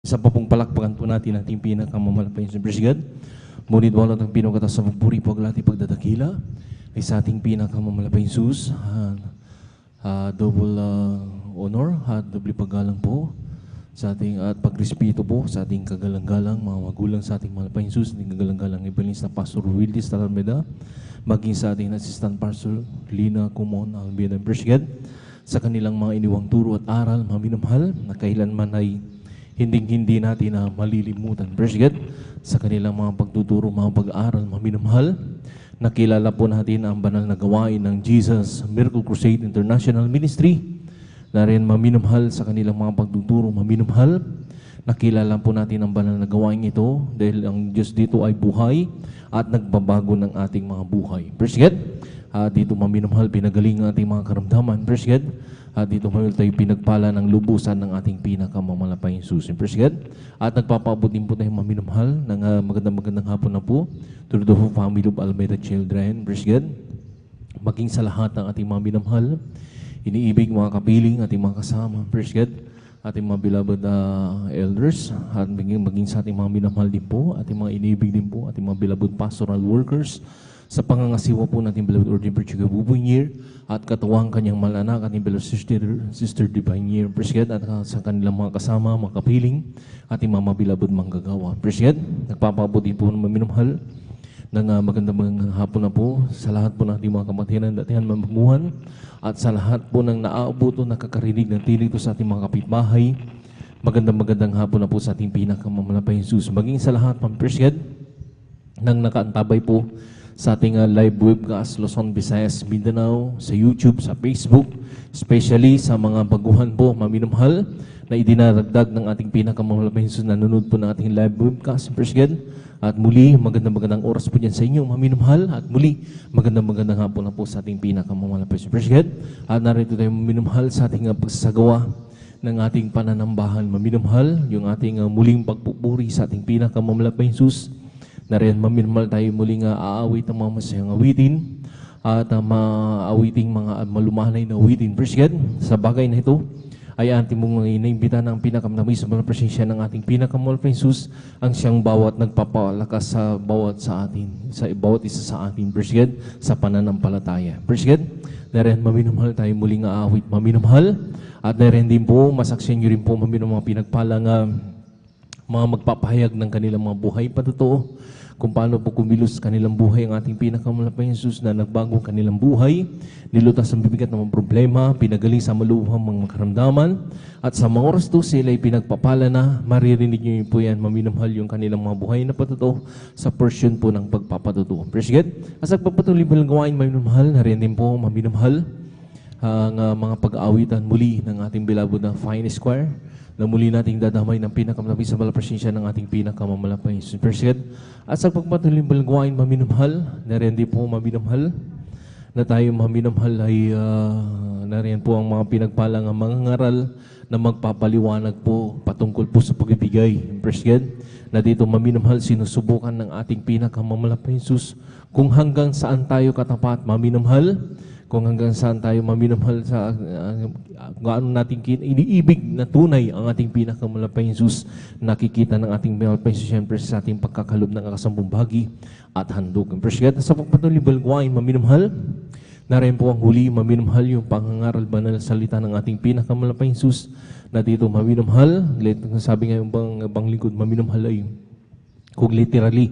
Sa papong palakpakan po natin ang ating pinakamamalapayin sa God. Ngunit wala ng pinagkata sa pagpuri po aglati pagdadakila ay sa ating pinakamamalapayin sus. Double honor at doble paggalang po sa ating at pagrespeto po sa ating kagalang-galang mga magulang sa ating malapayin sus, ating kagalang-galang Ibalis na Pastor Wildis Talameda, maging sa ating Assistant Pastor Lina Kumon Almeida God, sa kanilang mga iniwang turo at aral, mga minamahal, na kailanman ay hindi natin na malilimutan. God, sa kanilang mga pagtuturo, mga pag-aaral, mga minamahal, nakilala po natin ang banal na gawain ng Jesus Miracle Crusade International Ministry, na rin maminamahal sa kanilang mga pagtuturo, maminamahal. Nakilala po natin ang banal na gawain ito dahil ang Diyos dito ay buhay at nagbabago ng ating mga buhay. God, dito maminamahal, pinagaling ang ating mga karamdaman. God, dito maminamahal tayo pinagpala ng lubusan ng ating pinakamamalapayang susin. God, at nagpapaabot din po tayo maminamahal ng magandang hapon na po to the whole family of Almeida Children. God, maging sa lahat ng ating mga minamahal, iniibig mga kapiling, ating mga kasama, God, ating mga beloved elders, at maging sa ating mga minamahal din po, ating mga iniibig din po, ating mga beloved pastoral workers, sa pangangasiwa po natin beloved Ordin Perchiga Bubunyir, at katuwang kanyang malanak, ating beloved Sister Divine Year, God, at sa kanilang mga kasama, mga kapiling, ating mga beloved manggagawa. God, nagpapaabot din po ng minamahal ng magandang hapon na po sa lahat po ng ating mga kamatihan datihan mamuhan, at sa lahat po ng naaabot o nakakarinig ng tinig sa ating mga kapitbahay. Magandang hapon na po sa ating pinakamalapayang Jesus. Maging sa lahat ng God nang nakaantabay po sa ating live webcast Luzon, Visayas, Mindanao, sa YouTube, sa Facebook, especially sa mga baguhan po, maminamahal, na idinaragdag ng ating pinakamalapayang Jesus, nanonood po ng ating live webcast, God. At muli, magandang oras po dyan sa inyo, maminamahal. At muli, magandang hapon na po sa ating pinakamalapayang Jesus, God. At narito tayo maminamahal sa ating pagsagawa ng ating pananambahan, maminamahal, yung ating muling pagpupuri sa ating pinakamalapayang Jesus. Nariyan maminamahal tayo muling aawit ang mga masayang awitin at maawiting mga malumanay na awitin. God, sa bagay na ito, ay ating mong inaimbita ng pinakamatamis sa presensya ng ating pinakamalapayang Jesus, ang siyang bawat nagpapalakas sa bawat sa atin, sa bawat isa sa atin, God, sa pananampalataya. God, nariyan maminamahal tayo muling aawit, maminamahal, at nariyan din po, masaksiyan nyo rin po maminamahal mga pinagpalang mga magpapahayag ng kanilang mga buhay patotoo, kung paano po kumilos kanilang buhay ang ating pinakamalapayang Jesus na nagbago kanilang buhay, nilutas ang bibigat ng mga problema, pinagaling sa maluwang mga karamdaman, at sa mga oras to sila ay pinagpapala na, maririnig nyo po yan, maminamahal yung kanilang mga buhay na patotoo sa portion po ng pagpapatotoo. God, as pagpatuloy mo lang gawain, maminamahal, narin din po, maminamahal, ang mga pag-aawitan muli ng ating beloved na Fine Esquire, na muli nating dadamay ng pinakamalapit sa presensya ng ating pinakamamalapayang God. At sa pagpatuloy mo lang gawain, maminamahal, narin din po maminamahal, na tayo maminamahal ay nariyan po ang mga pinagpalang mga ngaral na magpapaliwanag po patungkol po sa pagbibigay. God, na dito maminamahal sinusubukan ng ating pinakamamalapayang Jesus kung hanggang saan tayo katapat, maminamahal, kung hanggang saan tayo maminamahal sa gaano natin iniibig na tunay ang ating pinakamalapayang Jesus, nakikita ng ating malapayang Jesus siyempre sa ating pagkakalob ng kasambong bahagi at handog. God, sa pagpatuloy balgwain, maminamahal, na rin po ang huli, maminamahal yung pangangaral banal na salita ng ating pinakamalapayang Jesus, na dito maminamahal, sabi nga yung bang lingkod, maminamahal ay kung literally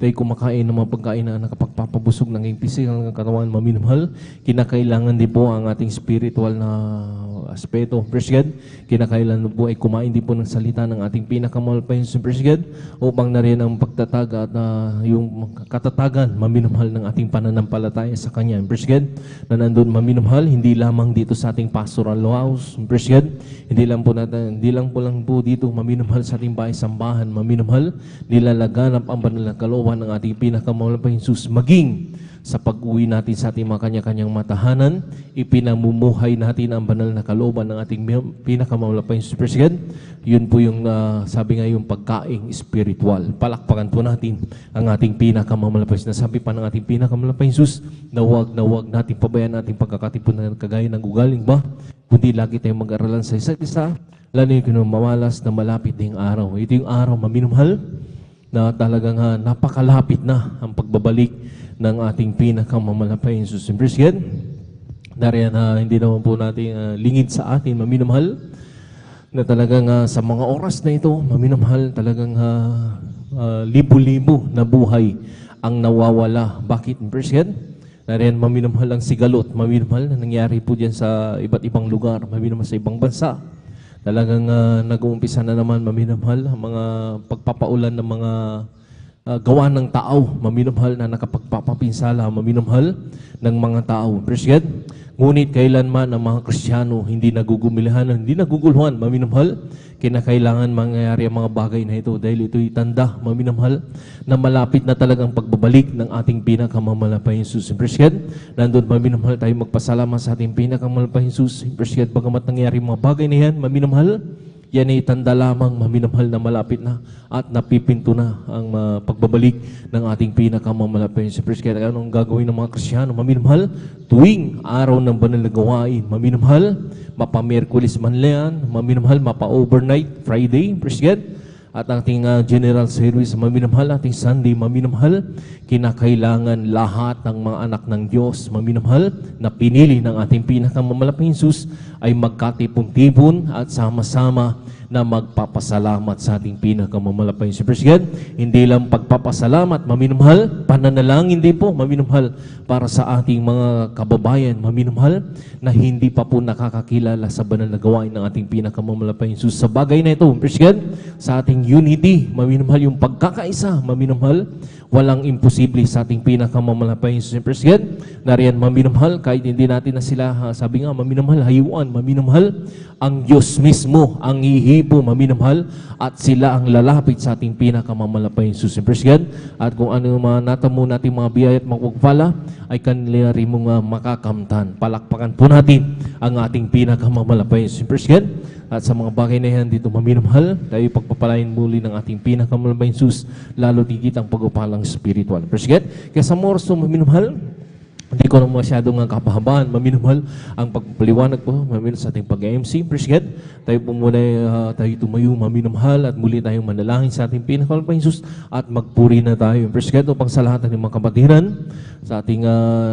tayo kumakain ng mga pagkain na nakapagpapabusog ng iyong pisikal ng katawan, maminamahal, kinakailangan din po ang ating spiritual na aspeto. God, kinakailangan po ay kumain din po ng salita ng ating pinakamalapayang God, upang na rin ang pagtatag at yung katatagan, maminamahal ng ating pananampalataya sa Kanya. God, na nandun maminamahal, hindi lamang dito sa ating pastoral house. God, hindi lang po dito maminamahal sa ating bahay sambahan, maminamahal, nilalaganap ang banal na kalooban ng ating pinakamalapayang Jesus, maging sa pag-uwi natin sa ating mga kanya-kanyang matahanan, ipinamumuhay natin ang banal na kalooban ng ating pinakamalapayang Jesus. God, yun po yung sabi nga yung pagkaing spiritual. Palakpakan po natin ang ating pinakamalapayang Jesus. Nasabi pa ng ating pinakamalapayang Jesus na huwag natin pabayaan ating pagkakatipon na kagaya ng ugaling ba, kundi lagi tayong mag-aralan sa isa't isa lalo yung mamalas na malapit na yung araw. Ito yung araw, maminumhal, na talagang napakalapit na ang pagbabalik ng ating pinakamamalapain Jesus. Yan, dariyan hindi naman po natin lingid sa atin, maminumhal, na talagang sa mga oras na ito, maminumhal, talagang libo-libo na buhay ang nawawala. Bakit? Yan, dariyan maminumhal ang sigalot, maminumhal na nangyari po dyan sa iba't ibang lugar, maminumhal sa ibang bansa. Talagang nag-uumpisa na naman, maminumhal, ang mga pagpapaulan ng mga gawa ng tao, maminumhal na nakapagpapapinsala, maminumhal ng mga tao. Appreciate? Ngunit kailanman ang mga Kristiyano hindi nagugumilihan, hindi naguguluhan, maminumhal, kinakailangan mangyayari ang mga bagay na ito dahil ito'y tanda, maminumhal, na malapit na talagang pagbabalik ng ating pinakamamalapain Jesus. Appreciate? Nandun, maminumhal, tayo magpasalamat sa ating pinakamamalapain Jesus. Appreciate, bagamat nangyayari mga bagay na yan, maminumhal, yan ay tanda lamang, maminamahal na malapit na at napipinto na ang pagbabalik ng ating pinakamamalapain sa Praise. Kaya anong gagawin ng mga Kristiyano? Maminamahal, tuwing araw ng banal na gawain, maminamahal, mapa-Merkulis man yan, maminamahal, mapa-overnight, Friday, Praise God, at ating general service, maminamahal, ating Sunday, maminamahal, kinakailangan lahat ng mga anak ng Diyos, maminamahal, na pinili ng ating pinakamamalapain Jesus ay magkatipon-tipon at sama-sama na magpapasalamat sa ating pinakamamalapain si Praise God. Hindi lang pagpapasalamat, maminamahal, pananalangin din po, maminamahal, para sa ating mga kababayan, maminamahal, na hindi pa po nakakakilala sa banal na gawain ng ating pinakamamalapain Jesus. Sa bagay na ito, Praise God, sa ating unity, maminamahal, yung pagkakaisa, maminamahal, walang imposible sa ating pinakamamalapain Jesus. Praise God, nariyan maminamahal, kahit hindi natin na sila, sabi nga, maminamahal, hayuan, maminamahal, ang Diyos mismo, ang ihibo, maminamahal, at sila ang lalapit sa ating pinakamamalapain Jesus. Praise God, at kung ano yung mga natamo natin mga biyaya at magpagpala, ay kanila rin mong makakamtan. Palakpakan po natin ang ating pinakamamalapain Jesus. Praise God, at sa mga bagay na yan dito, maminamahal, tayo pagpapalain muli ng ating pinakamamalapain Jesus, lalo tigit ang pag-upalang spiritual. Praise God, kaya sa morso, maminamahal, hindi ko na masyadong kapahabaan, maminamahal ang pagpaliwanag po, maminamahal sa ating pag-MC. Praise God, tayo po muna tayo tumayo, maminamahal, at muli tayong manalangin sa ating pinakamamalapain Jesus, at magpuri na tayo. Praise God, upang sa lahat ng mga kapatiran, sa ating,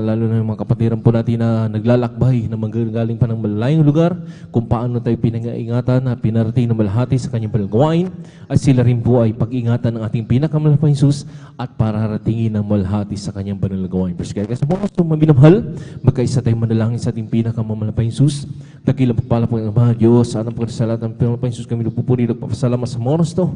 lalo na yung mga kapatiran po natin na naglalakbay, na manggagaling pa ng malalayong lugar, kung paano tayo pinag-iingatan na pinarating na malahati sa kanyang palagawain, at sila rin po ay pag-ingatan ng ating pinakamamalapain Jesus, at pararatingin ng malahati sa kanyang panalagawain. Praise God, kasi mga maminamahal, magkaisa tayong manalangin sa ating pinakamamalapain Jesus. Dakilang pagpala po ng Ama, Diyos, sa anong pagkasalat ng pinakamamalapain Jesus, kami nagpupuri, nagpapasalamat sa oras to.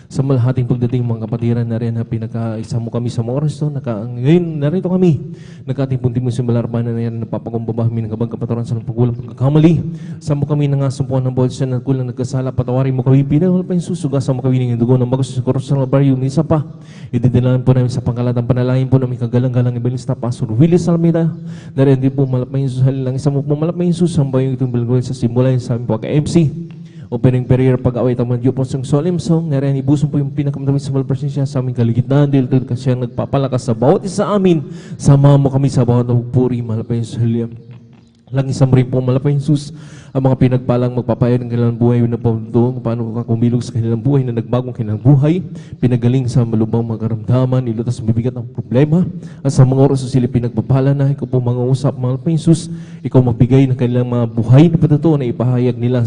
Sa malahating pagdating mga kapatiran na rin na pinaka-isa mo kami sa oras to. Ngayon, narito kami. Nagkatipunti mo sa malarbanan na yan, napapakumbaba kami ng kabang kapataran sa pagkulang pagkakamali. Sa mo kami nangasumpuan ng bawat siya na kulang nagkasala, patawarin mo kami, pinakamamalapain Jesus, sugasan mo kami ng dugo ng bagus sa koros sa baryo, isa pa. Ididinalan po namin sa pangkalatang panalangin po namin kagalang-galang Evangelista Pastor Willis Almeida. Dahil hindi po malapain Jesus, halilang isa mo po malapain Jesus, ang bayong itong bilgol sa simulayan sa aming pagka-MC. Opening prayer pag-away tamang Diyo po sa solemn song, nariyan ibuson po yung pinakamadaming sa malpresensya sa aming kaligitnaan, dahil doon kasi siyang nagpapalakas sa bawat isa amin. Sama mo kami sa bawat puri, malapain Jesus, halilang. Langis mo rin po malapain Jesus, ang mga pinagpalang magpapayad ng kanilang buhay na pamunto, paano kakumilog sa kanilang buhay na nagbagong kanilang buhay, pinagaling sa malubang mga karamdaman, ilutas mabigat ang problema, at sa mga oras sa sila pinagpapala na, ikaw po mga usap, malapain Jesus, ikaw magbigay ng kanilang mga buhay na patuto na ipahayag nila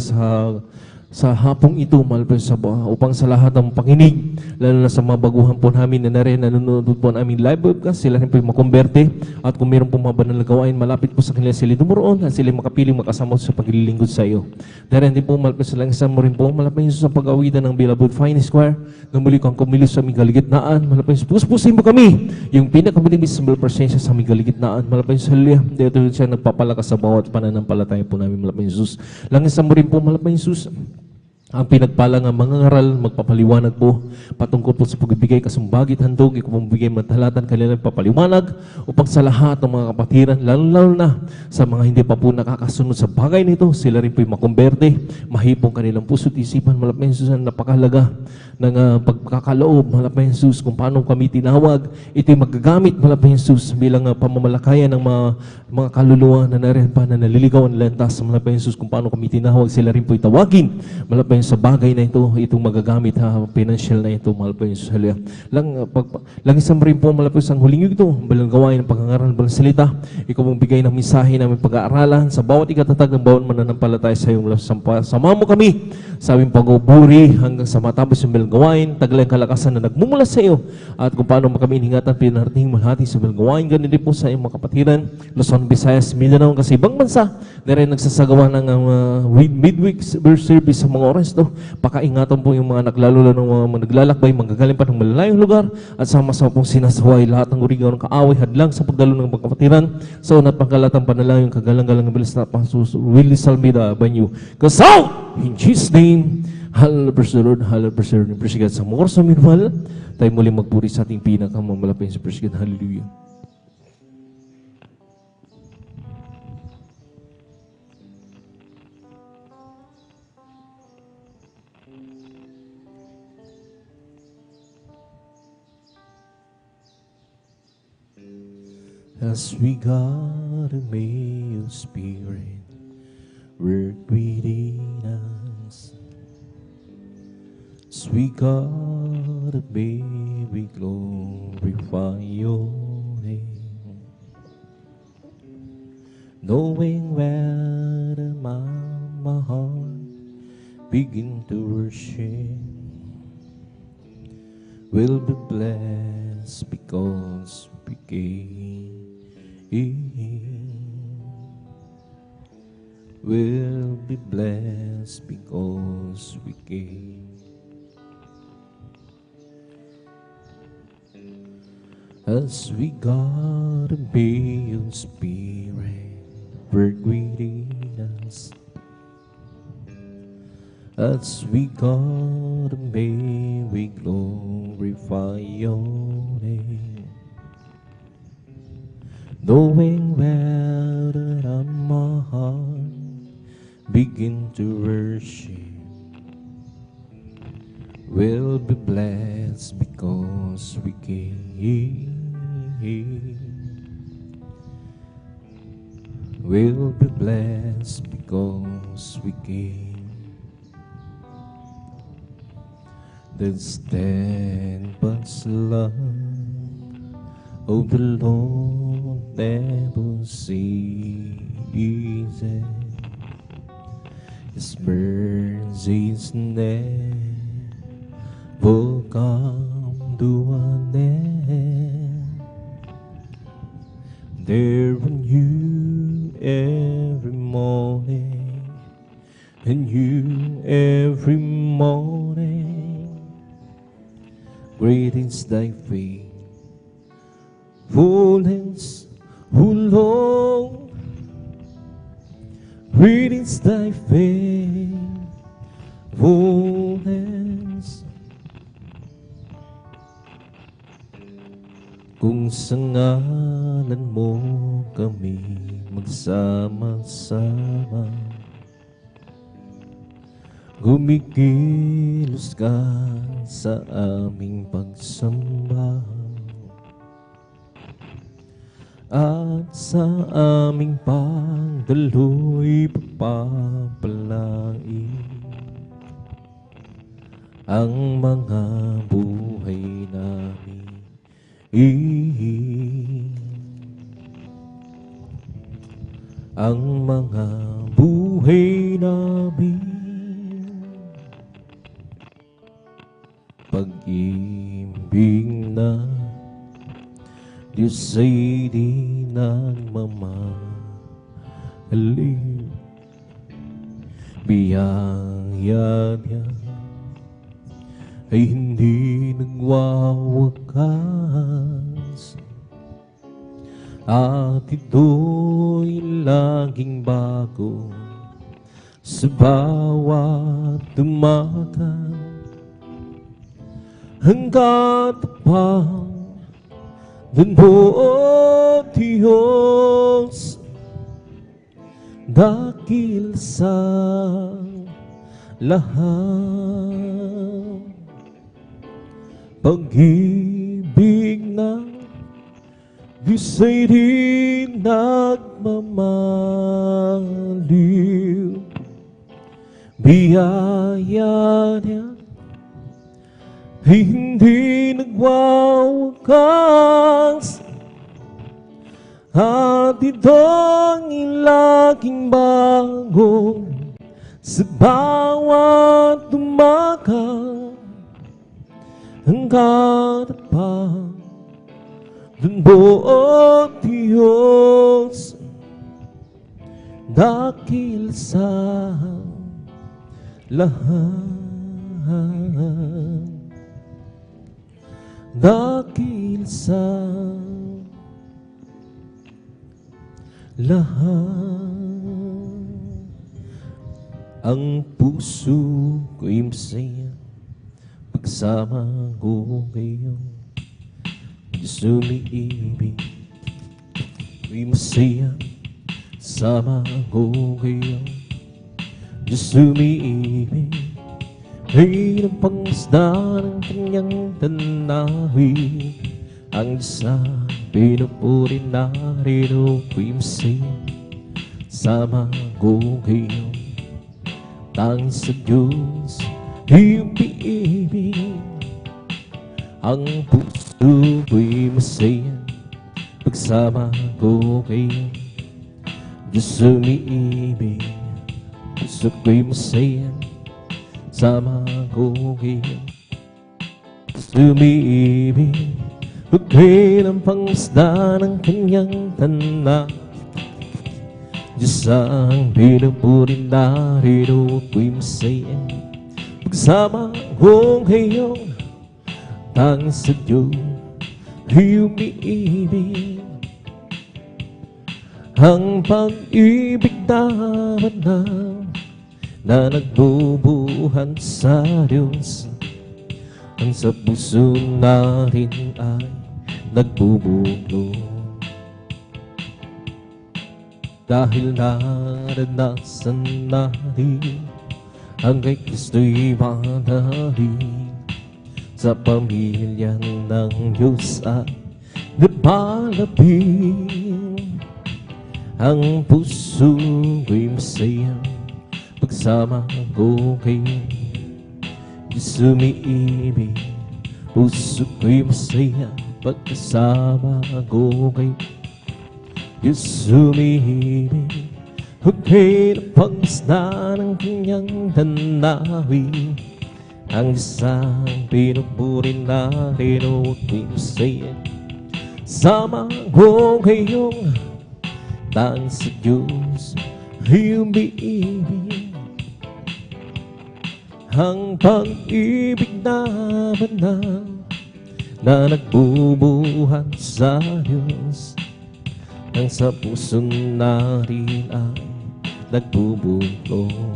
sa hapong ito, malapit sa upang sa lahat ng pakinig, lalo na sa mga baguhan po namin na rin nanonood po namin live webcast, sila rin po makumberte, at kung meron po mga banal na gawain, malapit po sa kanila sila dumoroon, at sila makapiling makasama sa paglilingkod sa iyo. Dahil hindi po malapit sa langisan mo rin po, malapit sa pag-awitan ng Beloved Fine Square, na muli kang kumilos sa aming kaligitnaan, malapit sa puspusin mo kami, yung pinakamalibis sa presensya sa aming kaligitnaan, malapit sa Halia, dito siya nagpapalakas sa bawat pananampalataya po namin, malapit Jesus. Langisan mo rin po, malapit Jesus, ang pinagpalang mga ngaral, magpapaliwanag po patungkol po sa pagbibigay kasumbagit handog, ikaw magbigay matalatan kanilang papaliwanag upang sa lahat ng mga kapatiran, lalo na sa mga hindi pa po nakakasunod sa bagay nito, sila rin po yung makumberte, mahipong kanilang puso't isipan, malapit sa napakahalaga ng pagkakaloob, mahal na Jesus, kung paano kami tinawag, ito'y magagamit, mahal na Jesus, bilang pamamalakayan ng mga kaluluwa na narin pa na naliligaw ang lantas, mahal na Jesus, kung paano kami tinawag, sila rin po'y tawagin, mahal na sa bagay na ito, itong magagamit, financial na ito, mahal na Jesus, hallelujah. Lang isang rin po, mahal na ang huling ito, balang gawain ng pag-aaral ng balang salita, ikaw mong bigay ng mensahe namin pag-aaralan, sa bawat ikatatag ng bawat mananampalataya sa iyong sama mo kami, sa aming pag-uburi, hanggang sa matapos yung balang gawain, taglay kalakasan na nagmumula sa iyo, at kung paano kami iningatan, pinarating malhati sa balang gawain, ganun din po sa iyong mga kapatiran, Luzon, Visayas, Mindanao, kasi ibang bansa, na rin nagsasagawa ng midweek service sa mga oras to, pakaingatan po yung mga naglalo ng mga naglalakbay, manggagaling pa ng malalayong lugar, at sama-sama pong sinasaway lahat ng urigaw ng kaaway, hadlang sa pagdalo ng mga kapatiran, sa unat pangkalatang panalangin, kagalang-galang bilis na Pasus Willie Salmida Banyo, kasaw! In Jesus' name, hallelujah, praise the Lord, hallelujah, praise the Lord, praise God. Sa mga oras na minumahal, tayo muli magpuri sa ating pinakamamalapit sa praise God, hallelujah. As we got a may your spirit work within us. As we got a may we glorify your name. Knowing where my heart begin to worship, will be blessed because we came. Will be blessed because we came. As we got a your spirit work within us. As we got a may we glorify your name. Knowing well that my heart begin to worship, will be blessed because we came. Will be blessed because we came. The steadfast love of the Lord never ceases. His mercies never come to an end. They're new every morning, and new every morning. Great is thy faithfulness, O Lord. Great is thy faithfulness. Kung sa ngalan mo kami magsama-sama, gumikilos ka sa aming pagsamba, at sa aming pagdaloy pagpapalain ang mga buhay namin. Ang mga buhay namin, pag-ibig na Diyos ay di nagmamahalin. Biyaya niya ay hindi nagwawakas, at ito'y laging bago sa bawat umaga, hanggat pa dun po, O Diyos, dakil sa lahat. pag-ibig na Disa'y di nagmamaliw. Biyaya niya ay hindi nagwawakas, at ito'y laging bago sa bawat umaga. Ang katapat ng buong Diyos, dakil sa lahat, dakil sa lahat. Ang puso ko'y masaya pagsama ko ngayon. Diyos umiibig, ko'y masaya sama ko ngayon. Diyos umiibig, ay napangmasdan ng kanyang tanawin. Ang Diyos ang pinupuri narito, ko'y masaya sama ko ngayon. Tanging sa Diyos ay umiibig, ang puso ko'y masaya pagsama ko kayo. Diyos umiibig, puso ko'y masaya sama ko kayo. Diyos umiibig, huwag kayo ng pangmasdan ng kanyang tanak. Diyos ang pinupuri narito, ko'y masaya pagsama ko kayo. Tanging sa Diyos ay umiibig, ang pag-ibig na banal na nagbubuhan sa Diyos, ang sa puso natin ay nagbubuklod. Dahil naranasan natin ang kay Kristo'y manalig, sa pamilya ng Diyos ay napalapit. Ang puso ko'y masaya pagsama ko kayo. Diyos umiibig, puso ko'y masaya pagkasama ko kayo. Diyos umiibig, huwag kayo na pangmasdan ng kanyang tanawin. Ang Diyos ang pinupuri narito, ko'y masaya sama ko kayong. Tanging sa Diyos ay umiibig, ang pag-ibig na banal na nagbubuhan sa Diyos, ang sa puso natin ay nagbubuklod.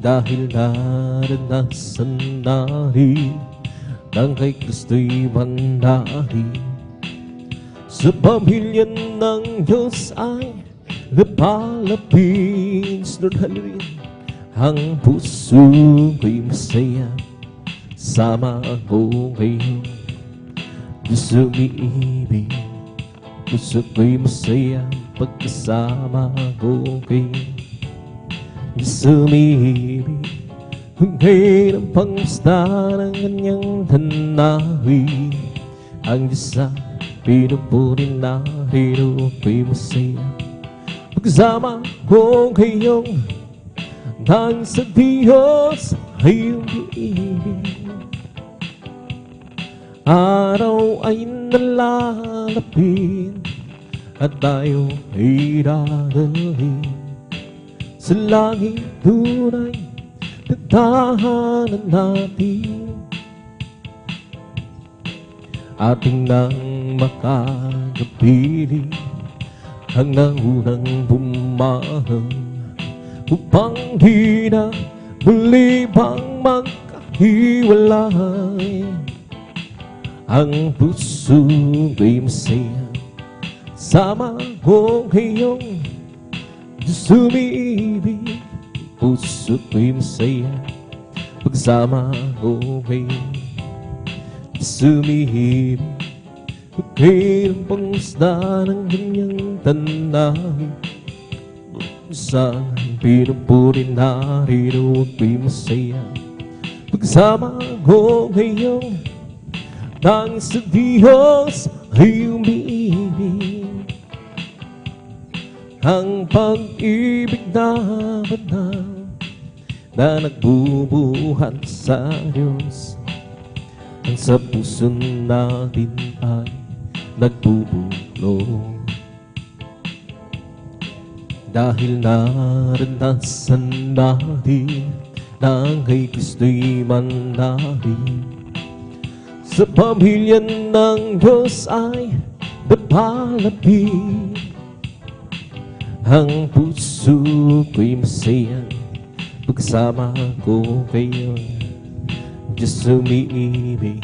Dahil naranasan natin ang kay Kristo'y manalig, sa pamilya ng Diyos ay napalapit. Lord, hallelujah. Ang puso ko'y masaya sama ko kayo. Diyos umiibig, puso ko'y masaya pagkasama ko kayo. Diyos umiibig, huwag kayo ng pangmasdan ng kanyang tanawin. Ang Diyos ang pinupuri narito, ko'y masaya pagsama ko kayong. Tanging sa Diyos ay umiibig, araw ay nalalapit at tayo ay dadalhin sa langit tunay na tahanan natin. Ating nang makagapili ang naunang bumahang, upang di na muli pang magkahiwalay. Ang puso ko'y masaya sama ko kayong. Diyos umiibig, puso ko'y masaya pagsama ko ngayon. Sumihip, pagkailang pangisda ng kanyang tanahin. Saan pinupuri narito ako'y masaya. Pagsama ko ngayon, tanging sa Diyos ay umiibig. Ang pag-ibig na banal na nagbubuhat sa Diyos, ang sa puso natin ay nagbubuklod. Dahil naranasan natin na kay Kristo'y manalangin, sa pamilya ng Diyos ay napalapit. Ang puso ko'y masaya pagsama ko kayo. Diyos umiibig,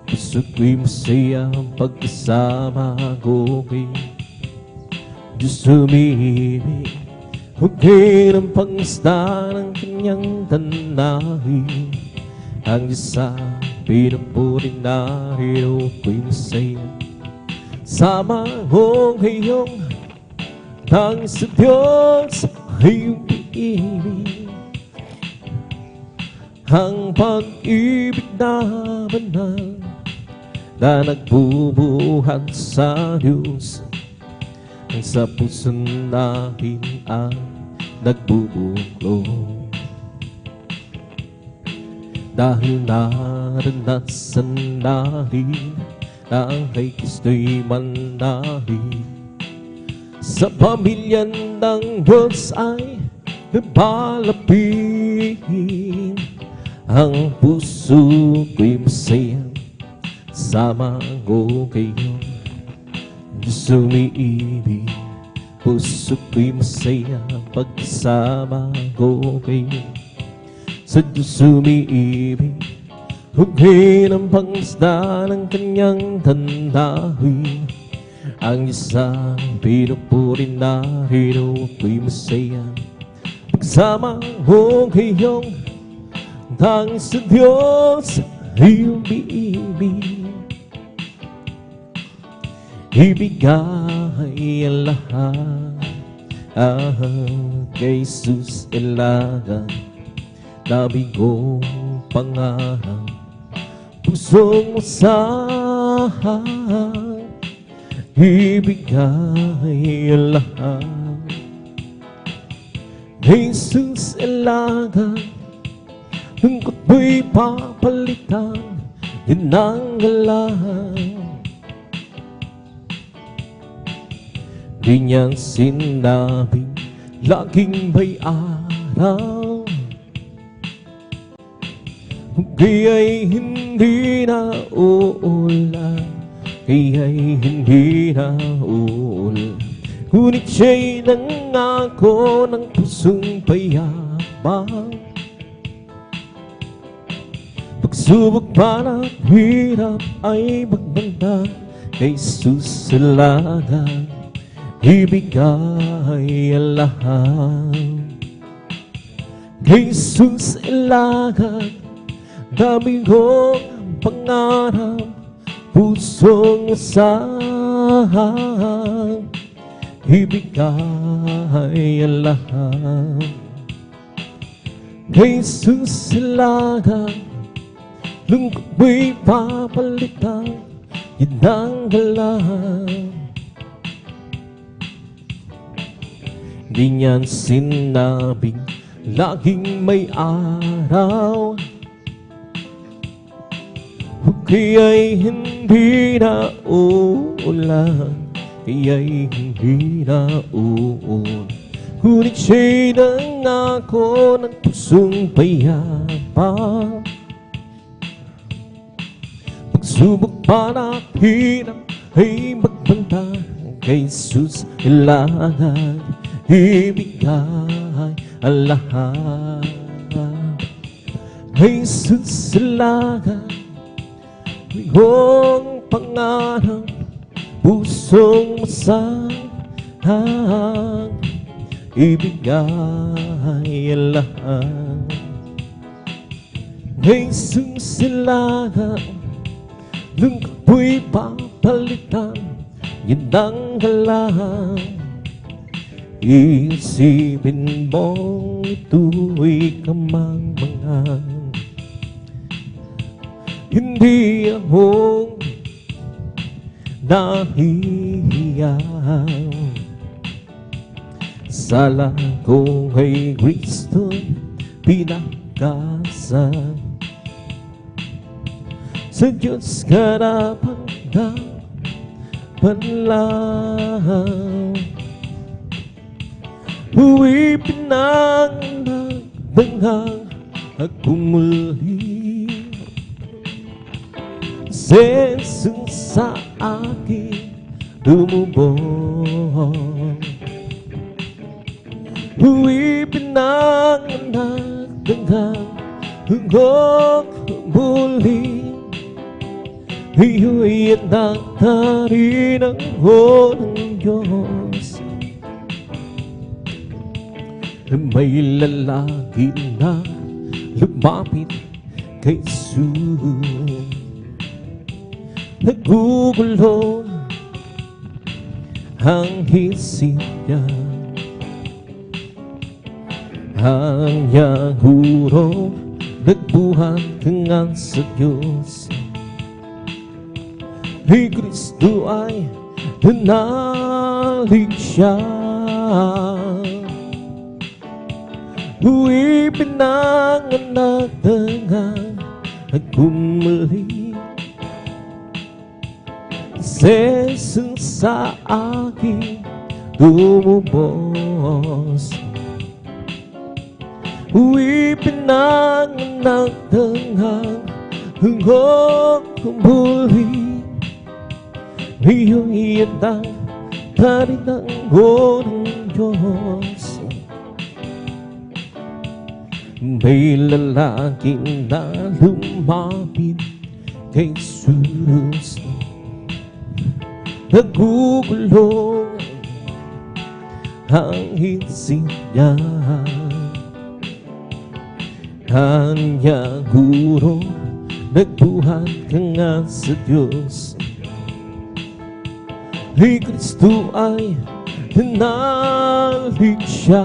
puso ko'y masaya pagkasama ko kayo. Diyos umiibig, hugin ang pangisda ng kanyang tanahin. Ang Diyos sa pinupuri narito ako'y masaya. Sama ko ngayong tanging sa Diyos ay umiibig. Ang pag-ibig na banal na nagbubuhat sa Diyos, ang sa puso natin ay nagbubuklod. Dahil naranasan natin na kay Kristo'y manalangin, sa pamilya ng Diyos ay napalapit. Ang puso ko'y masaya, sama ko kayo. Diyos umiibig, puso ko'y masaya pagkasama ko kayo. Sa Diyos umiibig, hugin ang pangisda ng kanyang tanahin. Ang isang pinupuri narito ako'y masaya. Pagsama ko kayong tanging sa Diyos ay umiibig. Ibigay ang lahat kay Jesus ilagan. Dami kong pangarap, pusong usahan. Ibigay ang lahat kay Jesus ilagan. Lungkot mo'y papalitan, yun ang galang. Di niyang sinabing laging may araw, kaya'y hindi na uulan, kaya'y hindi na uulan. Ngunit siya'y nangako ng pusong payabang. Pagsubok man at hirap ay magbanda, kay Jesus ilagan. Ibigay ang lahat kay Jesus ilagan. Dami kong pangarap, pusong usahan. Ibigay ang lahat kay Jesus ilagan. Lungkot mo'y papalitan, yun ang galang. Di niyan sinabing laging may araw, kaya'y hindi na uulan, kaya'y hindi na uulan. Ngunit siya'y nangako ng pusong payabang. Pagsubok man at hirap ay magbanta, kay Jesus ilagan. Ibigay ang lahat kay Jesus ilagan. Iyong pangarap, pusong masahan. Ibigay ang lahat Jesus sila lungkot mo'y papalitan, yun ang galang. Isipin mong ito'y kamangmangan, hindi akong nahihiya. Sala ko kay Kristo pinakasan, sa Diyos karapan ng panlang. Huwag pinagdangang akong muli, sesong sa akin lumubog. Huwag pinagdangang akong muli, iyo'y nagtari ng ng Diyos. May lalaki na lumapit kay Jesus, nagugulo ang isip niya. Ang yaguro nagbuhat nga sa Diyos, ni Kristo ay nanalig siya. Huwag pinanganak dengan akong muli, sesong sa akin lumubos. Huwag pinanganak dengan akong muli, iyo'y ang tarinang ng Diyos. May lalaking na lumapit kay Jesus, nagugulong ang isip niya. Kanya guro nagbuhat ka nga sa Diyos, ni Kristo ay nanalig siya.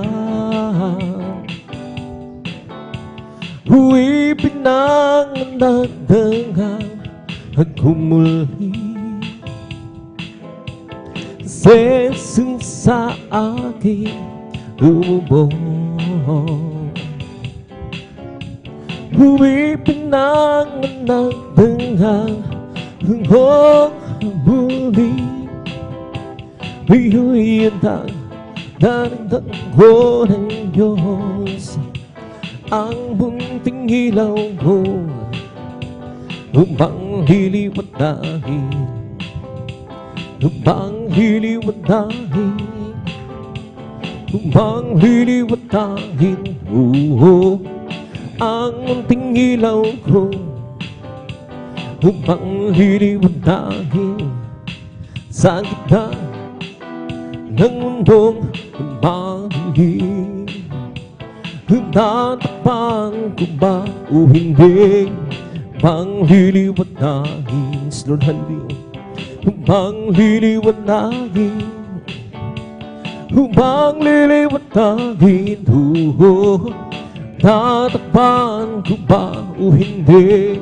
Huwag pinanganak dengan akong muli, sesong sa akin lumubog. Huwag pinanganak dengan akong muli, iyo'y ang darindan ko ng Diyos. Ang bunting ilaw ko upang liliwanahin, upang liliwanahin, upang liliwanahin. Ang bunting ilaw ko upang liliwanahin sa gitna ng mundong madilim. Tatakpan ko ba o hindi? Pang liliwanahin, Lord, halin. Pang liliwanahin, pang liliwanahin. Tatakpan ko ba o hindi?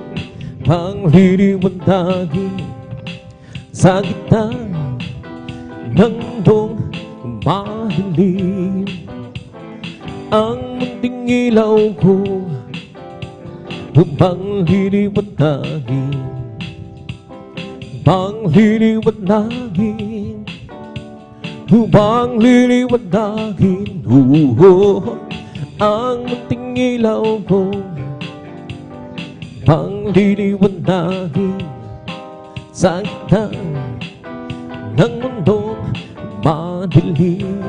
Pang liliwanahin sa gitna ng mundong madilim. Ang munting ilaw ko upang liliwanahin, upang liliwanahin, upang liliwanahin. Ang munting ilaw ko upang liliwanahin sa gitna ng mundong madilim.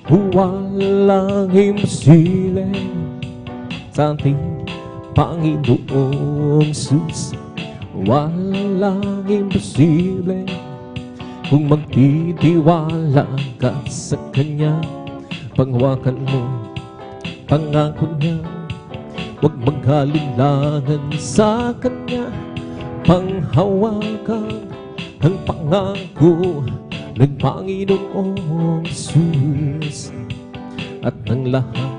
Walang imposible sa ating Panginoong Jesus. Walang imposible kung magtitiwala ka sa Kanya. Panghawakan mo pangako niya, Huwag mag-alinlangan sa kanya, panghawakan ang pangako ng Panginoong Jesus. At ang lahat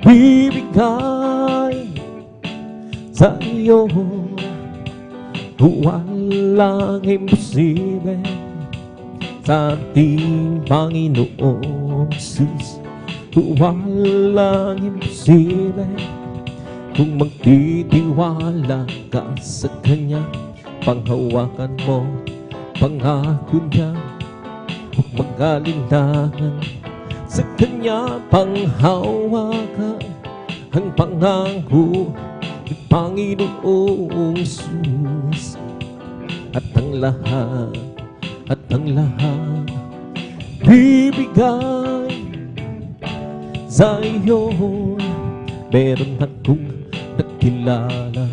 bibigay sa iyo. Walang imposible sa ating Panginoong Jesus. Walang imposible kung magtitiwala ka sa Kanya. Panghawakan mo pangako niya, huwag mag-alinlangan sa Kanya. Panghawakan ang pangako ng Panginoong Jesus. At ang lahat bibigay sa iyo. Meron akong nakilala,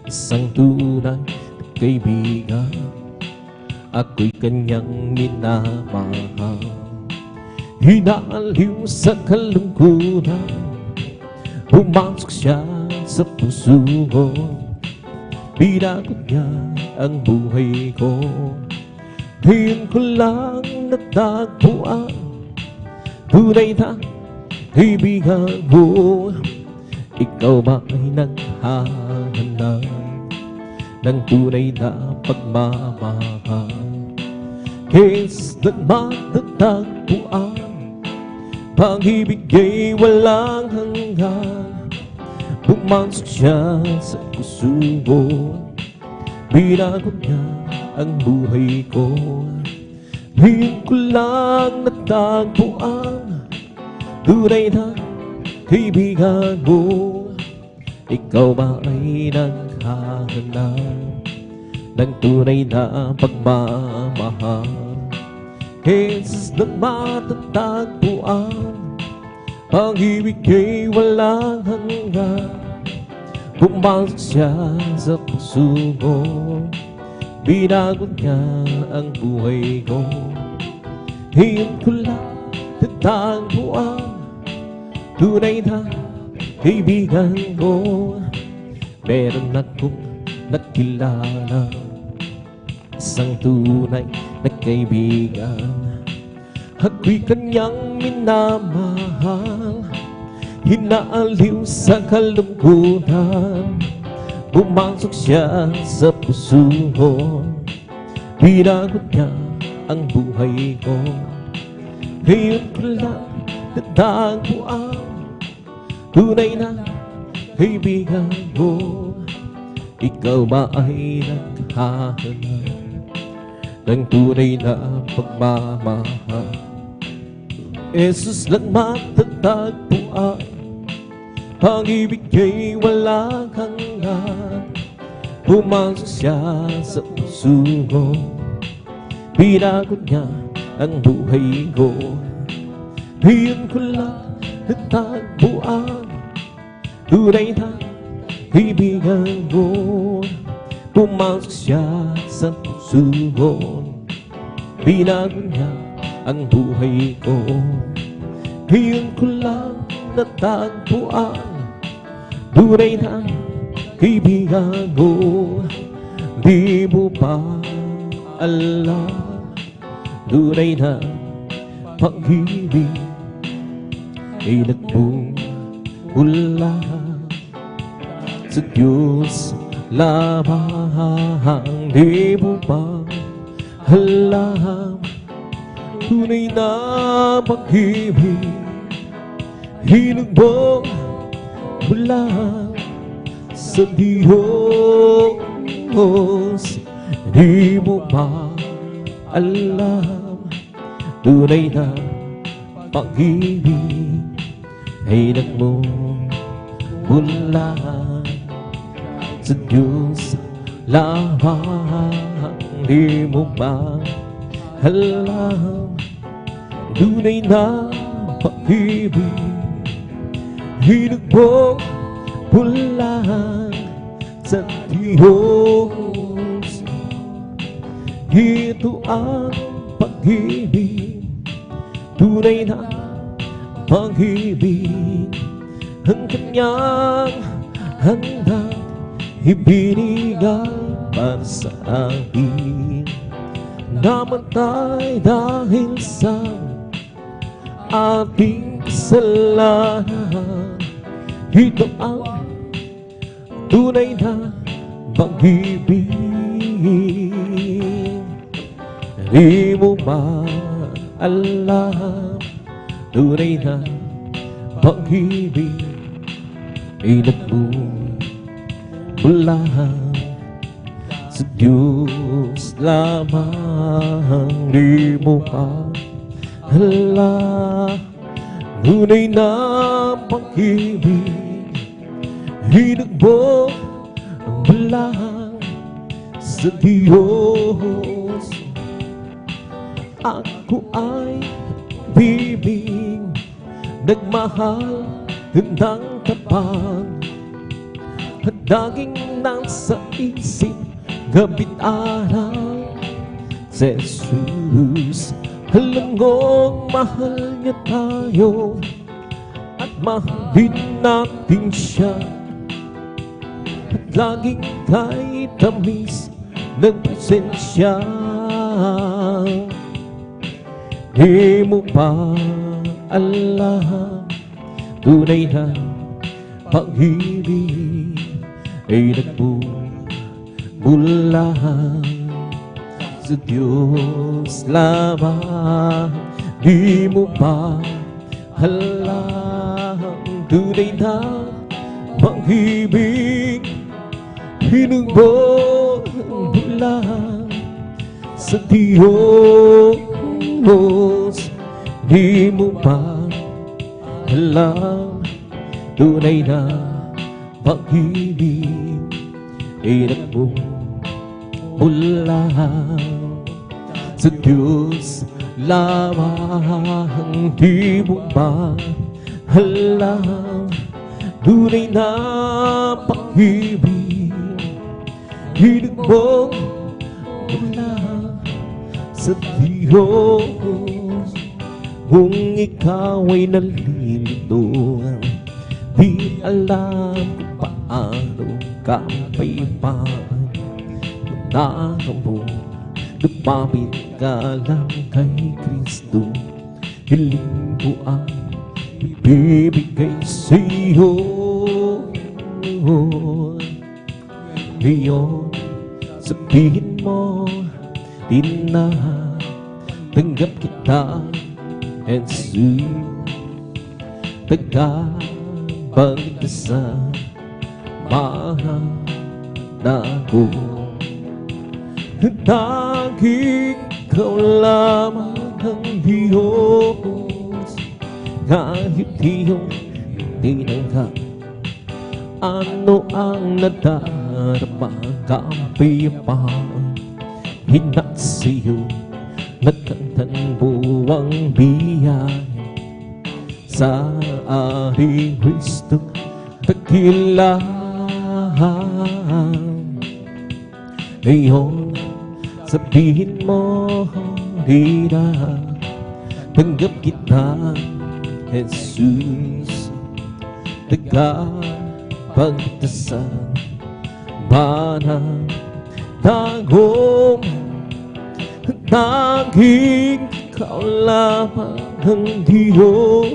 isang tunay na kaibigan, ako'y kanyang minamahal. Hinaliw sa kalungkutan, pumasok siya sa puso ko. Binago niya ang buhay ko. Ngayon ko lang natagpuan, tunay na kaibigan mo. Ikaw ba ay naghahanap ng tunay na pagmamahal? Kes nagmatatagpuan, pag-ibig ay walang hanggan. Pumasok siya sa puso ko, binago niya ang buhay ko. Ngayon ko lang natagpuan, tunay na kaibigan mo. Ikaw ba ay naghahanap ng tunay na pagmamahal? Jesus nang matatagpuan, pag-ibig ay walang hanggan. Pumasok siya sa puso ko, binago niya ang buhay ko. Ngayon ko lang natagpuan, tunay na kaibigan ko. Meron akong nakilala, isang tunay na kaibigan, ako'y kanyang minamahal. Hinaaliw sa kalungkutan, pumasok siya sa puso ko. Binago niya ang buhay ko. Ngayon ko lang natagpuan, tunay na kaibigan mo. Ikaw ba ay naghahanap ng tunay na pagmamahal? Jesus lang matatagpuan, pag-ibig ay walang hanggan. Pumasok siya sa puso ko, binago niya ang buhay ko. Ngayon ko lang natagpuan, tunay na kaibigan mo. Pumasok siya sa puso ko, binago niya ang buhay ko. Ngayon ko lang natagpuan, tunay na kaibigan mo. Di mo ba alam, tunay na pag-ibig ay nagmumula sa Diyos lamang. Di mo ba alam, tunay na pag-ibig hinubog mula sa Diyos. Di mo ba alam, tunay na pag-ibig ay nagmumula sa Diyos lamang. Di mo ba alam, tunay na pag-ibig hinubog mula sa Diyos. Ito ang pag-ibig, tunay na pag-ibig ang kanyang handang ibinigay para sa akin. Namatay dahil sa ating kasalanan. Ito ang tunay na pag-ibig. Di mo ba alam, tunay na pag-ibig ay nagmumula sa Diyos lamang. Di mo ba alam, tunay na pag-ibig ay nagmumula sa Diyos. Ako ay bibig, nagmahal, handang tapat, at laging nasa isip, gabi't araw. Si Jesus, alam kong mahal niya tayo, at mahalin natin siya, at laging kay tamis ng presensya. Di mo pa alam, tunay na pag-ibig ay nagmumula sa Diyos lamang. Di mo pa alam, tunay na pag-ibig ay nagmumula sa Diyos. Di mo pa alam, tunay na pag-ibig ay nagmumula sa Diyos lamang. Di mo pa alam, tunay na pag-ibig ay nagmumula sa Diyos. Kung ikaw ay nalilito, di alam kung paano ka paypaan, magdaka mo, lumapit ka lang kay Kristo. Hiling ko ang ibibigay sa'yo. Ngayon, sabihin mo, di na tanggap kita, Jesus. Tagapagligtas mahal na ako. Tanging ikaw lamang ang Diyos. Kahit iyong tinanggap, ano ang nadarama, kapayapaan hinasiyo, nagkantang buwang biyaya sa ating Kristo dakilan. Ngayon sabihin mo, di na tanggap kita, Jesus. Tagapagligtasan banang tagong, tanging ikaw lamang ang Diyos.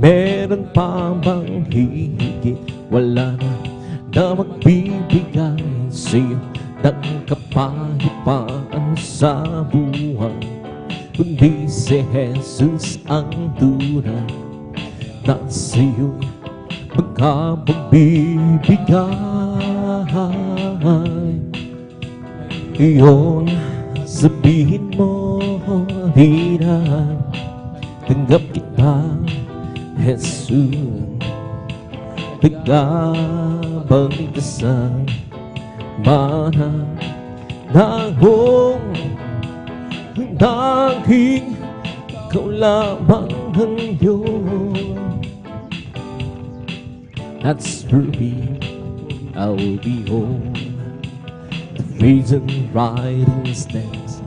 Meron pa bang higit? Wala na magbibigay sa'yo ng kapayapaan sa buhay, kundi si Jesus ang tunay na sa'yo'y magkapagbibigay. Iyon sabihin mo, di na tanggap kita, Jesus. Tagapagligtasan banang tagong, tanging ikaw lamang ang Diyos. That's for me, I will be home. The reason riding stands,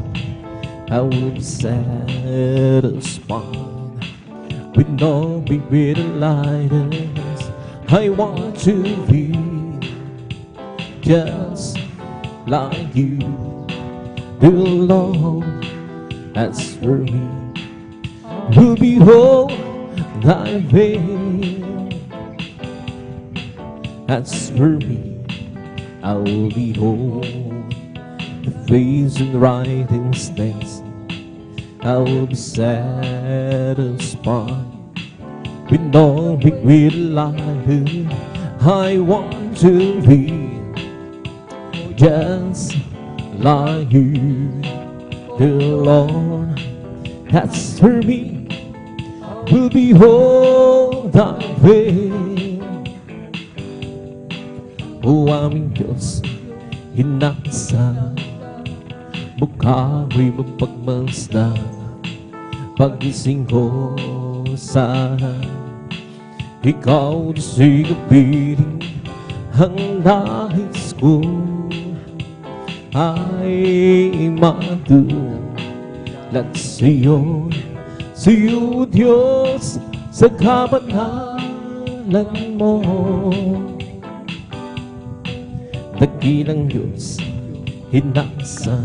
I will be satisfied. with no big lighters. I want to be just like you. The Lord has for me will behold thy veil. As for me, I will behold the face and righteousness. I will be satisfied with no big life. I want to be just like you. The Lord has for me will behold thy face. O aming Diyos, hinasa mukha mo'y mapagmasdan. Pagising ko sa ikaw si kapiling. Ang nais ko ay matulad sa'yo. Sa'yo Diyos, sa kabanalan mo. Dakilang Diyos, hinasa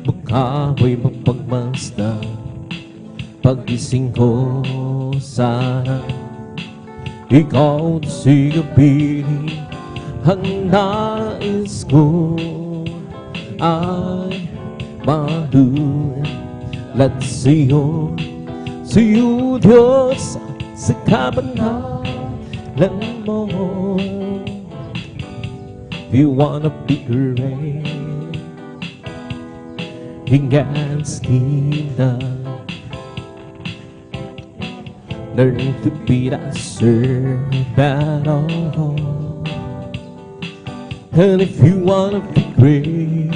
mukha mo'y mapagmasdan. Pagising ko sa ikaw si kapiling. Ang nais ko ay matulad sa'yo. Sa'yo Diyos, sa kabanalan mo. If you wanna be great in God's kingdom, learn to be that servant of all. And if you wanna be great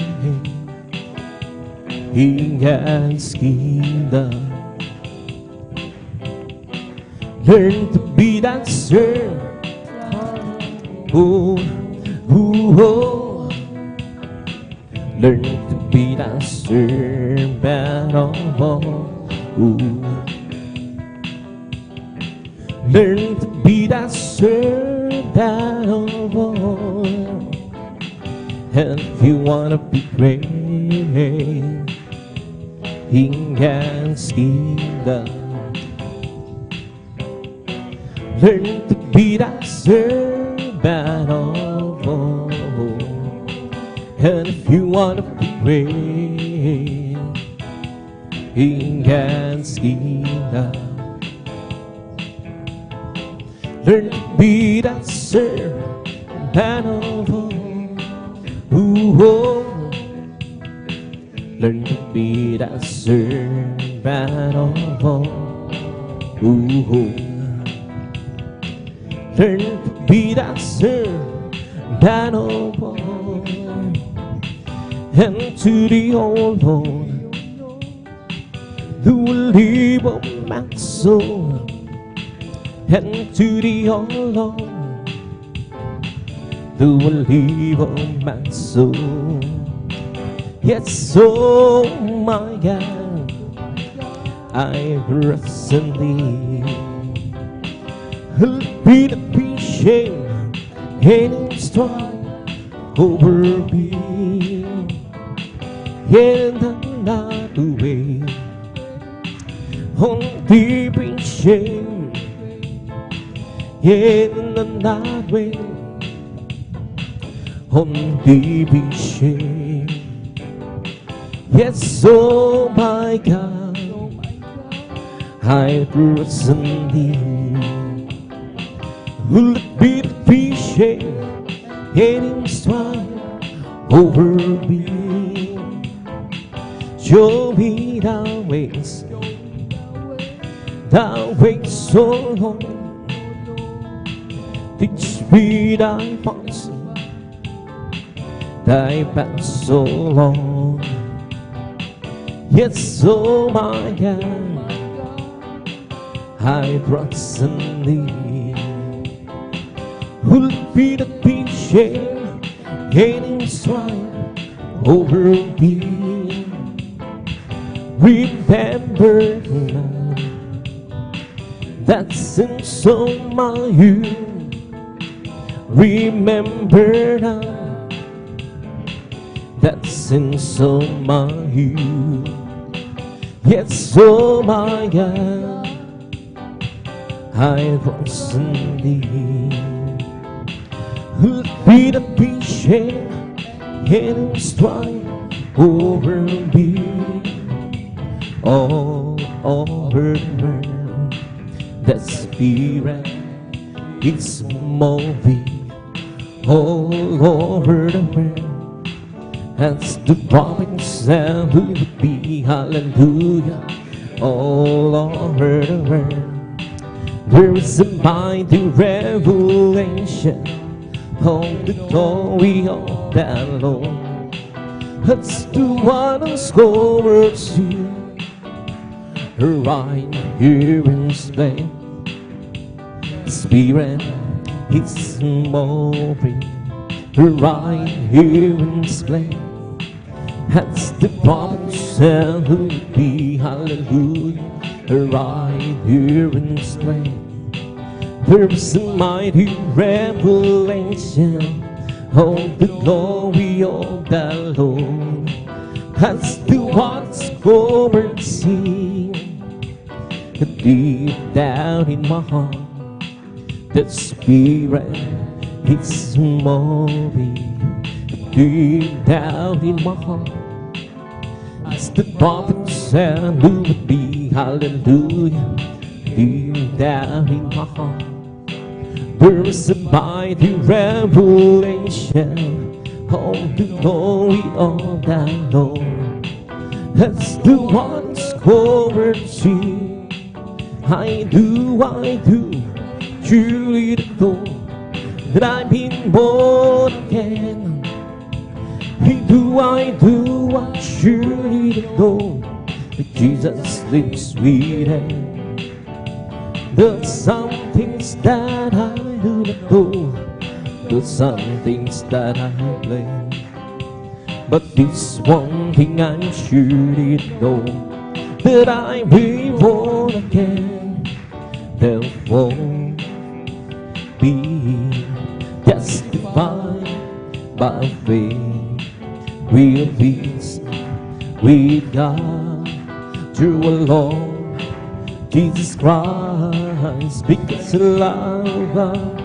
in God's kingdom, learn to be that servant. Oh, learn to be that servant of all. Learn to be that servant of all. And if you wanna be great in God's kingdom, learn to be that servant of all. And if you wanna be great in God's kingdom, learn to be that servant of all. Learn to be that servant of all. Learn to be that servant of all. And to the old Lord who will live on my soul. And to the old Lord who will live on my soul. Yes, oh my God, I trust in thee. Who'll be the patient and strong over me, and not away on the patient, and not away on the patient. Yes, oh my God, I trust in thee. Will it be the patient and strong over me? Show me thy ways so long. Teach me thy paths so long. Yes, oh my God, I trust in thee. Who'll be the patient, gaining strength over me? Remember now that's inside my you. Remember now, that's inside my you. Yes, oh my God, I was indeed. Who'd be the patient and strive over me, all over the world. That spirit is moving all over the world. That's the promise that will be, hallelujah, all over the world. There is a mighty revelation of the glory of the Lord. That's the one who's over to right here in space. Spirit is moving right here in space. That's the promise that will be, hallelujah, right here in space. There's a mighty revelation of the glory of the Lord. That's the one's over seen deep down in my heart. The Spirit is moving deep down in my heart. It's the prophets and will be, hallelujah, deep down in my heart. There is a mighty revelation of the glory of the Lord. That's the one's covered see. I do truly know that I've been born again. I truly know that Jesus lives within. There's some things that I do not know, there's some things that I blame, but this one thing I'm sure to know, that I will born again. There won't be justified by faith. We'll peace with God through our Lord Jesus Christ, because of love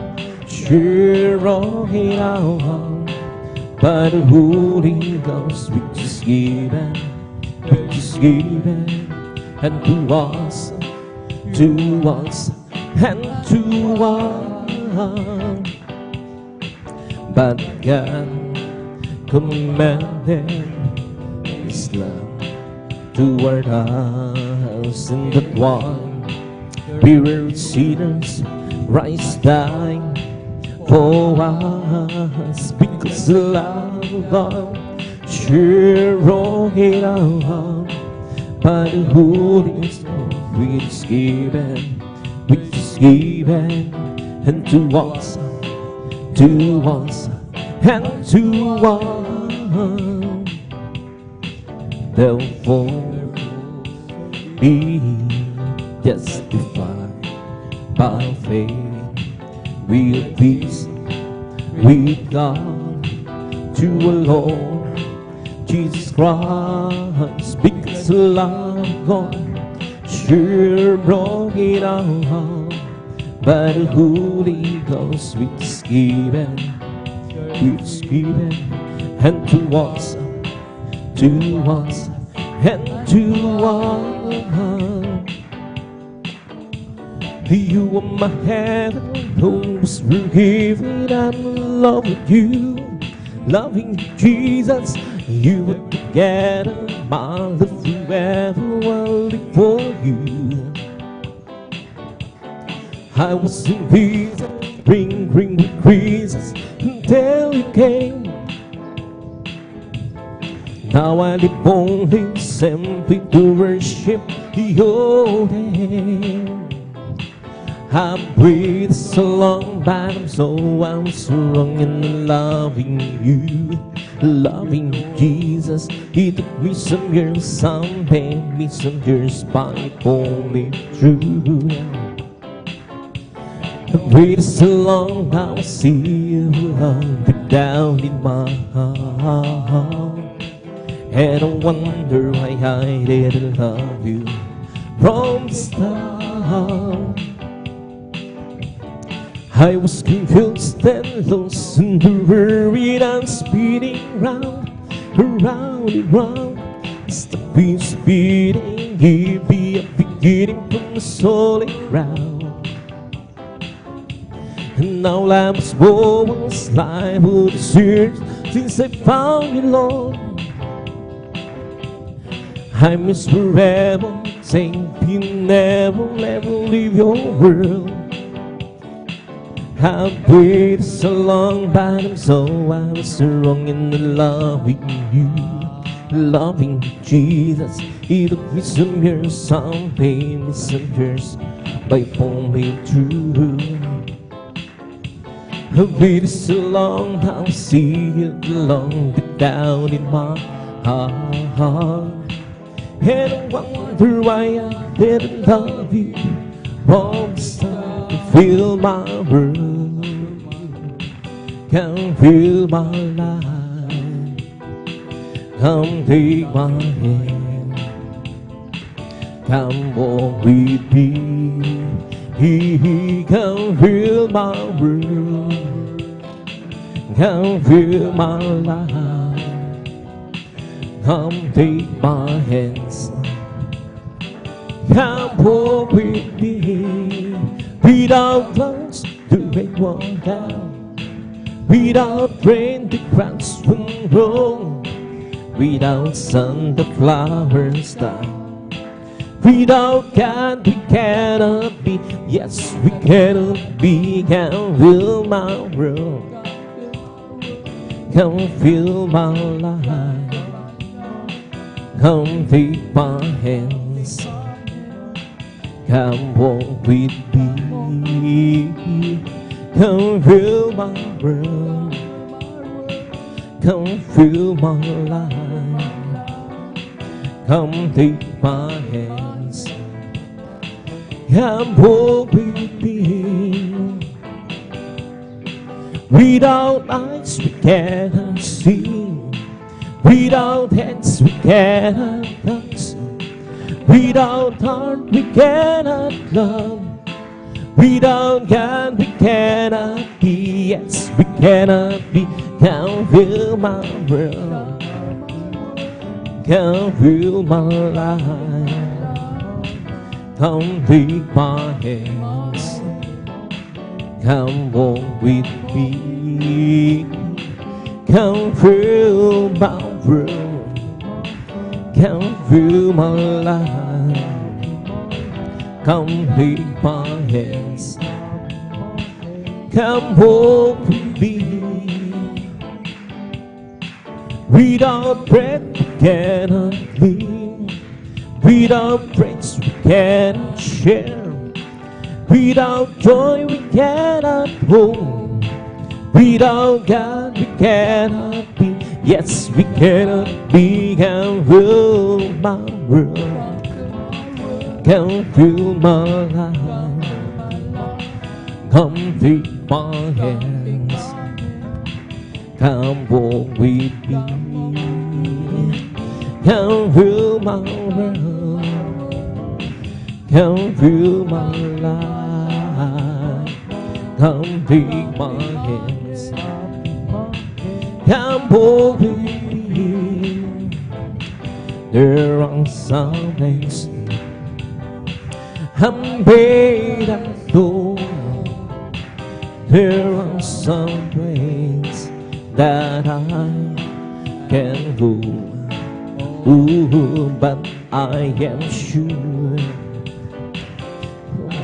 sure all it out by the Holy Ghost, which is given, and to us, and to us. But God commanded His love toward us, and that one we were sinners, Christ died for us, because the love sure all it out by the Holy Spirit, which is given, and to us, and to us. Therefore, be justified by faith. We have peace with God through our Lord Jesus Christ, because love God sure brought it out by the Holy Ghost, which is given, and to us, and to us. You are my heaven, those forgiven. I'm in love with you, loving Jesus. You were together, my love forever, I'll live for you. I was in prison, ring with Jesus, until you came. Now I live only simply to worship your name. I breathe so long, but I'm so wrong in loving you, loving Jesus. He took me some years, some pain, me some years, but only true. waited so long, now I see you love deep down in my heart. And I wonder why I didn't love you from the start. I was confused and lost and worried and spinning round, around and round. Stop me speeding, give me a beginning from the solid ground. And now life's moments lie with the years since I found you, Lord. I miss forever, saying you never, never leave your world. I've waited so long, but I'm so I was wrong in loving you, loving Jesus. It took me some years, some pain, some years, but you pulled me through. I've waited so long, now I see it long deep down in my heart. And I wonder why I didn't love you all this time. To feel my world, can feel my life. Come take my hand, come walk with me. He can feel my world, can feel my life. Come take my hands, come walk with me. Without clouds, the rain won't down. Without rain, the grass won't grow. Without sun, the flowers die. Without God, we cannot be. Yes, we cannot be. Can fill my world, can fill my life. Come take my hands, come walk with me. Come fill my world, come fill my life. Come take my hands, come walk with me. Without eyes we cannot see, without hands we cannot touch, without heart we cannot love. Without God we cannot be. Yes, we cannot be. Can't feel my world, can't feel my life. Come take my hands, come walk with me. Come feel my world, come feel my life. Come take my hands, come walk with me. Without breath we cannot live, without praise we cannot share, without joy we cannot hold, without God we cannot be. Yes, we cannot be. Can fill my world, can fill my life. Come take my hands, come walk with me. Come fill my world, come fill my life. Come take my hands, come walk with me. There are some days I'm made of gold. There are some ways that I can go. Ooh, but I am sure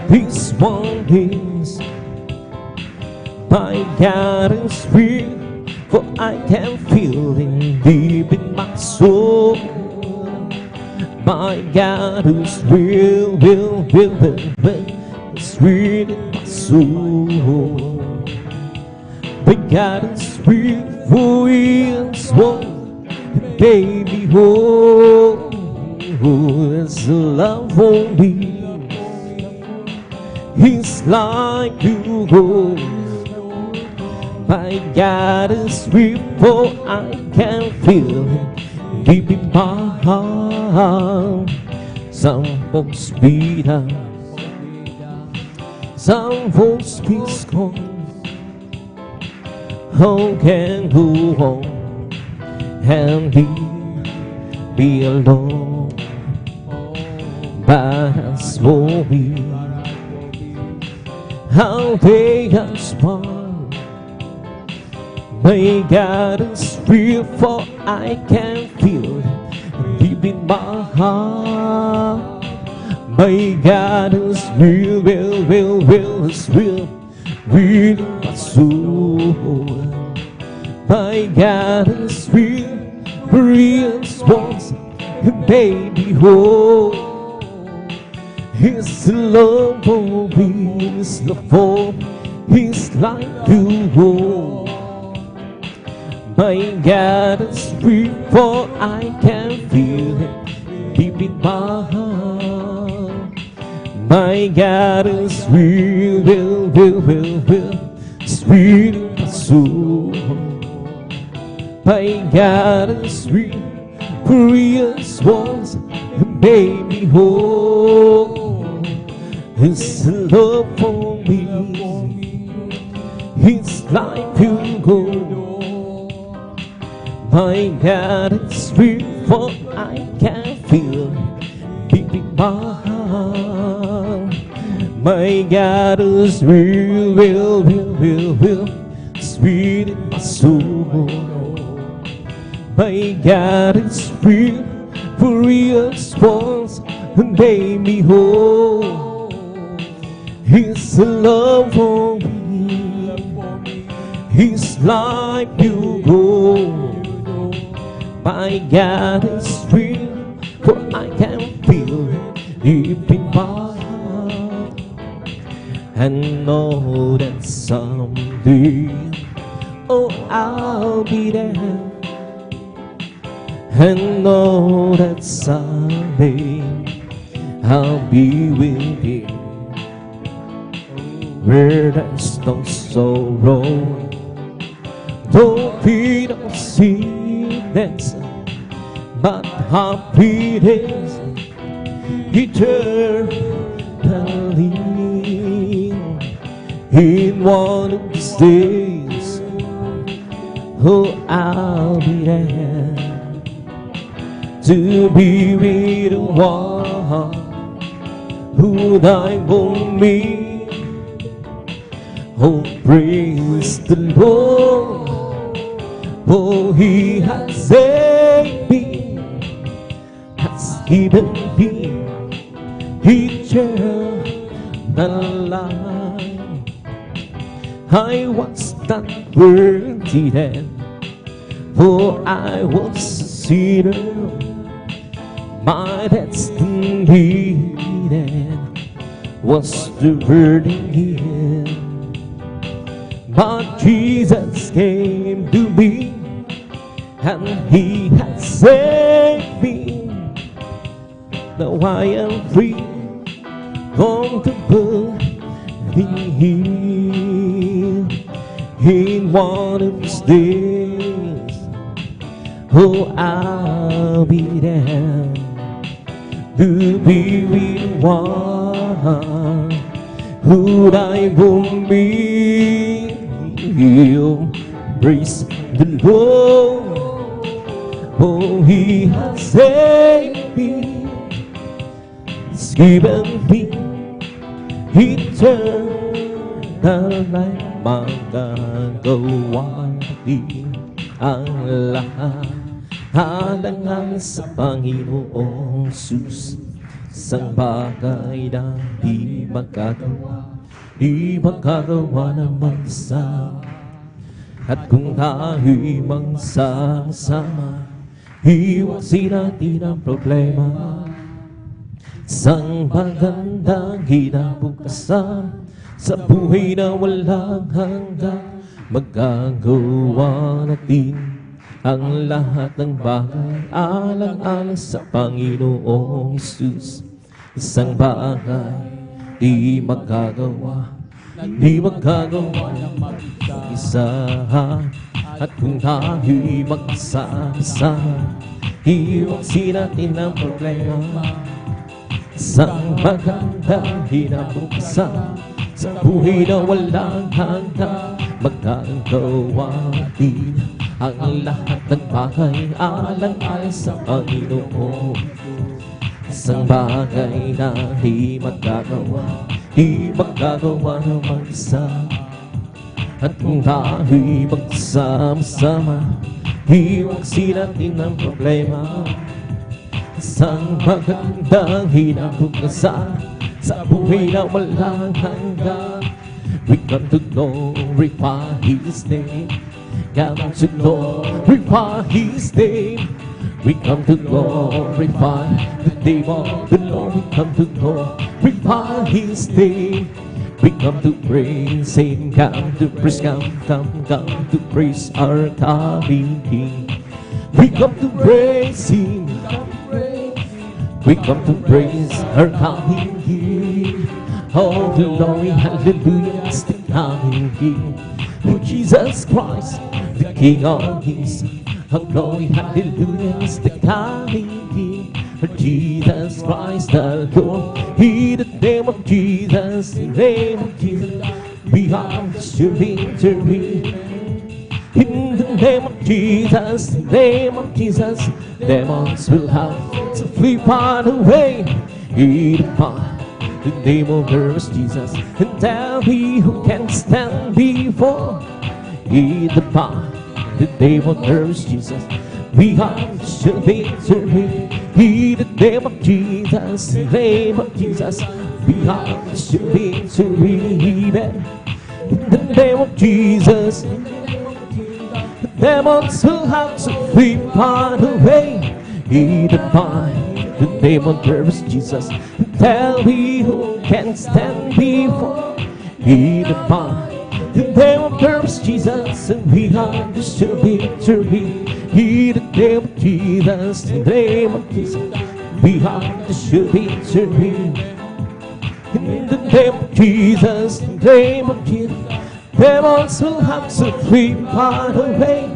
this one is my God is real, for I can feel it deep in my soul. My God is real, it's real in my soul. My God is real, for He is one, baby, oh, His love for me. He's like you, oh. My God is before I can feel Him deep in my heart. Some folks beat up, some folks be scorned. How can go on and be alone? But as for me, how they respond. My God is real, for I can feel it deep in my heart. My God is real, is real in my soul. My God is real once and made me whole. His love for me, His love for me, His like you, oh. My God is real, for I can feel it deep in my heart. My God is real, sweet in my soul. My God is real once and made me whole. His love for me, His life you go. My God is real, for I can feel deep in my heart. My God is real, sweet in my soul. My God is real, once and made me whole. His love for me, His life you go. My God is real, for I can feel it deep in my heart. And know that someday, oh, I'll be there. And know that someday I'll be with Him, where there's no sorrow, no fear of sickness, but happiness eternally. In one of these days, oh, I'll be there to be with the one who died for me. Oh, praise the Lord, for He has saved me, has given me eternal life. I was not worthy then, for I was a sinner. My destiny then was the burden here. But Jesus came to me, and He has saved me. Now I am free, comfortable, healed. In one of these days, oh, I'll be there to be with one who died for me. Praise the Lord, for He has saved me, He's given me eternal life. Magagawa din ang lahat halangan sa Panginoong Jesus. Isang bagay na di magagawa ng mag-isa. At kung tayo'y magsama, iwasin natin ang problema. Isang magandang kinabukasan sa buhay na walang hanggan. Magagawa natin ang lahat ng bagay alang-alang sa Panginoong Jesus. Isang bagay di magagawa, di magagawa ng mag-isa. At kung tayo'y magsama-sama, iwasin natin ang problema. Isang magandang hinabukasan sa buhay na walang hanggan, magagawa din ang lahat ng bagay alang-alang sa Panginoon. Isang bagay na di magagawa ng mag-isa. At kung tayo'y magsama-sama, iwasin natin ang problema. Isang magandang hinabukasan sa buhay na walang hanggan. We come to glorify His name. Come to glorify His name. We come to glorify the name of the Lord. We come to glorify His name. We come to praise Him. Come to praise, come to praise our coming King. We come to praise Him. We come to praise our coming King. Oh, glory, hallelujah, is the coming King. Oh, Jesus Christ, the King of Kings. Oh, glory, hallelujah, is the coming King. Oh, Jesus Christ, the Lord. In the name of Jesus, the name of Jesus, we are the victory. In the name of Jesus, the name of Jesus, demons will have to flee far away. In the name of Jesus, and tell me who can stand before. In the name of Jesus, we are the victory. In the name of Jesus, the name of Jesus, we are the victory. In the name of Jesus, demons will have to flee far away. In the name of Jesus, tell me who can stand before. In the name of Jesus, and we are the victory. In the name of Jesus, the name of Jesus, we are the victory. In the name of Jesus, the name of Jesus, demons will have to flee far away.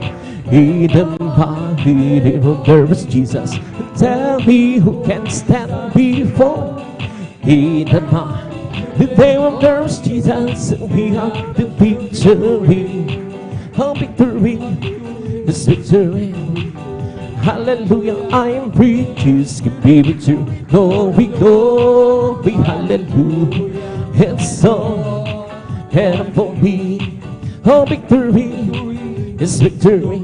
In the name of Jesus, tell me who can stand before. In the name of Jesus, we have the victory. Oh, victory is victory. Hallelujah, I am free to skip be victory. Glory, glory, hallelujah. It's so and for me. Oh, victory is victory.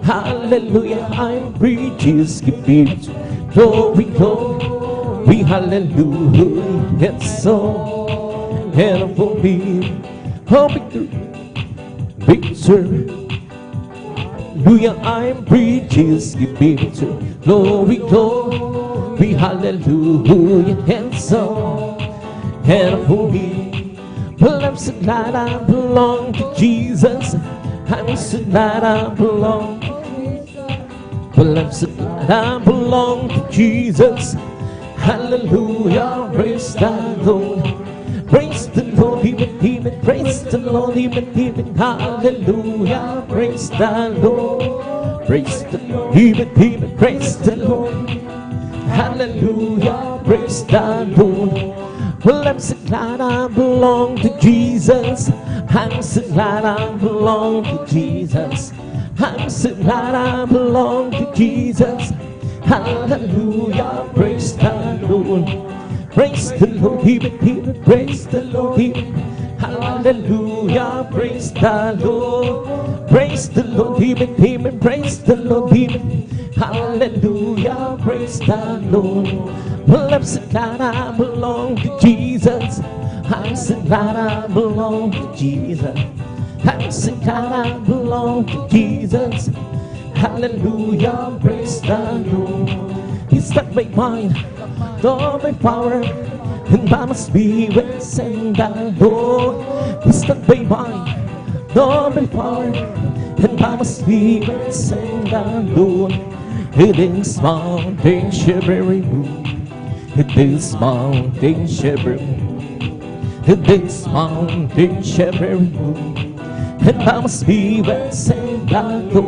Hallelujah, I'm free to skip be victory. Glory, glory, hallelujah. It's so and for me. Oh, victory, victory. Hallelujah, I'm free to skip be victory. Glory, glory, hallelujah. And so and for me. Well, I'm so glad I belong to Jesus. I'm so glad I belong. Well, I'm so glad I belong to Jesus. Hallelujah, praise the Lord. Praise the Lord, even, praise the Lord, even, hallelujah, praise the Lord. Praise the Lord, even, praise the Lord. Hallelujah, praise the Lord. Well, I'm so glad I belong to Jesus. I'm so glad I belong to Jesus. I'm so glad I belong to Jesus. Hallelujah, praise the Lord. Praise the Lord, even, praise the Lord, even. Hallelujah, praise the Lord. Praise the Lord, even, praise the Lord, even. Hallelujah, praise the Lord. Well, I'm so glad I belong to Jesus. I'm so glad I belong to Jesus. I'm so glad I belong to Jesus. Hallelujah, praise the Lord. He's not my mind, nor my power, and by my spirit, send the Lord. He's not my mind, nor my power, and by my spirit, send the Lord. It is mountain shivering moon. It is mountain shivering moon. this mountain shall be removed, and by my spirit said I go.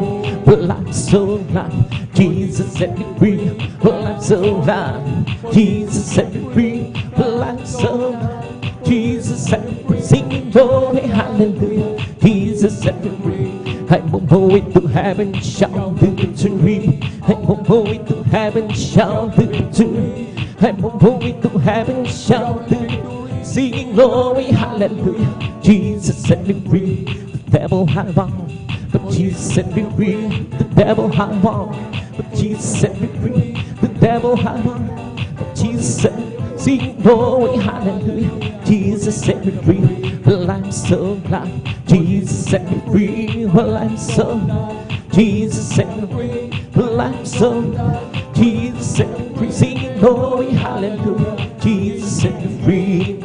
Well, I'm so glad Jesus set me free. Well, I'm so glad Jesus set me free. Well, I'm so glad Jesus set me free. Singing glory, hallelujah. Jesus set me free. I'm on my way to heaven, shout victory. I'm on my way to heaven, shout victory. I'm on my way to heaven, shout victory. Singing glory, hallelujah. Jesus set me free. The devil had bound, but Jesus set me free. The devil had bound, but Jesus set me free. The devil had bound, but Jesus set me free. Sing glory, hallelujah. Jesus set me free. Well, I'm so glad Jesus set me free. Well, I'm so glad Jesus set me free. Well, I'm so glad Jesus set me free. Singing glory, hallelujah. Jesus set me free.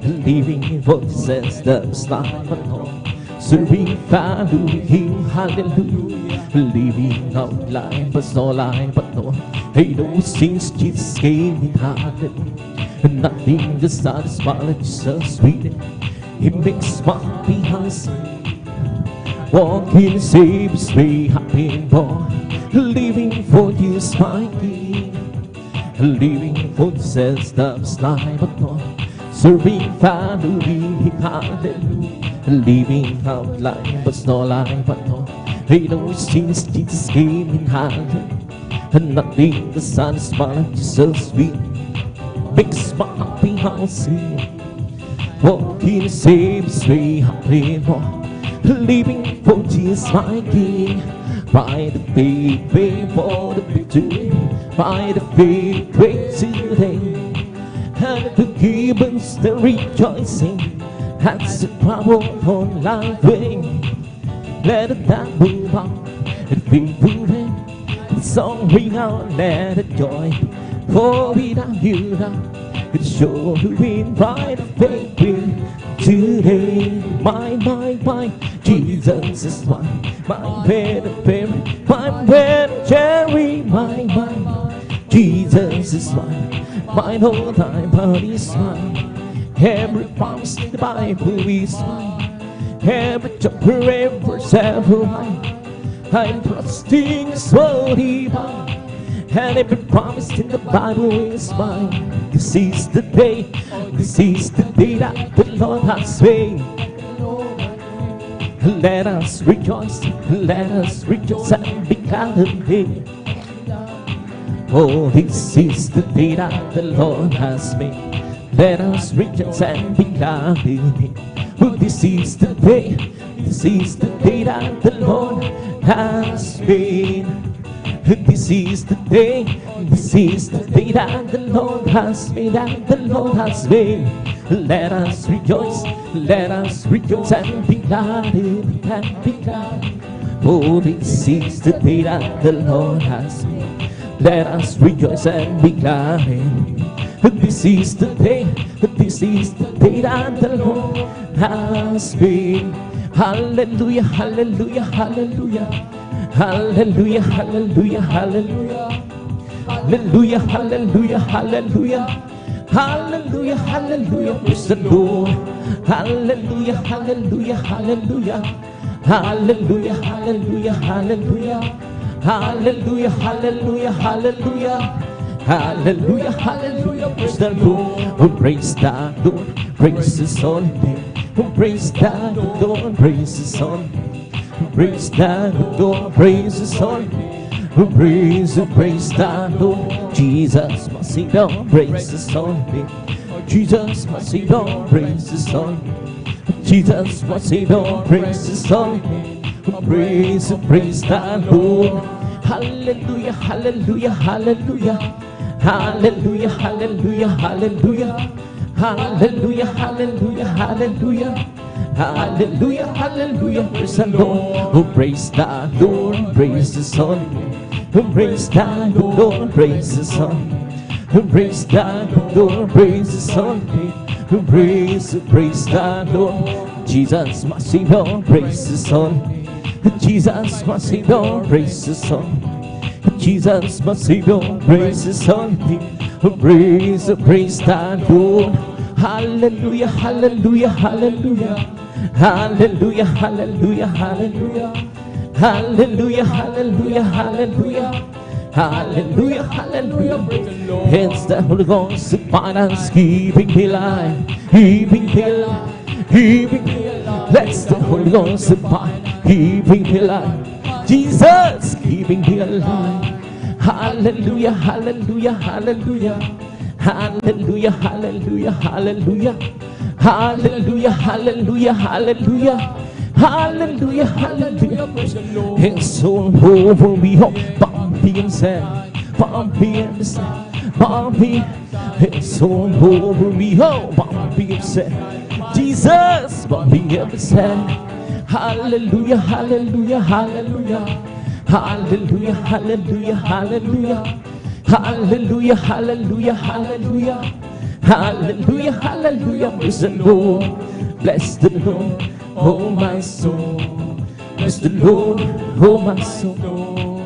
Living voices that's not alone, serving hallelujah, hallelujah. Living out life as no life but no. Hey, no, since Jesus came in, hallelujah. Nothing that satisfies Jesus sweet. He makes my behind walking in Savior's way, happy and born. Living for Jesus, my King. Living for Jesus that's life but no. Serving family, hallelujah. Living out life, but no life, but no. Hey, no, since Jesus came in, hallelujah. And nothing the sun is smiling, so sweet. Makes my happy heart sing. Walking the same way, happy more. Living for Jesus, my King. By the faith, way for the victory. By the faith, way today. And the gibbons, the rejoicing, that's the power on life wing. Let it down move on, and be moving. The song ring out, let it joy. For without you now, it's sure to win by the faith will today. My, Jesus is mine. My better parent, my better cherry, my, Jesus is mine. Mine whole time, but is mine. Every promise in the Bible is mine. Every chapter, every verse, every line. I'm trusting His word divine. And every promise in the Bible is mine. This is the day that the Lord has made. Let us rejoice and be glad in it. Oh, this is the day that the Lord has made. Let us rejoice and be glad in it. Oh, this is the day that the Lord has made. This is the day that the Lord has made, that the Lord has made. Let us rejoice and be glad in it, and be glad. Oh, this is the day that the Lord has made. Let us rejoice and be glad in it. This is the day that the Lord has made. Hallelujah, hallelujah, hallelujah. Hallelujah, hallelujah, hallelujah. Hallelujah, hallelujah, hallelujah. Hallelujah, hallelujah, praise the Lord. Hallelujah, hallelujah, hallelujah. Hallelujah, hallelujah, hallelujah. Hallelujah, hallelujah, hallelujah. Hallelujah, hallelujah, praise the Lord. Oh, praise the Lord, praise His holy name. Oh, praise the Lord, praise His holy name. Praise the Lord, praise His holy name. Praise the Lord. Jesus, my Savior, praise His holy name. Jesus, my Savior, praise His holy name. Jesus, my Savior, praise His holy name. Praise the Lord. Hallelujah, hallelujah, hallelujah. Hallelujah, hallelujah, hallelujah. Hallelujah, hallelujah, hallelujah. Hallelujah, hallelujah, praise the Lord. Oh, praise the Lord, praise His holy name. Oh, praise the Lord, praise His holy name. Oh, praise the Lord, praise His holy name. Oh, praise the Lord. Jesus, my Savior, praise His holy name. Jesus, my Savior, praise His holy name. Jesus, my Savior, praise His holy name. Oh, praise the Lord. Hallelujah, hallelujah, hallelujah. Hallelujah, hallelujah, hallelujah. Hallelujah, hallelujah, hallelujah. Hallelujah, hallelujah. It's the Holy Ghost upon us, keeping me alive, keeping me alive, keeping me alive. That's the Holy Ghost upon, keeping me alive. Jesus, keeping me alive. Hallelujah, hallelujah, hallelujah. Hallelujah, hallelujah, hallelujah. Hallelujah, hallelujah, hallelujah. Hallelujah, hallelujah. It's all over me. Bumpy and sad, bumpy and sad, bumpy. It's all over me. Oh, bumpy and sad. Jesus, bumpy and sad. Hallelujah, hallelujah, hallelujah. Hallelujah, hallelujah, hallelujah. Hallelujah, hallelujah, hallelujah. Hallelujah, hallelujah. Bless the Lord, bless the Lord, oh my soul. Bless the Lord, oh my soul.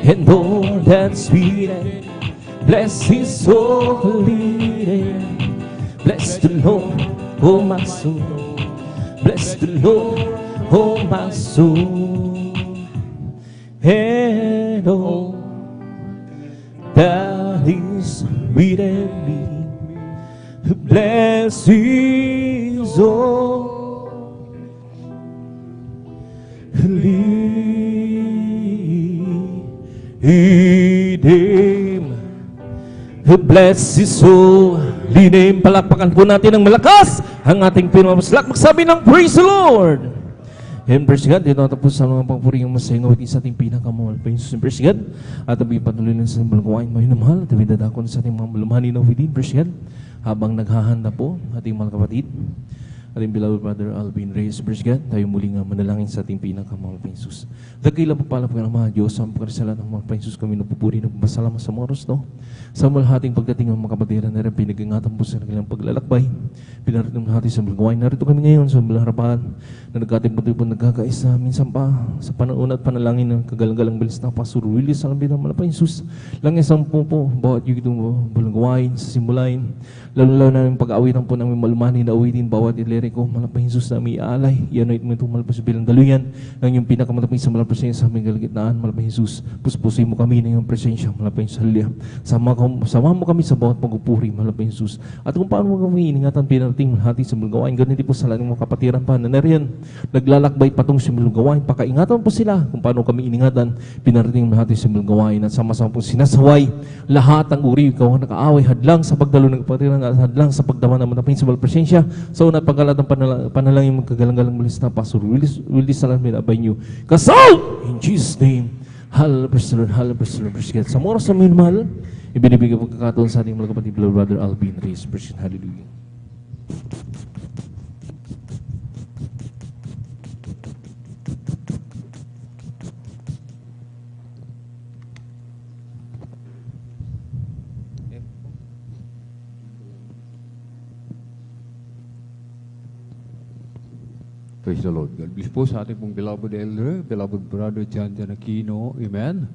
And all that's within, bless His holy name. Bless the Lord, oh my soul. Bless the Lord, oh my soul. And all that is within me, bless His holy name. Bless His holy name. Palakpakan po natin ng malakas ang ating pinamaslak. Magsabi ng praise the Lord. And praise God, dito natapos sa mga pangpuri yung masayang awitin sa ating pinakamahal pa yung susunod. Praise God. At tabi patuloy na sa balangkuwain mo yung mahal. At tabi dadakon sa ating mga malumhanin na awitin. Praise God. Habang naghahanda po ating mga kapatid, ating beloved Brother Alvin Reyes, praise God, tayo muli nga manalangin sa ating pinakamahal pa Jesus. Dakilang pagpala po ng mga Diyos, ang pagkarisalan ng mga pa Jesus kami napupuri ng pasalamat sa mga oras, no? Sa malhating pagdating ng mga kapatiran na rin, pinag-ingatan po sa kanilang paglalakbay. Pinarating ng hati sa malagawain. Narito kami ngayon sa malaharapan na nagkatiputoy po nagkakaisa. Minsan pa sa panauna at panalangin ng kagalang-galang bilis na Pastor Willis sa lambi ng malapang Jesus. Langisang po bawat yung itong malagawain sa simulain. Lalo-lalo na yung pag-awitan po namin malumani na awitin bawat ilere ko. Malapang Jesus na may alay. Ianoit mo itong malapang bilang daluyan. Nang yung pinakamalapang sa malapang presensya sa aming galagitnaan. Malapang Jesus, puspusin mo kami ng iyong presensya. Malapang Jesus, hallelujah. Sama mo kami sa bawat pagpupuri. Malapang Jesus. At kung paano mo kami iningatan pinarating hati sa malagawain. Ganun din po sa laning mga kapatiran pa na nariyan. Naglalakbay patong sa malagawain. Pakaingatan po sila kung paano kami iningatan pinarating hati sa malagawain. At sama-sama po sinasaway lahat ang uri. Ikaw ang nakaaway hadlang sa pagdalo ng kapatiran at hadlang sa pagdama ng malapang sa presensya. Sa una pagkalat ng panalangin magkagalang-galang malis na Pastor Willis Salamin abay niyo. Kasal! In Jesus' name. Hallelujah, praise the Lord, hallelujah, praise the Lord, praise God. Sa oras na may mahal, ibinibigay pagkakataon sa ating mga kapatid, Brother Alvin Reyes, praise God, hallelujah. Praise the Lord. God bless po sa ating pong beloved elder, beloved brother John Aquino. Amen.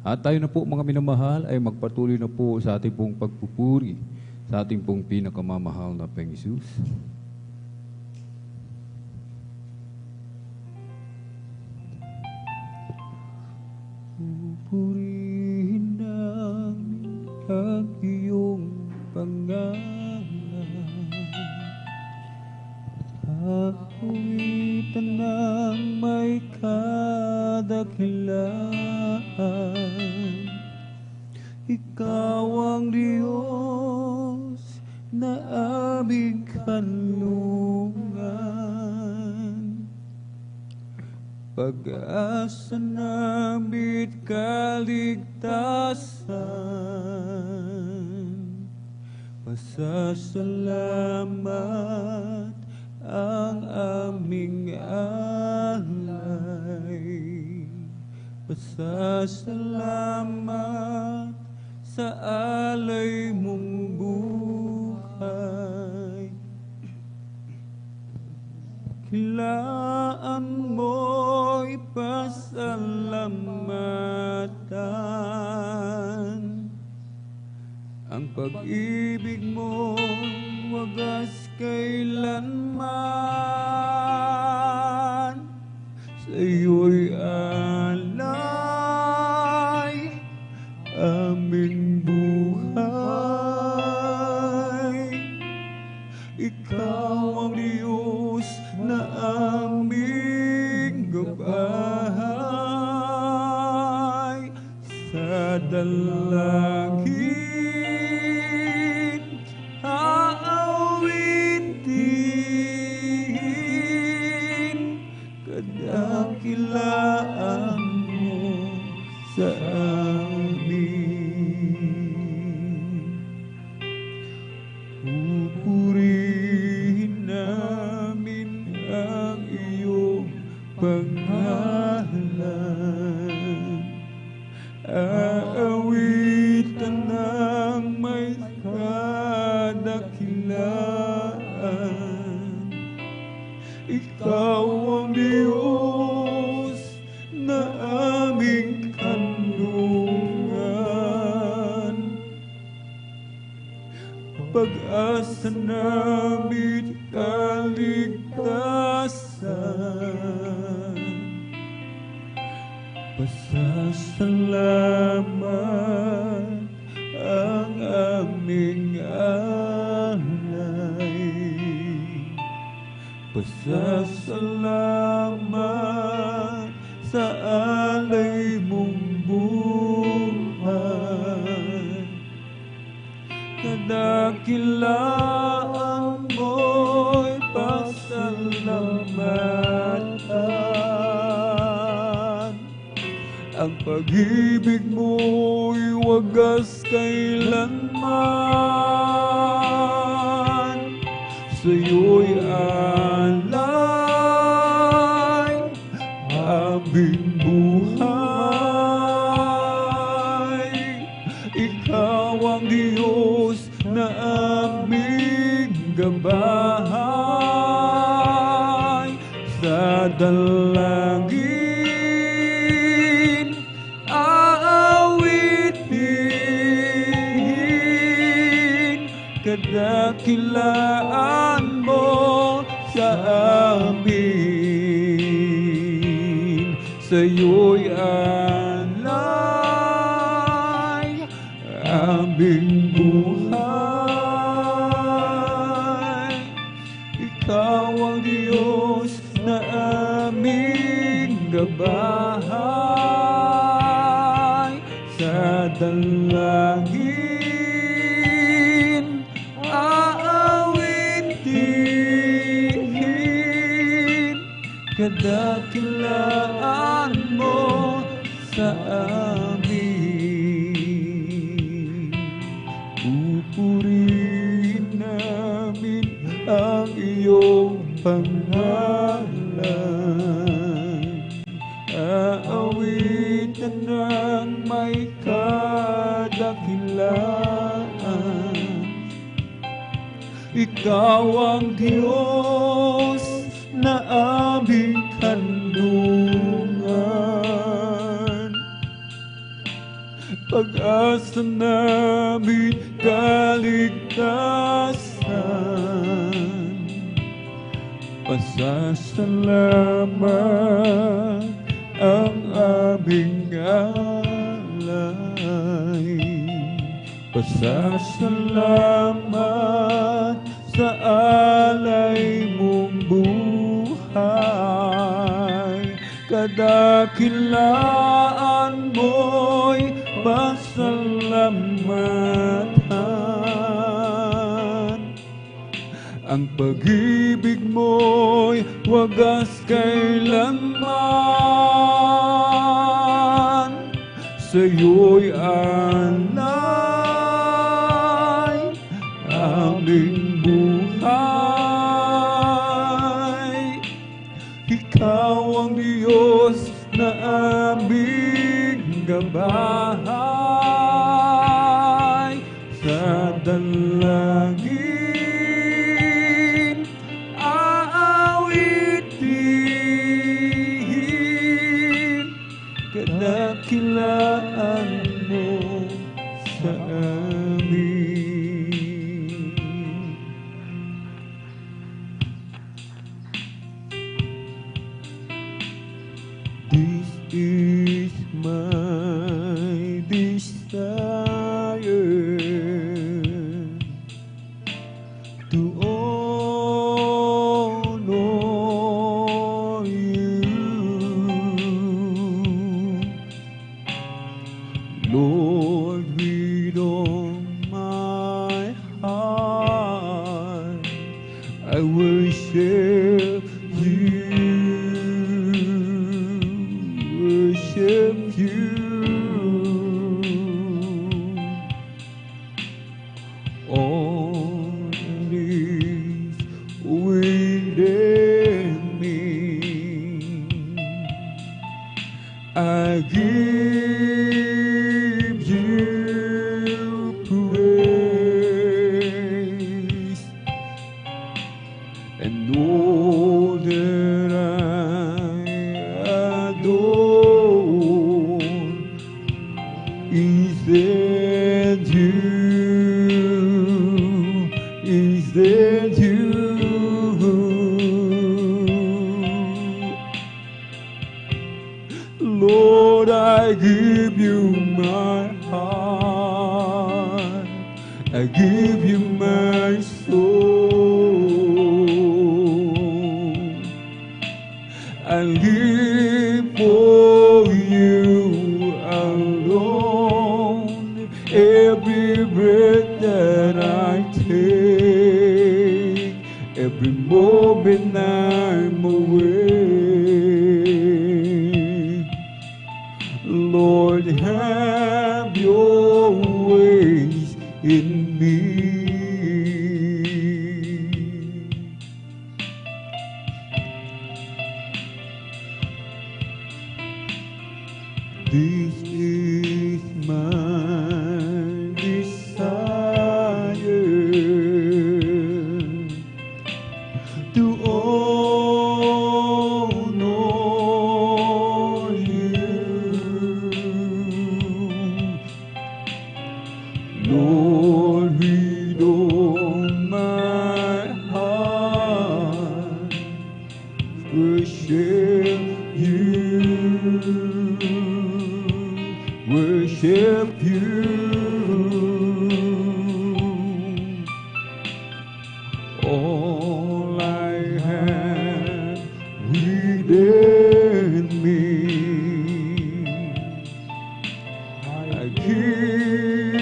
At tayo na po mga minamahal ay magpatuloy na po sa ating pong pagpupuri sa ating pong pinakamamahal na Panginoong Jesus. Pupurihin namin ang iyong pangalan. Awitan ng may kadakilaan. Ikaw ang Diyos na aming kanlungan. Pag-asa namit kaligtasan. Pasasalamat ang aming alay. Pasasalamat sa alay mong buhay. Kilaan mo'y pasalamatan ang pag-ibig mo wagas kailanman, sa'yo'y alay aming buhay. Ikaw ang Diyos na aming gabay. Sa dalangin aawitin, kadakilaan mo sa amin. Pupurihin namin ang iyong pangalan, aawitan ng may kadakilaan. Ikaw ang Diyos na aming kanlungan, pag-asa namin kaligtasan. Pasasalamat ang aming alay. Pasasalamat sa alay mong buhay. Kadakilaan mo'y pasalamatan. Ang pag-ibig mo'y wagas kailanman, sa'yo'y alay aming buhay. Ikaw ang Diyos na aming gabay. Sa dalangin aawitin, kadakilaan mo sa amin. Sa'yo'y alay aming buhay. Ikaw ang Diyos na aming gabay. Sa dalangin aawitin, kadakilaan mo sa amin. Pupurihin namin ang iyong pangalan, aawitan ng may kadakilaan. Ikaw ang Diyos na aming kanlungan, pag-asa namin kaligtasan. Pasasalamat ang aming alay. Pasasalamat sa alay mong buhay. Kadakilaan mo'y pasalamatan. Ang pag-ibig mo'y wagas kailanman, sa'yo'y alay aming buhay. Ikaw ang Diyos na aming gabay. Sa dalangin aawitin, kadakilaan mo sa amin. that I adore is that you, is that you. Lord, I give you my heart, I give you my soul. I live for you alone. Every breath that I take, every moment I'm awake. Lord, have your ways in me. This is my desire, to honor you. Lord, with all my heart, worship you, worship you. All I have within me, I give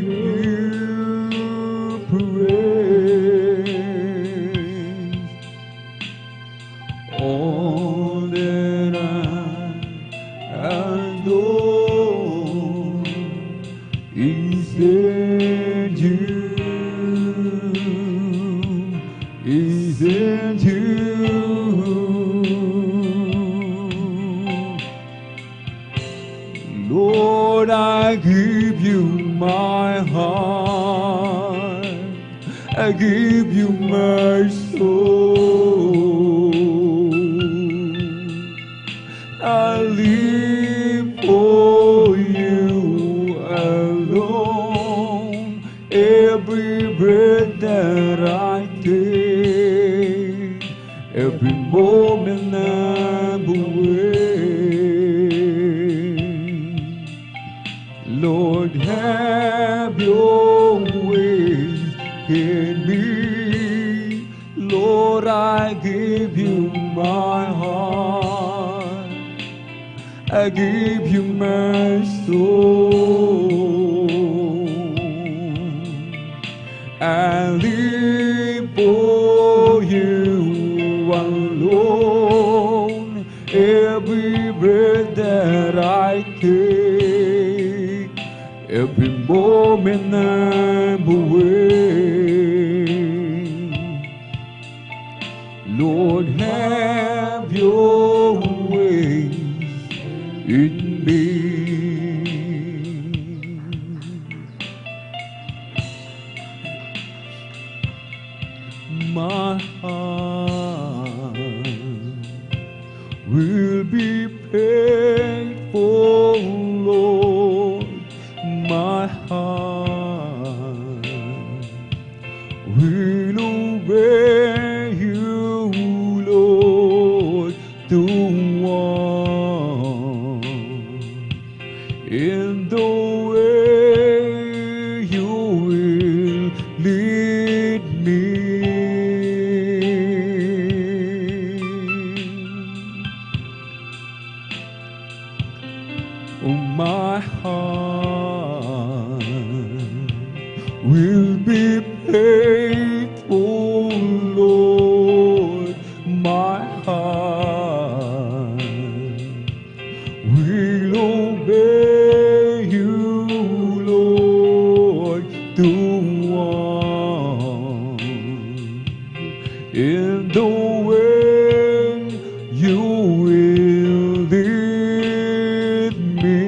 you praise. All that I adore is that you, is that you. Lord, I give you my heart, I give you my soul. I live for you alone. Every breath that I take, every moment I'm awake. Lord, have your ways in me. Lord, I give you my heart, I give you my soul. I live for you alone. Every breath that I take, every moment I'm awake. Lord, have your ways in me. My heart will be faithful, Lord. My heart will obey you, Lord, to walk in the way you will lead me. Oh, my heart will be faithful, Lord. My heart will obey you, Lord, to walk in the way you will lead me.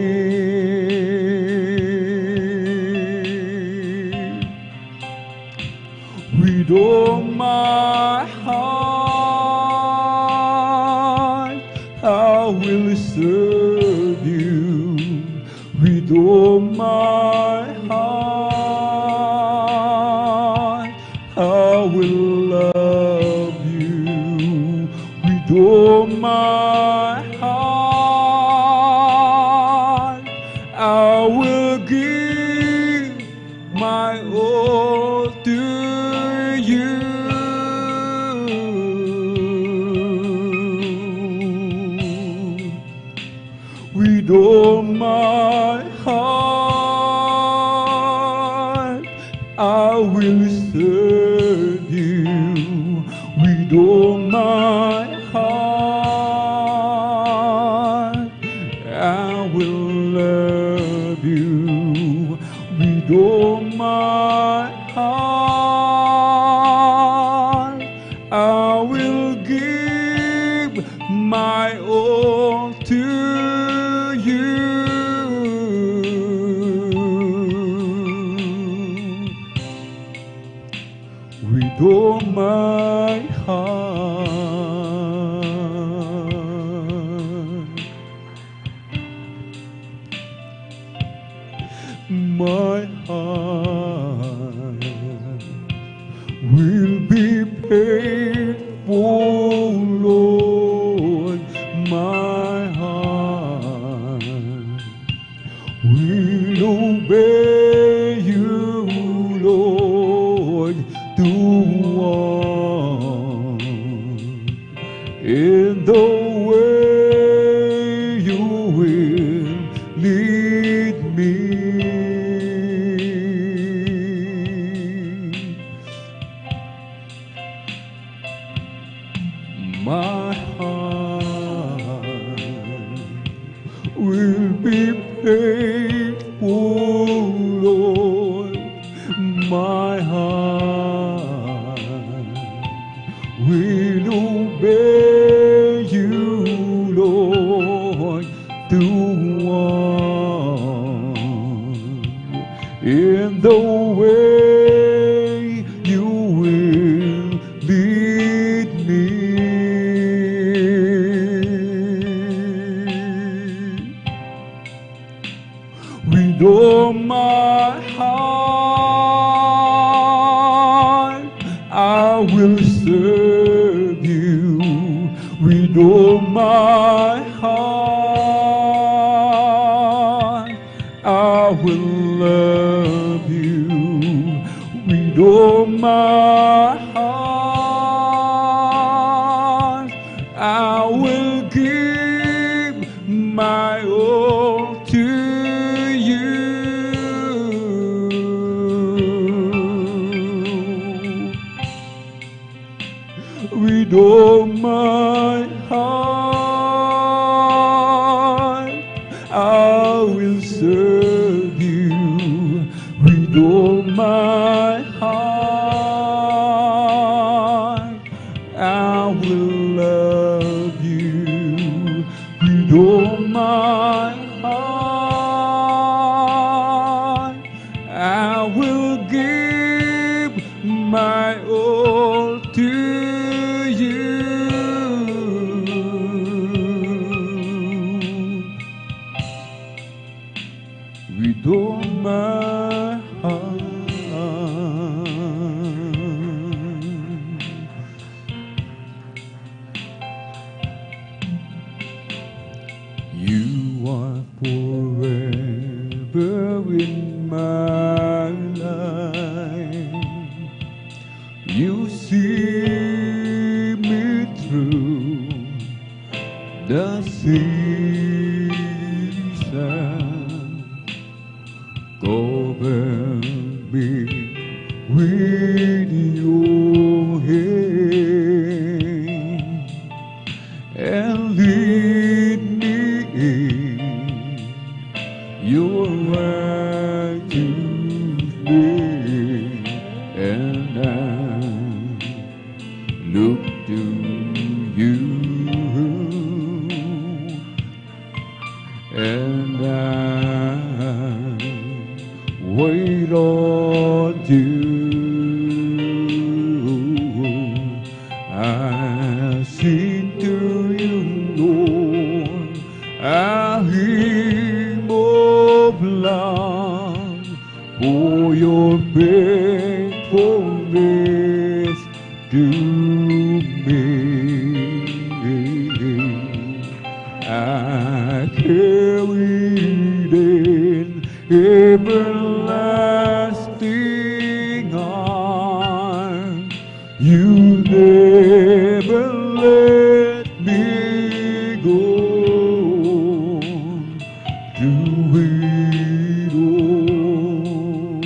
With all my heart will serve you with all my heart. I will love you with all my heart. I will give my all to you. With all my heart, I will serve you. With all my heart, I will love you. With all my heart, I will give my all to you. With all my heart, my heart will be paid for, Lord. My heart will obey you, Lord, to walk in the way you will lead me. My heart will be paid for, Lord. My heart will obey you, Lord, to walk in the way you will lead me. With all my heart, I will serve you. With all my heart, I will love you. With all my heart, I will give my all to you. With all my heart, I will serve you. With all my heart, I will love you. With all my heart, I will give my all to you. With all my heart, you are forever in my life. You see me through the season, cover me with your hand and lead me in your righteousness, and I look to you, and I wait on you. I sing to you, Lord, faithfulness to me. I carried in everlasting arms. You never let me go. Through it all.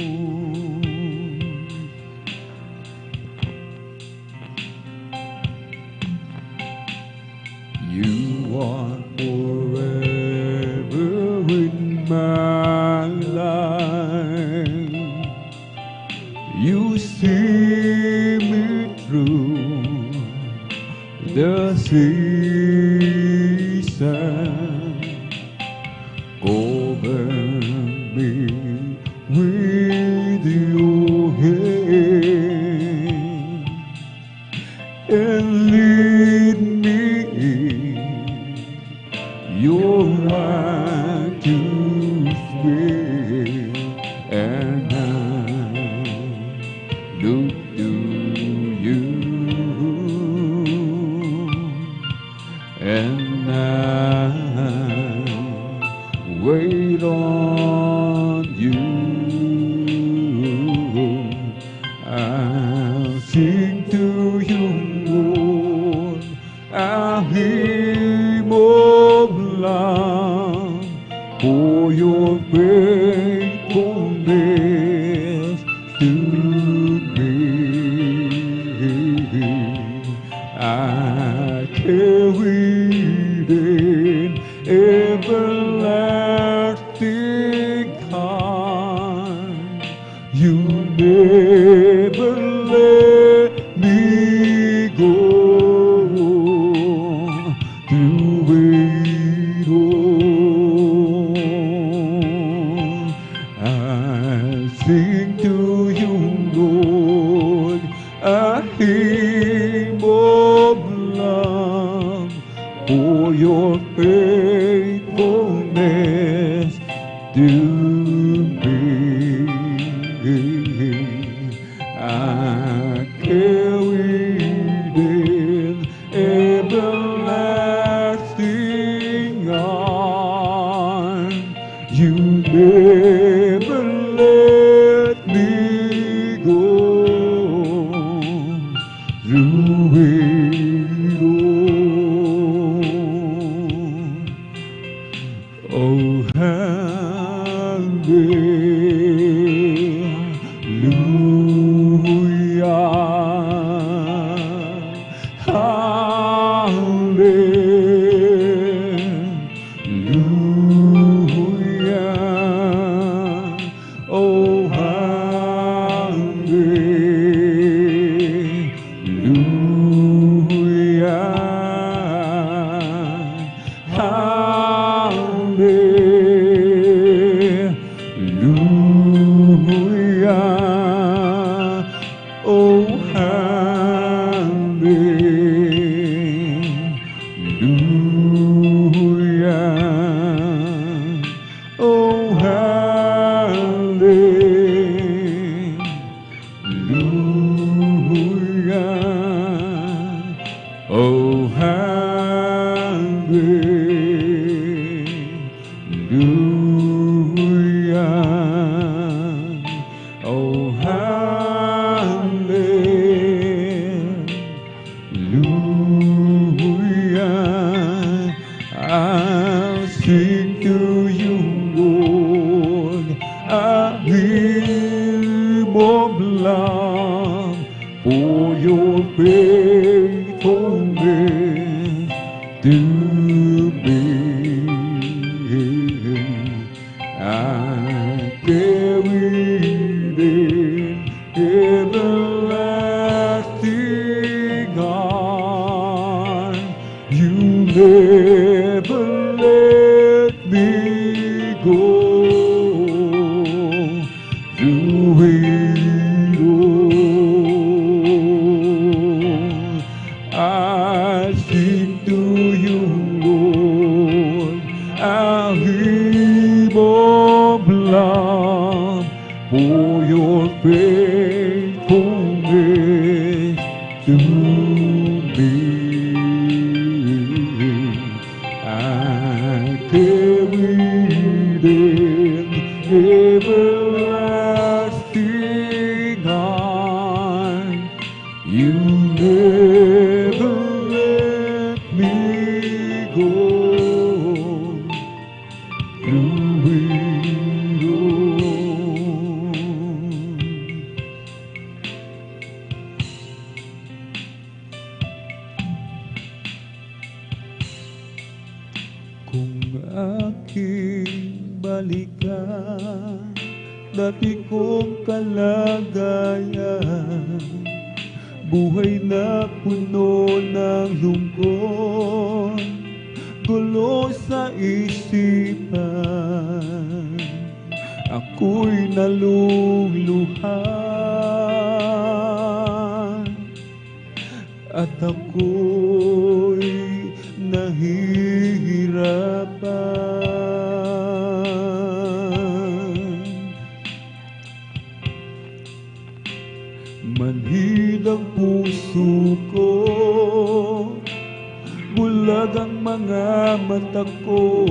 You are forever in my life. You see me through the season. Cover me with your hand and lead me in your righteous way, and I look to you, and I wait on you. I'll sing to you, Lord, a hymn of love for your faithfulness to me. I carried in everlasting kind. You never let me go. Through it all, I sing to you, Lord, a hymn of love for your faithfulness to me. I carried in everlasting arms. You never let me go. Through it all. Oh, hallelujah. Oh, hallelujah. Oh, hallelujah. Oh, hallelujah. Oh, hallelujah. Oh, hallelujah. I'll sing to you, Lord, a hymn of love for your faithfulness to me. I carried in everlasting arms. You never let me go. Through it all, I sing to you, Lord, a hymn of love for your faithfulness to me. I carry them everlasting arms. You never let me go through it all. Kung aking balikan dati kong kalagayan, buhay na puno ng lungkot, gulo sa isipan, ako'y naluluha at ako'y nahihirapan. Manhid ang puso ko, bulag ang mga mata ko,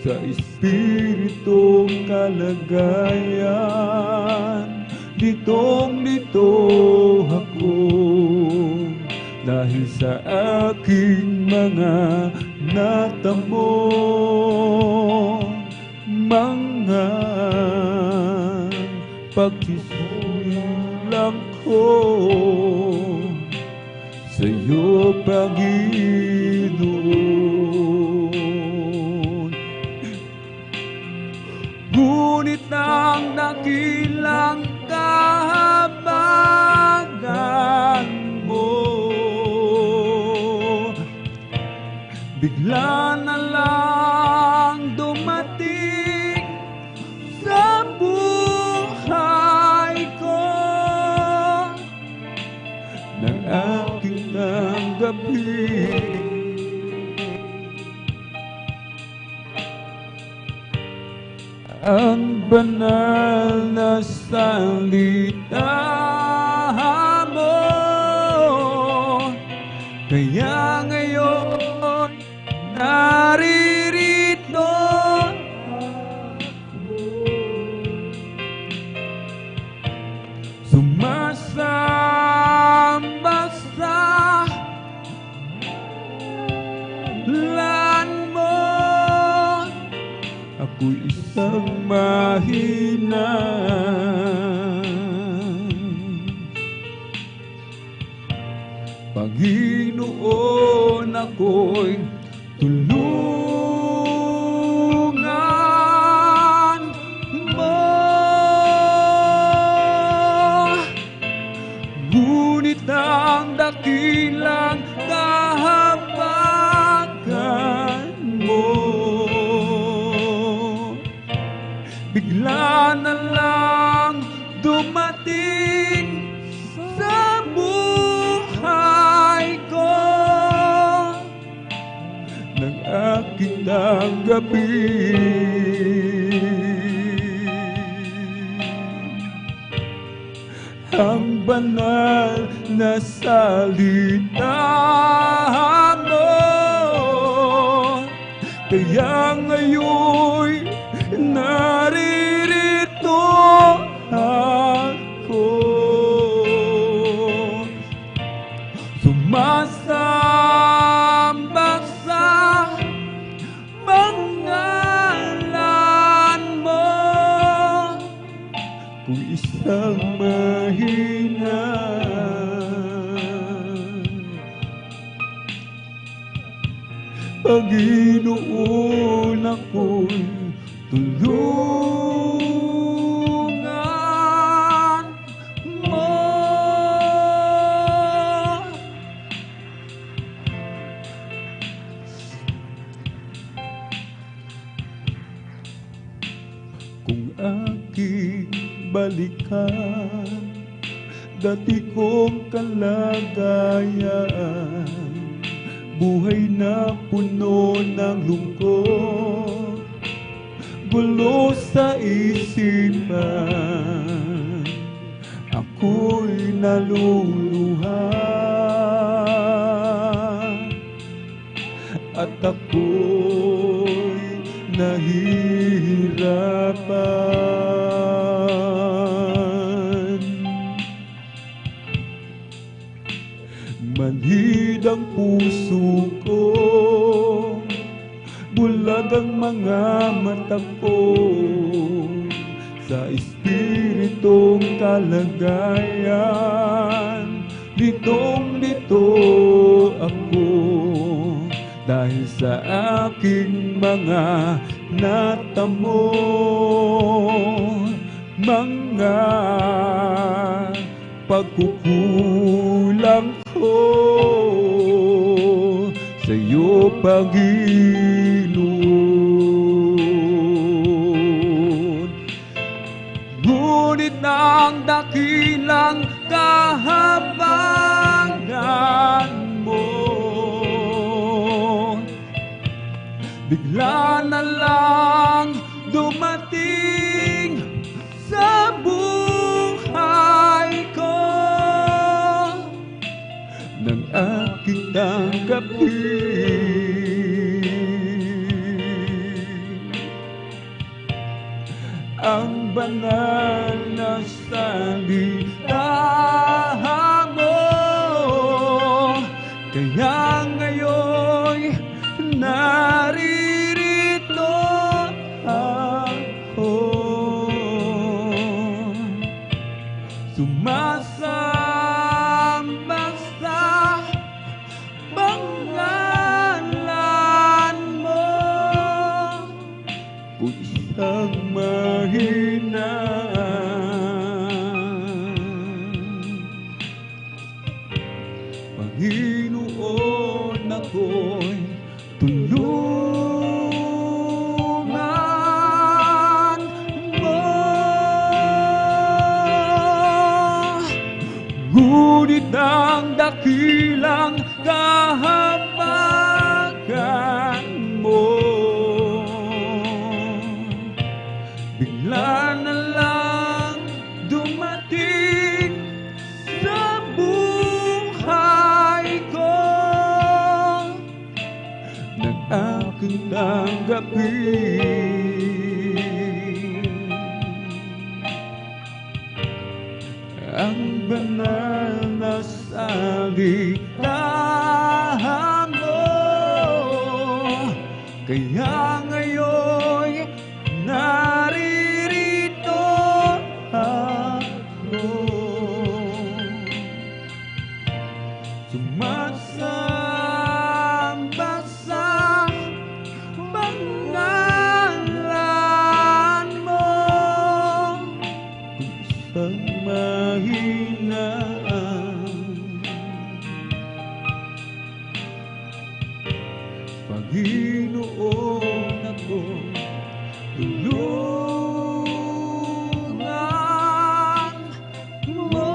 sa espiritong kalagayan. Ditong-dito ako, dahil sa aking mga natamo, mga pagsimulang ko sa'yo, Panginoon. Ngunit ang dakilang kahabagan mo, bigla na lang dumating sa buhay ko, ng aking tanggapin ang banal na salita mo. Kaya ngayon naririto sumasamba sa lan mo. Ako'y isang mahina, Panginoon, ako'y tulungan mo. Ngunit ang dakilang kahabagan mo, bigla na lang dumating sa buhay ko, ng aking tanggapin ang banal na salita mo. Kaya ngayon naririto ako, sumasamba sa pangalan mo. Kung isang mahina, Panginoon, ako'y tulungan mo. Kung aking balikan dati kong kalagayan, buhay na puno ng lungkot, gulo sa isipan, ako'y naluluha at ako'y nahihirapan. Manhid ang puso ko, bulag ang mga mata ko, sa espiritong kalagayan. Litong-lito ako dahil sa aking mga natamo, mga pagkukulang ko sa iyo, Panginoon. Ngunit ang dakilang kahabangan mo, bigla na lang dumating sa buhay ko, nang aking tanggapin ang banal na salita mo. Kaya ngayon naririto ako, sumasamba sa pangalan mo, pusang mahinaan. Panginoon, ako'y tulungan mo. Ngunit ang dakilang kahabagan mo, bigla na lang dumating sa buhay ko, nang aking tanggapin ang banal na salita mo. Kaya ngayon naririto ako, sumasamba sa pangalan mo, kusang mahinaan. Panginoon, ako tulungan mo.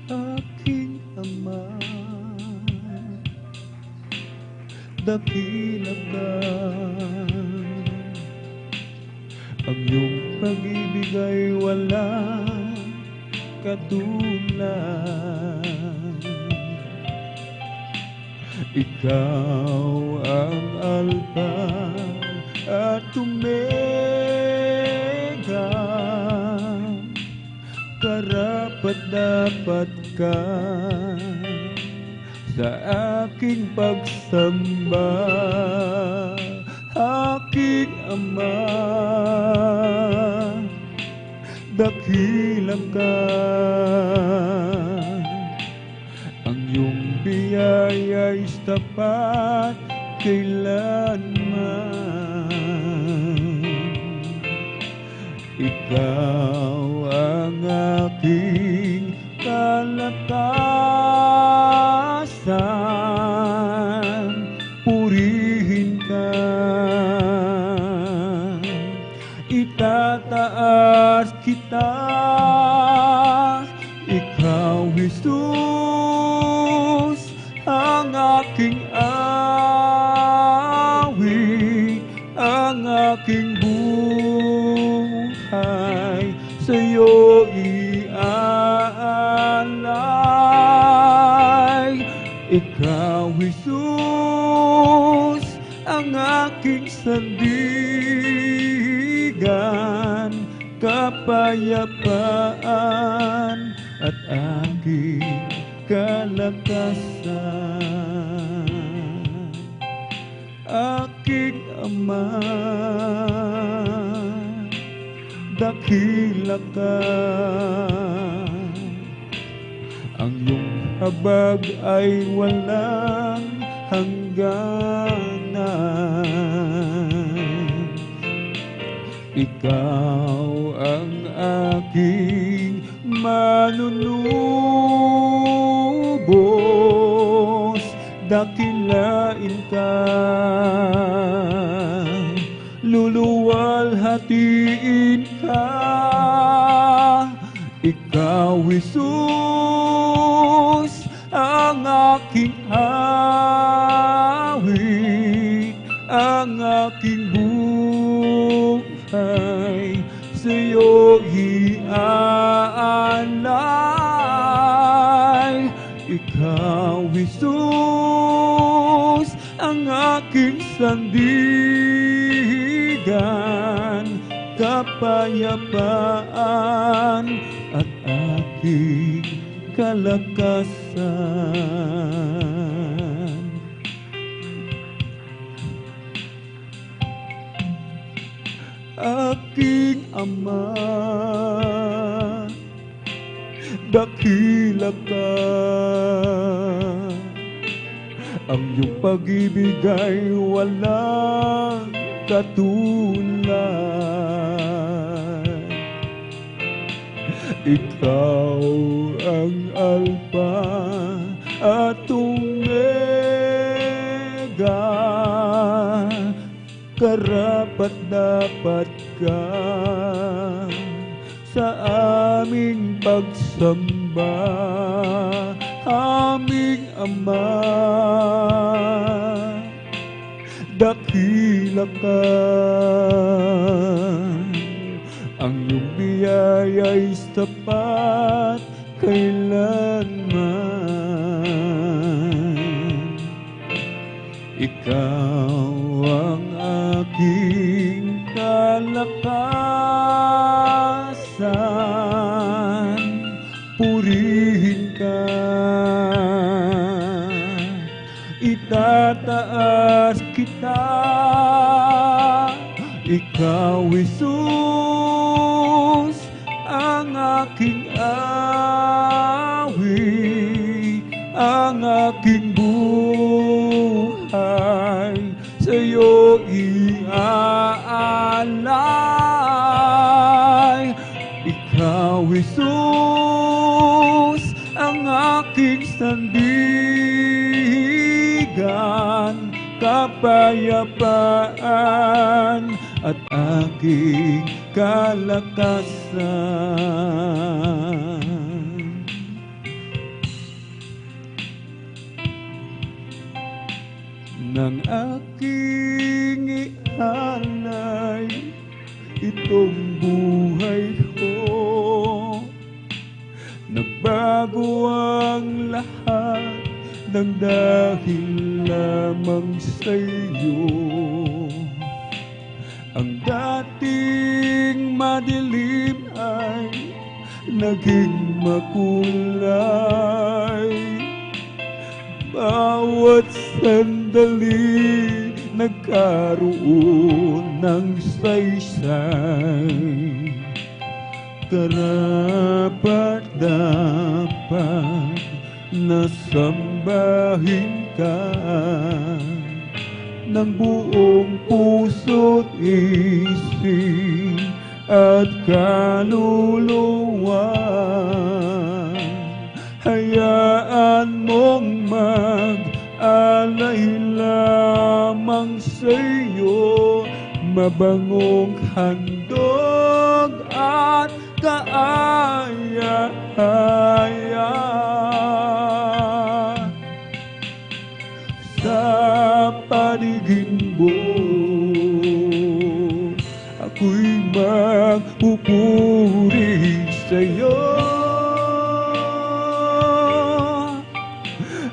Aking Ama, dakila ka, ang iyong pag-ibig ay walang katulad. Ikaw ang Alpha at Omega, karapat-dapat ka sa aking pagsamba, aking Ama. Dakila ka, ang iyong biyaya'y tapat kailanman. Ikaw ang aking kalakasan, purihin ka, itataas kita aking awit, ang aking buhay sa'yo iaalay. Ikaw, Jesus, ang aking sandigan, kapayapaan at aking kalakasan. Aking Ama, dakila ka, ang iyong habag ay walang hangganan. Ikaw ang aking manunubos, dakilain ka, luluwalhatiin ka. Ikaw, Jesus, ang aking awit, ang aking buhay sa'yo iaalay. Ikaw, Jesus, ang aking sandigan, kapayapaan at aking kalakasan. Aking Ama, dakila ka, ang iyong pag-ibig ay walang katulad. Ikaw ang Alpha at Omega, karapat-dapat ka sa aming pagsamba. Aming Ama, dakila ka, ang iyong biyaya'y sapat kailanman. Ikaw ang aking kalakasan, purihin ka, itataas kita. Ikaw, Jesus, ang aking awit, ang aking buhay sa'yo iaalay. Ikaw, Jesus, ang aking sandigan, kapayapaan at aking kalakasan. Nang aking ialay itong buhay ko, nagbago ang lahat ng dahil lamang sa'yo. Ang dating madilim ay naging makulay. Bawat sandali nagkaroon ng saysay. Karapat-dapat na sambahin ka ng buong puso't isip at kaluluwa. Hayaan mong mag-alay lamang sa'yo, mabangong handog at kaaya-aya. paligid mo. Ako'y magpupuri sa'yo.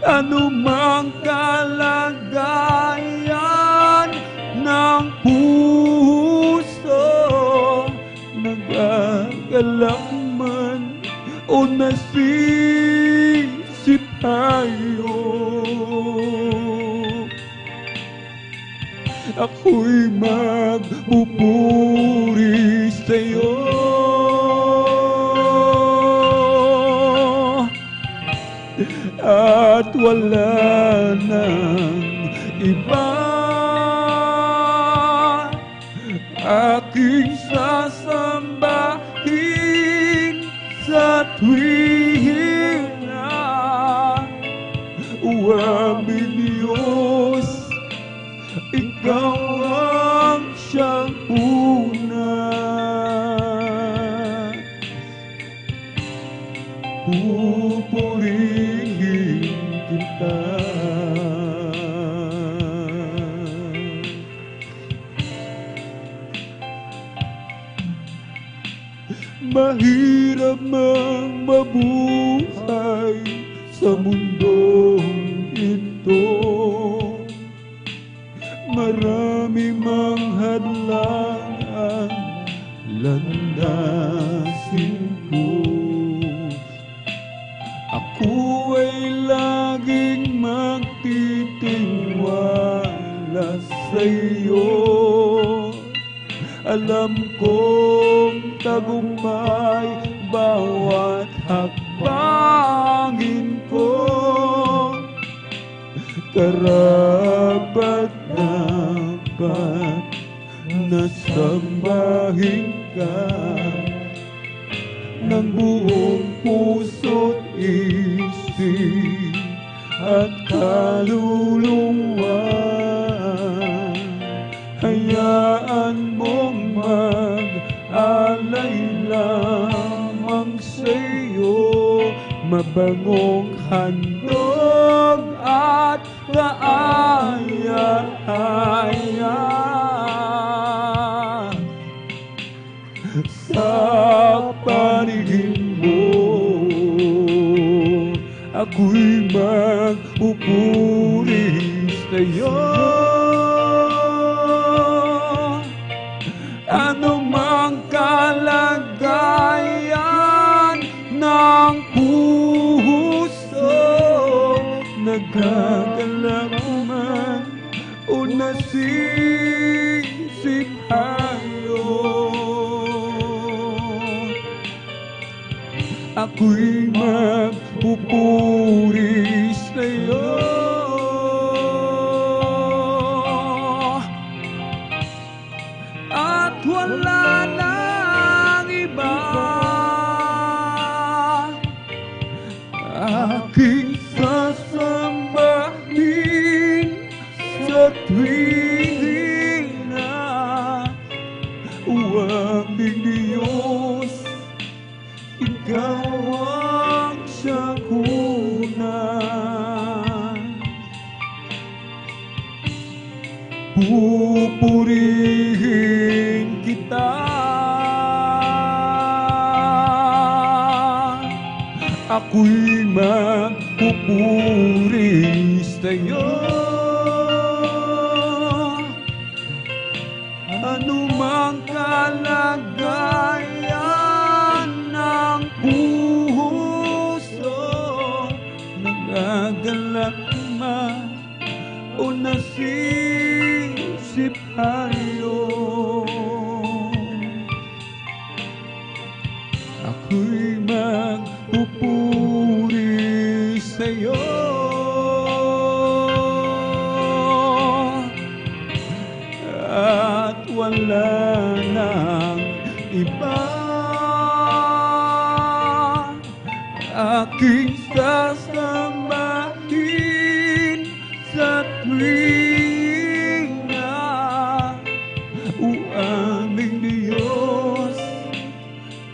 Ano mang kalagayan ng puso, nagagalak man o nasisip tayo, ako'y magpupuri sa'yo. At wala nang iba aking sasambahin sa tuwing na o aming Diyos, ikaw ang siyang una. Pupurihin kita. Mahirap mang mabuhay sa mundong ito, marami mang hadlang ang landasin ko. Ako ay laging magtitiwala sa'yo. Alam kong tagumpay bawat hakbangin ko. Karapat-dapat na sambahin ka ng buong puso't isip at kaluluwa. Hayaan mong mag-alay lamang sa'yo, mabangong handog at kaaya-aya. Sa paligid mo, ako'y magpupuri sa'yo. Ano mang kalagayan ng puso, nagagalak man o nasisip tayo, ako'y magpupuri sa'yo. At wala nang iba aking sasambahin sa tuwing na o aming Diyos, ikaw ang siyang una. Pupurihin kita. Ako'y magpupuri sa'yo. Ano mang kalagayan ng puso, nagagalak man o nasisip tayo, ako'y magpupuri sa'yo. At wala nang iba aking sasambahin sa tuwing na o aming Diyos,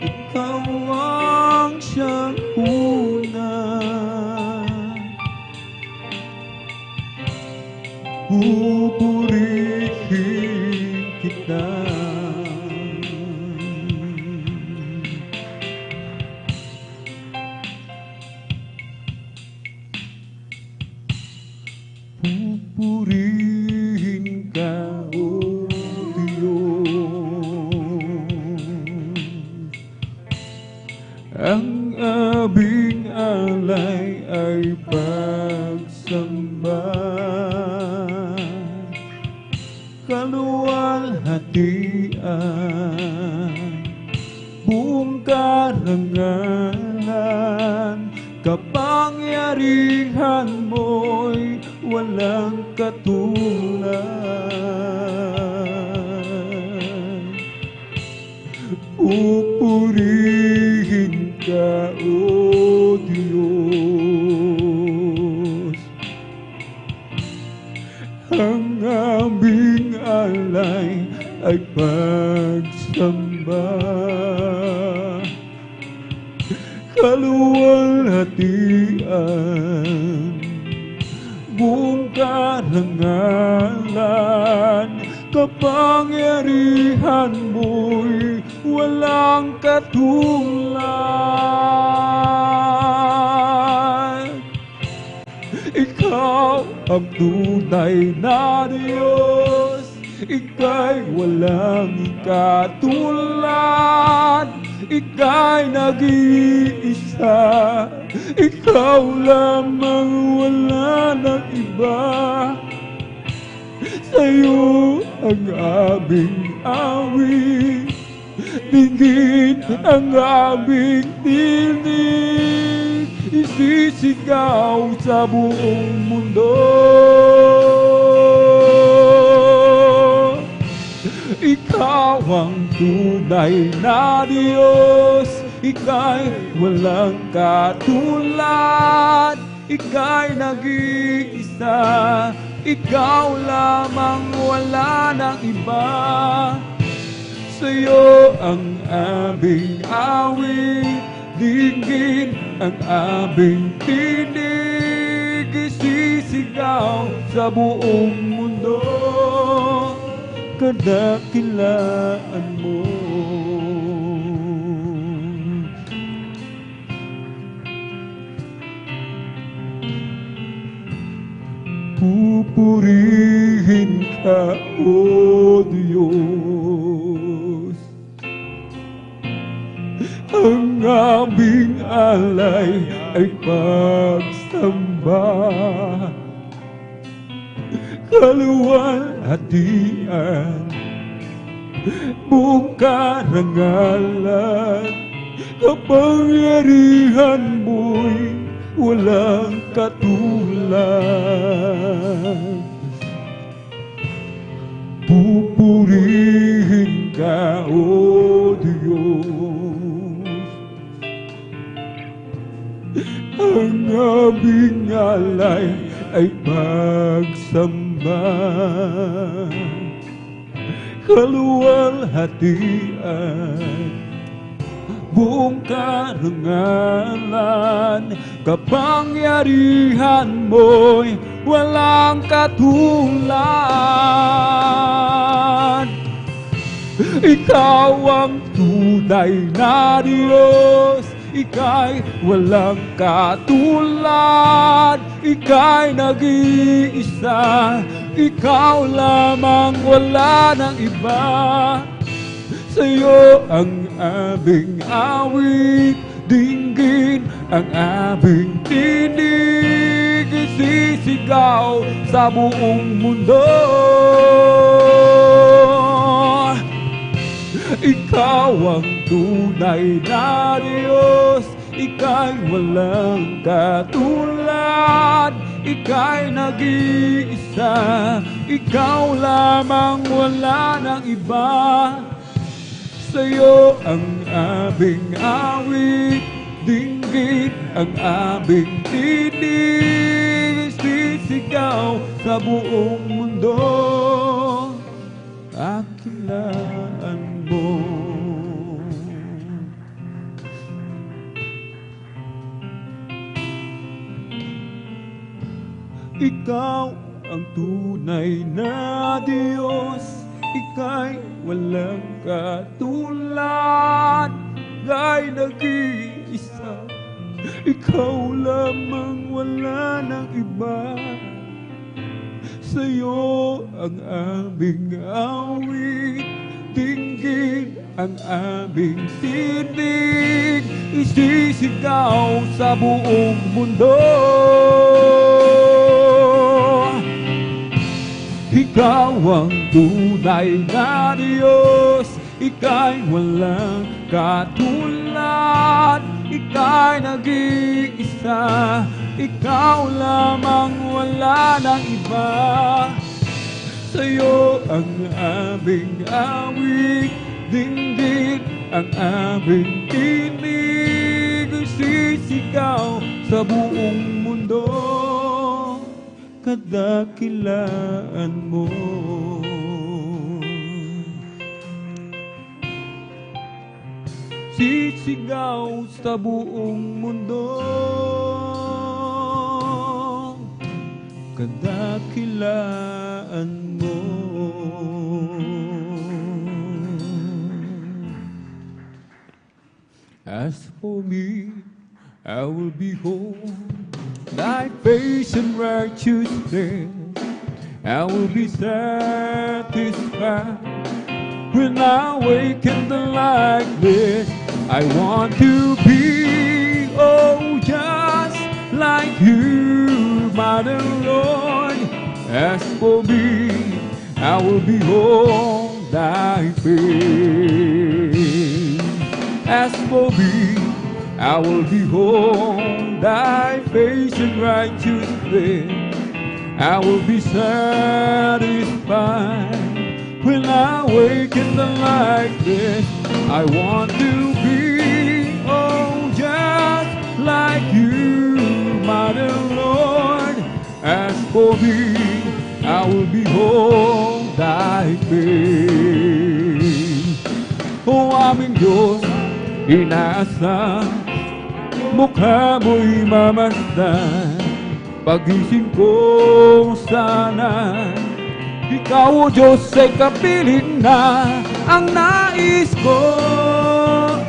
ikaw ang siyang una. pupurihin kita. Pupurihin ka, O Diyos. Ang aming alay ay pagsamba, kaluwalhatian, buong karangalan, kapangyarihan mo'y walang katulad. Pupurihin ka, O Diyos. Ang aming alay ay pagsamba, kaluwalhatian, buong karangalan, kapangyarihan mo'y walang katulad. Ikaw ang tunay na Diyos, ika'y walang katulad. Ika'y nag-iisa, ikaw lamang, wala nang iba. Sa'yo ang aming awit, dinggin ang aming tinig, isisigaw sa buong mundo. Ikaw ang tunay na Diyos, ika'y walang katulad. Ika'y nag-iisa, ikaw lamang, wala nang iba. Sa'yo ang aming awit, dinggin ang aming tinig, isisigaw sa buong mundo, kadakilaan mo. Pupurihin ka, O Diyos. Ang aming alay ay pagsamba, kaluwalhatian, buong karangalan, kapangyarihan mo'y walang katulad. Pupurihin ka, O Diyos. Ang aming alay ay pagsamba, kaluwalhatian, buong karangalan, kapangyarihan mo'y walang katulad. Ikaw ang tunay na Diyos, ika'y walang katulad. Ika'y nag-iisa, ikaw lamang, wala nang iba. Sa'yo ang aming awit, dinggin ang aming tinig, isisigaw sa buong mundo. Ikaw ang tunay na Diyos, ika'y walang katulad. Ika'y nag-iisa, ikaw lamang, wala nang iba. Sa'yo ang aming awit, dinggin ang aming tinig, sisigaw sa buong mundo, akilaan mo. Ikaw ang tunay na Diyos. Ika'y walang katulad, ika'y nag-iisa. Ikaw lamang, wala ng iba. Sa'yo ang aming awit, dinggin ang aming tinig, isisigaw sa buong mundo. Ikaw ang tunay na Diyos, ika'y walang katulad, ika'y nag-iisa. Ikaw lamang, wala ng iba. Sa'yo ang aming awit, dinggin ang aming tinig, sisigaw sa buong mundo, kadakilaan mo. Sisigaw sa buong mundo, kadakilaan mo. As for me, I will behold thy face and righteousness. I will be satisfied when I awaken the likeness. I want to be, oh, just like you, my dear Lord. As for me, I will behold thy face. As for me, I will behold thy face in righteousness. I will be satisfied when I awaken the likeness. I want to be, oh, just like you, my dear Lord. As for me, I will behold thy face. O aming Diyos, inaasam, mukha mo'y mamasdan. Pagising ko sana, ikaw o Diyos ay kapiling na. Ang nais ko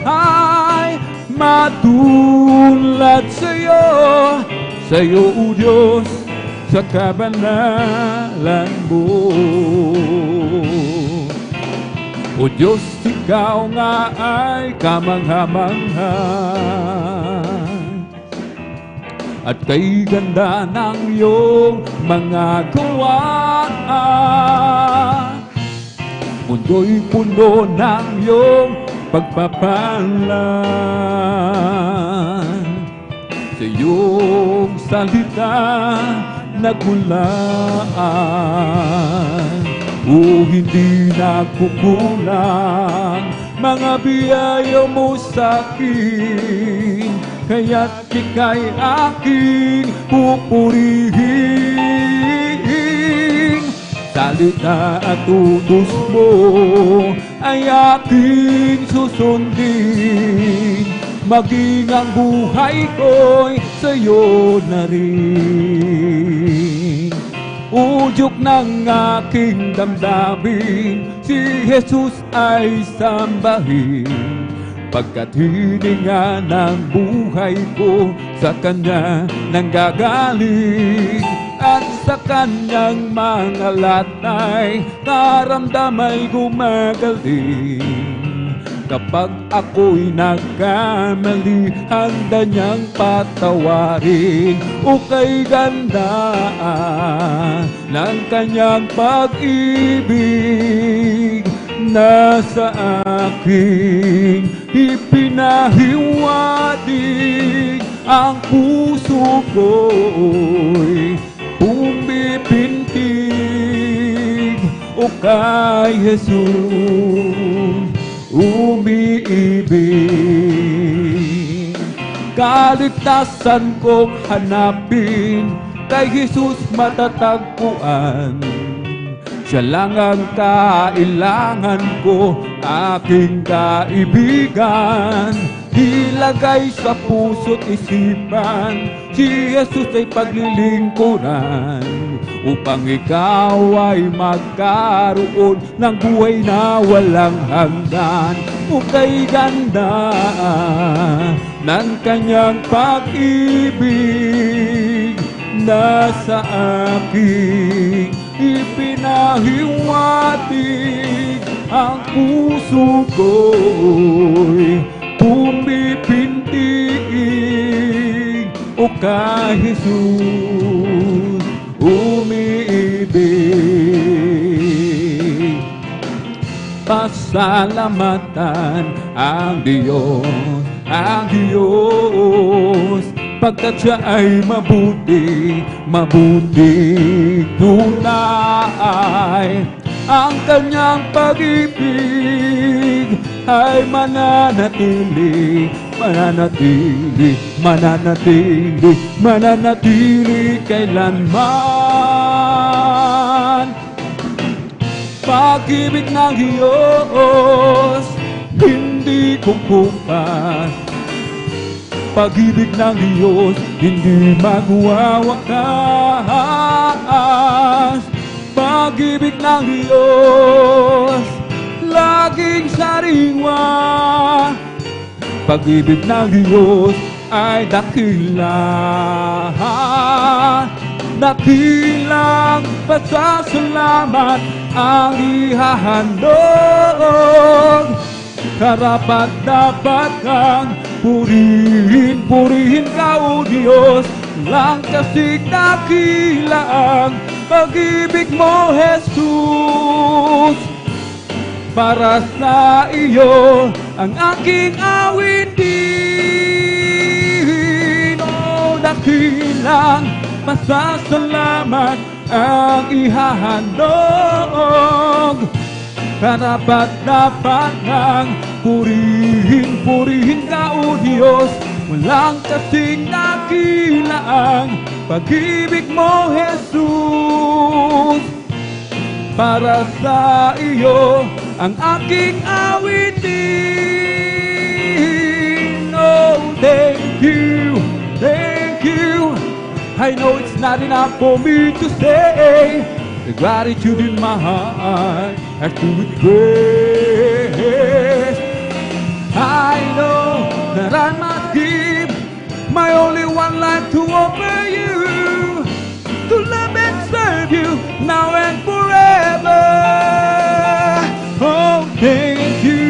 ay matulad sa'yo, sa'yo o Diyos, sa kabanalan mo. O Diyos, ikaw nga ay kamangha-mangha, at kay ganda ng iyong mga gawa. Mundo'y puno ng iyong pagpapalan. Sa iyong salita nagmulaan, o hindi nagkukulang mga biyaya mo sa'kin, kaya't ika'y aking pupurihin. Salita at utos mo ay aking susundin, maging ang buhay ko'y sa'yo na rin. Udyok ng aking damdamin, si Jesus ay sambahin, pagkat hininga ng buhay ko sa Kanya nanggagaling, at sa Kanyang mga latay karamdamay gumagaling. Kapag ako'y nagkamali, handa niyang patawarin. O kay ganda ng Kanyang pag-ibig, nasa akin ipinahiwatig, ang puso ko'y pumipintig. O kay Jesus umiibig, kaligtasan kong hanapin, kay Jesus matatagpuan. Siya lang ang kailangan ko, aking kaibigan. ilagay sa puso't isipan, si Jesus ay paglilingkuran, upang ikaw ay magkaroon ng buhay na walang hanggan. Ukay ganda ng kanyang pag-ibig, nasa aking ipinahiwatig, ang puso ko'y pumipintig. O kay Jesus umiibig. Pasalamatan ang Diyos, pagkat siya ay mabuti, tunay. Ang kanyang pag-ibig ay mananatili kailanman. Pag-ibig ng Diyos, hindi kukumpas. Pag-ibig ng Diyos, hindi magwawakas. Pag-ibig ng Diyos, laging sariwa. Pag-ibig ng Diyos ay dakilang pasasalamat ang ihahandog. Karapat-dapat kang purihin ka, O Diyos, lang kasing dakila ang pag-ibig mo, Jesus. Para sa iyo ang aking awitin, O dakilang pasasalamat ang ihahandog. Karapat-dapat kang purihin ka, O Diyos, walang kasing dakila ang pag-ibig mo, Jesus. Para sa iyo ang aking awitin. Oh, thank you. I know it's not enough for me to say the gratitude in my heart has to be praised. I know that I must give my only one life to offer you, to love and serve you now and forever. Oh, thank you.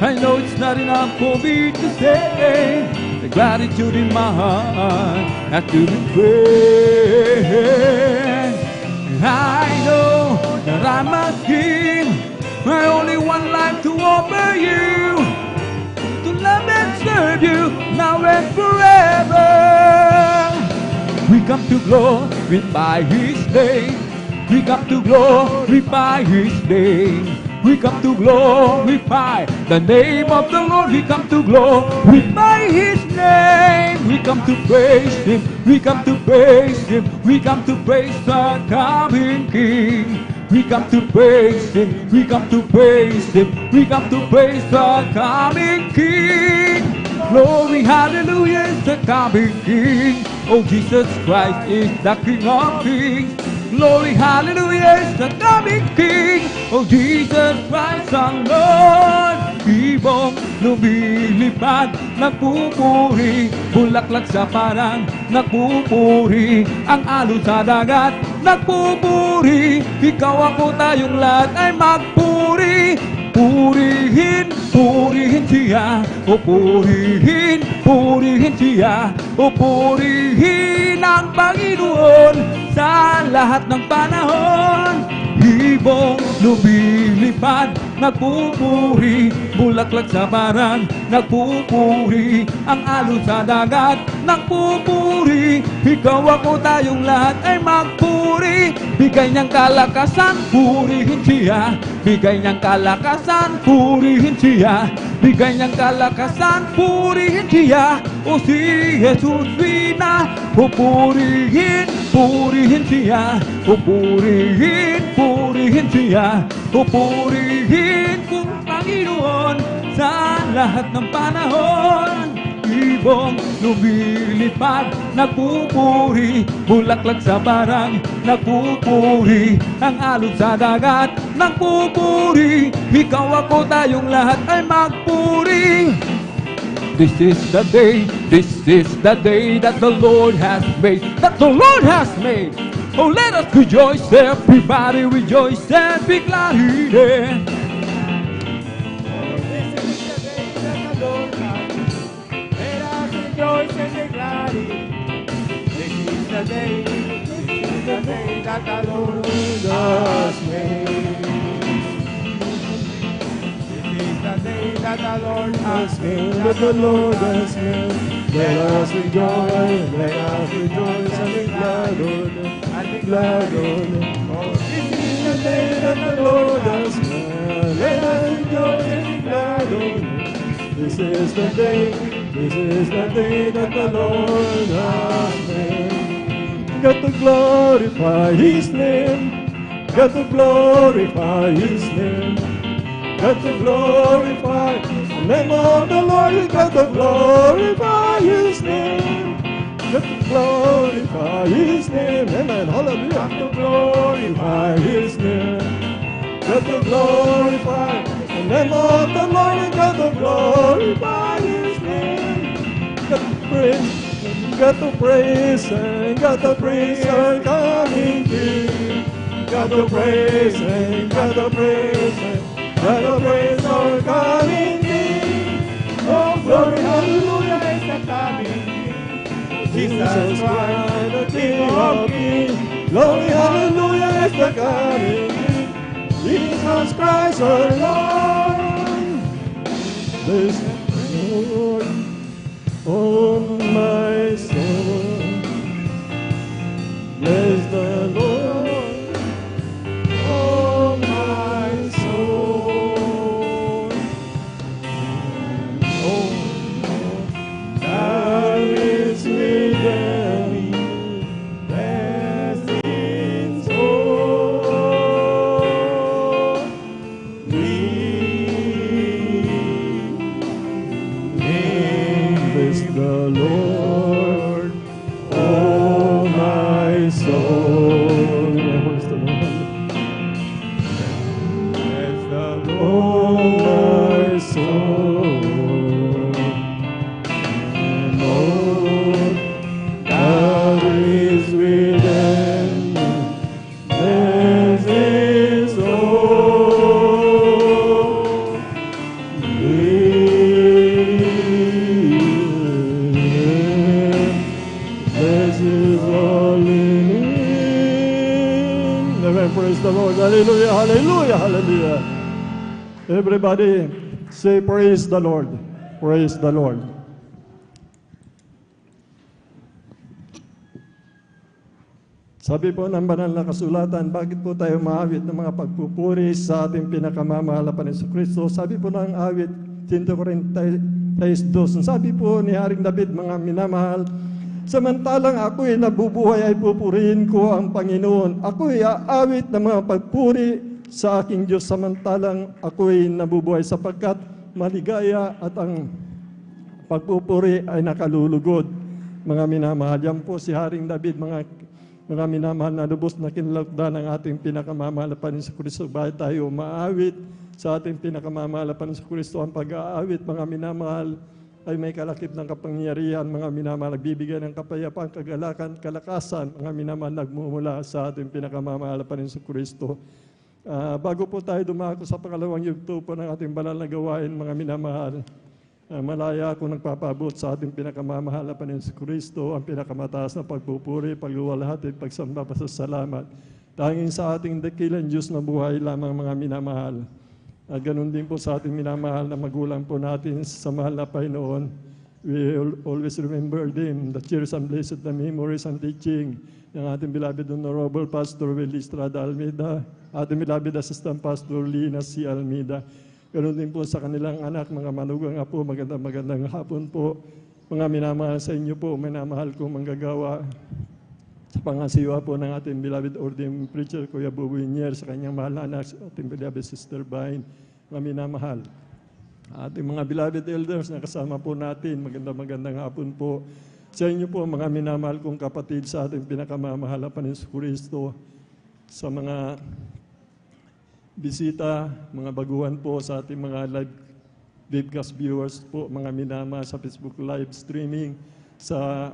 I know it's not enough for me to say the gratitude in my heart has to be praised. I know that I must give my only one life to offer you, to love and serve you now and forever. We come to glorify His name. We come to glorify His name. We come to glorify the name of the Lord. We come to glorify His name. We come to praise Him. We come to praise Him. We come to praise the coming King. We come to praise Him. We come to praise Him. We come to praise the coming King. Glory, hallelujah, is the coming King. Oh, Jesus Christ is the King of Kings. Glory, hallelujah, is the coming King. Oh, Jesus Christ ang Lord. Ibong lumilipad, nagpupuri, bulaklak sa parang nagpupuri, ang alon sa dagat nagpupuri, ikaw ako tayong lahat ay magpuri. Purihin siya, o purihin siya, o purihin ang Panginoon sa lahat ng panahon. Ibong lumilipad, nagpupuri, bulaklak sa parang nagpupuri, ang alon sa dagat nagpupuri, ikaw ako tayong lahat ay magpuri. Bigay niyang kalakasan, purihin siya. Bigay niyang kalakasan, purihin siya. Bigay niyang kalakasan, purihin siya. O si Jesus Vina, pupurihin siya. Pupurihin siya. Pupurihin kung Panginoon sa lahat ng panahon. Ibong lumilipad, nagpupuri, bulaklak sa parang nagpupuri, ang alon sa dagat nagpupuri, ikaw ako tayong lahat ay magpuri. This is the day that the Lord has made, that the Lord has made. Oh, let us rejoice, everybody rejoice and be glad in it. Rejoice and be glad in it. This is the day that the Lord has made. This is the day that the Lord has made, that the Lord has made. Let us rejoice and be glad on it, and be glad on it. Oh, this is the day that the Lord has made. Let us rejoice and be glad on it. This is the day that the Lord has made. Got to glorify His name. Got to glorify His name. Got to glorify the name of the Lord. We got to glorify His name. Got to glorify His name. Amen. Hallelujah. Got to glorify His name. Got to glorify the name of the Lord. We got to glorify His name. Got to praise and got to praise our coming King. Got to praise and got to praise and got to praise our coming King. Oh, glory, hallelujah is the coming King. Jesus Christ, the King of Kings. Glory, hallelujah is the coming King. Jesus Christ, our Lord. Bless the Lord, oh my soul. Bless the Lord, oh my soul. Oh, that is within me, bless His soul. Bless the Lord, oh my soul. Bless the Lord. Bless the Lord, oh my soul. And all that is within me, bless His soul. Bless His holy name. Amen. Praise the Lord. Hallelujah, hallelujah, hallelujah. Everybody say praise the Lord. Praise the Lord. Sabi po ng banal na kasulatan, bakit po tayo maawit ng mga pagpupuri sa ating pinakamamahal na Panginoon Kristo? Sabi po ng awit 142, sabi po ni Haring David, mga minamahal, samantalang ako'y nabubuhay ay pupurihin ko ang Panginoon. Ako'y aawit ng mga pagpuri sa aking Diyos samantalang ako'y nabubuhay, sapagkat maligaya at ang pagpupuri ay nakalulugod. Mga minamahal, yan po si Haring David, mga minamahal na lubos na kinalagdan ng ating pinakamamahal na Panginoon Kristo. Bakit tayo maawit sa ating pinakamamahal na Panginoon Kristo? Ang pag-aawit, mga minamahal, ay may kalakip ng kapangyarihan, mga minamahal, nagbibigay ng kapayapaan, kagalakan, kalakasan, mga minamahal, nagmumula sa ating pinakamamahal na Panginoon Kristo. Bago po tayo dumako sa pangalawang yugto po ng ating banal na gawain, mga minamahal, malaya akong nagpapabot sa ating pinakamamahal na Panginoon Kristo, ang pinakamataas na pagpupuri, pagluwalhati, pagsamba, pasasalamat. Tanging sa ating dakilang Diyos na buhay lamang, mga minamahal. Ganun din po sa ating minamahal na magulang po natin sa mahal na Panginoon. We always remember them, the cheers and blessed the memories and teaching ng ating beloved Honorable Pastor Willie Estrada Almeida, ating beloved Assistant Pastor Lina C. Almeida. Ganun din po sa kanilang anak, mga manugang po, magandang hapon po. Mga minamahal sa inyo po, minamahal ko manggagawa sa pangasiwa po ng ating beloved ordained preacher, Kuya Bubu Inier, sa kanyang mahal na anak, sa ating beloved Sister Bain, mga minamahal. ating mga beloved elders na kasama po natin, magandang hapon po. Sa inyo po, mga minamahal kong kapatid sa ating pinakamamahal na Panginoon Kristo, sa mga bisita, mga baguhan po sa ating mga livecast viewers po, mga minamahal sa Facebook live streaming, sa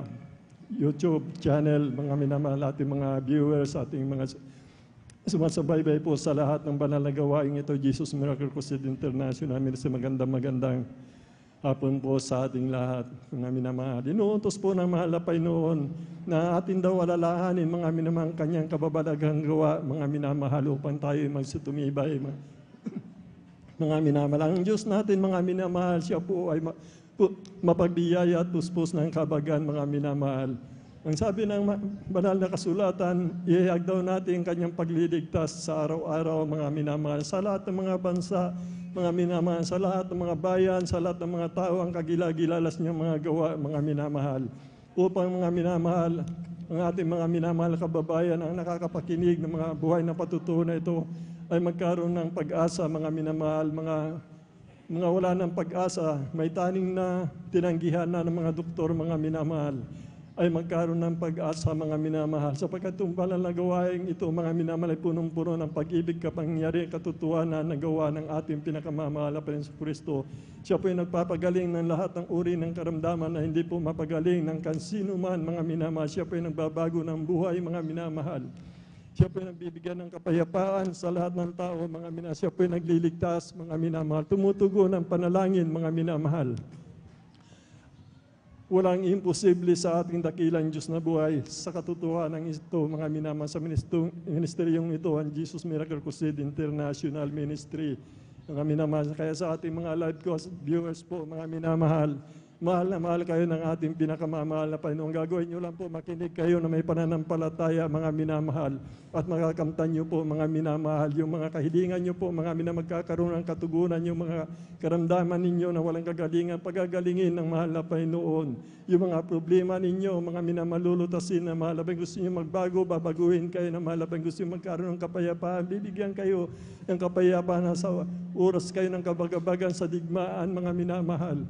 YouTube channel, mga minamahal ating mga viewers, ating mga sumasabaybay po sa lahat ng banal na gawain ito, Jesus Miracle Crusade International. Magandang hapon po sa ating lahat, mga minamahal. Inuutos po ng mahal na Panginoon na atin daw alalahanin, mga minamahal, kanyang kababalaghang gawa, mga minamahal, upang tayo magsutumibay. Mga minamahal, ang Diyos natin, mga minamahal, siya po ay mapagbiyaya at puspos ng kabagan, mga minamahal. Ang sabi ng banal na kasulatan, ihayag daw natin kanyang pagliligtas sa araw-araw, mga minamahal, sa lahat ng mga bansa, mga minamahal, sa lahat ng mga bayan, sa lahat ng mga tao, ang kagilagilalas niyang mga gawa, mga minamahal. Upang mga minamahal, ang ating mga minamahal kababayan, ang nakakapakinig ng mga buhay na patutunan ito, ay magkaroon ng pag-asa, mga minamahal, mga wala ng pag-asa, may taning na tinanggihan na ng mga doktor, mga minamahal, ay magkaroon ng pag-asa, mga minamahal. Sapagkat itong banal na gawain ito, mga minamahal, ay punong-puno ng pag-ibig, kapangyari, katotohanan na gawa ng ating pinakamamahal na Panginoon Kristo. Siya po ay nagpapagaling ng lahat ng uri ng karamdaman na hindi po mapagaling ng kansino man, mga minamahal. Siya po ay nagbabago ng buhay, mga minamahal. Siya po ay nagbibigyan ng kapayapaan sa lahat ng tao, mga minamahal. Siya po ay nagliligtas, mga minamahal. Tumutugon ng panalangin, mga minamahal. Walang imposible sa ating dakilang Diyos na buhay. Sa katotohanan ito, mga minamahal, sa ministeryong ito, ang Jesus Miracle Crusade International Ministry. Mga minamahal, kaya sa ating mga live viewers po, mga minamahal, mahal na mahal kayo ng ating pinakamamahal na Panginoon. Gagawin nyo lang po, makinig kayo na may pananampalataya, mga minamahal. At makakamtan nyo po, mga minamahal, yung mga kahilingan nyo po, mga magkakaroon ng katugunan, yung mga karamdaman ninyo na walang kagalingan, pagagalingin ng mahal na Panginoon. Yung mga problema ninyo, mga minamalulutasin na mahal na Panginoon, gusto nyo magbago, babaguhin kayo na mahal na Panginoon, gusto nyo magkaroon ng kapayapaan, bibigyan kayo ng kapayapaan sa oras kayo ng kabagabagan sa digmaan, mga minamahal.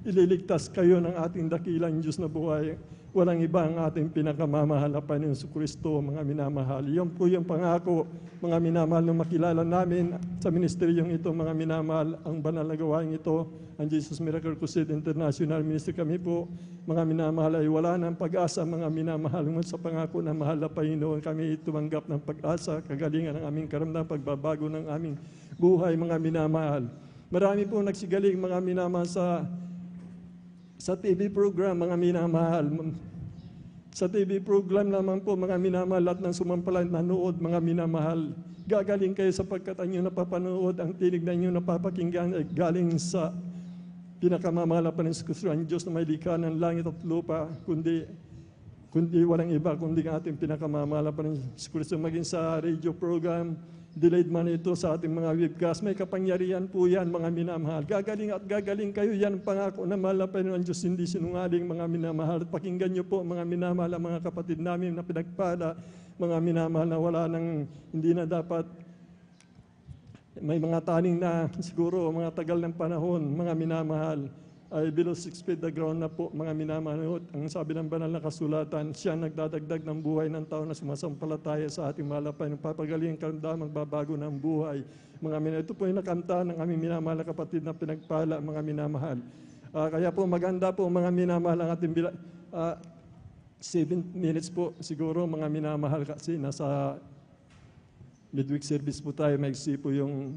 Ililigtas kayo ng ating dakilang Diyos na buhay. Walang iba ang ating pinakamamahal na Panginoon Kristo, mga minamahal. Iyon po yung pangako, mga minamahal, nung makilala namin sa ministeryong ito, mga minamahal, ang banal na gawain ito, ang Jesus Miracle Crusade International Ministry. Kami po, mga minamahal, ay wala ng pag-asa, mga minamahal. Ngunit sa pangako ng mahal na Panginoon, kami tumanggap ng pag-asa, kagalingan ng aming karamdaman, pagbabago ng aming buhay, mga minamahal. Marami po nagsigaling, mga minamahal, sa TV program, mga minamahal. Sa TV program lamang po, mga minamahal, lahat ng sumampalan nanood, mga minamahal. Gagaling kayo sapagkat ang inyong napapanood, ang tinig na inyong napapakinggan ay galing sa pinakamamahal na Panginoon Kristo, ang Diyos na may likha ng langit at lupa, kundi walang iba, kundi ang ating pinakamamahal na Panginoon Kristo. Maging sa radio program, delayed man ito sa ating mga webcast, may kapangyarihan po yan, mga minamahal. Gagaling at gagaling kayo, yan ang pangako na mahal na Panginoon Diyos, hindi sinungaling, mga minamahal. At pakinggan nyo po, mga minamahal, ang mga kapatid namin na pinagpala, mga minamahal, na wala nang, hindi na dapat, may mga taning na siguro, mga tagal ng panahon, mga minamahal, ay below 6 feet the ground na po, mga minamahal. Ang sabi ng banal na kasulatan, siya nagdadagdag ng buhay ng tao na sumasampalataya sa ating mahal na Panginoon. Papagaling ang karamdaman, magbabago ng buhay. Mga minamahal, ito po yung nakanta ng aming minamahal na kapatid na pinagpala, mga minamahal. Kaya po maganda po, mga minamahal, ang ating 7 minutes po siguro, mga minamahal, kasi nasa midweek service po tayo, maigsi po yung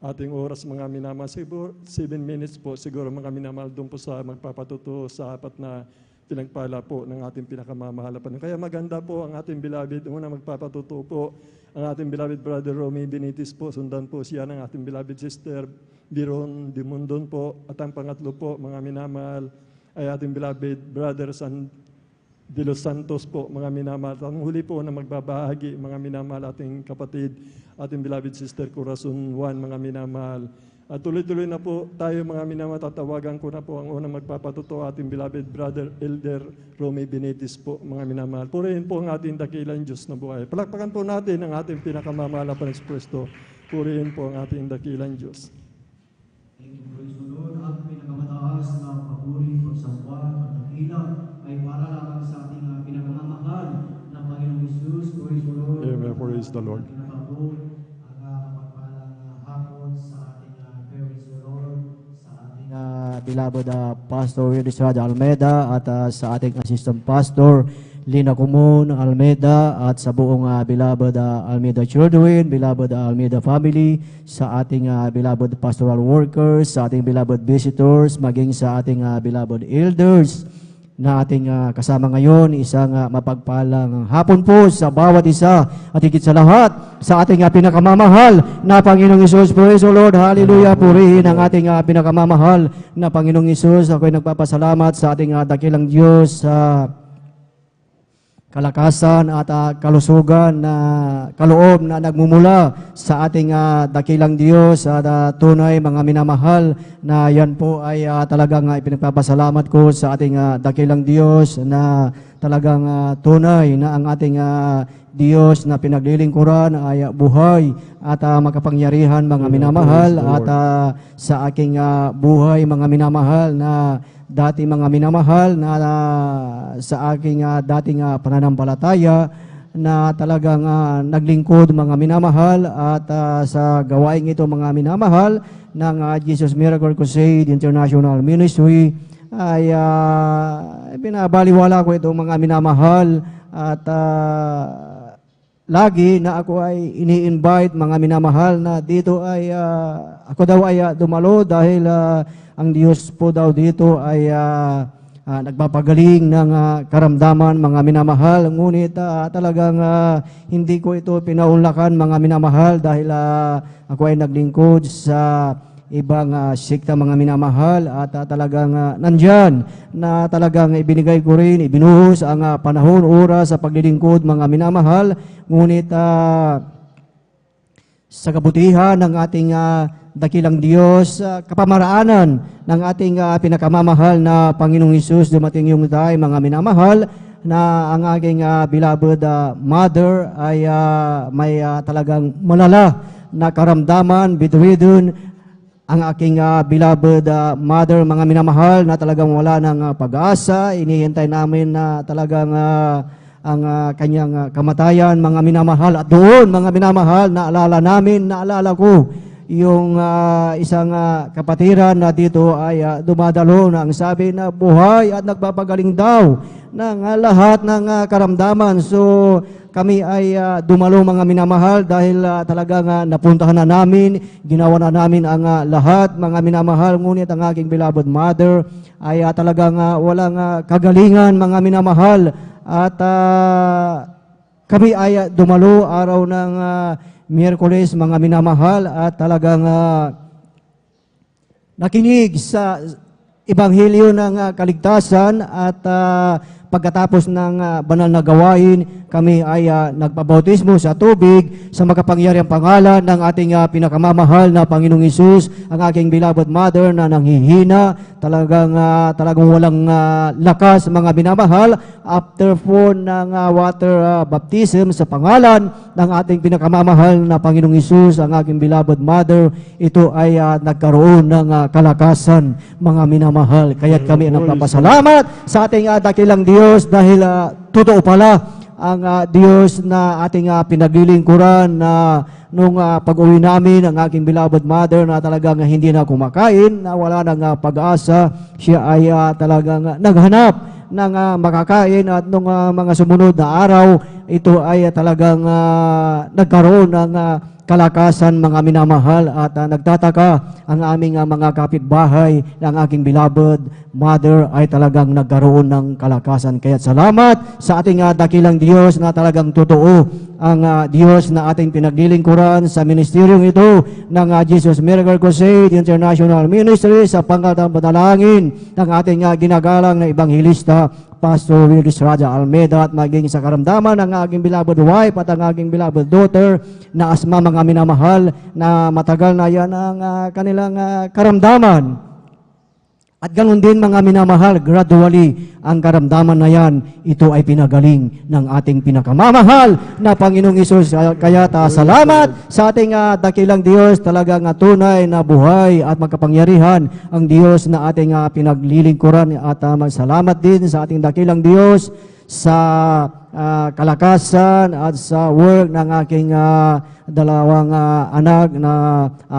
ating oras, mga minamahal. Siguro 7 minutes po siguro, mga minamahal, doon po sa magpapatuto sa apat na pinagpala po ng ating pinakamamahal na Panginoon. Kaya maganda po ang ating beloved, una magpapatuto po ang ating beloved brother Romy Benitez po, sundan po siya ng ating beloved sister Biron Dimundon po, at ang pangatlo po, mga minamahal, ay ating beloved brother De Los Santos po, mga minamahal. Ang huli po na magbabahagi, mga minamahal, ating kapatid, ating beloved sister Corazon Juan, mga minamahal. At tuloy-tuloy na po tayo, mga minamahal. Tatawagan ko na po ang unang magpapatuto, ating beloved brother Elder Romy Benitez po, mga minamahal. Purihin po ang ating dakilang Diyos na buhay. Palakpakan po natin ang ating pinakamamahal na Panginoon Kristo. Purihin po ang ating dakilang Diyos. Thank you, pagdakila ay para lamang sa ating pinakamamahal na Panginoong Hesus. Praise the Lord. Amen. Praise the Lord. Pinapabot ang mapagpalang hapon sa ating praise the Lord, sa ating beloved Pastor Willis Rada Almeida at sa ating Assistant Pastor Lina Kumon Almeida at sa buong beloved Almeida Children, beloved Almeida family, sa ating beloved pastoral workers, sa ating beloved visitors, maging sa ating beloved elders na ating kasama ngayon. Isang mapagpalang hapon po sa bawat isa at higit sa lahat sa ating pinakamamahal na Panginoong Hesus. Praise the Lord. Hallelujah. Purihin ang ating pinakamamahal na Panginoong Hesus. Ako'y nagpapasalamat sa ating dakilang Diyos sa kalakasan at kalusugan na kaloob na nagmumula sa ating dakilang Diyos at tunay mga minamahal na yan po ay talagang ipinagpapasalamat ko sa ating dakilang Diyos na talagang tunay na ang ating Diyos na pinaglilingkuran ay buhay at makapangyarihan mga minamahal at sa aking buhay mga minamahal na dati mga minamahal na sa aking dating pananampalataya na talagang naglingkod mga minamahal at sa gawaing ito mga minamahal ng Jesus Miracle Crusade International Ministry ay pinabaliwala ko itong mga minamahal at lagi na ako ay ini-invite mga minamahal na dito ay ako daw ay dumalo dahil ang Diyos po daw dito ay nagpapagaling ng karamdaman mga minamahal. Ngunit talagang hindi ko ito pinaunlakan mga minamahal dahil ako ay naglingkod sa ibang sikta mga minamahal at talagang nandyan na talagang ibinigay ko rin, ibinuhos ang panahon, oras sa paglilingkod mga minamahal. Ngunit sa kabutihan ng ating dakilang Diyos, kapamaraanan ng ating pinakamamahal na Panginoong Hesus, dumating yung tayo mga minamahal na ang aking beloved mother ay may talagang malala na karamdaman, bedridden. Ang aking beloved mother, mga minamahal, na talagang wala ng pag-asa. Inihintay namin na talagang ang kanyang kamatayan, mga minamahal. At doon, mga minamahal, naalala ko yung isang kapatiran na dito ay dumadalo na ang sabi na buhay at nagpapagaling daw ng lahat ng karamdaman. So kami ay dumalo mga minamahal dahil talagang napuntahan na namin, ginawa na namin ang lahat mga minamahal. Ngunit ang aking beloved mother ay talagang walang kagalingan mga minamahal at kami ay dumalo araw ng Miyerkules mga minamahal at talagang nakinig sa Ebanghelyo ng kaligtasan at pagkatapos ng banal na gawain, kami ay nagpabautismo sa tubig sa makapangyariang pangalan ng ating pinakamamahal na Panginoong Hesus. Ang aking beloved mother na nanghihina, talagang walang lakas mga binamahal. After po ng water baptism sa pangalan ng ating pinakamamahal na Panginoong Hesus, ang aking beloved mother, ito ay nagkaroon ng kalakasan mga minamahal. Kaya't kami ay nagpapasalamat sa ating dakilang Diyos dahil totoo pala ang Diyos na ating pinaglilingkuran na nung pag-uwi namin ang aking beloved mother na talagang hindi na kumakain, na wala nang pag-asa, siya ay talagang naghanap ng makakain at nung mga sumunod na araw, ito ay talagang nagkaroon ng kalakasan mga minamahal at nagtataka ang aming mga kapitbahay ng aking beloved mother ay talagang nagkaroon ng kalakasan. Kaya salamat sa ating dakilang Diyos na talagang totoo ang Diyos na ating pinaglilingkuran sa ministeryong ito ng Jesus Miracle Crusade International Ministry sa pangatang panalangin ng ating ginagalang na Ebanghilista Pastor Willis Rada Almeida at maging sa karamdaman ng aking beloved wife at ang aking beloved daughter na asma mga minamahal na matagal na yan ang kanilang karamdaman. At ganoon din mga minamahal, gradually ang karamdaman na yan, ito ay pinagaling ng ating pinakamamahal na Panginoong Isus. Kaya salamat sa ating dakilang Diyos, talagang tunay na buhay at magkapangyarihan ang Diyos na ating pinaglilingkuran. At salamat din sa ating dakilang Diyos sa kalakasan at sa work ng aking dalawang anak na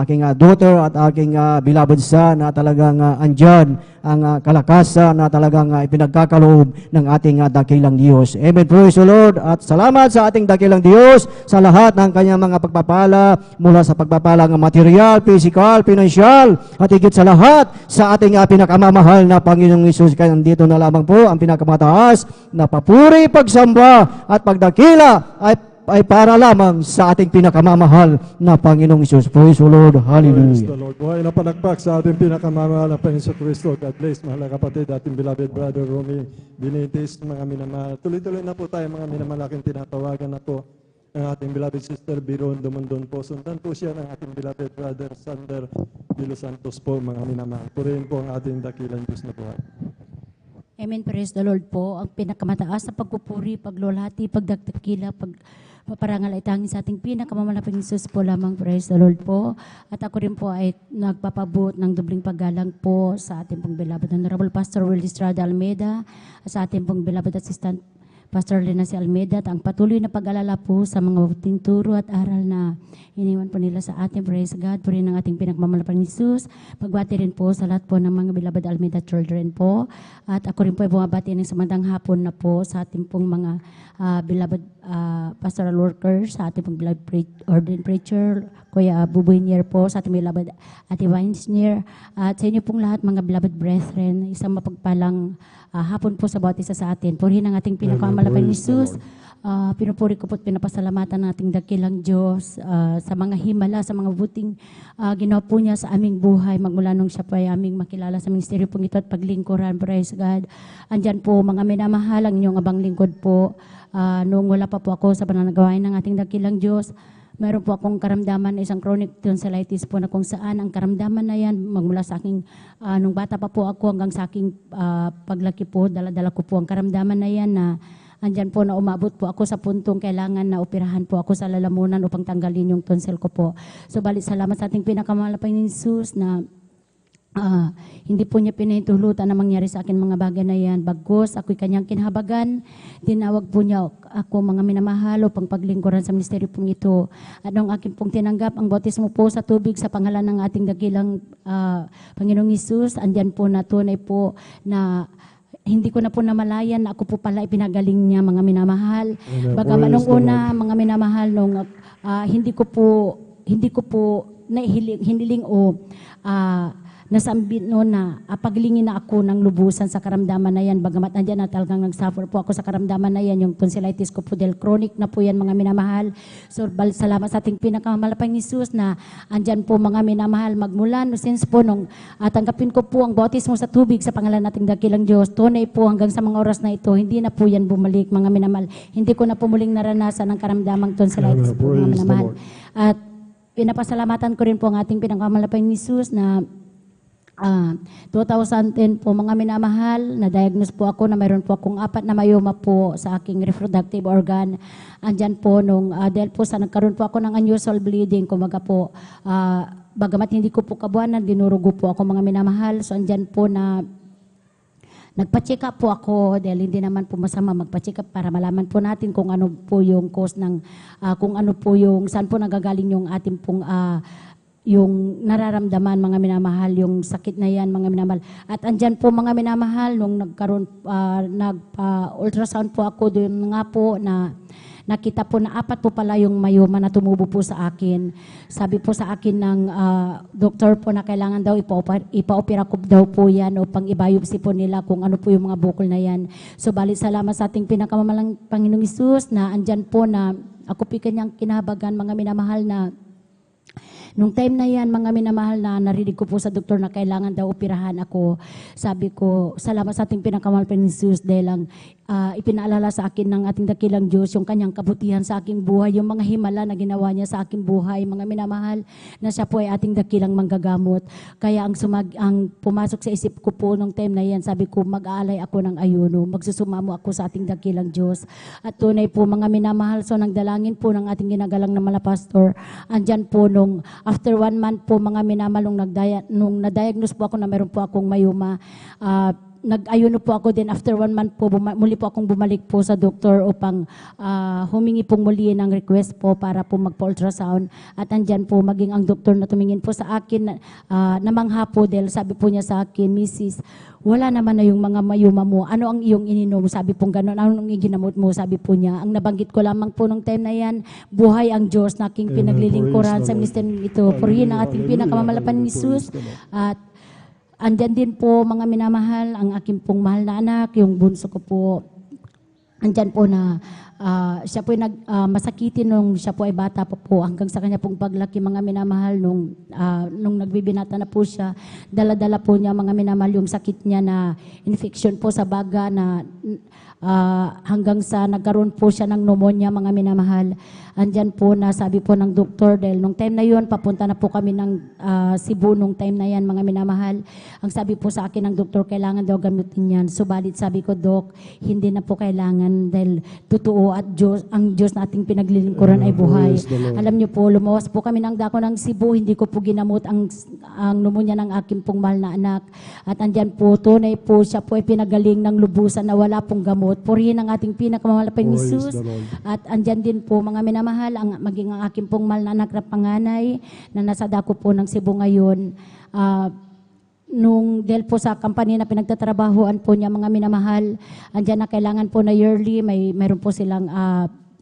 aking daughter at aking beloved son na talagang andyan ang kalakasan na talagang ipinagkakaloob ng ating dakilang Diyos. Amen. Praise the Lord. At salamat sa ating dakilang Diyos sa lahat ng kanyang mga pagpapala mula sa pagpapalang material, physical, financial at higit sa lahat sa ating pinakamamahal na Panginoong Hesus. Kaya nandito na lamang po ang pinakamataas na papuri, pagsamba at pagdakila ay para lamang sa ating pinakamamahal na Panginoong Hesus. Praise the Lord. Praise the Hallelujah. Lord. Buhay na palakpak sa ating pinakamamahal na Panginoon Kristo. God bless, mahal na kapatid, ating beloved brother Romy Benitez, mga minamahal. Tuloy-tuloy na po tayo mga minamalaking tinatawagan na po ng ating beloved sister Biron Dumundon po. Sundan po siya ng ating beloved brother Sander de los Santos po, mga minamahal. Purihin po ang ating dakilang Diyos na buhay. Amen. Praise the Lord po. Ang pinakamataas na pagpupuri, paglulhati, pagdaktakila, paparangal ay tanging sa ating pinakamamalaking Isus po lamang. Praise the Lord po. At ako rin po ay nagpapabuot ng dubling paggalang po sa ating pong beloved Honorable Pastor Will Estrada Almeida at sa ating pong beloved Assistant Pastor Lenacy Almeida at ang patuloy na pag-alala po sa mga mabuting turo at aral na iniwan po nila sa ating. Praise God po rin ng ating pinagmamalapang Isus. Pagbati rin po sa lahat po ng mga beloved Almeida children po. At ako rin po ay bumabati ng samandang hapon na po sa ating pong mga beloved pastoral workers, sa ating pong beloved ordained preacher, Kuya Bubuinier po, sa ating beloved Ate Weinsnier, at sa inyo pong lahat mga beloved brethren, isang mapagpalang hapon po sa bawat isa sa atin. Purihin ang ating pinakamalapang Isus. Pinupuri ko po at pinapasalamatan ng ating dakilang Diyos sa mga himala, sa mga buting ginawa po niya sa aming buhay magmula nung siya po ay aming makilala sa ministeryo pong ito at paglingkuran. Praise God. Andyan po mga minamahal ang inyong abang lingkod po. Noong wala pa po ako sa pananagawain ng ating dakilang Diyos, meron po akong karamdaman na isang chronic tonsillitis po na kung saan ang karamdaman na yan magmula sa aking, nung bata pa po ako hanggang sa aking paglaki po, dala-dala ko po ang karamdaman na yan na andyan po na umabot po ako sa puntong kailangan na operahan po ako sa lalamunan upang tanggalin yung tonsil ko po. So balik salamat sa ating pinakamahal na Panginoon Hesus na hindi po niya pinahintulutan na mangyari sa akin mga bagay na yan. Bagkus, ako'y kanyang kinhabagan. Tinawag po niya ako mga minamahal upang paglingkuran sa ministeryo pong ito. At nung akin pong tinanggap ang bautismo po sa tubig sa pangalan ng ating dakilang Panginoong Hesus, andyan po na tunay po na hindi ko na po namalayan na ako po pala ipinagaling niya mga minamahal. Bagaman nung una mga minamahal nung hindi ko po hiniling o nasambit no na paglingin na ako ng lubusan sa karamdaman na yan. Bagamat andyan na talagang nagsuffer po ako sa karamdaman na yan, yung tonsillitis ko po del chronic na po yan mga minamahal. So salamat sa ating pinakamalapang Hesus na andyan po mga minamahal magmula no since po nung tanggapin ko po ang bautismo sa tubig sa pangalan nating dakilang Diyos. Tunay po hanggang sa mga oras na ito, hindi na po yan bumalik mga minamahal. Hindi ko na po muling naranasan ang karamdamang tonsillitis po mga minamahal. At pinapasalamatan ko rin po ang ating pinakamalapang Hesus na 2010 po mga minamahal, na-diagnose po ako na mayroon po akong 4 na myoma po sa aking reproductive organ. Andyan po nung dahil po sa nagkaroon po ako ng unusual bleeding, kumaga po, bagamat hindi ko po kabuanan, dinurugo po ako mga minamahal. So andyan po na nagpa-check up po ako dahil hindi naman po masama magpa-check up para malaman po natin kung ano po yung cause ng, kung ano po yung, saan po nagagaling yung ating pong yung nararamdaman mga minamahal, yung sakit na yan mga minamahal. At andyan po mga minamahal, nung nagkaroon, nagpa-ultrasound po ako doon nga po na nakita po na 4 po pala yung myoma na tumubo po sa akin. Sabi po sa akin ng doktor po na kailangan daw ipa-opera ko daw po yan upang i-biopsy po nila kung ano po yung mga bukol na yan. So balik salamat sa ating pinakamamalang Panginoong Hesus na andyan po na ako po kanyang kinahabagan mga minamahal na Nung time na yan, mga minamahal, na narinig ko po sa doktor na kailangan daw operahan ako, sabi ko, salamat sa ating pinakamahal pa ni Jesus dahil lang ipinaalala sa akin ng ating dakilang Diyos yung kanyang kabutihan sa aking buhay, yung mga himala na ginawa niya sa aking buhay, mga minamahal, na siya po ay ating dakilang manggagamot. Kaya ang pumasok sa isip ko po nung time na yan, sabi ko, mag-aalay ako ng ayuno, magsusumamo ako sa ating dakilang Diyos. At tunay po, mga minamahal, so nagdalangin po ng ating ginagalang na malapastor, andyan po nung after 1 month po, mga minamahal, nung na-diagnose po ako na meron po akong mayuma, nag-ayuno po ako din after 1 month po, muli po akong bumalik po sa doktor upang humingi pong muli ng request po para po magpa-ultrasound. At andyan po, maging ang doktor na tumingin po sa akin, namangha po dahil sabi po niya sa akin, Mrs., wala naman na yung mga mayuma mo. Ano ang iyong ininom? Sabi po gano'n. Ano ang iginamot mo? Sabi po niya. Ang nabanggit ko lamang po nung time na yan, buhay ang Diyos na aking pinaglilingkuran sa ministry ito. Purihin ang ating pinakamamalapan ni Jesus. At andyan din po, mga minamahal, ang aking pong mahal na anak, yung bunso ko po, andyan po na siya po ay masakitin nung siya po ay bata pa po hanggang sa kanya pong paglaki, mga minamahal, nung nagbibinata na po siya, dala-dala po niya, mga minamahal, yung sakit niya na infection po sa baga na hanggang sa nagkaroon po siya ng pneumonia, mga minamahal. Andyan po na sabi po ng doktor, dahil nung time na yun, papunta na po kami ng Cebu nung time na yan, mga minamahal. Ang sabi po sa akin ng doktor, kailangan daw gamitin yan. Subalit sabi ko, Dok, hindi na po kailangan dahil totoo at ang Diyos na ating pinaglilingkuran ay buhay. Alam niyo po, lumawas po kami ng dako ng Cebu, hindi ko po ginamot ang pneumonia ng aking pong mahal na anak. At andyan po, tunay po, siya po ay pinagaling ng lubusan na wala pong gamot. Purihin ang ating pinakamamahal pa ni Jesus. At andyan din po, mga minamahal, maging ang aking pong mahal na anak na panganay na nasa dako po ng Cebu ngayon. Nung dahil po sa company na pinagtatrabahoan po niya, mga minamahal, andyan na kailangan po na yearly, mayroon po silang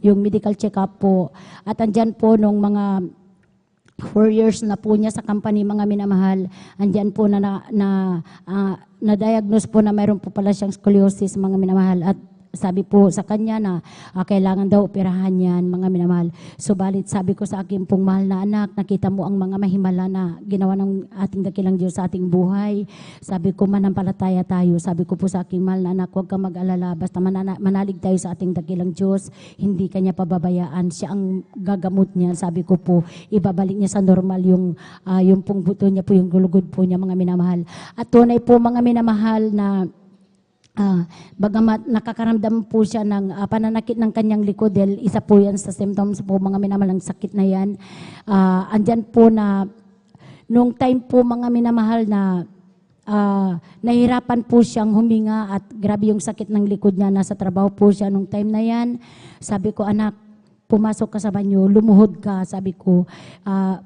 yung medical check-up po. At andyan po nung mga 4 years na po niya sa company, mga minamahal, andyan po na-diagnose po na mayroon po pala siyang scoliosis, mga minamahal. At sabi po sa kanya na kailangan daw operahan yan, mga minamahal. Subalit sabi ko sa aking pong mahal na anak, nakita mo ang mga mahimala na ginawa ng ating dakilang Diyos sa ating buhay. Sabi ko, manampalataya tayo. Sabi ko po sa aking mahal na anak, huwag kang mag-alala. Basta manalig tayo sa ating dakilang Diyos. Hindi kanya pababayaan. Siya ang gagamot niya. Sabi ko po, ibabalik niya sa normal yung pong buto niya po, yung gulugod po niya, mga minamahal. At tunay po, mga minamahal, na bagamat nakakaramdam po siya ng pananakit ng kanyang likod, dahil isa po yan sa symptoms po, mga minamahal, ng sakit na yan. Andyan po na nung time po, mga minamahal, na nahirapan po siyang huminga at grabe yung sakit ng likod niya. Nasa trabaho po siya nung time na yan. Sabi ko, anak, pumasok ka sa banyo, lumuhod ka, sabi ko,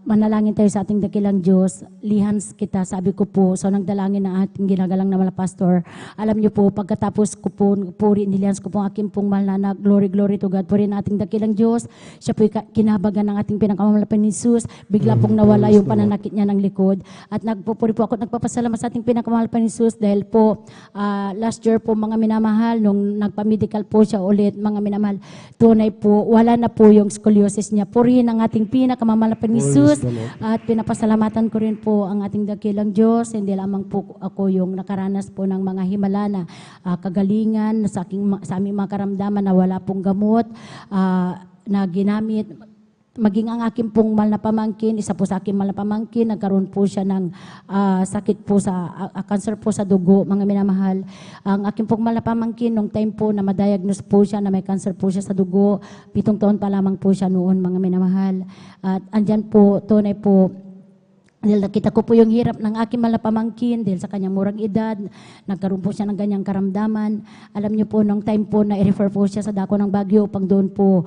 manalangin tayo sa ating dakilang Diyos, lihans kita, sabi ko po. So nagdalangin ng ating ginagalang na pastor. Alam niyo po, pagkatapos ko po, nilihans ko po ang aking pong mahal na anak, glory to God, puri na ating dakilang Diyos. Siya po kinabagan ng ating pinakamamalapan ni Jesus, bigla pong nawala yung pananakit niya ng likod. At nagpupuri po ako, nagpapasalamat sa ating pinakamamalapan ni Jesus dahil po, last year po, mga minamahal, nung nagpa-medical po siya ulit, mga minamahal, tunay po, wala na po yung scoliosis niya. Purihin ang ating pinakamamalapan ni Jesus. At pinapasalamatan ko rin po ang ating dakilang Diyos. Hindi lamang po ako yung nakaranas po ng mga himala na kagalingan sa aming mga karamdaman na wala pong gamot na ginamit. Maging ang aking pong mahal na pamangkin, isa po sa aking mahal na pamangkin, nagkaroon po siya ng sakit po sa, cancer po sa dugo, mga minamahal. Ang aking pong mahal na pamangkin, nung time po na ma-diagnose po siya na may cancer po siya sa dugo, 7 taon pa lamang po siya noon, mga minamahal. At andyan po, tunay po, dahil nakita ko po yung hirap ng aking mahal na pamangkin, dahil sa kanyang murang edad, nagkaroon po siya ng ganyang karamdaman. Alam niyo po, nung time po na i-refer po siya sa dako ng Baguio, upang doon po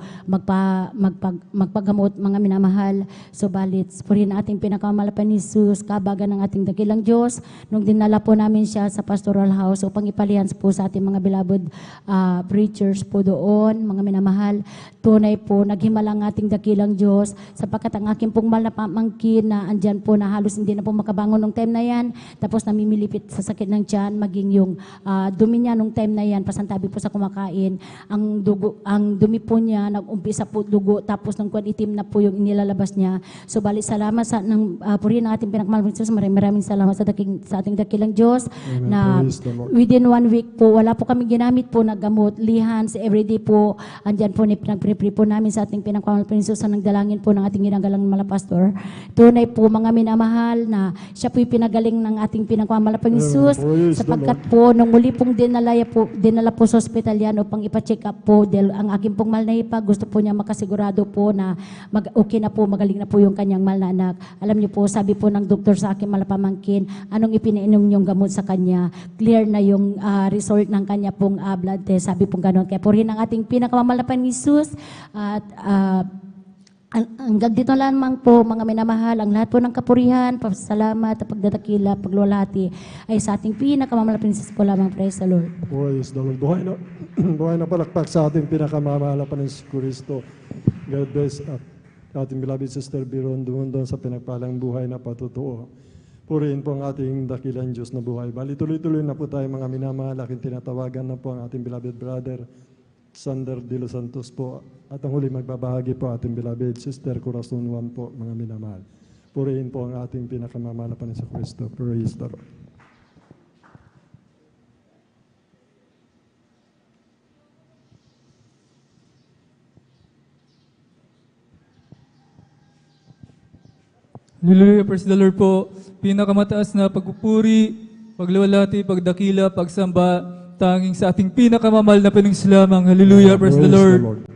magpagamot, mga minamahal. Subalit, purihin ating pinakamamalapan ni Jesus, kabagan ng ating dakilang Diyos. Nung dinala po namin siya sa pastoral house upang ipalihans po sa ating mga beloved preachers po doon, mga minamahal, tunay po, naghimala ang ating dakilang Diyos, sapagkat ang aking pong mahal na pamangkin na andyan po na halos hindi na po makabangon nung time na yan. Tapos namimilipit sa sakit ng tiyan, maging yung dumi niya nung time na yan, pasantabi po sa kumakain. Ang dumi po niya, nag-umpisa po dugo, tapos nung kwan itim na po yung inilalabas niya. So bali, salamat sa purihin ng ating pinakamalang Diyos. Maraming salamat sa ating dakilang Diyos. Amen. Na Praise the Lord. within 1 week po, wala po kami ginamit po na gamot, lihans, everyday po, andyan po, pinag-pre-pre po namin sa ating pinakamalang Diyos sa nagdalangin po ng ating ginagalang malapastor. Tunay po mga minamahal na siya po'y pinagaling ng ating pinakamalang Diyos Praise the sapagkat po nung muli pong dinala po sa ospital yan upang ipa-check up po dahil ang aking pong mahal na ipa gusto po niya makasigurado po na okay na po, magaling na po yung kanyang mahal na anak. Alam niyo po, sabi po ng doktor sa aking malapamangkin, anong ipinainom niyong gamot sa kanya, clear na yung result ng kanya pong blood test. Sabi po gano'n. Kaya purihin ang ating pinakamamahal na Jesus at hanggang dito lamang po, mga minamahal, ang lahat po ng kapurihan, pasalamat, pagdadakila, paglulati, ay sa ating pinakamamalaking po lamang. Praise the Lord. Praise the Lord. Buhay na palakpak sa ating pinakamamahal na si Kristo. God bless at ating beloved Sister Biron doon sa pinagpalang buhay na patutuo. Purihin po ang ating dakilang Diyos na buhay. Bali, tuloy-tuloy na po tayo mga minamahal. Aking tinatawagan na po ang ating beloved brother, Sander de los Santos po. At ang huli magbabahagi po ating beloved Sister Corazon Juan po, mga minamahal. Purihin po ang ating pinakamamahal na si Kristo. Praise the Lord. Hallelujah, praise the Lord po. Pinakamataas na pagpupuri, pagluwalhati, pagdakila, pagsamba, tanging sa ating pinakamamahal na Panginoon lamang. Hallelujah, praise the Lord.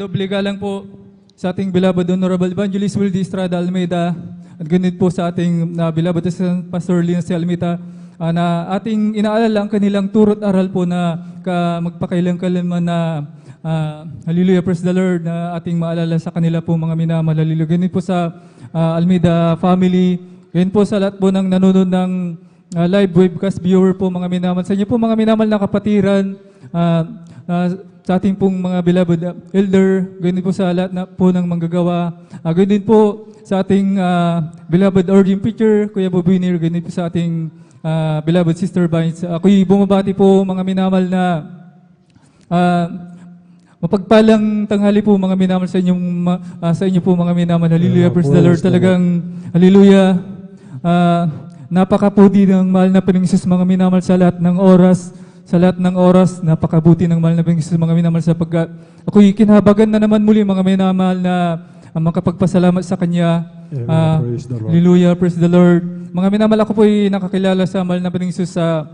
Doble galang po sa ating beloved Honorable Evangelist Wildy Estrada Almeida at ganun po sa ating beloved Pastor Linus Almeida na ating inaalala ang kanilang turot aral po na magpakailang-kailanman na hallelujah, praise the Lord, na ating maalala sa kanila po mga minamahal. Hallelujah. Ganun po sa Almeida family, ganun po sa lahat po ng nanonood ng live webcast viewer po mga minamahal. Sa inyo po mga minamahal na kapatiran, sa ating pong mga beloved elder, ganun po sa lahat na po ng manggagawa, ganun po sa ating beloved origin preacher, Kuya Bobinir, ganun po sa ating beloved Sister Vines. Ako'y bumabati po mga minamahal na mapagpalang tanghali po mga minamahal sa inyo po mga minamahal. Hallelujah, praise the Lord. Talagang hallelujah. Napakaputi ng mahal na Panginoong Hesus mga minamahal sa lahat ng oras, napakabuti ng mahal na Panginoong Hesus mga minamahal sapagkat ako'y kinahabagan na naman muli mga minamahal na makapagpasalamat sa Kanya. Praise the Lord. Hallelujah, praise the Lord. Mga minamahal, ako po'y nakakilala sa mahal na Panginoong Hesus sa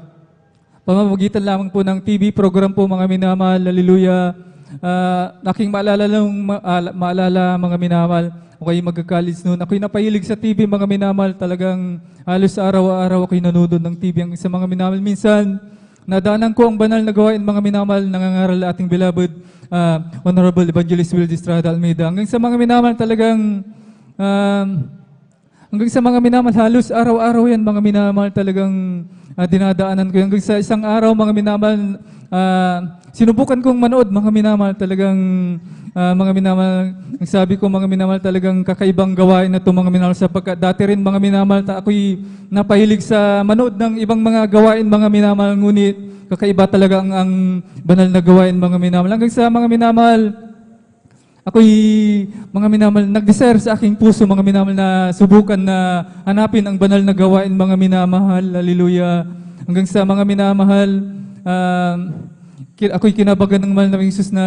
pamamagitan lamang po ng TV program po mga minamahal. Hallelujah. Aking maalala mga minamahal, ako'y mag-college noon. Ako'y napahilig sa TV mga minamahal. Talagang halos araw-araw ako'y nanonood ng TV. Ang isa mga minamahal, minsan nadaanan ko ang banal na gawain mga minamahal, nangangaral ating beloved Honorable Evangelist Wildy Estrada Almeida. Hanggang sa mga minamahal talagang halos araw-araw yan mga minamahal talagang dinadaanan ko. Hanggang sa isang araw mga minamahal, sinubukan kong manood mga minamahal, talagang mga minamahal, ang sabi ko mga minamahal, talagang kakaibang gawain na ito mga minamahal sapagkat dati rin mga minamahal, ako'y napahilig sa manood ng ibang mga gawain mga minamahal, ngunit kakaiba talaga ang banal na gawain mga minamahal. Hanggang sa mga minamahal, ako'y mga minamahal, nag-desire sa aking puso mga minamahal na subukan na hanapin ang banal na gawain mga minamahal. Hallelujah. Hanggang sa mga minamahal, ako'y kinabagan ng mahal na Hesus na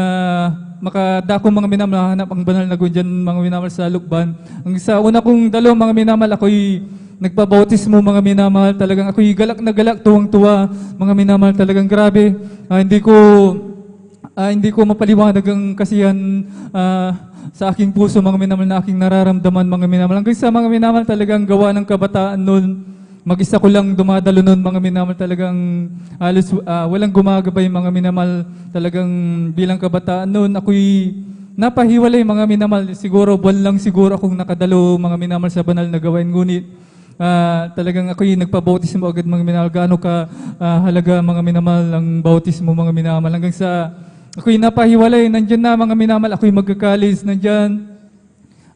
makadako mga minamahal, hanap ang banal na gawain dyan mga minamahal sa Lukban. Hanggang sa una kong dalawang mga minamahal, ako'y nagpabautismo mga minamahal. Talagang ako'y galak na galak, tuwang-tuwa mga minamahal. Talagang grabe. Hindi ko mapaliwanag ang kasiyan sa aking puso mga minamahal na aking nararamdaman mga minamahal. Hanggang sa mga minamahal, talagang gawa ng kabataan noon. Mag-isa ko lang dumadalo noon mga minamahal. Talagang halos walang gumagabay mga minamahal. Talagang bilang kabataan noon, ako'y napahiwalay mga minamahal. Siguro buwan lang siguro akong nakadalo mga minamahal sa banal na gawain. Ngunit talagang ako'y nagpabautismo agad mga minamahal. Gaano ka halaga mga minamahal ang bautismo mga minamahal. Hanggang sa ako'y napahiwalay, nandyan na mga minamahal, ako'y magka-college, nandyan.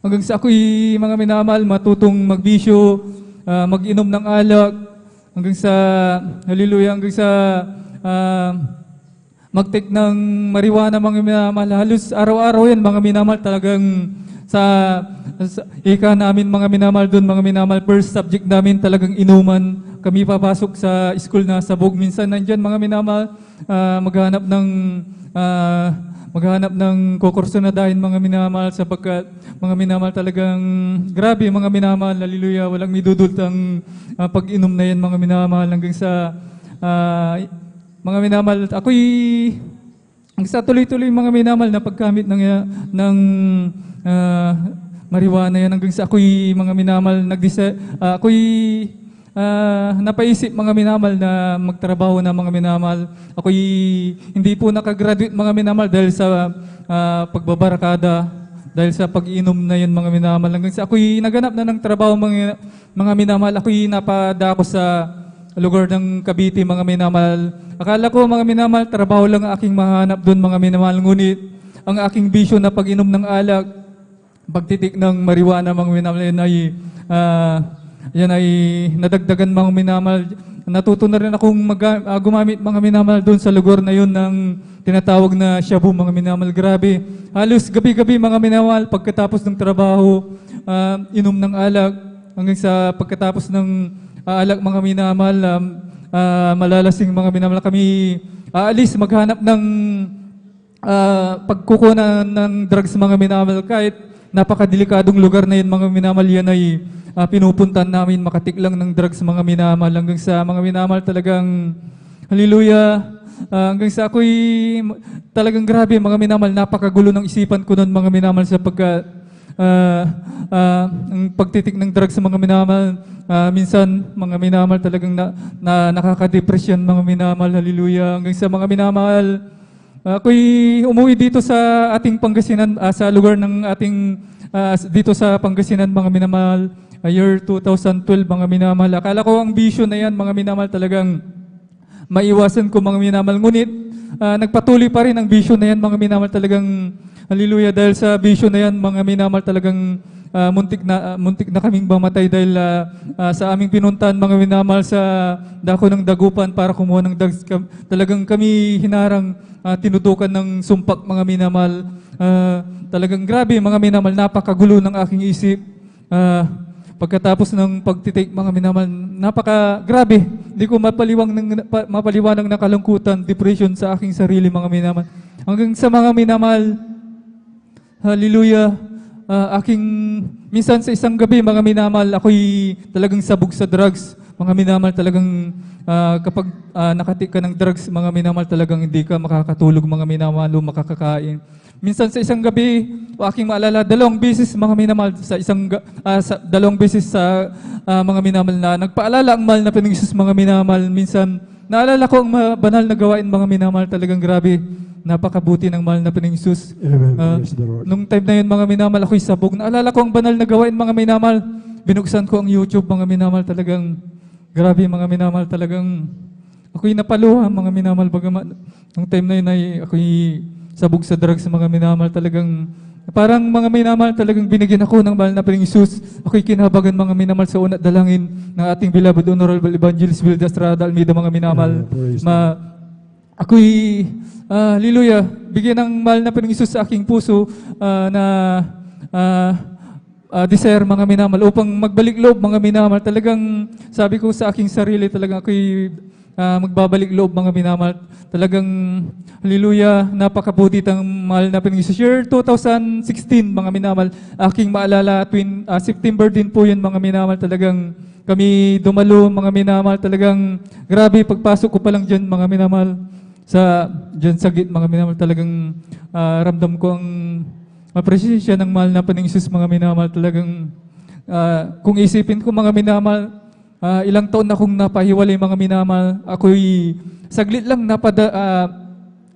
Hanggang sa ako'y mga minamahal, matutong magbisyo, mag-inom ng alak, hanggang sa, hallelujah, hanggang sa mag-take ng marijuana, mga minamahal. Halos araw-araw yan, mga minamahal, talagang sa ika namin, mga minamahal doon, mga minamahal, first subject namin talagang inuman. Kami papasok sa school na sabog. Minsan nandyan, mga minamahal, maghanap ng kukursunadahin, mga minamahal, sapagkat mga minamahal talagang grabe, mga minamahal, hallelujah, walang midudultang pag-inom na yan, mga minamahal, hanggang sa mga minamahal, ako'y ang sa tuloy-tuloy, mga minamahal, na paggamit ng marijuana yan, hanggang sa ako'y mga minamahal, ako'y napaisip, mga minamahal, na magtrabaho na, mga minamahal. Ako'y hindi po nakagraduate, mga minamahal, dahil sa pagbabarakada, dahil sa pag-inom na yun, mga minamahal. Hanggang sa ako'y naganap na ng trabaho, mga minamahal. Ako'y napadako sa lugar ng Cavite, mga minamahal. Akala ko, mga minamahal, trabaho lang ang aking mahanap doon, mga minamahal. Ngunit ang aking bisyo na pag-inom ng alak, pagtitik ng marijuana, mga minamahal, yan ay nadagdagan, mga minamahal. Natuto na rin akong gumamit, mga minamahal, doon sa lugar na yun ng tinatawag na shabu, mga minamahal. Grabe. Halos gabi-gabi, mga minamahal, pagkatapos ng trabaho, inom ng alak, hanggang sa pagkatapos ng alak, mga minamahal, malalasing, mga minamahal. Kami aalis, maghanap ng pagkukunan ng drugs, mga minamahal. Kahit napakadelikadong lugar na yun, mga minamahal, yan ay pinupuntan namin, makatik lang ng drugs, mga minamahal. Hanggang sa, mga minamahal, talagang hallelujah, hanggang sa ako'y talagang grabe, mga minamahal, napakagulo ng isipan ko noon, mga minamahal, sapagkat ang pagtitik ng drugs sa mga minamahal, minsan, mga minamahal, talagang nakaka-depression, mga minamahal, hallelujah. Hanggang sa, mga minamahal, ako'y umuwi dito sa ating Pangasinan, sa lugar ng ating, dito sa Pangasinan, mga minamahal, year 2012, mga minamahal. Akala ko ang bisyo na yan, mga minamahal, talagang maiwasan ko, mga minamahal. Ngunit, nagpatuloy pa rin ang bisyo na yan, mga minamahal, talagang hallelujah. Dahil sa bisyo na yan, mga minamahal, talagang muntik na kaming mamatay dahil sa aming pinuntahan, mga minamahal, sa dako ng dagupan para kumuha ng drugs. Talagang kami hinarang, tinutukan ng sumpak, mga minamahal. Talagang grabe, mga minamahal, napakagulo ng aking isip. Pagkatapos ng pagtitake, mga minamahal, napaka-grabe. Hindi ko mapaliwanag ng kalungkutan, depression sa aking sarili, mga minamahal. Hanggang sa, mga minamahal, hallelujah, minsan sa isang gabi, mga minamahal, ako'y talagang sabog sa drugs. Mga minamahal, talagang kapag nakatik ka ng drugs, mga minamahal, talagang hindi ka makakatulog, mga minamahal, o makakakain. Minsan sa isang gabi, aking maalala, 2 beses, mga minamahal, sa 2 beses sa mga minamahal, na nagpaalala ang mahal na Panginoon, mga minamahal. Minsan, naalala ko ang banal na gawain, mga minamahal, talagang grabe. Napakabuti ng mahal na Panginoon. Amen. Praise the Lord. Nung time na yun, mga minamahal, ako'y sabog. Naalala ko ang banal na gawain, mga minamahal. Binuksan ko ang YouTube, mga minamahal, talagang grabe, mga minamahal, talagang ako'y napaluha, mga minamahal. Bagamat nung time na yun ay ako'y sabog sa drugs, mga minamahal, talagang parang, mga minamahal, talagang binigyan ako ng mahal na Panginoon. Ako'y kinabagan, mga minamahal, sa una't dalangin ng ating beloved Honorable Evangelist Wilda Estrada Almeida, mga minamahal. Ako'y hallelujah, bigyan ng mahal na Panginoon sa aking puso na desire, mga minamahal, upang magbalik loob, mga minamahal. Talagang sabi ko sa aking sarili, talagang ako'y magbabalik loob, mga minamahal. Talagang hallelujah, napakabuti ang mahal na Panginoon. Year 2016, mga minamahal, aking maalala, September din po yun, mga minamahal. Talagang kami dumalo, mga minamahal. Talagang grabe, pagpasok ko pa lang dyan, mga minamahal, dyan sa gate, mga minamahal, talagang ramdam ko ang presensya ng mahal na Panginoon, mga minamahal. Talagang kung isipin ko, mga minamahal, ilang taon na akong napahiwalay, mga minamahal. Ako'y saglit lang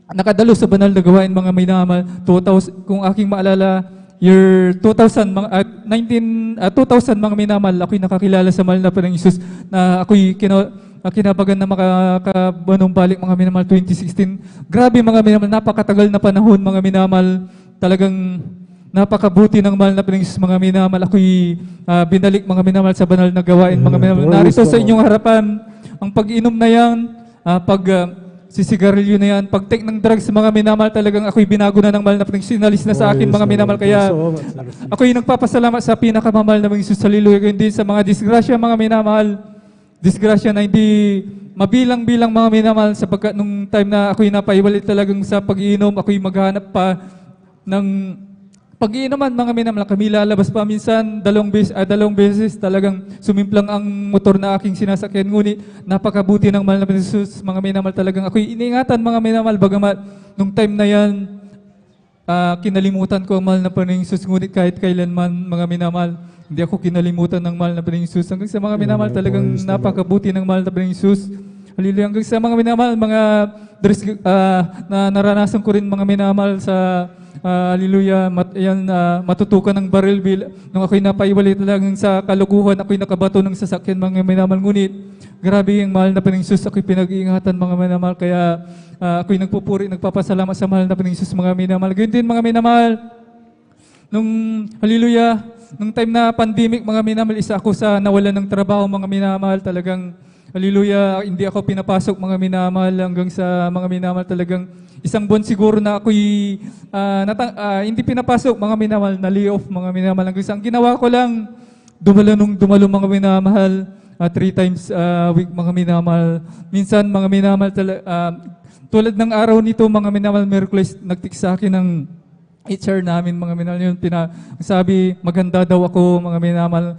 nakadalo sa banal na gawain, mga minamahal. 2000, kung aking maalala, year 2000, 2000, mga minamahal, ako'y nakakilala sa mahal na Panginoon, na ako'y kinabagan na makakabanumbalik, mga minamahal, 2016. Grabe, mga minamahal, napakatagal na panahon, mga minamahal. Talagang napakabuti ng mahal na Panginoong mga minamahal. Ako'y binalik mga minamahal sa banal na gawain mga minamahal. Narito sa inyong harapan, ang pag-inom na yan, sisigarilyo na yan, pag-take ng drugs mga minamahal, talagang ako'y binago na ng mahal na Panginoong, sinalis na sa akin mga minamahal. Kaya ako'y nagpapasalamat sa pinakamamahal na Panginoong Jesus. Hallelujah. Gayon din sa mga disgrasya mga minamahal. Disgrasya na hindi mabilang-bilang mga minamahal, sapagkat nung time na ako'y napaiwalit talagang sa pag-iinom, ako'y maghanap pa ng pag-iinuman mga minamahal. Kami lalabas pa minsan, dalawang beses talagang sumimplang ang motor na aking sinasakyan. Ngunit napakabuti ng mahal na Jesus mga minamahal, talagang ako'y iniingatan mga minamahal. Bagamat nung time na yan, kinalimutan ko ang mahal na Panginoong Jesus. Ngunit kahit kailanman mga minamahal, hindi ako kinalimutan ng mahal na Panginoong Jesus. Hanggang sa mga minamahal, talagang napakabuti ng mahal na Panginoong Jesus. Hallelujah. Hanggang sa mga minamahal, na naranasan ko rin mga minamahal sa hallelujah, matutukan ng baril nung ako'y napaiwalay talagang sa kalukuhan, ako'y nakabato ng sasakyan mga minamahal. Ngunit grabe yung mahal na Panginoong Jesus, ako'y pinag-iingatan mga minamahal. Kaya ako'y nagpupuri, nagpapasalamat sa mahal na Panginoong Jesus mga minamahal. Ganyan din mga minamahal, nung hallelujah, nung time na pandemic mga minamahal, isa ako sa nawalan ng trabaho mga minamahal. Talagang hallelujah, hindi ako pinapasok mga minamahal. Hanggang sa mga minamahal, talagang isang buwan siguro na ako'y hindi pinapasok mga minamahal, na lay off mga minamahal. Hanggang sa ang ginawa ko lang, dumalo mga minamahal, 3 times a week mga minamahal. Minsan mga minamahal, tulad ng araw nito mga minamahal, Miyerkules, nagtik sa akin ng HR namin mga minamahal. Yun, sabi maganda daw ako mga minamahal.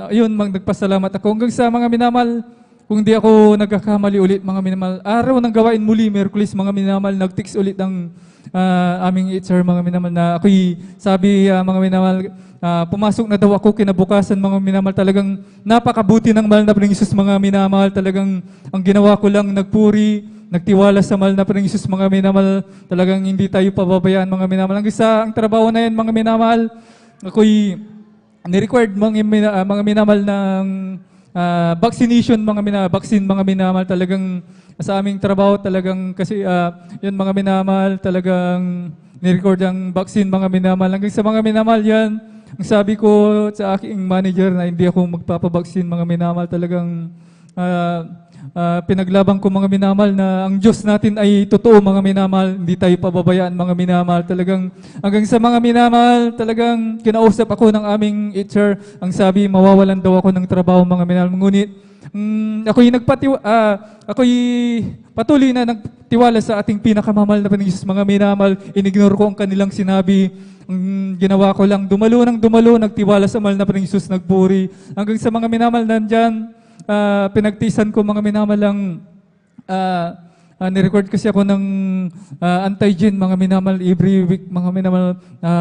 Yun, nagpasalamat ako. Hanggang sa mga minamahal, kung di ako nagkakamali ulit mga minamahal, araw ng gawain muli, Miyerkules mga minamahal, nag-text ulit ng aming HR mga minamahal, na ako'y sabi mga minamahal, pumasok na daw ako kinabukasan mga minamahal. Talagang napakabuti ng mahal na Panginoong Jesus mga minamahal. Talagang ang ginawa ko lang, nagpuri, nagtiwala sa mahal na Panginoong Jesus mga minamahal. Talagang hindi tayo pababayaan mga minamahal. Hanggang sa ang trabaho na yan mga minamahal, ako'y ni-required mga minamahal ng vaccination vaccine mga minamahal. Talagang sa aming trabaho talagang kasi yun mga minamahal, talagang ni-record ang vaccine mga minamahal. Hanggang sa mga minamahal yan, ang sabi ko sa aking manager na hindi ako magpapabaksin mga minamahal. Talagang pinaglaban ko mga minamahal na ang Diyos natin ay totoo mga minamahal. Hindi tayo pababayaan mga minamahal. Talagang hanggang sa mga minamahal, talagang kinausap ako ng aming HR. Ang sabi, mawawalan daw ako ng trabaho mga minamahal. Ngunit ako'y patuloy na nagtiwala sa ating pinakamamahal na Panginoon mga minamahal. Inignore ko ang kanilang sinabi. Ang ginawa ko lang, dumalo, nagtiwala sa mahal na Panginoon Jesus, nagpuri. Hanggang sa mga minamahal nandyan, pinagtisan ko mga minamahal ang ni-record kasi ako ng antigen mga minamahal every week mga minamahal.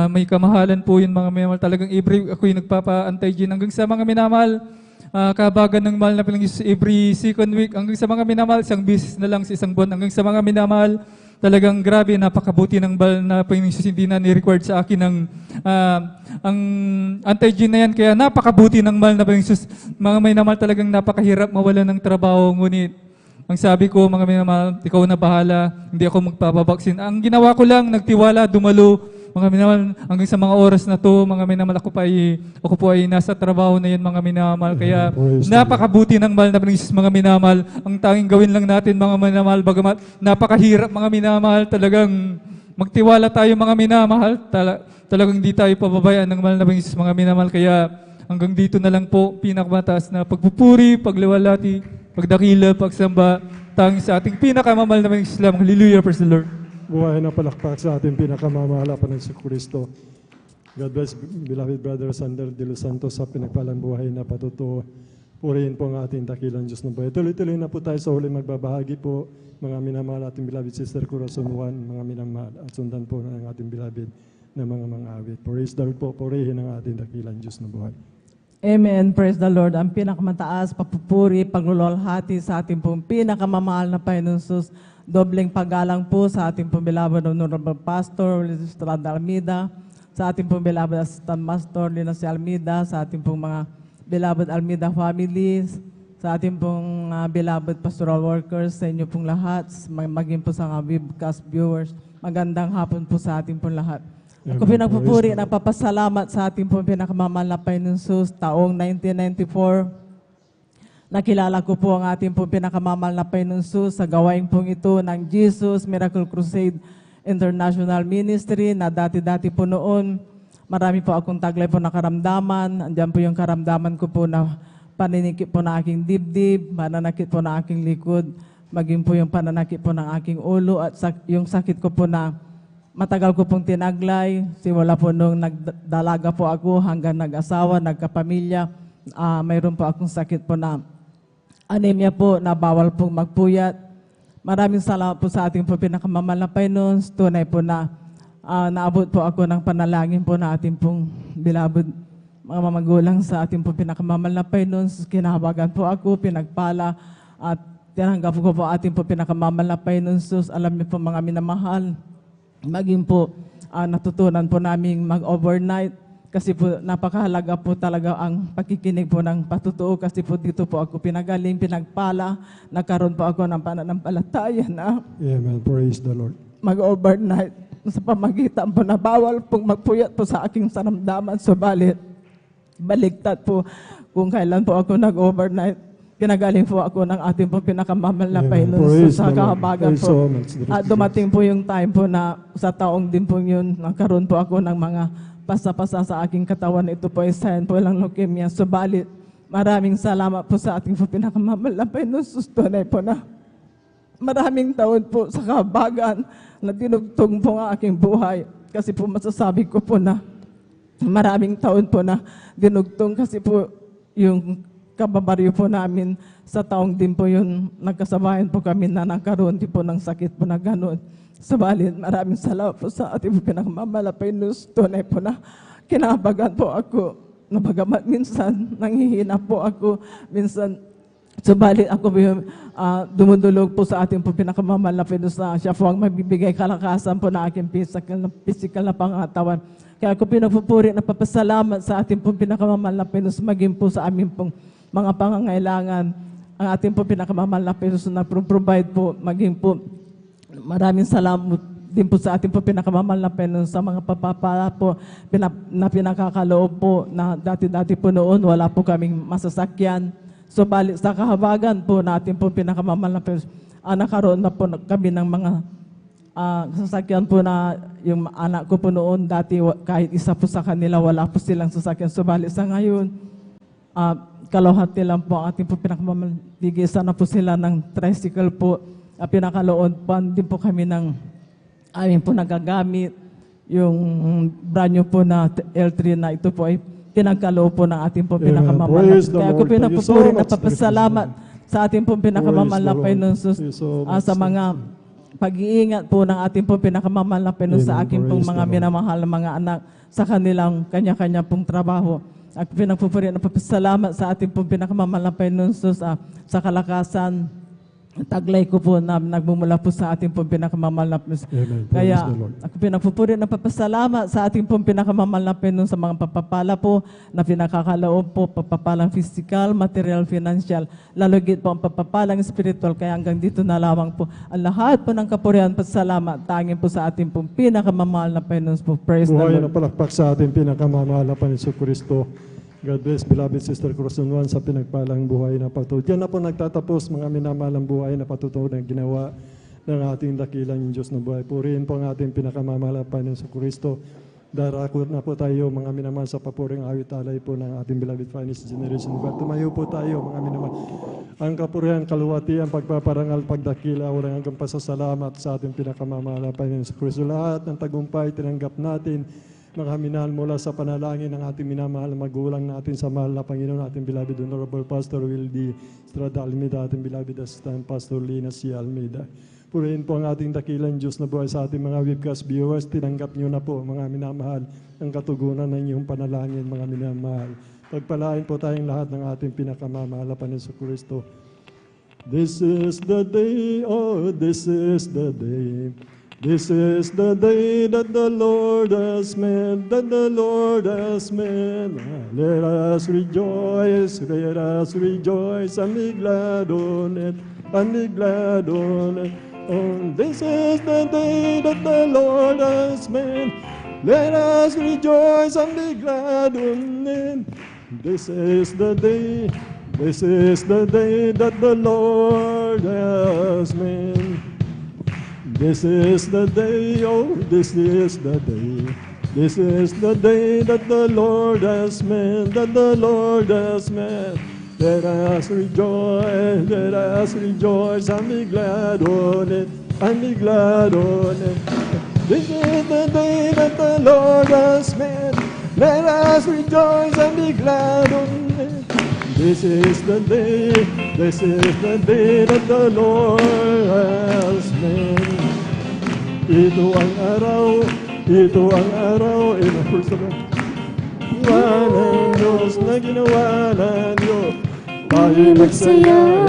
May kamahalan po yun mga minamahal. Talagang every week ako'y nagpapa-antigen. Hanggang sa mga minamahal, kabagan ng mahal na Panginoon Jesus every second week. Hanggang sa mga minamahal, isang beses na lang sa isang buwan. Hanggang sa mga minamahal, talagang grabe, napakabuti ng mahal na Panginoon Jesus. Hindi na ni-record sa akin ang antigen na yan. Kaya napakabuti ng mahal na Panginoon Jesus. Mga minamahal, talagang napakahirap mawala ng trabaho. Ngunit ang sabi ko, mga minamahal, ikaw na bahala, hindi ako magpapabaksin. Ang ginawa ko lang, nagtiwala, dumalo. Mga minamahal, hanggang sa mga oras na to, mga minamahal, ako po ay nasa trabaho na yan, mga minamahal. Kaya napakabuti ng mahal na Panginoon Jesus, mga minamahal. Ang tanging gawin lang natin, mga minamahal, bagamat napakahirap, mga minamahal, talagang magtiwala tayo, mga minamahal. Talagang di tayo pababayaan ng mahal na Panginoon Jesus, mga minamahal. Kaya hanggang dito na lang po, pinakamataas na pagpupuri, pagliwalhati, pagdakila, pagsamba, tanging sa ating pinakamamahal na Panginoon Jesus. Hallelujah, praise the Lord. Buhay na palakpak sa ating pinakamamahal na si Kristo. God bless, beloved Brother Sander de los Santos, sa pinagpalang buhay na patutuo. Purihin po ang ating dakilang Diyos ng buhay. Tuloy-tuloy na po tayo sa huli magbabahagi po, mga minamahal ating beloved Sister Corazon Juan, mga minamahal, at sundan po ng ating beloved na mga awit. Praise the Lord po, purihin ang ating dakilang Diyos ng buhay. Amen. Praise the Lord. Ang pinakamataas, papupuri, paglulolhati sa ating pong pinakamamahal na Panginoon Jesus. Dobleng paggalang po sa ating pong beloved Honorable Pastor Estrada Almeida, sa ating pong beloved Assistant Pastor Linus Almeida, sa ating pong mga beloved Almeida families, sa ating pong beloved pastoral workers, sa inyo pong lahat, maging po sa mga webcast viewers. Magandang hapon po sa ating pong lahat. Ako pinagpupuri, napapasalamat sa ating pong pinakamamahal na Panginoon Jesus. Taong 1994, nakilala ko po ang ating pong pinakamamahal na Panginoon Jesus sa gawain pong ito ng Jesus Miracle Crusade International Ministry na dati-dati po noon. Marami po akong taglay po na karamdaman. Andiyan po yung karamdaman ko po na paninikip po na aking dibdib, mananakit po na aking likod, maging po yung pananakit po ng aking ulo at yung sakit ko po na matagal ko pong tinaglay. Simula po nung nagdalaga po ako hanggang nag-asawa, nagkapamilya. Mayroon po akong sakit po na anemia po na bawal pong magpuyat. Maraming salamat po sa ating po pinakamamahal na Panginoon. Tunay po na naabot po ako ng panalangin po na ating pong bilabod mga magulang sa ating po pinakamamahal na Panginoon. Kinahawagan po ako, pinagpala at tinanggap ko po ating po pinakamamahal na Panginoon. Alam niyo po mga minamahal, maging po natutunan po namin mag-overnight kasi po napakahalaga po talaga ang pakikinig po ng patutuo kasi po dito po ako pinagaling, pinagpala, nagkaroon po ako ng pananampalataya na Amen. Praise the Lord. mag-overnight sa pamagitan po na bawal pong magpuyat po sa aking saramdaman. Subalit, baligtad po kung kailan po ako nag-overnight. Pinagaling po ako ng ating po pinakamamahal na Panginoon sa kahabagan po. At dumating po yung time po na sa taong din po yun, nagkaroon po ako ng mga pasa-pasa sa aking katawan. Ito po ay sign po lang leukemia. Subalit, maraming salamat po sa ating po pinakamamahal na Panginoon. Tunay po na maraming taon po sa kahabagan na dinugtong po ang aking buhay. Kasi po masasabi ko po na maraming taon po na dinugtong kasi po yung kababaryo po namin sa taong din po yun, nagkasabayan po kami na nagkaroon din po ng sakit po na gano'n. Subalit, maraming salamat po sa ating pinakamalapay news. Tunay po na kinabagan po ako. Nabagamat minsan, nanghihina po ako. Minsan, subalit ako po yung dumudulog po sa ating po pinakamalapay news na siya po ang magbibigay kalakasan po na aking physical na pangatawan. Kaya ako pinagpupuri na papasalamat sa ating po pinakamalapay news maging po sa aming pong mga pangangailangan. Ang ating po pinakamamahal na Panginoon na provide po, maging po maraming salamat din po sa ating po pinakamamahal na Panginoon sa mga papapala po na pinakakaloob po na dati-dati po noon wala po kaming masasakyan. So balik sa kahabagan po natin po pinakamamahal na Panginoon, nakaroon na po kami ng mga sasakyan po na yung anak ko po noon dati kahit isa po sa kanila wala po silang sasakyan. So balik sa ngayon, kalahati lang po ang ating po pinakamamaligay. Sana po sila ng tricycle po. Pinakaloon pa din po kami ng amin po nagagamit. Yung brand new po na L3 na ito po ay pinagkaloob po ng ating po pinakamamaligay. Kaya ako pinapupuri na papasalamat sa ating po pinakamamaligay na Panginoon sa mga pag-iingat po ng ating po pinakamamaligay na Panginoon sa aking pong mga minamahal na mga anak sa kanilang kanya-kanya pong trabaho. At pinagpupuri na papasalamat sa ating pong pinakamamahal na Panginoon sa kalakasan. Taglay ko po na nagmumula po sa ating pong pinakamamahal na Panginoon. Kaya ako pinagpupuri na papasalamat sa ating pong pinakamamahal na Panginoon sa mga papapala po na pinakakaloob po, papapalang physical, material, financial, lalugit po ang papapalang spiritual. Kaya hanggang dito na lamang po ang lahat po ng kapurihan pasalamat tangin po sa ating pong pinakamamahal na Panginoon po. Praise the Buhay Lord. na palakpak sa ating pinakamamahal na Panginoon Kristo. God bless, beloved Sister Cruzon Juan, sa pinagpalang buhay na patuloy. Diyan na po nagtatapos mga minamalang buhay na patutuo na ginawa ng ating dakilang Diyos na buhay. Purihin po ang ating pinakamamahal na Panginoon Kristo. Darakot na po tayo mga minamahal sa papuring awit alay po ng ating beloved finest generation. Tumayo po tayo mga minamahal. Ang kapurihan, kaluwatian, pagpaparangal, pagdakila, walang hanggang pasasalamat sa ating pinakamamahal na Panginoon Kristo. Lahat ng tagumpay tinanggap natin mga minahal mula sa panalangin ng ating minamahal na magulang natin sa mahal na Panginoon, ating beloved Honorable Pastor Wildy Estrada Almeida, ating beloved Assistant Pastor Lina C. Almeida. Purihin po ang ating dakilang Diyos na buhay sa ating mga webcast viewers. Tinanggap niyo na po, mga minamahal, ang katugunan ng inyong panalangin, mga minamahal. Pagpalain po tayong lahat ng ating pinakamamahal na Panginoon Kristo. This is the day, oh, this is the day. This is the day that the Lord has made, that the Lord has made. Let us rejoice and be glad on it, and be glad on it. Oh, this is the day that the Lord has made. Let us rejoice and be glad on it. This is the day that the Lord has made. This is the day, oh, this is the day. This is the day that the Lord has made, that the Lord has made. Let us rejoice and be glad on it, and be glad on it. This is the day that the Lord has made. Let us rejoice and be glad on it. This is the day that the Lord has made. Ito ang araw, first of all, ng Diyos na ginawa ng Diyos. Tayo magsaya,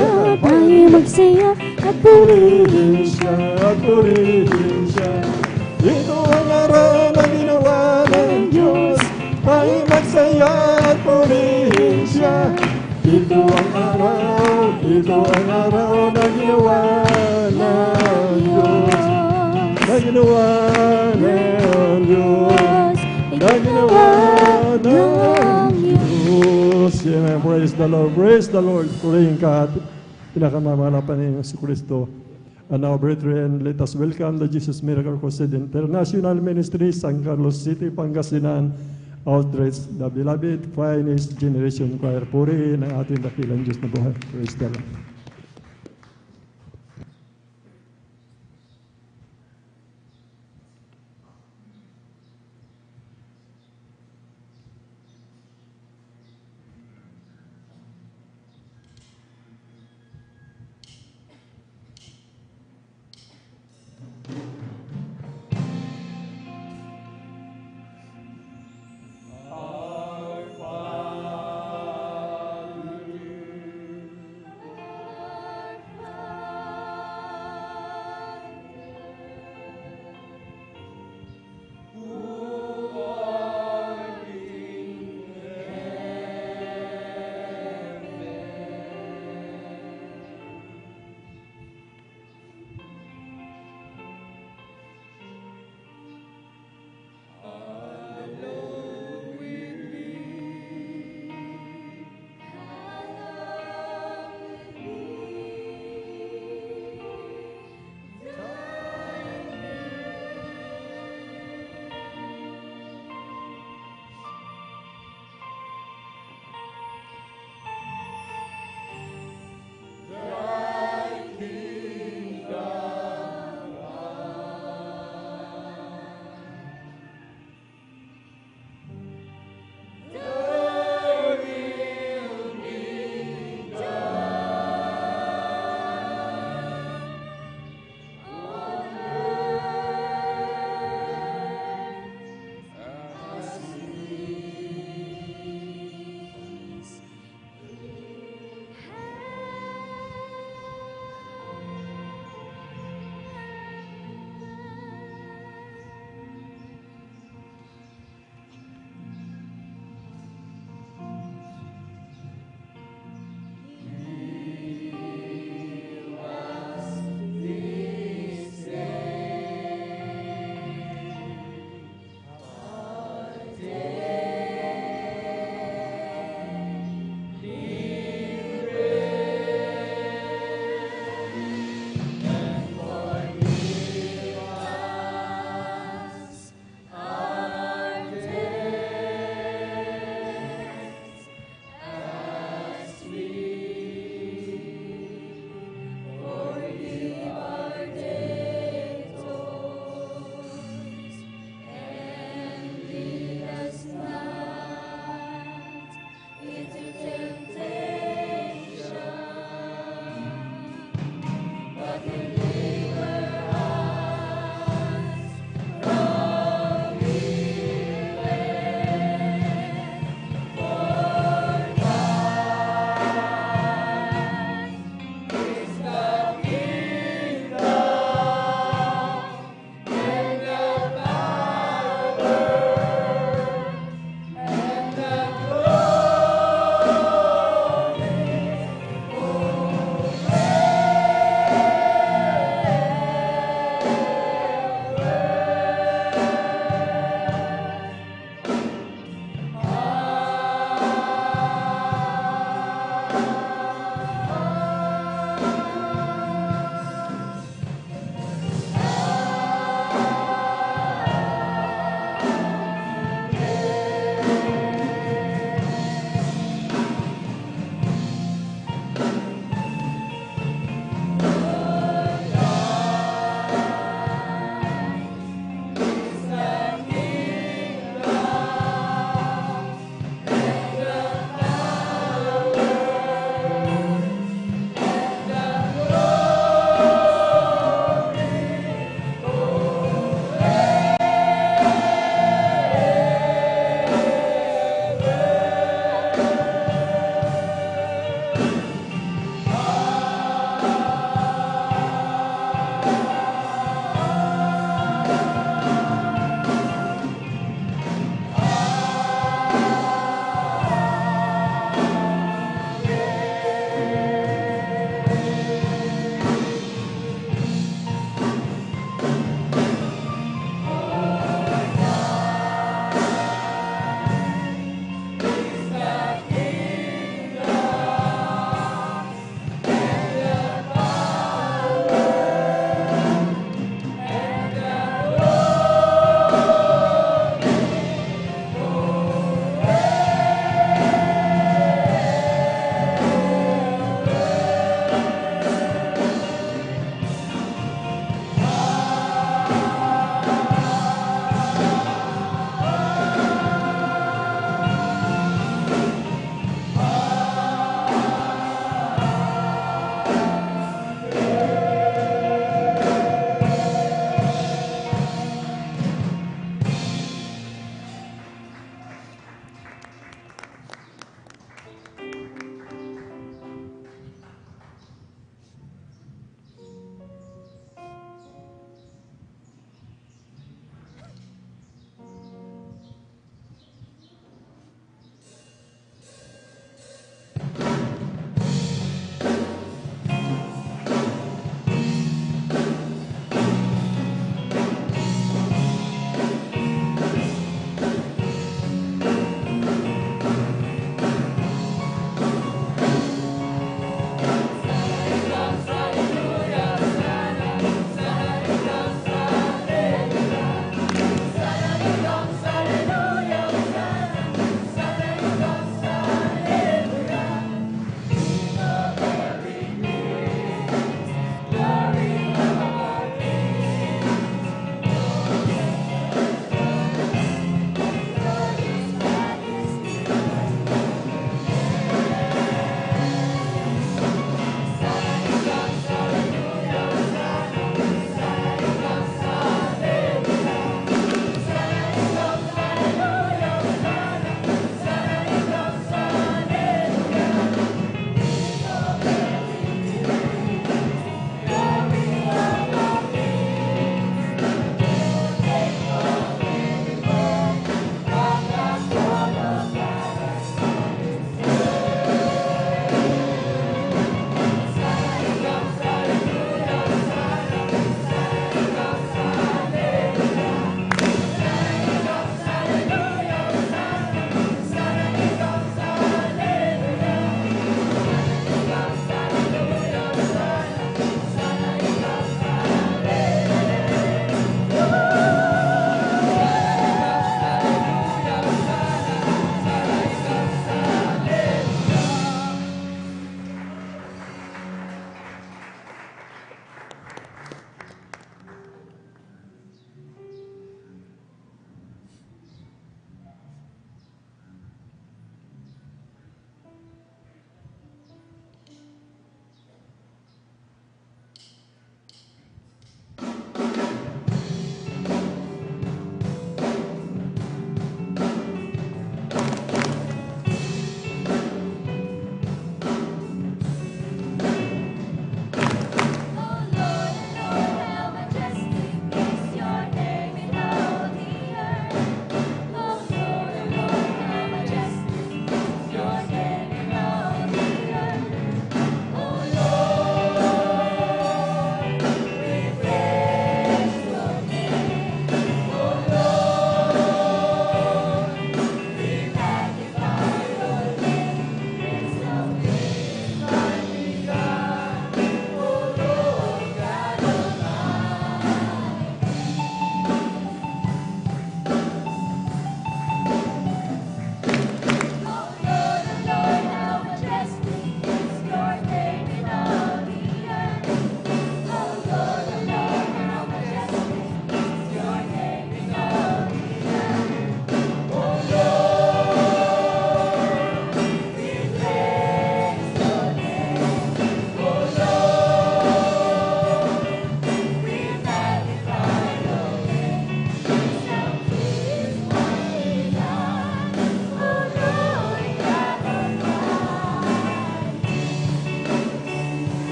at purihin siya. Ito ang araw na ginawa ng Diyos. Tayo magsaya at purihin siya. Ito ang araw na ginawa ng Diyos. Na ginawa ng Diyos. Na ginawa ng Diyos. Amen. Praise the Lord. Praise the Lord. Purihin ka at pinakamamahal pa niyo si Kristo. And now, brethren, let us welcome the Jesus Miracle Crusade International Ministry, San Carlos City, Pangasinan, outreach, the beloved finest generation choir. Purihin ang ating dakilang Diyos na buhay. Praise the Lord.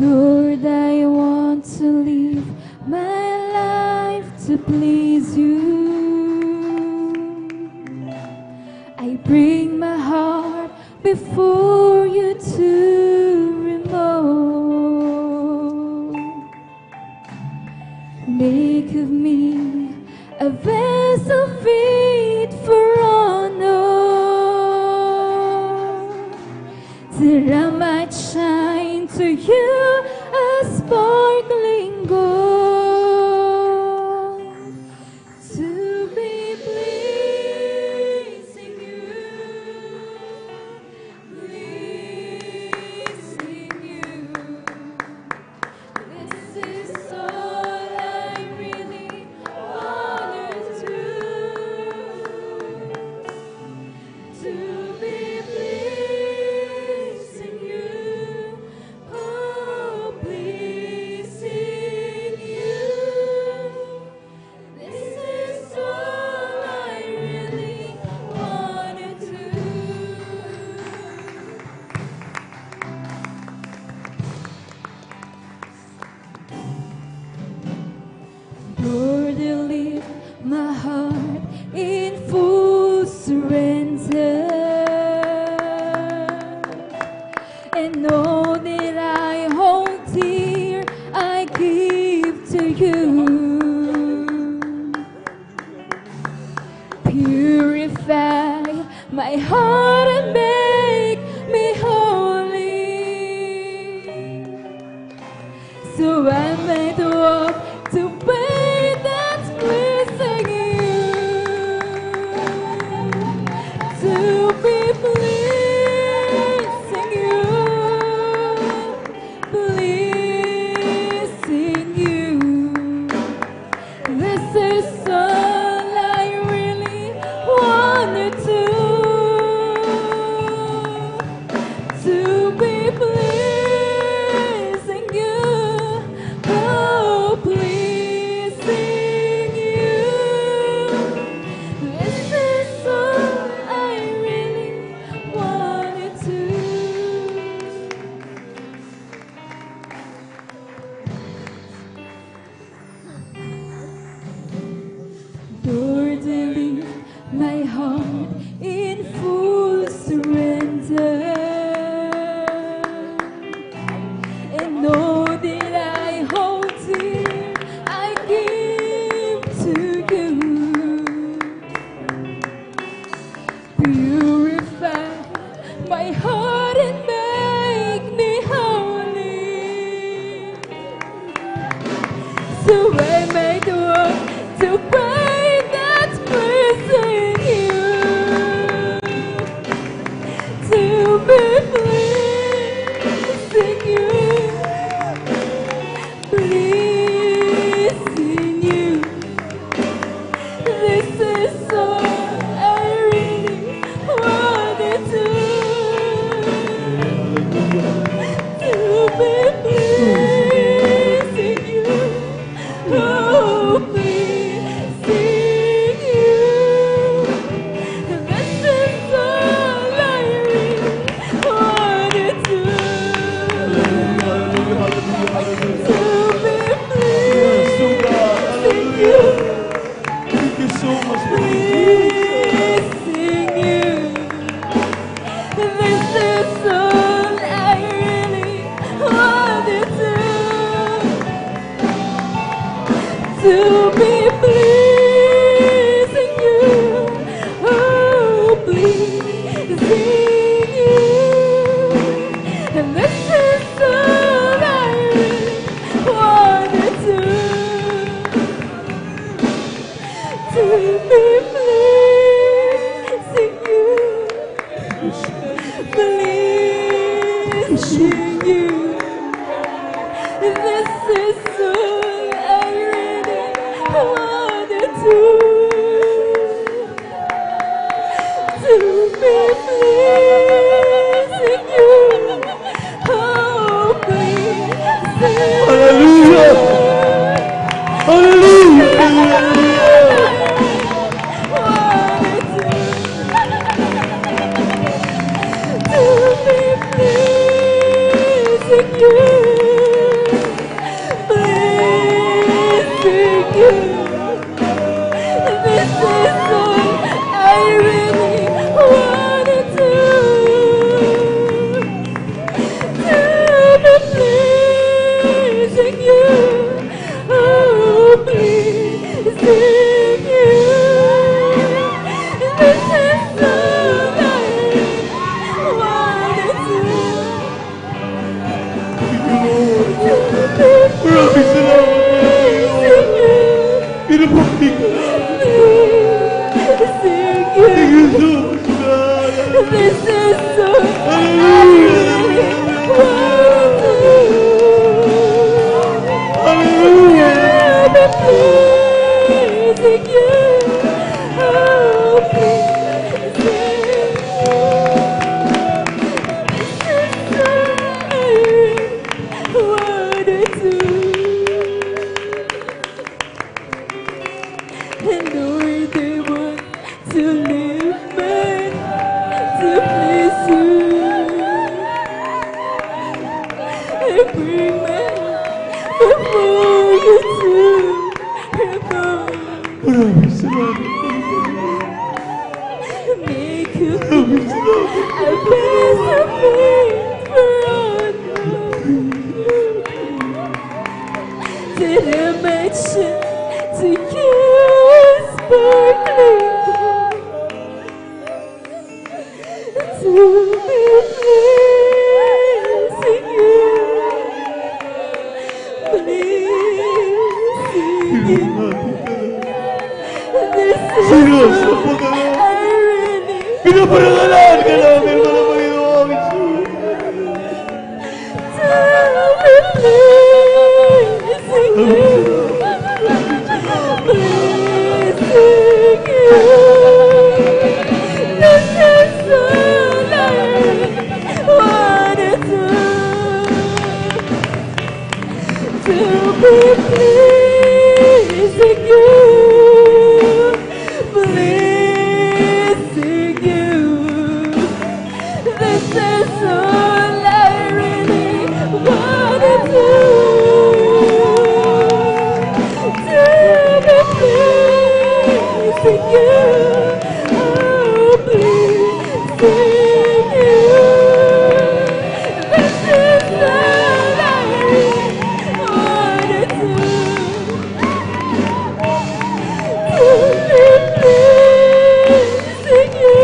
Lord, I want to live my life to please you. I bring my heart before you to remove. Make of me a vessel fit for honor, that I might shine to you a sparkling gold, to be pleasing you, pleasing you. This is all I really wanna do, to be pleasing you, oh, pleasing you. This is all I really wanna do. Lord, I lift my heart in full surrender, and know that I hold dear, I give to you. Purify my heart and make me holy, so I might walk to way that's pleasing you, to be pleasing you, pleasing you. This is all I really wanna do, to be pleasing you, oh, pleasing you. This is all I really wanna do. Lord, I lift my heart in full surrender, and know that I hold dear, I give to you. Purify my heart and make me holy, so I might walk to way that's pleasing you, to be pleasing you, pleasing you. This is all I really wanna do, to be pleasing you, oh, pleasing you. This is all I really wanna do, to be pleasing you, Thank you so much, pleasing you. This is all I really wanna do, to be pleasing you, oh, pleasing you. And this is all I really wanna do, to be pleasing you, pleasing you. This is all I really wanna do, to be pleasing you, oh, pleasing Hallelujah! to be pleasing you. This is all I really want to do. I'll be pleasing you. Oh, pleasing you. This is all I really want to do. And Lord, I want to live man to please you. I bring my before you too. Make you a place of faith for all. Did I mention to kiss sparkling to be pleasing you, pleasing you. This is what I really Pinaparangalan ka namin, mga Panginoong Isus. to be pleasing you, pleasing you. This is all I wanna do. To be pleasing you, pleasing you. This is all I really wanna do. To be pleasing you, oh, pleasing you. This is all I really wanna do. To be pleasing you,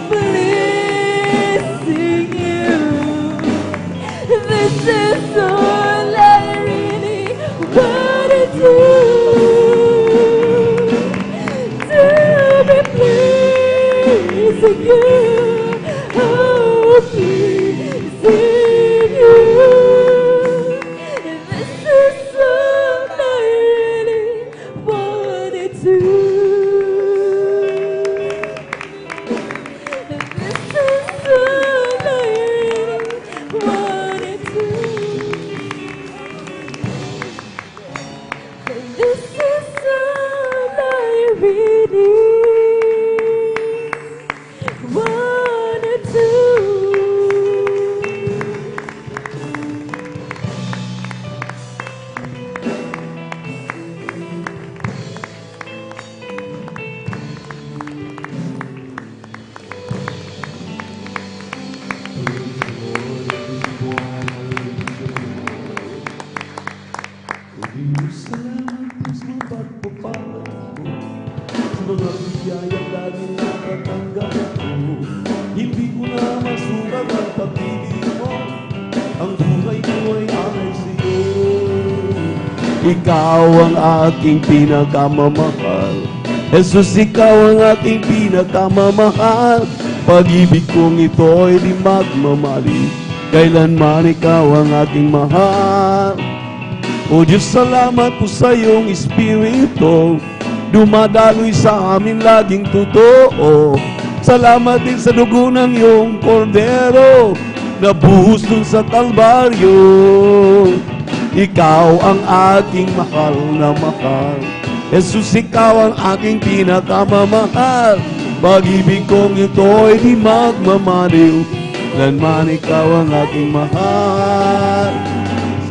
pleasing you. This is all I really wanna do. To be pleasing you, oh, pleasing you. This is all I really wanna do. This is all I really wanna do. This is all I really wanna do. Salamat po sa mga pagpapalad mo, sa mga biyayang lagi natatanggap ko. Hindi ko na masukat ang pag-ibig mo, ang buhay ko ay akin sa'yo. Ikaw ang aking pinakamamahal, Jesus, ikaw ang aking pinakamamahal. Pag-ibig kong ito ay di magmamali, kailanman ikaw ang aking mahal. O Diyos, salamat po sa iyong Espiritu, dumadaloy sa amin laging totoo. Salamat din sa dugo ng iyong kordero, na buhos dun sa Kalbaryo. Ikaw ang aking mahal na mahal, Jesus, ikaw ang aking pinakamamahal. Pag-ibig kong ito ay di magmamaliw, kailanman ikaw ang aking mahal.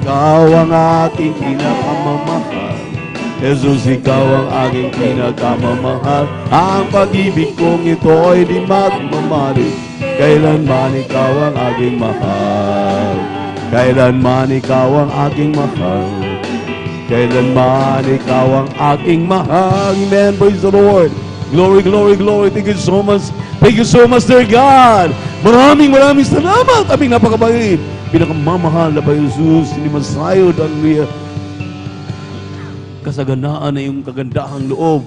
Ikaw ang aking pinakamamahal, Jesus, ikaw ang aking pinakamamahal. Ang pag-ibig kong ito ay di magmamali, kailanman ikaw ang aking mahal. Kailanman ikaw ang aking mahal, kailanman ikaw ang aking mahal. Amen. Praise the Lord. Glory, glory, glory. Thank you so much. Thank you so much, dear God. Maraming salamat. Aming napakabait, pinakamamahal na ba Jesus, hindi man sayo, hallelujah. Kasaganaan na yung kagandahang loob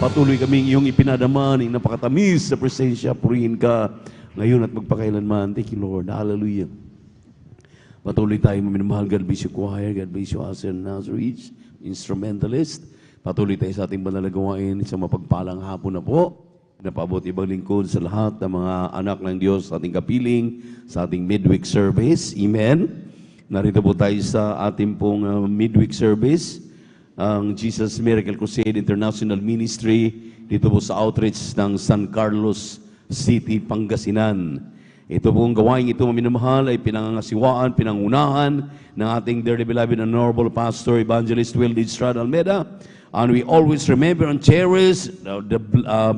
Patuloy kaming iyong ipinadaman, ng napakatamis sa presensya, purihin ka ngayon at magpakailanman. Thank you, Lord. Hallelujah. Patuloy tayo minamahal. God bless you, choir. God bless you, Asir Nazareth, instrumentalist. Patuloy tayo sa ating banal na gawain sa mapagpalang hapon na po. Napaabot ibang lingkod sa lahat ng mga anak ng Diyos sa ating kapiling, sa ating midweek service. Amen. Narito po tayo sa ating pong midweek service, ang Jesus Miracle Crusade International Ministry, dito po sa outreach ng San Carlos City, Pangasinan. Ito pong gawain ito, minamahal, ay pinangangasiwaan, pinangunahan ng ating dearly beloved and honorable Pastor Evangelist Wildy Estrada Almeida. And we always remember and cherish the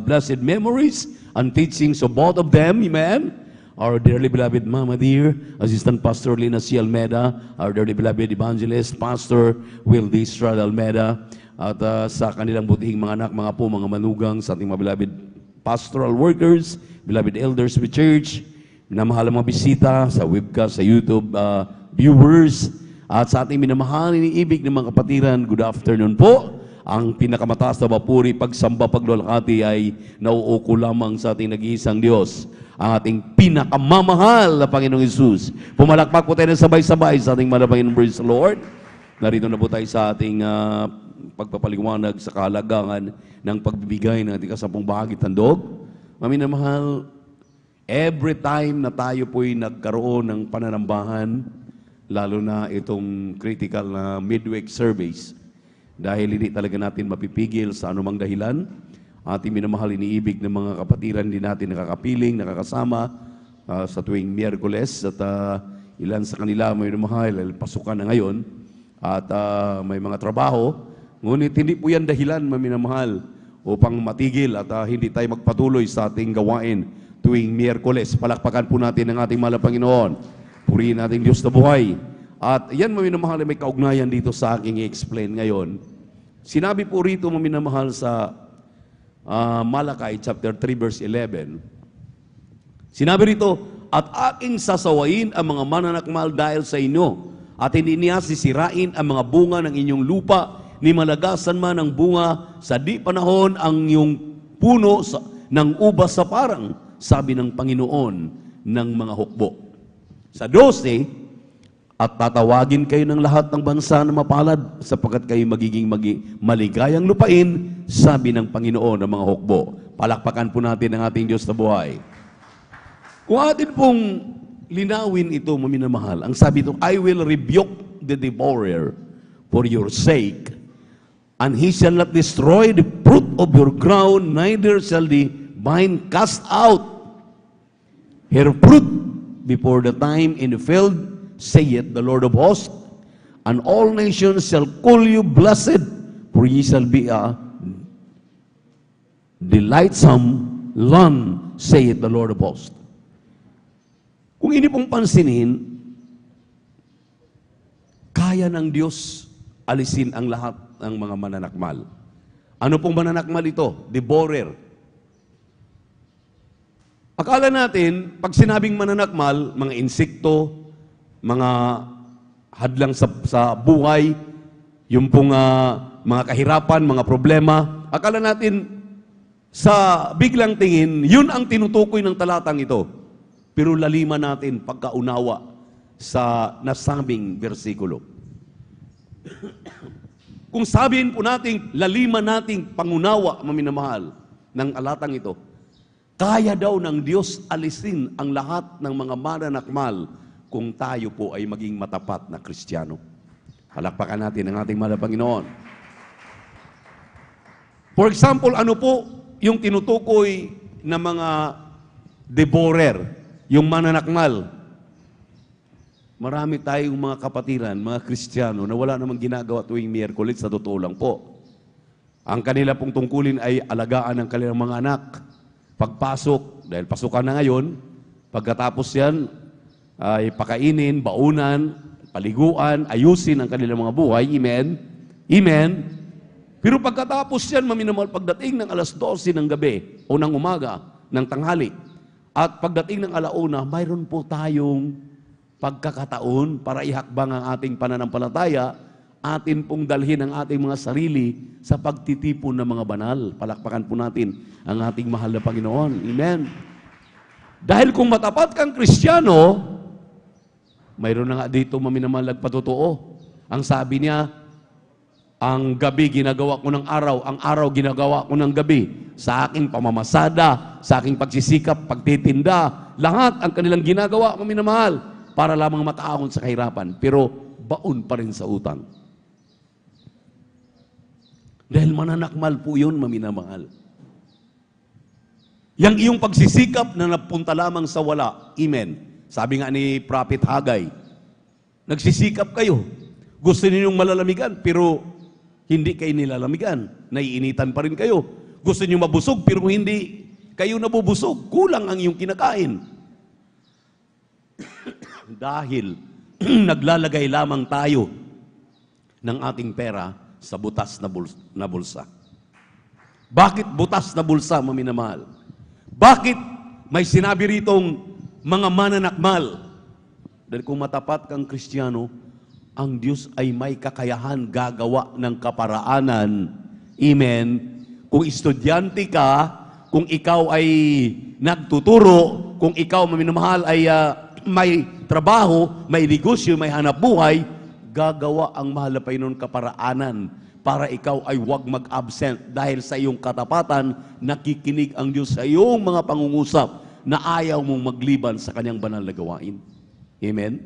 blessed memories and teachings of both of them. Amen. Our dearly beloved Mama Dear, Assistant Pastor Lina C. Almeida, our dearly beloved Evangelist Pastor Wildy Estrada Almeida, at sa kanilang butihing mga anak, mga po, mga manugang, sa ating mga beloved pastoral workers, beloved elders of the church, minamahal ang mga bisita sa webcast, sa YouTube viewers, at sa ating minamahal, iniibig ng mga kapatiran, good afternoon po. Ang pinakamataas na papuri, pagsamba, paglulakati ay nauuko lamang sa ating nag-iisang Diyos, ang ating pinakamamahal na Panginoong Hesus. Pumalakpak po tayo ng sabay-sabay sa ating malapangin, praise the Lord. Narito na po tayo sa ating pagpapaliwanag sa kahalagangan ng pagbibigay ng ating kasampung bahagi tandog. Maminamahal, every time na tayo po'y nagkaroon ng pananambahan, lalo na itong critical na midweek service, dahil hindi talaga natin mapipigil sa anumang dahilan, ating minamahal, iniibig ng mga kapatiran, hindi natin nakakapiling, nakakasama sa tuwing Miyerkules, at ilan sa kanila may minamahal, pasukan na ngayon, at may mga trabaho, ngunit hindi po yan dahilan, maminamahal, upang matigil at hindi tayo magpatuloy sa ating gawain tuwing Miyerkules. Palakpakan po natin ang ating mahal na Panginoon. Purihin natin Diyos na buhay. At yan, maminamahal, may kaugnayan dito sa aking i-explain ngayon. Sinabi po rito, maminamahal, sa Malakay chapter 3 verse 11. Sinabi rito, at aking sasawain ang mga mananakmal dahil sa inyo, at hindi niya sisirain ang mga bunga ng inyong lupa, ni malagasan man ang bunga sa di panahon ang iyong puno ng ubas sa parang, sabi ng Panginoon ng mga hukbo. Sa 12, at tatawagin kayo ng lahat ng bansa na mapalad, sapagkat kayo magiging maligayang lupain, sabi ng Panginoon ng mga hukbo. Palakpakan po natin ang ating Diyos na buhay. Kung atin pong linawin ito, maminamahal, ang sabi ito, I will rebuke the devourer for your sake, and he shall not destroy the fruit of your ground, neither shall the vine cast out her fruit before the time in the field, saith the Lord of hosts, and all nations shall call you blessed, for ye shall be a delightsome land, saith the Lord of hosts. Kung hindi pong pansinin, kaya ng Diyos alisin ang lahat ng mga mananakmal. Ano pong mananakmal ito? Devourer. Akala natin, pag sinabing mananakmal, mga insekto, mga hadlang sa buhay, yung pong mga kahirapan, mga problema, akala natin sa biglang tingin, yun ang tinutukoy ng talatang ito. Pero laliman natin pagkaunawa sa nasabing versikulo. Kung sabihin po natin, laliman nating pangunawa, maminamahal, ng alatang ito, kaya daw ng Diyos alisin ang lahat ng mga mananakmal kung tayo po ay maging matapat na Kristiyano. Palakpakan natin ang ating mahal na Panginoon. For example, ano po yung tinutukoy na mga devourer, yung mananakmal? Marami tayong mga kapatiran, mga Kristiyano na wala namang ginagawa tuwing Miyerkules, sa totoo lang po. Ang kanila pong tungkulin ay alagaan ng kanilang mga anak. Pagpasok, dahil pasukan na ngayon, pagkatapos yan, ay pakainin, baunan, paliguan, ayusin ang kanilang mga buhay. Amen? Amen? Pero pagkatapos yan, maminamahal, pagdating ng alas 12 ng gabi o ng umaga, ng tanghali, at pagdating ng alauna, mayroon po tayong pagkakataon para ihakbang ang ating pananampalataya atin pong dalhin ang ating mga sarili sa pagtitipon ng mga banal. Palakpakan po natin ang ating mahal na Panginoon. Amen. Dahil kung matapat kang Kristiyano, mayroon na nga dito maminamahal nagpatotoo. Ang sabi niya, ang gabi ginagawa ko ng araw, ang araw ginagawa ko ng gabi. Sa aking pamamasada, sa aking pagsisikap, pagtitinda, lahat ang kanilang ginagawa, maminamahal, para lamang makaahon sa kahirapan. Pero baon pa rin sa utang. Dahil mananakmal po yun, maminamahal. Yang iyong pagsisikap na napunta lamang sa wala. Amen. Sabi nga ni Prophet Haggai, nagsisikap kayo. Gusto ninyong malalamigan, pero hindi kayo nilalamigan. Naiinitan pa rin kayo. Gusto niyo mabusog, pero hindi kayo nabubusog. Kulang ang iyong kinakain. Dahil naglalagay lamang tayo ng ating pera sa butas na bulsa. Bakit butas na bulsa, maminamahal? Bakit may sinabi ritong mga mananakmal? Dahil kung matapat kang Kristiyano, ang Diyos ay may kakayahan gagawa ng kaparaanan. Amen. Kung estudyante ka, kung ikaw ay nagtuturo, kung ikaw, maminamahal, ay may trabaho, may negosyo, may hanap buhay, gagawa ang mahal na Panginoon kaparaanan para ikaw ay huwag mag-absent dahil sa iyong katapatan, nakikinig ang Diyos sa iyong mga pangungusap na ayaw mong magliban sa kanyang banal na gawain. Amen?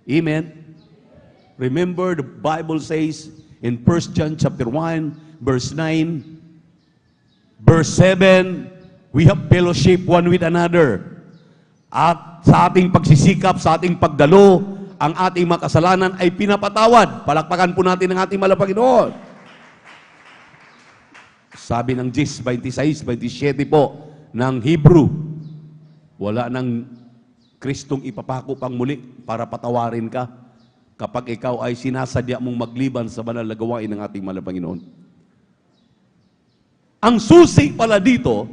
Amen? Remember, the Bible says in 1 John chapter 1, verse 9, verse 7, we have fellowship one with another. At sa ating pagsisikap, sa ating pagdalo, ang ating mga kasalanan ay pinapatawad. Palakpakan po natin ang ating mahal na Panginoon. Sabi ng 10:26, 27 po ng Hebrew, wala nang Kristong ipapako pang muli para patawarin ka kapag ikaw ay sinasadya mong magliban sa banal na gawain ng ating mahal na Panginoon. Ang susi pala dito,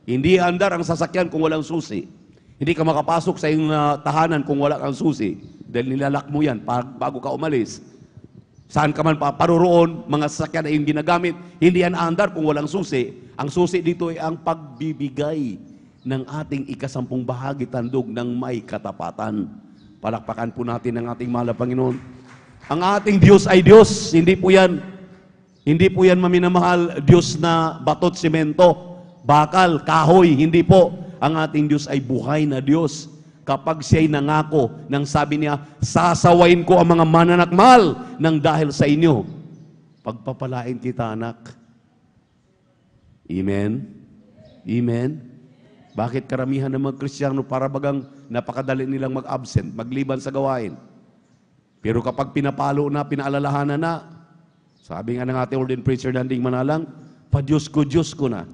hindi andar ang sasakyan kung walang susi. Hindi ka makapasok sa iyong tahanan kung wala kang susi. Dahil nilalak mo yan bago ka umalis. Saan ka man paroroon, mga sasakyan na yung ginagamit, hindi yan aandar kung walang susi. Ang susi dito ay ang pagbibigay ng ating ikasampung bahagi tandog ng may katapatan. Palakpakan po natin ang ating mahal na Panginoon. Ang ating Diyos ay Diyos, hindi po yan maminamahal Diyos na batot, simento, bakal, kahoy, hindi po. Ang ating Diyos ay buhay na Diyos. Kapag siya'y nangako, nang sabi niya, sasawain ko ang mga mananakmal nang dahil sa inyo. Pagpapalain kita, anak. Amen? Amen? Bakit karamihan ng mga Kristiyano para bagang napakadali nilang mag-absent, magliban sa gawain? Pero kapag pinapalo na, pinaalalahanan na, sabi nga ng ating ordained preacher Landing Manalang, Diyos ko na.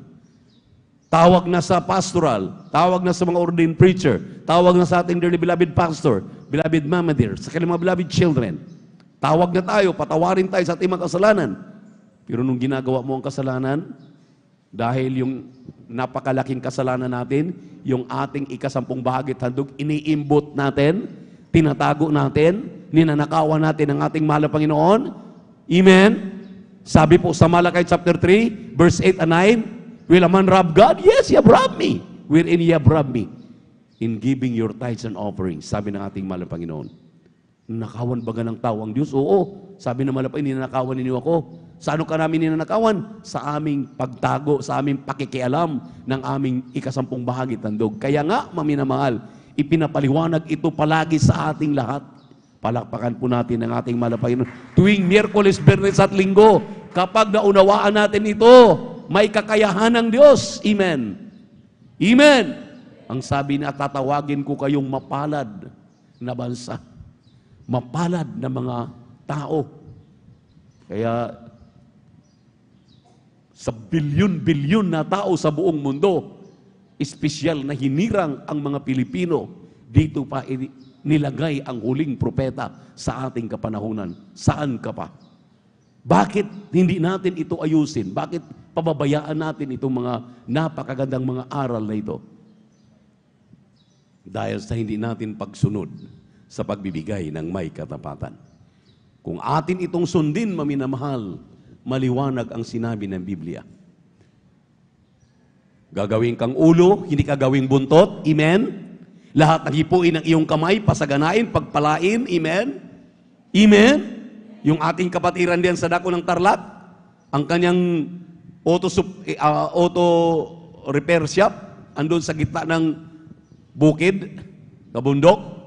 Tawag na sa pastoral, tawag na sa mga ordained preacher, tawag na sa ating dearly beloved pastor, beloved mama dear, sa kanilang mga beloved children. Tawag na tayo, patawarin tayo sa ating mga kasalanan. Pero nung ginagawa mo ang kasalanan, dahil yung napakalaking kasalanan natin, yung ating ikasampung bahagi handog, iniimbot natin, tinatago natin, ninanakawan natin ang ating mahal na Panginoon. Amen? Sabi po sa Malakay chapter 3, verse 8 and 9, will a man rob God? Yes, you have robbed me. Wherein you have robbed me? In giving your tithes and offerings. Sabi ng ating mahal na Panginoon. Nakawan baga ng tao ang Diyos? Oo. Sabi ng mahal na Panginoon, ninanakawan ninyo ako. Sa ano ka namin ninanakawan? Sa aming pagtago, sa aming pakikialam ng aming ikasampung bahagi tandog. Kaya nga, maminamahal, ipinapaliwanag ito palagi sa ating lahat. Palakpakan po natin ang ating mahal na Panginoon. Tuwing Miyerkules, Biyernes at Linggo, kapag naunawaan natin ito, may kakayahan ng Diyos. Amen. Amen. Ang sabi niya, tatawagin ko kayong mapalad na bansa. Mapalad na mga tao. Kaya, sa bilyon-bilyon na tao sa buong mundo, espesyal na hinirang ang mga Pilipino, dito pa nilagay ang huling propeta sa ating kapanahunan. Saan ka pa? Bakit hindi natin ito ayusin? Bakit pababayaan natin itong mga napakagandang mga aral na ito? Dahil sa hindi natin pagsunod sa pagbibigay ng may katapatan. Kung atin itong sundin, maminamahal, maliwanag ang sinabi ng Biblia. Gagawin kang ulo, hindi ka gawing buntot. Amen? Lahat ng hipuin ng iyong kamay, pasaganain, pagpalain. Amen? Amen? Yung ating kapatiran diyan sa dako ng Tarlac, ang kanyang auto repair shop, andun sa gitna ng bukid, kabundok.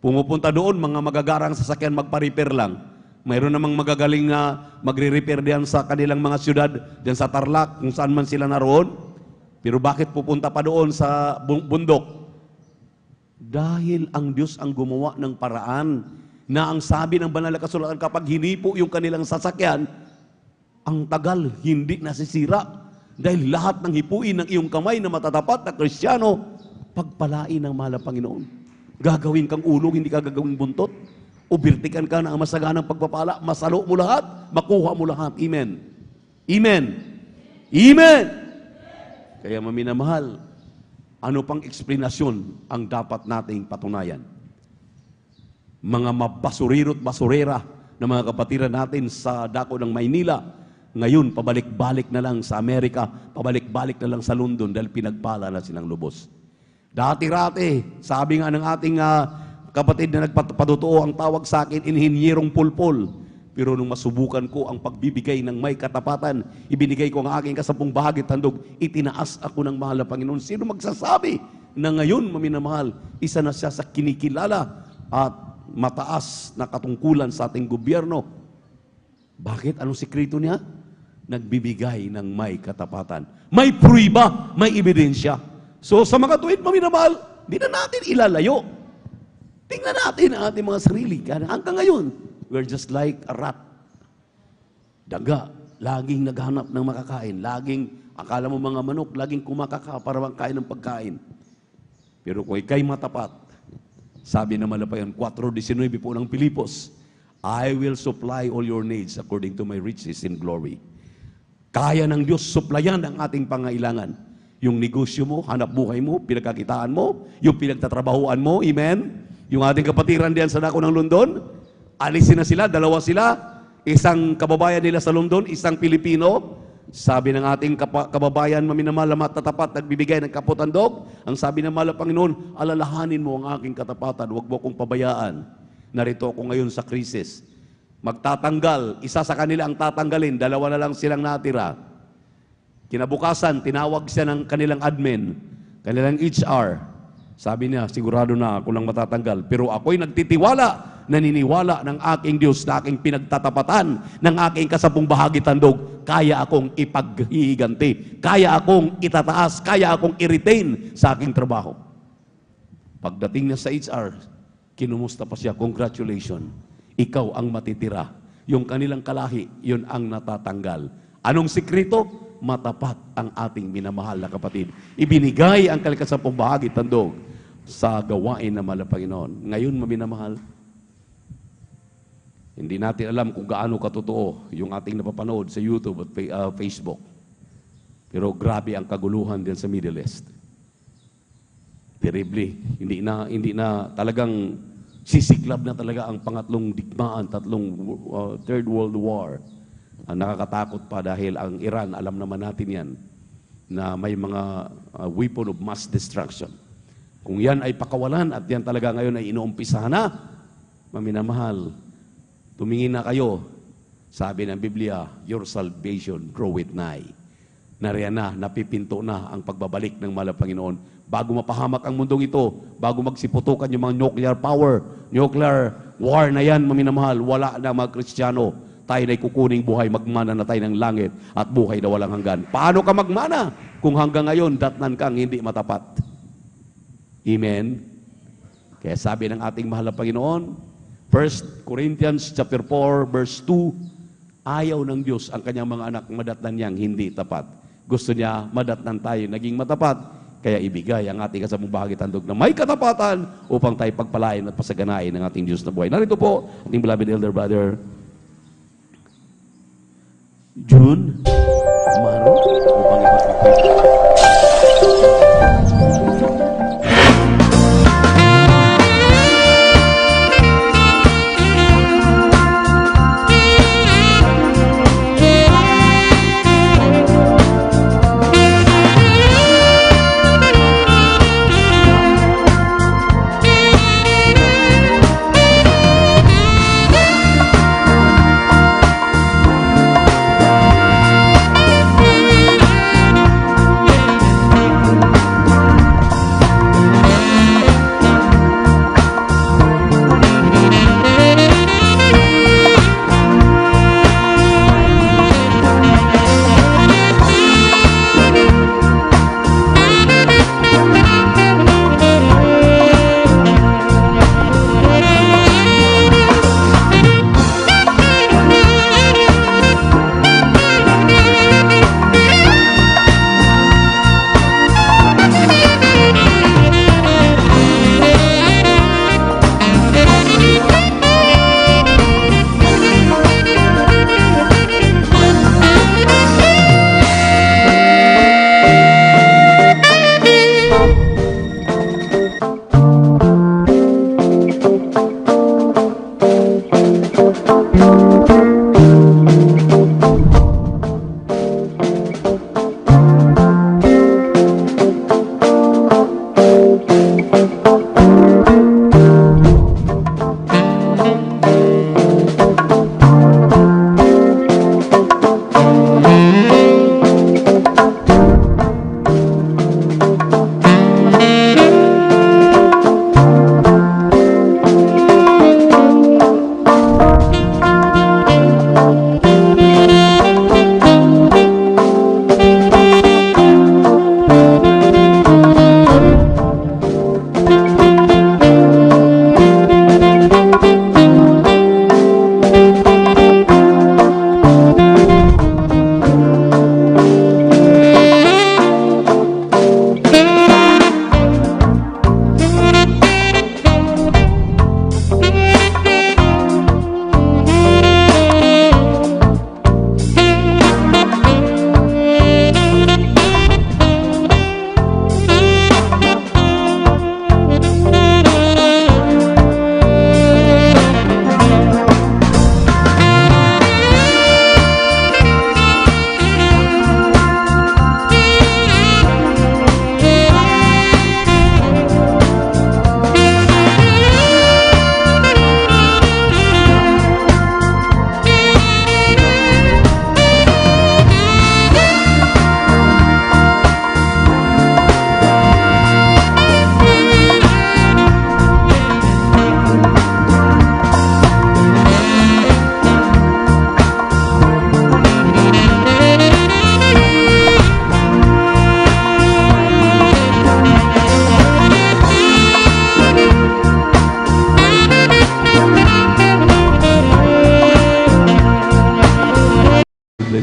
Pumupunta doon, mga magagarang sasakyan magpa-repair lang. Mayroon namang magagaling na magre-repair diyan sa kanilang mga syudad, diyan sa Tarlac, kung saan man sila naroon. Pero bakit pupunta pa doon sa bundok? Dahil ang Diyos ang gumawa ng paraan na ang sabi ng banal na kasulatan, kapag hinipo yung kanilang sasakyan, ang tagal hindi nasisira. Dahil lahat ng hipuin ng iyong kamay na matatapat na Kristiyano, pagpalain ng mahal na Panginoon. Gagawin kang ulo, hindi ka gagawing buntot. O birtikan ka na ang masaganang pagpapala, masalo mo lahat, makuha mo lahat. Amen. Amen. Amen. Kaya maminamahal, ano pang eksplanasyon ang dapat nating patunayan? Mga mabasuriro't basurera na mga kapatiran natin sa dako ng Maynila, ngayon pabalik-balik na lang sa Amerika, pabalik-balik na lang sa London dahil pinagpala na silang lubos. Dati-rati, sabi nga ng ating kapatid na nagpatutuo, ang tawag sa akin, inhinyerong pulpol. Pero nung masubukan ko ang pagbibigay ng may katapatan, ibinigay ko ang aking 10 bahagi tandog, itinaas ako ng mahal na Panginoon. Sino magsasabi na ngayon, maminamahal, isa na siya sa kinikilala at mataas na katungkulan sa ating gobyerno? Bakit? Anong sikreto niya? Nagbibigay ng may katapatan. May pruiba, may ebidensya. So sa mga tuwid, maminamahal, di na natin ilalayo. Tingnan natin ang ating mga sarili. Hanggang ngayon, we're just like a rat. Daga, laging naghanap ng makakain. Laging, akala mo mga manok, laging kumakaka para makain ng pagkain. Pero kung ikay matapat, sabi naman na pa yan, 4:19 po ng Pilipos, I will supply all your needs according to my riches in glory. Kaya ng Diyos supplyan ang ating pangailangan. Yung negosyo mo, hanap buhay mo, pinagkakitaan mo, yung pinagtatrabahuan mo, amen? Yung ating kapatiran diyan sa dako ng London, alisin na sila, 2 sila, isang kababayan nila sa London, isang Pilipino. Sabi ng ating kababayan, maminamahal na matatapat, nagbibigay ng kaputandog, ang sabi ng mahal na Panginoon, alalahanin mo ang aking katapatan, huwag mo akong pabayaan. Narito ako ngayon sa krisis. Magtatanggal, isa sa kanila ang tatanggalin, 2 na lang silang natira. Kinabukasan, tinawag siya ng kanilang admin, kanilang HR. Sabi niya, sigurado na ako lang matatanggal. Pero ako'y nagtitiwala, naniniwala ng aking Diyos na aking pinagtatapatan, ng aking 10 bahagi tandog, kaya akong ipaghihiganti, kaya akong itataas, kaya akong i-retain sa aking trabaho. Pagdating niya sa HR, kinumusta pa siya, congratulations, ikaw ang matitira. Yung kanilang kalahi, yun ang natatanggal. Anong sikreto? Matapat ang ating minamahal na kapatid. Ibinigay ang kanilang 10 bahagi tandog sa gawain ng mahal na Panginoon. Ngayon, maminamahal, hindi natin alam kung gaano katotoo yung ating napapanood sa YouTube at Facebook. Pero grabe ang kaguluhan din sa Middle East. Terribly. Hindi na talagang sisiklab na talaga ang pangatlong digmaan, Third World War. Ang nakakatakot pa dahil ang Iran, alam naman natin yan, na may mga weapon of mass destruction. Kung yan ay pakawalan at yan talaga ngayon ay inuumpisahan na, maminamahal, tumingin na kayo. Sabi ng Biblia, your salvation groweth nigh. Nariyan na, napipinto na ang pagbabalik ng mahal na Panginoon. Bago mapahamak ang mundong ito, bago magsiputukan yung mga nuclear power, nuclear war na yan, maminamahal, wala na mga Kristiyano. Tayo na'y kukuning buhay, magmana na tayo ng langit at buhay na walang hanggan. Paano ka magmana kung hanggang ngayon datnan kang hindi matapat? Amen? Kaya sabi ng ating mahal na Panginoon, 1 Corinthians chapter 4, verse 2, ayaw ng Diyos ang kanyang mga anak madatnan niyang hindi tapat. Gusto niya madatnan tayo naging matapat, kaya ibigay ang ating 10 bahagi tandog na may katapatan upang tayo pagpalain at pasaganain ng ating Diyos na buhay. Narito po, ating beloved elder brother, June Amaro, upang ipagpapit.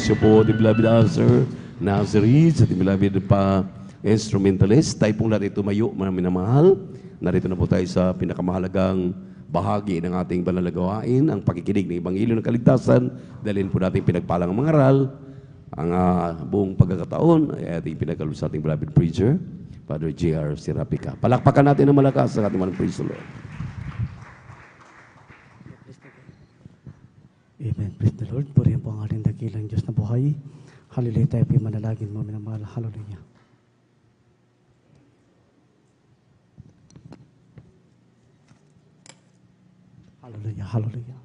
bless you po, the beloved Arthur Nazareth, sa the beloved pa instrumentalist. Tayo pong lahat tumayo, mga minamahal. Narito na po tayo sa pinakamahalagang bahagi ng ating banal na gawain, ang pakikinig ng Ebanghelyo ng Kaligtasan. Dalhin po natin pinagpalang mga aral. Ang buong pagkakataon ay ating pinagkaloob sa ating beloved preacher, Father J.R. Serapica. Palakpakan natin ng malakas sa ating mga praise the Lord. Amen. Praise the Lord. Purihan po ang ating dakilang Diyos na buhay. Hallelujah. Tayo po manalagin mo, minamahal. Hallelujah. Hallelujah. Hallelujah.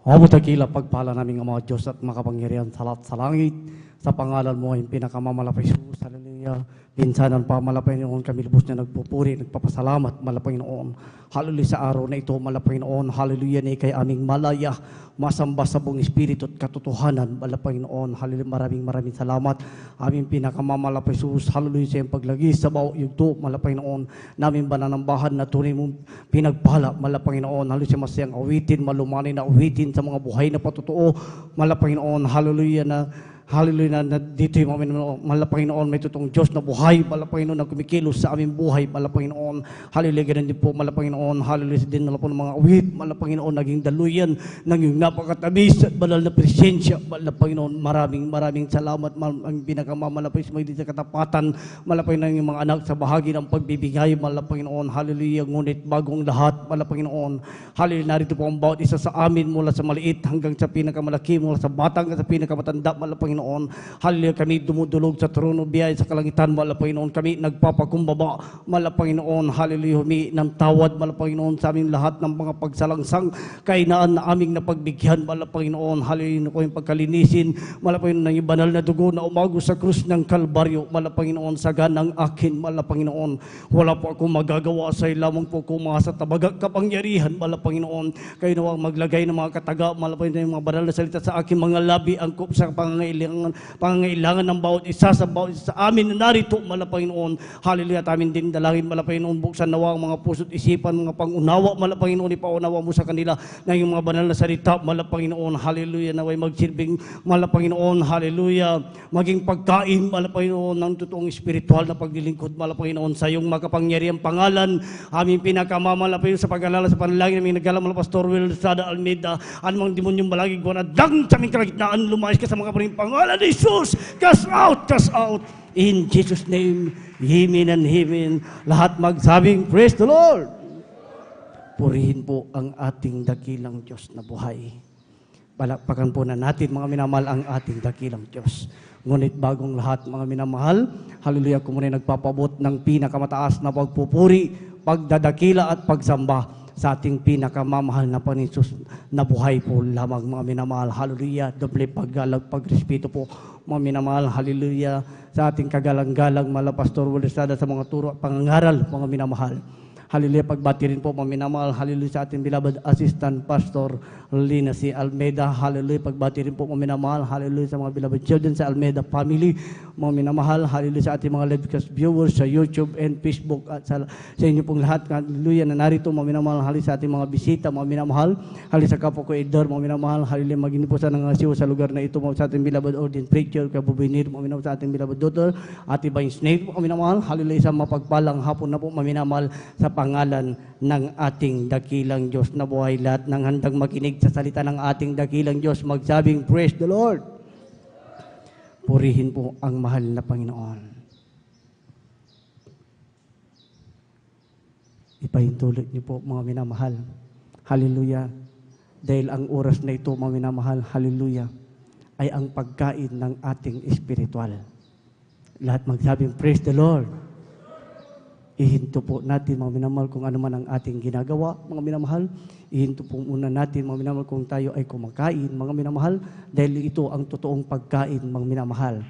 O dakila pagpala namin ang mga Diyos at makapangyarihan sa lahat sa langit. Sa pangalan mo ay pinakamamalapay Jesus. Hallelujah. Minsanan pa malapay noon kami lubos na nagpupuri, nagpapasalamat malapay noon. Hallelujah sa araw na ito malapay noon. Hallelujah na ikay aming malaya. Masamba sa buong Espiritu at katotohanan malapay noon. Hallelujah, maraming salamat. Aming pinakamamalapay Jesus. Hallelujah sa iyong paglagi sa bawat yugto malapay noon. Naming bananambahan na tunay mong pinagpala malapay noon. Hallelujah masayang awitin, malumanay na awitin sa mga buhay na patotoo malapay noon. Hallelujah Hallelujah na dito yung mga Panginoon, may totoong Diyos na buhay, Panginoon na kumikilos sa aming buhay, Panginoon. Hallelujah, ganun din po, Panginoon. Hallelujah din na po ng mga awit, Panginoon, naging daluyan ng iyong napakatamis at banal na presensya, Panginoon. Maraming salamat, ang pinakamamalapay sa mga katapatan, Panginoon, yung mga anak sa bahagi ng pagbibigay, Panginoon. Hallelujah, ngunit bagong lahat, Panginoon. Hallelujah, narito po ang bawat isa sa amin mula sa maliit hanggang sa pinakamalaki, mula sa bata hanggang sa pinakamatanda, Panginoon. Hallelujah, kami dumudulog sa trono biyaya sa kalangitan, Mala Panginoon. Kami nagpapakumbaba, Mala Panginoon. Hallelujah, humingi ng tawad, Mala Panginoon, sa aming lahat ng mga pagsalangsang kainaan na aming napagbigyan, Mala Panginoon. Hallelujah, ko yung pagkalinisin, Mala Panginoon, ng banal na dugo na umago sa krus ng Kalbaryo, Mala Panginoon, sagan ng akin, Mala Panginoon. Wala po akong magagawa sa lamang po kumasa tabagak kapangyarihan, Mala Panginoon. Kayo nawang maglagay ng mga kataga, Mala Panginoon, yung mga banal na salita sa aking mga labi, angkop sa pangangailangan ng bawat isa sa bawat isa sa amin na narito, Mala Panginoon. Hallelujah, at amin din dalangin, Mala Panginoon, buksan nawa ang mga puso't isipan, mga pangunawa, Mala Panginoon, ipaunawa mo sa kanila na yung mga banal na salita, Mala Panginoon. Hallelujah, naway magsilbing, Mala Panginoon, hallelujah, maging pagkain, Mala Panginoon, ng totoong espiritual na paglilingkod, Mala Panginoon, sa iyong makapangyariang pangalan. Aming pinakamamalapayo sa pag-alala sa panalangin naming naggalang, Mala Pastor Will Sada Almeida, anumang demonyong balagig buwan at dang sa aming kalagitnaan, lumayas ka sa mga pangalan ni Jesus. Cast out in Jesus name. Amen and amen. Lahat magsabing praise the Lord. Purihin po ang ating dakilang Diyos na buhay. Palakpakan po na natin, mga minamahal, ang ating dakilang Diyos. Ngunit bagong lahat, mga minamahal, hallelujah, kung muna nagpapabot ng pinakamataas na pagpupuri, pagdadakila at pagsamba sa ating pinakamamahal na Panginoon na buhay po lamang, mga minamahal. Hallelujah. Doble paggalag, pagrespeto po, mga minamahal. Hallelujah. Sa ating kagalang-galang, Mala Pastor Wulisada, sa mga turo at pangangaral, mga minamahal. Hallelujah. Pagbati rin po, mga minamahal. Hallelujah. Sa ating beloved Assistant Pastor Lina C. Almeida. Hallelujah. Pagbati rin po, mga minamahal. Hallelujah. Sa mga beloved children sa Almeida family, mga minamahal. Hallelujah. Sa ating mga livecast viewers sa YouTube and Facebook at sa inyo pong lahat. Hallelujah. Na narito, mga minamahal. Hallelujah. Sa ating mga bisita, mga minamahal. Hallelujah. Sa kapwa ko Edor, mga minamahal. Hallelujah. Maging po sa nangasiwa sa lugar na ito, mga sa ating beloved Ordin Preacher, Kabubinir, mga minamahal. Sa ating beloved daughter, Ate Vine Snake, mga minamahal. Hallelujah. Sa mapagpalang hapon na po, mga minamahal, sa pangalan ng ating dakilang Diyos na buhay. Lahat ng handang makinig sa salita ng ating dakilang Diyos, magsabing praise the Lord. Purihin po ang mahal na Panginoon. Ipahintulot niyo po, mga minamahal. Hallelujah. Dahil ang oras na ito, mga minamahal, hallelujah, ay ang pagkain ng ating espiritual. Lahat magsabing praise the Lord. Ihinto po natin, mga minamahal, kung ano man ang ating ginagawa, mga minamahal. Ihinto po muna natin, mga minamahal, kung tayo ay kumakain, mga minamahal, dahil ito ang totoong pagkain, mga minamahal,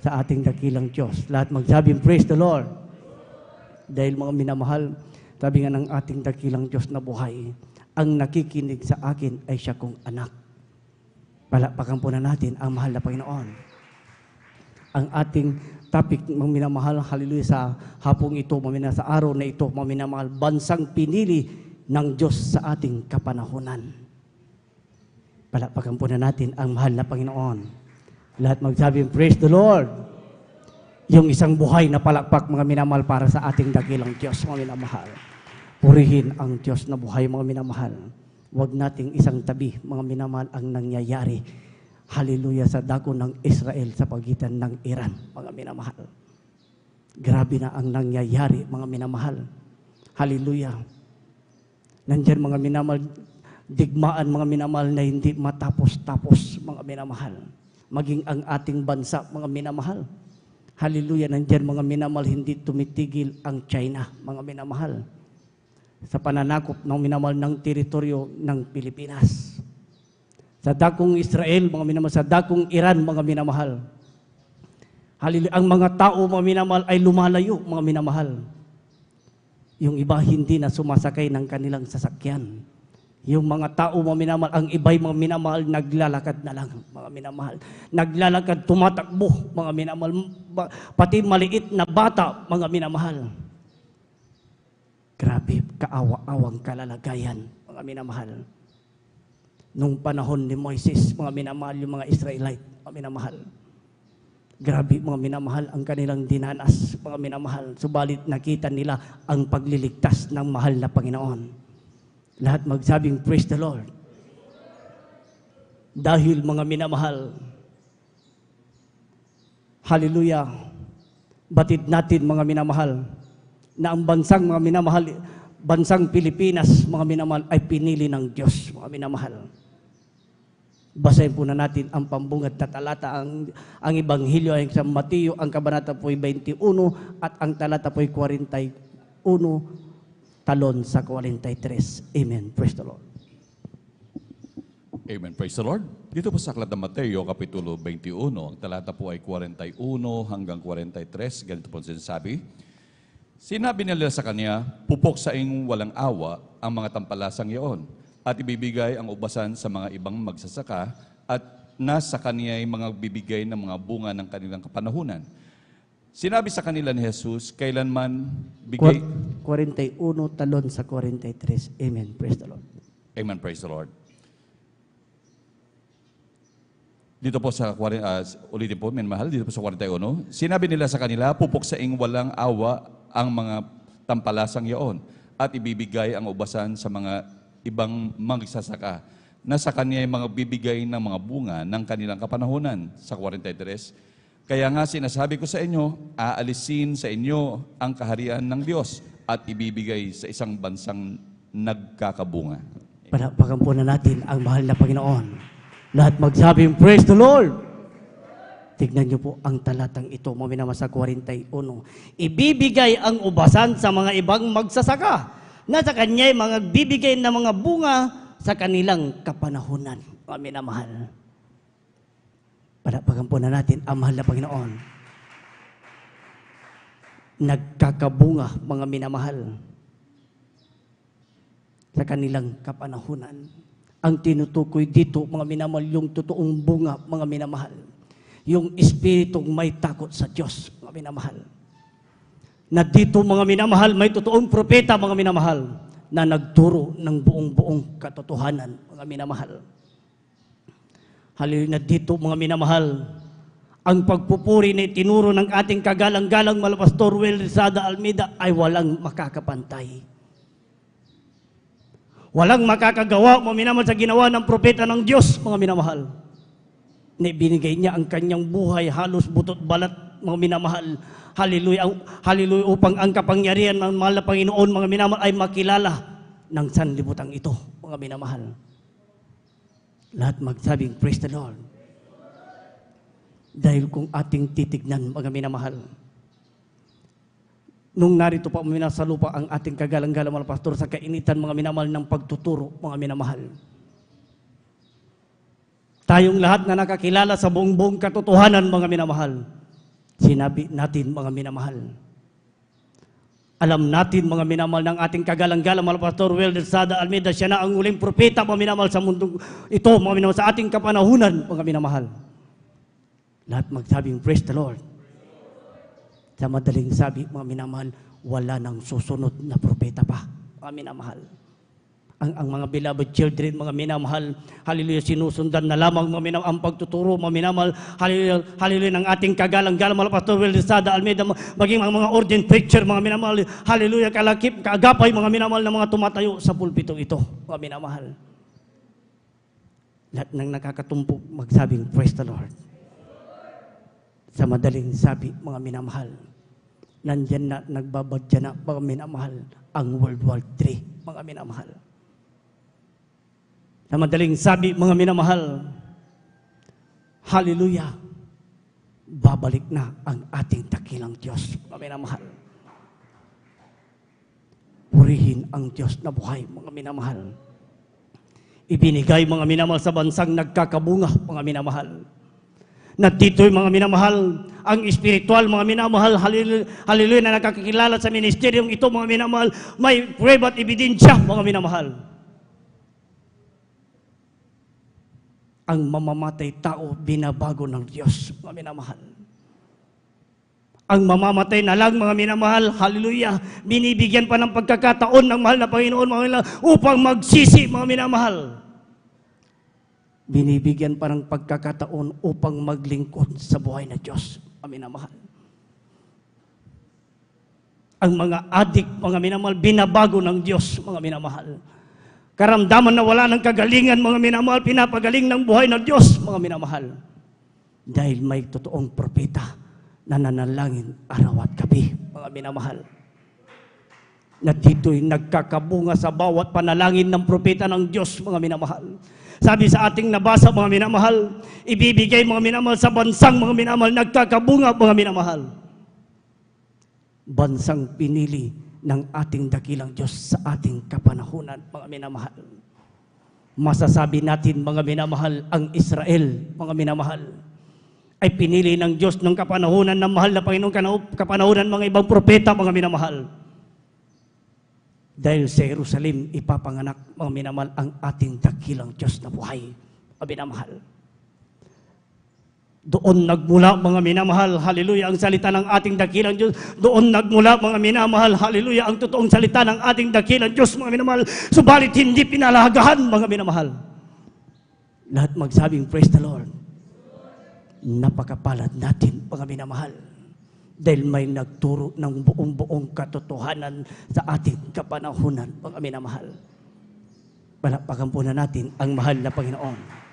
sa ating dakilang Diyos. Lahat magsabing, praise the Lord. Dahil, mga minamahal, sabi nga ng ating dakilang Diyos na buhay, ang nakikinig sa akin ay siya kong anak. Palakpakan po na natin ang mahal na Panginoon. Ang ating topic, mga minamahal, hallelujah, sa hapong ito, mga minamahal, sa araw na ito, mga minamahal, bansang pinili ng Diyos sa ating kapanahunan. Palakpakan po na natin ang mahal na Panginoon. Lahat magsabing, praise the Lord. Yung isang buhay na palakpak, mga minamahal, para sa ating dakilang Diyos, mga minamahal. Purihin ang Diyos na buhay, mga minamahal. Huwag nating isang tabi, mga minamahal, ang nangyayari. Hallelujah, sa dako ng Israel sa pagitan ng Iran, mga minamahal. Grabe na ang nangyayari, mga minamahal. Hallelujah. Nandyan, mga minamahal, digmaan, mga minamahal, na hindi matapos-tapos, mga minamahal. Maging ang ating bansa, mga minamahal. Hallelujah, nandyan, mga minamahal, hindi tumitigil ang China, mga minamahal, sa pananakop ng minamahal ng teritoryo ng Pilipinas. Sa dakong Israel, mga minamahal, sa dakong Iran, mga minamahal. Hallelujah, ang mga tao, mga minamahal, ay lumalayo, mga minamahal. Yung iba hindi na sumasakay ng kanilang sasakyan. Yung mga tao, mga minamahal, ang iba'y mga minamahal, naglalakad na lang, mga minamahal. Naglalakad, tumatakbo, mga minamahal. Pati maliit na bata, mga minamahal. Grabe, kaawa-awang kalalagayan, mga minamahal. Nung panahon ni Moises, mga minamahal, yung mga Israelite, mga minamahal. Grabe, mga minamahal, ang kanilang dinanas, mga minamahal. Subalit nakita nila ang pagliligtas ng mahal na Panginoon. Lahat magsabing, praise the Lord. Dahil, mga minamahal, hallelujah, batid natin, mga minamahal, na ang bansang, mga minamahal, bansang Pilipinas, mga minamahal, ay pinili ng Diyos, mga minamahal. Basahin po na natin ang pambungad na talata. Ang Ebanghelyo ay sa Mateo, ang kabanata po ay 21 at ang talata po ay 41 talon sa 43. Amen. Praise the Lord. Amen. Praise the Lord. Dito po sa Aklat ng Mateo, Kapitulo 21, ang talata po ay 41 hanggang 43. Ganito po sinasabi. Sinabi nila sa kanya, pupok sa iyong walang awa ang mga tampalasang iyon, at ibibigay ang ubasan sa mga ibang magsasaka, at nasa kanya ay mga bibigay ng mga bunga ng kanilang kapanahunan. Sinabi sa kanila ni Jesus, kailanman bigay... 41 talon sa 43. Amen. Praise the Lord. Amen. Praise the Lord. Dito po sa, ulitin po, minamahal, dito po sa 41, sinabi nila sa kanila, pupok sa iyong walang awa ang mga tampalasang iyon, at ibibigay ang ubasan sa mga ibang magsasaka, na sa kanya ay mga bibigay ng mga bunga ng kanilang kapanahunan. Sa 43, kaya nga sinasabi ko sa inyo, aalisin sa inyo ang kaharian ng Diyos at ibibigay sa isang bansang nagkakabunga. Palapakan po na natin ang mahal na Panginoon. Lahat magsabing, praise the Lord! Tignan niyo po ang talatang ito, mga minamahal, sa 41. Ibibigay ang ubasan sa mga ibang magsasaka, na sa kanya ay mga bibigay ng mga bunga sa kanilang kapanahunan. Mga minamahal. Palapakan po na natin ang mahal na Panginoon. Nagkakabunga, mga minamahal, sa kanilang kapanahunan. Ang tinutukoy dito, mga minamahal, yung totoong bunga, mga minamahal. Yung espiritong may takot sa Diyos, mga minamahal. Na dito, mga minamahal, may totoong propeta, mga minamahal, na nagturo ng buong katotohanan, mga minamahal. Hallelujah, na dito, mga minamahal, ang pagpupuri na tinuro ng ating kagalang-galang Malapastor Will Rizada Almeida ay walang makakapantay. Walang makakagawa, mga minamahal, sa ginawa ng propeta ng Diyos, mga minamahal. Na binigay niya ang kanyang buhay, halos butot balat, mga minamahal. Hallelujah, hallelujah, upang ang kapangyarihan ng mahal na Panginoon, mga minamahal, ay makilala ng sanlibutan ito, mga minamahal. Lahat magsabing, praise the Lord. Dahil kung ating titignan, mga minamahal, nung narito pa sa lupa ang ating kagalang-galang mga pastor sa kainitan, mga minamahal, ng pagtuturo, mga minamahal. Tayong lahat na nakakilala sa buong katotohanan, mga minamahal, sinabi natin, mga minamahal. Alam natin, mga minamahal, ng ating kagalang-galang mga Pastor Will Rizada Almeida, siya na ang uling propeta, mga minamahal, sa mundo ito, mga minamahal, sa ating kapanahunan, mga minamahal. Lahat magsabing, praise the Lord. Sa madaling sabi, mga minamahal, wala nang susunod na propeta pa, mga minamahal. ang mga beloved children, mga minamahal, hallelujah, sinusundan na lamang mga minamahal ang pagtuturo, mga minamahal, hallelujah, hallelujah, ng ating kagalang-galang, mga Pastor Will Sada Almeida, maging ang mga ordained preacher, mga minamahal, hallelujah, kalakip, kaagapay, mga minamahal na mga tumatayo sa pulpito ito, mga minamahal. Lahat ng nakakatumpok magsabing, praise the Lord. Sa madaling sabi, mga minamahal, nandyan na, nagbabadya na, mga minamahal, ang World War III, mga minamahal. Sa madaling sabi, mga minamahal, hallelujah, babalik na ang ating dakilang Diyos, mga minamahal. Purihin ang Diyos na buhay, mga minamahal. Ibinigay, mga minamahal, sa bansang nagkakabunga, mga minamahal. Na dito'y, mga minamahal, ang espiritual, mga minamahal, hallelujah, na nakakakilala sa ministeryong ito, mga minamahal, may prueba at ebidensya, mga minamahal. Ang mamamatay tao, binabago ng Diyos, mga minamahal. Ang mamamatay na lang, mga minamahal, hallelujah, binibigyan pa ng pagkakataon ng mahal na Panginoon, mga minamahal, upang magsisi, mga minamahal. Binibigyan pa ng pagkakataon upang maglingkod sa buhay na Diyos, mga minamahal. Ang mga adik, mga minamahal, binabago ng Diyos, mga minamahal. Karamdaman na wala ng kagalingan, mga minamahal, pinapagaling ng buhay ng Diyos, mga minamahal. Dahil may totoong propeta na nanalangin araw at gabi, mga minamahal. Na dito'y nagkakabunga sa bawat panalangin ng propeta ng Diyos, mga minamahal. Sabi sa ating nabasa, mga minamahal, ibibigay, mga minamahal, sa bansang, mga minamahal, nagkakabunga, mga minamahal. Bansang pinili ng ating dakilang Diyos sa ating kapanahunan, mga minamahal. Masasabi natin, mga minamahal, ang Israel, mga minamahal, ay pinili ng Diyos ng kapanahunan ng mahal na Panginoong kapanahunan, mga ibang propeta, mga minamahal. Dahil sa Jerusalem, ipapanganak, mga minamahal, ang ating dakilang Diyos na buhay, mga minamahal. Doon nagmula, mga minamahal, hallelujah, ang salita ng ating dakilang Diyos. Doon nagmula, mga minamahal, hallelujah, ang totoong salita ng ating dakilang Diyos, mga minamahal. Subalit hindi pinalagahan, mga minamahal. Lahat magsabing, praise the Lord. Napakapalad natin, mga minamahal. Dahil may nagturo ng buong katotohanan sa ating kapanahunan, mga minamahal. Palakpakan po na natin ang mahal na Panginoon.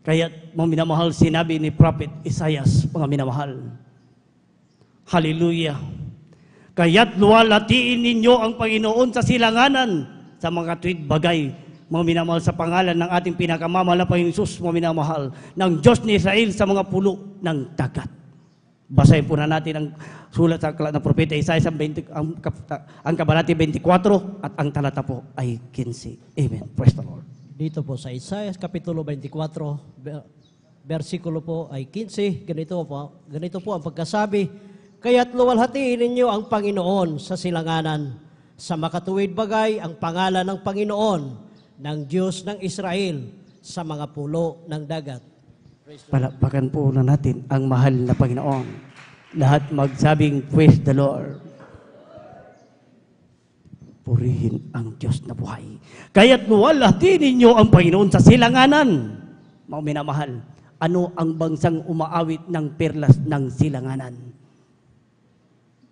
Kaya, mga minamahal, sinabi ni Prophet Isaias, mga minamahal, hallelujah, kaya't luwalhatiin ninyo ang Panginoon sa silanganan, sa mga tuwid bagay, mga minamahal, sa pangalan ng ating pinakamamahal na Panginoon Jesus, mga minamahal, ng Diyos ni Israel sa mga pulo ng dagat. Basahin po na natin ang sulat sa aklat ng Propeta Isaias, ang kabanata 24, at ang talata po ay 15. Amen. Praise the Lord. Dito po sa Isaias Kapitulo 24, versikulo po ay 15, ganito po ang pagkasabi, kaya't luwalhatiin ninyo ang Panginoon sa silanganan, sa makatuwid bagay ang pangalan ng Panginoon, ng Diyos ng Israel, sa mga pulo ng dagat. Palakpakan po na natin ang mahal na Panginoon. Lahat magsabing, praise the Lord. Purihin ang Diyos na buhay. Kaya't luwalhatiin ninyo ang Panginoon sa silanganan. Mga minamahal, ano ang bansang umaawit ng perlas ng silanganan?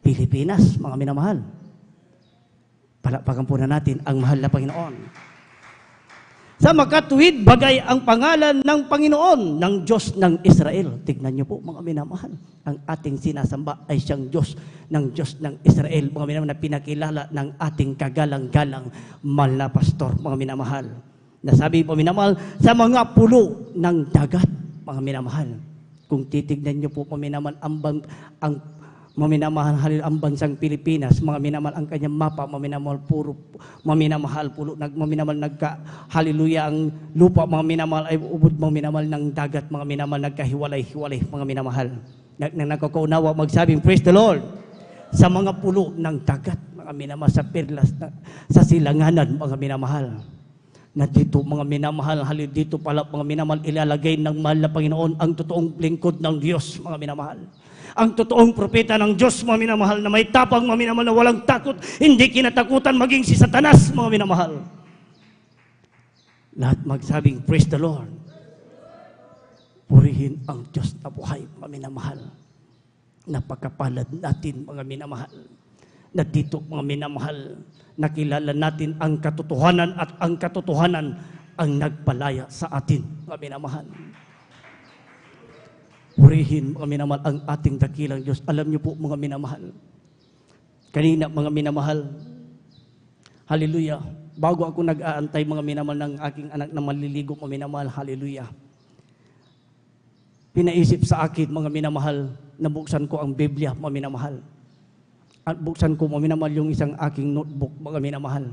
Pilipinas, mga minamahal. Palakpakan po na natin ang mahal na Panginoon. Sa makatuwid bagay ang pangalan ng Panginoon, ng Diyos ng Israel. Tignan niyo po, mga minamahal. Ang ating sinasamba ay siyang Diyos ng Israel. Mga minamahal, na pinakilala ng ating kagalang-galang mahal na pastor, mga minamahal. Nasabi po, minamahal, sa mga pulo ng dagat, mga minamahal. Kung titignan niyo po, mga minamahal, ang mga minamahal, ang bansang Pilipinas, mga minamahal, ang kanyang mapa, mga minamahal, puro, mga minamahal, mga minamahal, hallelujah, ang lupa, mga minamahal, ay ubod, mga minamahal, ng dagat, mga minamahal, nagkahiwalay-hiwalay, mga minamahal. Nakakaunawa, magsabing, praise the Lord. Sa mga pulo ng dagat, mga minamahal, sa perlas, sa silanganan, mga minamahal. Na dito mga minamahal, halil dito pala mga minamahal, ilalagay ng mahal na Panginoon ang totoong lingkod ng Diyos, mga minamahal. Ang totoong propeta ng Diyos, mga minamahal, na may tapang, mga minamahal, na walang takot, hindi kinatakutan maging si Satanas, mga minamahal. Lahat magsabing, praise the Lord. Purihin ang Diyos na buhay, mga minamahal. Napakapalad natin, mga minamahal. Na dito, mga minamahal, nakilala natin ang katotohanan at ang katotohanan ang nagpalaya sa atin, mga minamahal. Purihin, mga minamahal, ang ating dakilang Diyos. Alam niyo po, mga minamahal, kanina, mga minamahal, hallelujah, bago ako nag-aantay, mga minamahal, ng aking anak na maliligo, mga minamahal, hallelujah, pinaisip sa akin, mga minamahal, na buksan ko ang Biblia, mga minamahal. At buksan ko, mga minamahal, yung isang aking notebook, mga minamahal.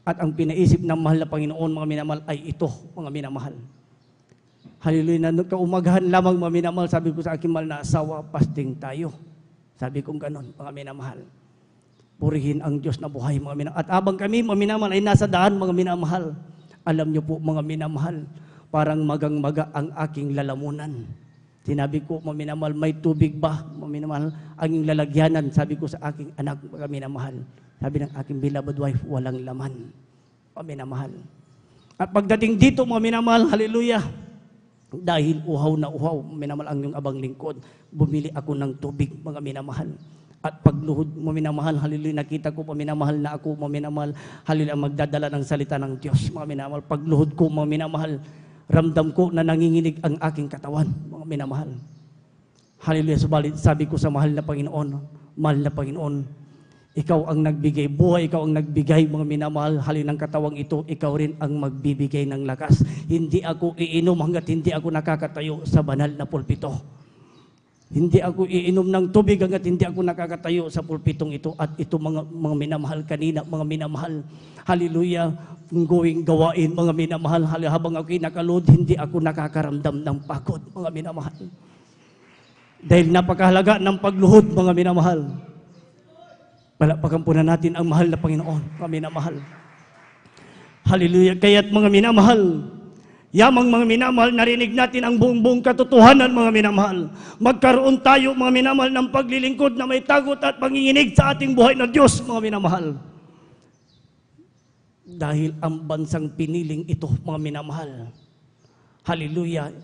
At ang pinaisip ng mahal na Panginoon, mga minamahal, ay ito, mga minamahal. Hallelujah, na kaumagahan lamang, mga minamahal, sabi ko sa aking mahal na asawa, fasting tayo. Sabi kong ganon, mga minamahal. Purihin ang Diyos na buhay, mga minamahal. At abang kami, mga minamahal, ay nasa daan, mga minamahal. Alam niyo po, mga minamahal, parang magang-maga ang aking lalamunan. Sinabi ko, mga minamahal, may tubig ba? Mga minamahal, ang iyong lalagyanan. Sabi ko sa aking anak, mga minamahal. Sabi ng aking beloved wife, walang laman. Mga minamahal. At pagdating dito, mga minamahal, hallelujah, dahil uhaw na uhaw, mga minamahal, ang iyong abang lingkod, bumili ako ng tubig, mga minamahal. At pagluhod, mga minamahal, hallelujah, nakita ko, mga minamahal, na ako, mga minamahal, hallelujah, magdadala ng salita ng Diyos, mga minamahal. Pagluhod ko, mga minamahal, ramdam ko na nanginginig ang aking katawan, mga minamahal. Hallelujah, subalit sabi ko sa mahal na Panginoon, ikaw ang nagbigay buhay, ikaw ang nagbigay, mga minamahal, halin ng katawang ito, ikaw rin ang magbibigay ng lakas. Hindi ako iinom hanggat hindi ako nakakatayo sa banal na pulpito. Hindi ako iinom ng tubig hanggat hindi ako nakakatayo sa pulpitong ito. At ito, mga minamahal, kanina, mga minamahal, hallelujah, going gawain, mga minamahal, habang ako'y nakalod, hindi ako nakakaramdam ng pagod, mga minamahal. Dahil napakahalaga ng pagluhod, mga minamahal. Palakpakan po na natin ang mahal na Panginoon, mga minamahal. Hallelujah. Kaya't mga minamahal, yamang mga minamahal, narinig natin ang buong katotohanan, mga minamahal. Magkaroon tayo, mga minamahal, ng paglilingkod na may tagot at panginginig sa ating buhay na Diyos, mga minamahal. Dahil ang bansang piniling ito, mga minamahal, hallelujah,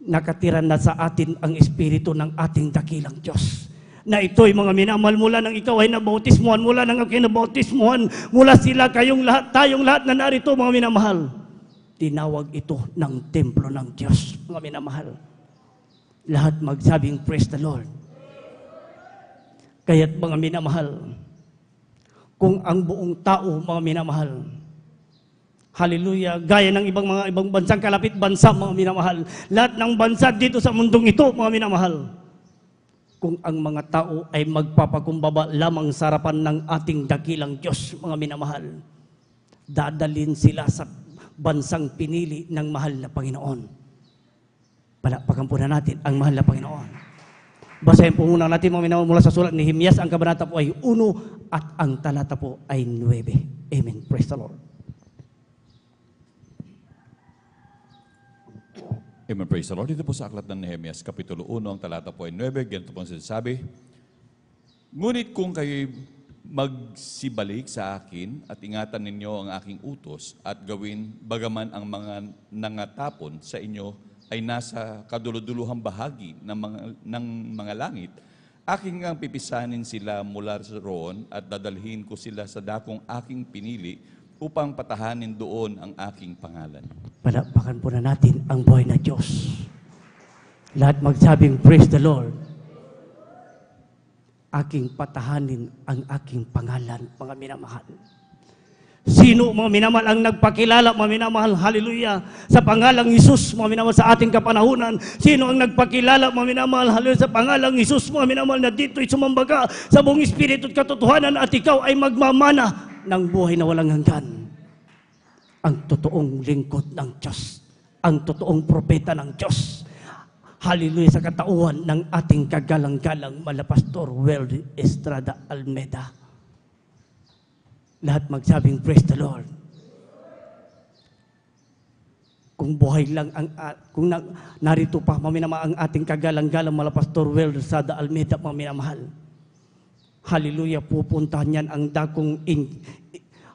nakatira na sa atin ang Espiritu ng ating dakilang Diyos. Na ito'y mga minamahal, mula nang ikaw ay nabautismuhan, mula nang ako ay nabautismuhan, mula sila, kayong lahat, tayong lahat na narito, mga minamahal. Tinawag ito ng templo ng Diyos, mga minamahal. Lahat magsabing, praise the Lord. Kaya't mga minamahal, kung ang buong tao, mga minamahal, hallelujah, gaya ng ibang bansang kalapit bansa, mga minamahal, lahat ng bansa dito sa mundong ito, mga minamahal, kung ang mga tao ay magpapakumbaba lamang sa harapan ng ating dakilang Diyos, mga minamahal, dadalhin sila sa bansang pinili ng mahal na Panginoon. Palakpakan po na natin ang mahal na Panginoon. Basahin po muna natin, mga minamahal, mula sa sulat ni Nehemias, ang kabanata po ay 1 at ang talata po ay 9. Amen. Praise the Lord. Amen, praise the Lord. Dito po sa aklat ng Nehemias, Kapitulo 1, ang talata po ay 9, ganito po ang sinasabi, ngunit kung kayo magsibalik sa akin at ingatan ninyo ang aking utos at gawin bagaman ang mga nangatapon sa inyo ay nasa kaduluduluhang bahagi ng mga langit, aking ang pipisanin sila mula roon at dadalhin ko sila sa dakong aking pinili upang patahanin doon ang aking pangalan. Palakpakan po na natin ang buhay na Diyos. Lahat magsabing, praise the Lord. Aking patahanin ang aking pangalan, mga minamahal. Sino, mga minamahal, ang nagpakilala, mga minamahal, hallelujah, sa pangalang Isus, mga minamahal, sa ating kapanahunan? Sino ang nagpakilala, mga minamahal, hallelujah, sa pangalang Isus, mga minamahal, na dito'y sumambaga sa buong Espiritu at katotohanan at ikaw ay magmamana ng buhay na walang hanggan? Ang totoong lingkod ng Diyos, ang totoong propeta ng Diyos. Hallelujah, sa katauhan ng ating kagalang-galang Malapastor Weldy Estrada Almeda. Lahat magsabing, praise the Lord. Kung buhay lang narito pa, mga minamahal, ang ating kagalang-galang mala Pastor Well Sada Almeida, mga minamahal. Hallelujah, pupuntahan yan ang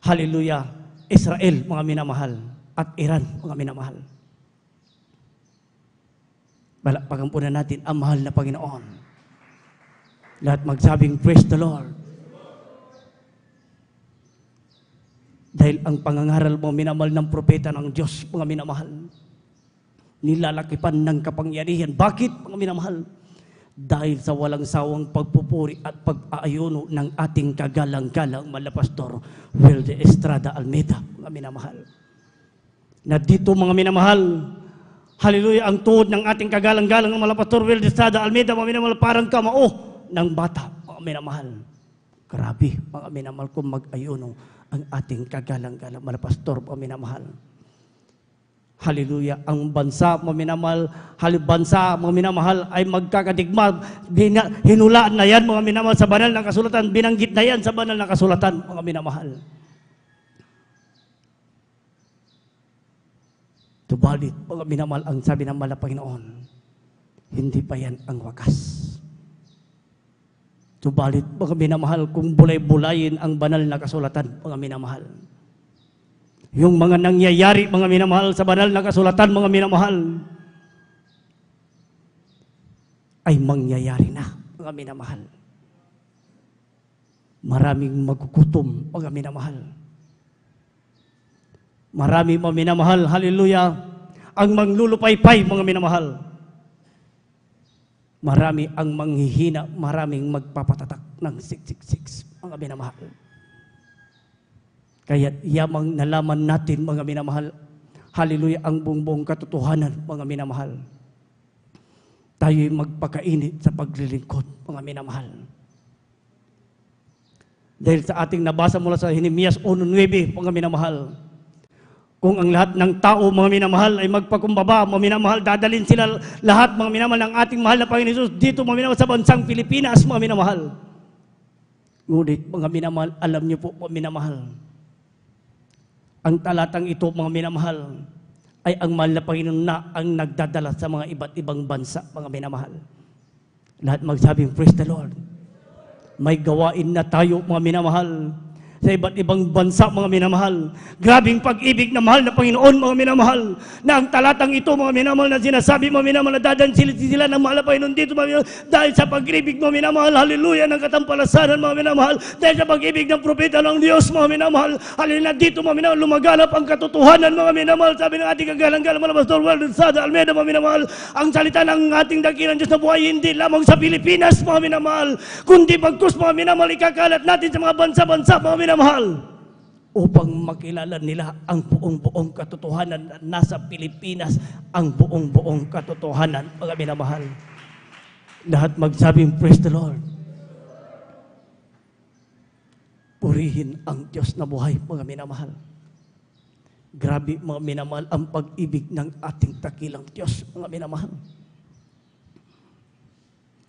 hallelujah, Israel, mga minamahal, at Iran, mga minamahal. Balakpakan po na natin ang mahal na Panginoon. Lahat magsabing, praise the Lord. Dahil ang pangangaral mo, minamahal ng propeta ng Diyos, mga minamahal, nilalakipan ng kapangyarihan. Bakit, mga minamahal? Dahil sa walang sawang pagpupuri at pag-aayuno ng ating kagalang-galang mala Pastor Will de Estrada Almeida, mga minamahal. Na dito, mga minamahal, hallelujah, ang tuhod ng ating kagalang-galang ng mala Pastor Will de Estrada Almeida, mga minamahal, parang kamao ng bata, mga minamahal. Grabe, mga minamahal, kung mag-ayuno ang ating kagalang-galang mala Pastor, mga minamahal. Hallelujah. Ang bansa, mga minamahal, mga minamahal, ay magkakadigma. Hinulaan na yan, mga minamahal, sa banal na kasulatan. Binanggit na yan sa banal na kasulatan, mga minamahal. Tubalit, mga minamahal, ang sabi ng mala Panginoon, hindi pa yan ang wakas. Tubalit, mga minamahal, kung bulay-bulayin ang banal na kasulatan, mga minamahal. Yung mga nangyayari, mga minamahal, sa banal na kasulatan, mga minamahal, ay mangyayari na, mga minamahal. Maraming magkukutom, mga minamahal. Maraming mga minamahal, hallelujah, ang manglulupaypay, mga minamahal. Marami ang manghihina, maraming magpapatatak ng 666, mga minamahal. Kaya yamang nalaman natin, mga minamahal, hallelujah, ang buong katotohanan, mga minamahal. Tayo'y magpakainit sa paglilingkod, mga minamahal. Dahil sa ating nabasa mula sa Nehemias 1:9, mga minamahal, kung ang lahat ng tao, mga minamahal, ay magpakumbaba, mga minamahal, dadalhin sila lahat, mga minamahal, ng ating mahal na Panginoon Jesus dito, mga minamahal, sa bansang Pilipinas, mga minamahal. Ngunit, mga minamahal, alam niyo po, mga minamahal, ang talatang ito, mga minamahal, ay ang mahal na Panginoon na ang nagdadala sa mga iba't ibang bansa, mga minamahal. Lahat magsabing, praise the Lord. May gawain na tayo, mga minamahal, sa iba't ibang bansa, mga minamahal. Grabing pag-ibig na mahal na Panginoon, mga minamahal, na ang talatang ito, mga minamahal, na sinasabi, mga minamahal, na dadansilid sila ng mahal na Panginoon dito, mga minamahal, dahil sa pag-ibig, mga minamahal, hallelujah, ng katampalasanan, mga minamahal, dahil sa pag-ibig ng propeta ng Diyos, mga minamahal, hallelujah, dito, mga minamahal, lumaganap ang katotohanan, mga minamahal, sabi ng ating kagalang-galang mala Pastor Will de Estrada Almeida, mga minamahal, ang salita ng ating dakilang Diyos na buhay, hindi lamang sa Pilipinas, mga minamahal, kundi bagkus, mga minamahal, ikakalat natin sa mga bansa-bansa, mga minamahal, upang makilala nila ang buong katotohanan na nasa Pilipinas, ang buong katotohanan, mga minamahal. Lahat magsabing, praise the Lord. Purihin ang Diyos na buhay, mga minamahal. Grabe, mga minamahal, ang pag-ibig ng ating dakilang Diyos, mga minamahal.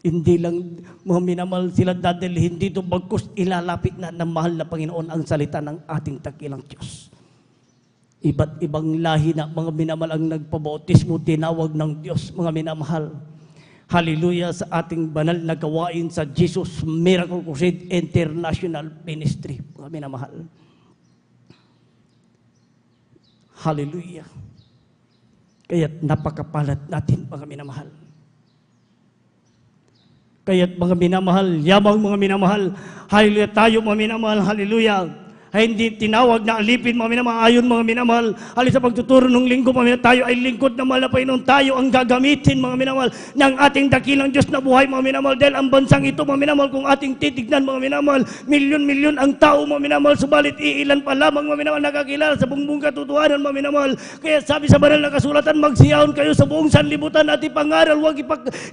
Hindi lang, mga minamahal, sila dadalhin dito, bagkus ilalapit na ng mahal na Panginoon ang salita ng ating dakilang Diyos. Iba't ibang lahi na, mga minamahal, ang nagpabautismo, tinawag ng Diyos, mga minamahal. Hallelujah, sa ating banal na gawain sa Jesus Miracle Crusade International Ministry, mga minamahal. Hallelujah. Kaya't napakapalat natin, mga minamahal. Kaya't mga minamahal, yamang mga minamahal, hallelujah, tayo mga minamahal, hallelujah, ay hindi tinawag na alipin, mga minamahal, ayon mga minamahal, halos sa pagtuturo ng linggo, mga minamahal, tayo ay lingkod na mahal na Panginoon, tayo ang gagamitin, mga minamahal, ng ating dakilang Diyos na buhay, mga minamahal, dahil ang bansang ito, mga minamahal, kung ating titignan, mga minamahal, milyon-milyon ang tao, mga minamahal, subalit iilan pa lamang, mga minamahal, nakakilala sa buong katotohanan, mga minamahal. Kaya sabi sa banal na kasulatan, magsiyahon kayo sa buong sanlibutan at ipangaral, huwag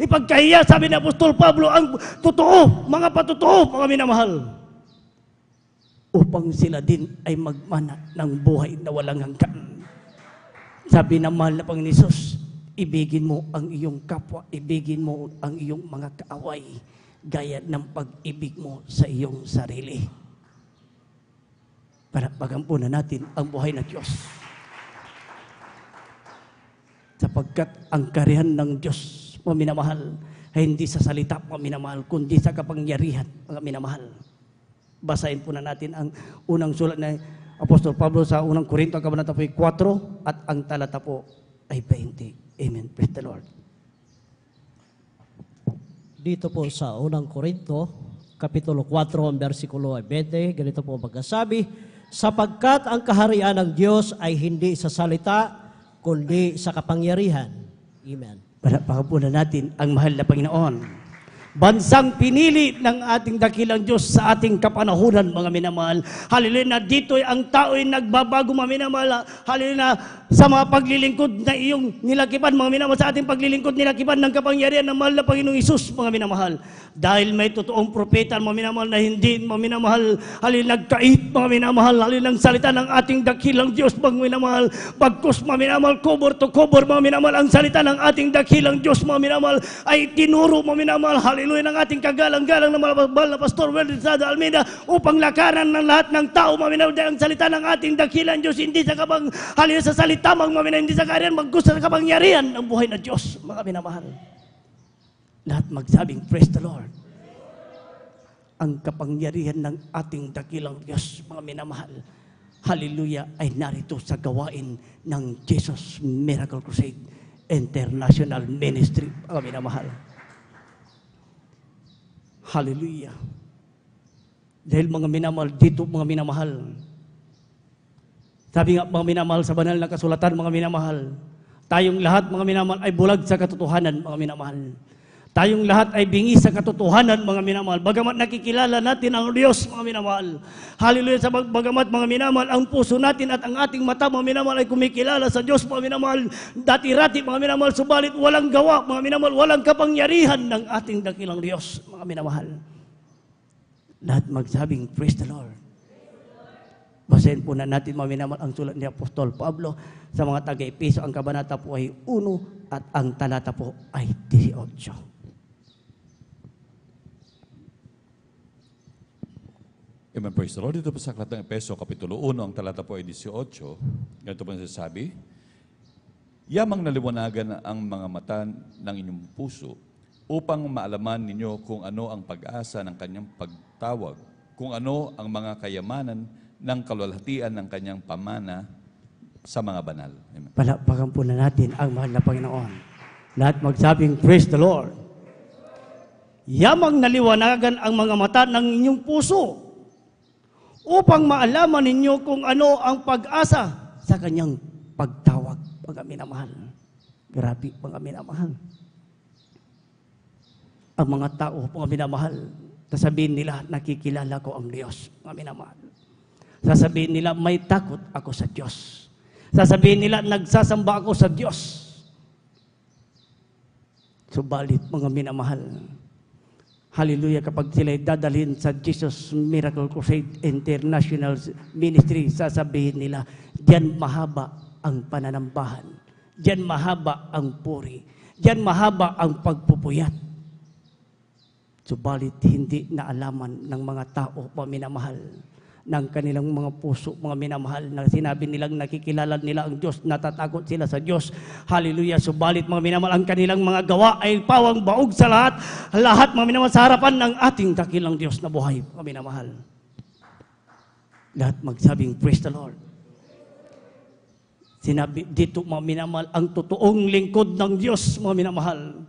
ipagkahiya, sabi ni Apostol Pablo, ang totoo, mga patotoo, mga minamahal, upang sila din ay magmana ng buhay na walang hanggan. Sabi ng mahal na Panginoon Jesus, ibigin mo ang iyong kapwa, ibigin mo ang iyong mga kaaway, gaya ng pag-ibig mo sa iyong sarili. Para pagampunan natin ang buhay na Diyos. sapagkat ang karihan ng Diyos, mga minamahal, ay hindi sa salita, mga minamahal, kundi sa kapangyarihan, mga minamahal. Basahin po na natin ang unang sulat na Apostol Pablo sa unang Korinto, ang kabanata po ay 4 at ang talata po ay 20. Amen. Praise the Lord. Dito po sa unang Korinto, Kapitulo 4, ang versikulo ay 20, ganito po magkasabi, sapagkat ang kaharian ng Diyos ay hindi sa salita, kundi sa kapangyarihan. Amen. Palakpakan po na natin ang mahal na Panginoon. Bansang pinili ng ating dakilang Diyos sa ating kapanahunan, mga minamahal. Hallelujah, na dito'y ang tao'y nagbabago, mga minamahal. Hallelujah, sa mga paglilingkod na iyong nilakipan, mga minamahal, sa ating paglilingkod nilakipan ng kapangyarihan ng mahal na Panginoong Isus, mga minamahal. Dahil may totoong propeta, mga minamahal, na hindi, mga minamahal, hallelujah, nagkait, mga minamahal, hallelujah, ng salita ng ating dakilang Diyos, mga minamahal. Pagkus, mga minamahal, cover to cover, mga minamahal, ang salita ng ating dakilang Diyos, mga minamahal, ay tinuro, mga minamahal, hallelujah, ng ating kagalang-galang na malabal na Pastor Weldy Sada Almeida upang lakaran ng lahat ng tao, mga minamahal, dahil ang salita ng ating dakilang Diyos, hindi sa hallelujah, sa salita, mga minamahal, hindi sa kaharian, magkus sa kapangyarihan ng buhay na Diyos, mga minamahal. Lahat magsabing, praise the Lord. Ang kapangyarihan ng ating dakilang Diyos, mga minamahal, hallelujah, ay narito sa gawain ng Jesus Miracle Crusade International Ministry, mga minamahal. Hallelujah. Dahil mga minamahal, dito mga minamahal, sabi nga mga minamahal sa banal na kasulatan, mga minamahal, tayong lahat mga minamahal ay bulag sa katotohanan, mga minamahal. Tayong lahat ay bingi sa katotohanan, mga minamahal. Bagamat nakikilala natin ang Diyos, mga minamahal. Hallelujah, sa bagamat mga minamahal, ang puso natin at ang ating mata, mga minamahal, ay kumikilala sa Diyos, mga minamahal. Dati-rati, mga minamahal, subalit walang gawa, mga minamahal, walang kapangyarihan ng ating dakilang Diyos, mga minamahal. Lahat magsabing, praise the Lord. Basahin po na natin, mga minamahal, ang sulat ni Apostol Pablo sa mga taga-Epeso. Ang kabanata po ay 1 at ang talata po ay 18. Amen, praise the Lord. Dito po sa aklat ng Efeso, Kapitulo 1, ang talata po ay 18. Ganito po nasasabi, yamang naliwanagan ang mga mata ng inyong puso upang maalaman ninyo kung ano ang pag-asa ng kanyang pagtawag, kung ano ang mga kayamanan ng kaluwalhatian ng kanyang pamana sa mga banal. Amen. Palakpakan po na natin ang mahal na Panginoon. Lahat magsabing, praise the Lord. Yamang naliwanagan ang mga mata ng inyong puso upang maalaman ninyo kung ano ang pag-asa sa kanyang pagtawag, mga minamahal. Grabe, mga minamahal. Ang mga tao, mga minamahal, sasabihin nila, nakikilala ko ang Diyos, mga minamahal. Sasabihin nila, may takot ako sa Diyos. Sasabihin nila, nagsasamba ako sa Diyos. Subalit, mga minamahal, hallelujah, kapag sila'y dadalhin sa Jesus Miracle Crusade International Ministry, sasabihin nila, diyan mahaba ang pananambahan. Diyan mahaba ang puri. Diyan mahaba ang pagpupuyat. Subalit, hindi naalaman ng mga tao, paminamahal, ng kanilang mga puso, mga minamahal, na sinabi nilang nakikilala nila ang Diyos, natatakot sila sa Diyos. Hallelujah. Subalit, mga minamahal, ang kanilang mga gawa ay pawang baog sa lahat, mga minamahal, sa harapan ng ating dakilang Diyos na buhay, mga minamahal. Lahat magsabing, praise the Lord. Sinabi dito, mga minamahal, ang totoong lingkod ng Diyos, mga minamahal.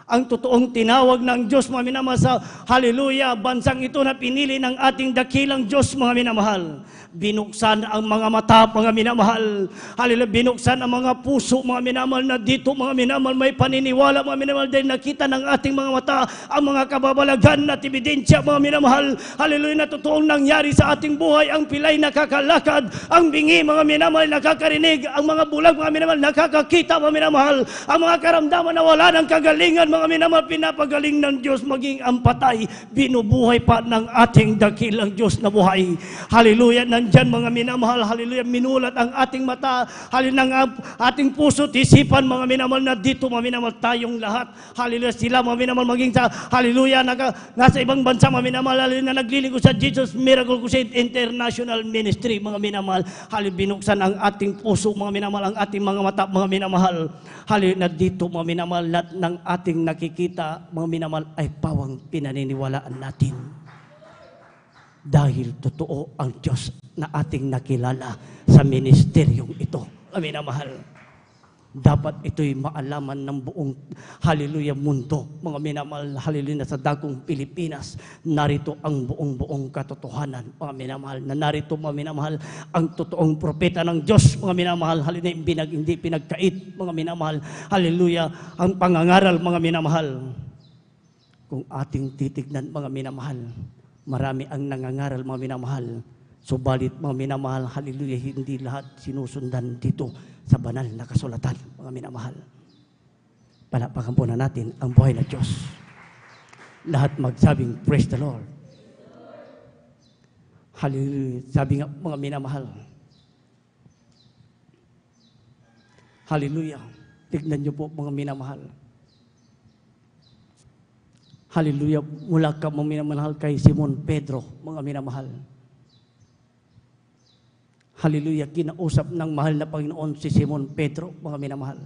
Ang totoong tinawag ng Diyos, mga minamahal, sa hallelujah, bansang ito na pinili ng ating dakilang Diyos, mga minamahal. Binuksan ang mga mata, mga minamahal. Hallelujah, binuksan ang mga puso, mga minamahal, na dito, mga minamahal, may paniniwala, mga minamahal, dahil nakita ng ating mga mata ang mga kababalagan at ebidensya, mga minamahal. Hallelujah, na totoong nangyari sa ating buhay. Ang pilay nakakalakad, ang bingi, mga minamahal, nakakarinig, ang mga bulag, mga minamahal, nakakakita, mga minamahal. Ang mga karamdaman na wala ng kagalingan, mga mga minamahal, pinapagaling ng Diyos maging ang patay, binubuhay pa ng ating dakilang Diyos na buhay. Hallelujah, nandyan mga minamahal, hallelujah, minulat ang ating mata, hallelujah, ang ating puso, isipan mga minamahal na dito mga minamahal tayong lahat. Hallelujah, sila mga minamahal maging sa, hallelujah, nasa ibang bansa mga minamahal, hallelujah, na naglilingkod sa Jesus Miracle Crusade International Ministry mga minamahal. Hallelujah, binuksan ang ating puso mga minamahal, ang ating mga mata mga minamahal. Hallelujah, na dito mga minamahal, lahat ng ating nakikita mga minamahal ay pawang pinaniniwalaan natin. Dahil totoo ang Diyos na ating nakilala sa ministeryong ito. Amin na mahal. Dapat ito'y maalaman ng buong hallelujah mundo. Mga minamahal, hallelujah, sa dagong Pilipinas, narito ang buong katotohanan. Mga minamahal, na narito mga minamahal, ang totoong propeta ng Diyos. Mga minamahal, hallelujah, hindi pinagkait. Mga minamahal, hallelujah, ang pangangaral mga minamahal. Kung ating titignan mga minamahal, marami ang nangangaral mga minamahal. Subalit mga minamahal, hallelujah, hindi lahat sinusundan dito sa banal na kasulatan, mga minamahal. Palakpakan po na natin ang buhay na Diyos. Lahat magsabing, praise the Lord. Hallelujah. Sabi nga, mga minamahal. Hallelujah. Tignan niyo po, mga minamahal. Hallelujah. Mula ka, mga minamahal, kay Simon Pedro, mga minamahal. Hallelujah, kinausap ng mahal na Panginoon si Simon Pedro, mga minamahal.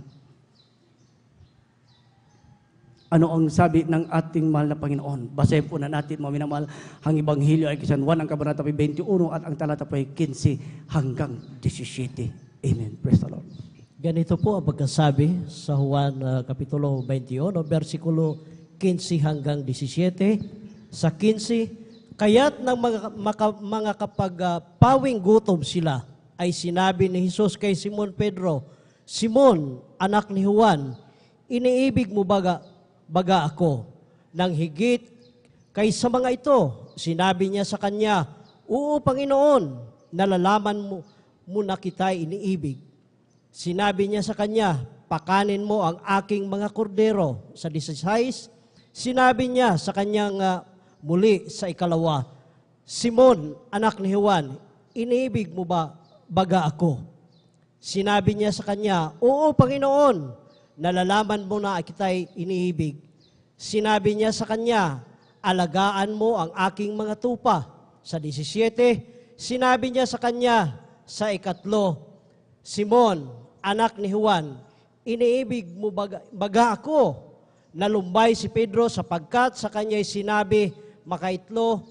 Ano ang sabi ng ating mahal na Panginoon? Basahin po na natin, mga minamahal, ang Ebanghelyo ay San Juan, ang kabanata 21 at ang talata po ay 15 hanggang 17. Amen. Praise the Lord. Ganito po ang pagkasabi sa Juan Kapitulo 21, versikulo 15 hanggang 17. Sa 15, kaya't ng mga kapag pawing gutom sila, ay sinabi ni Jesus kay Simon Pedro, Simon, anak ni Juan, iniibig mo baga ako ng higit kaysa mga ito? Sinabi niya sa kanya, oo, Panginoon, nalalaman mo na kita'y iniibig. Sinabi niya sa kanya, pakanin mo ang aking mga kordero. Sa 16, sinabi niya sa kanyang muli sa ikalawa, Simon, anak ni Juan, iniibig mo baga ako? Sinabi niya sa kanya, oo, Panginoon, nalalaman mo na kita'y iniibig. Sinabi niya sa kanya, alagaan mo ang aking mga tupa. Sa 17, sinabi niya sa kanya sa ikatlo, Simon, anak ni Juan, iniibig mo baga ako? Nalumbay si Pedro sapagkat sa kanya'y sinabi, makaitlo,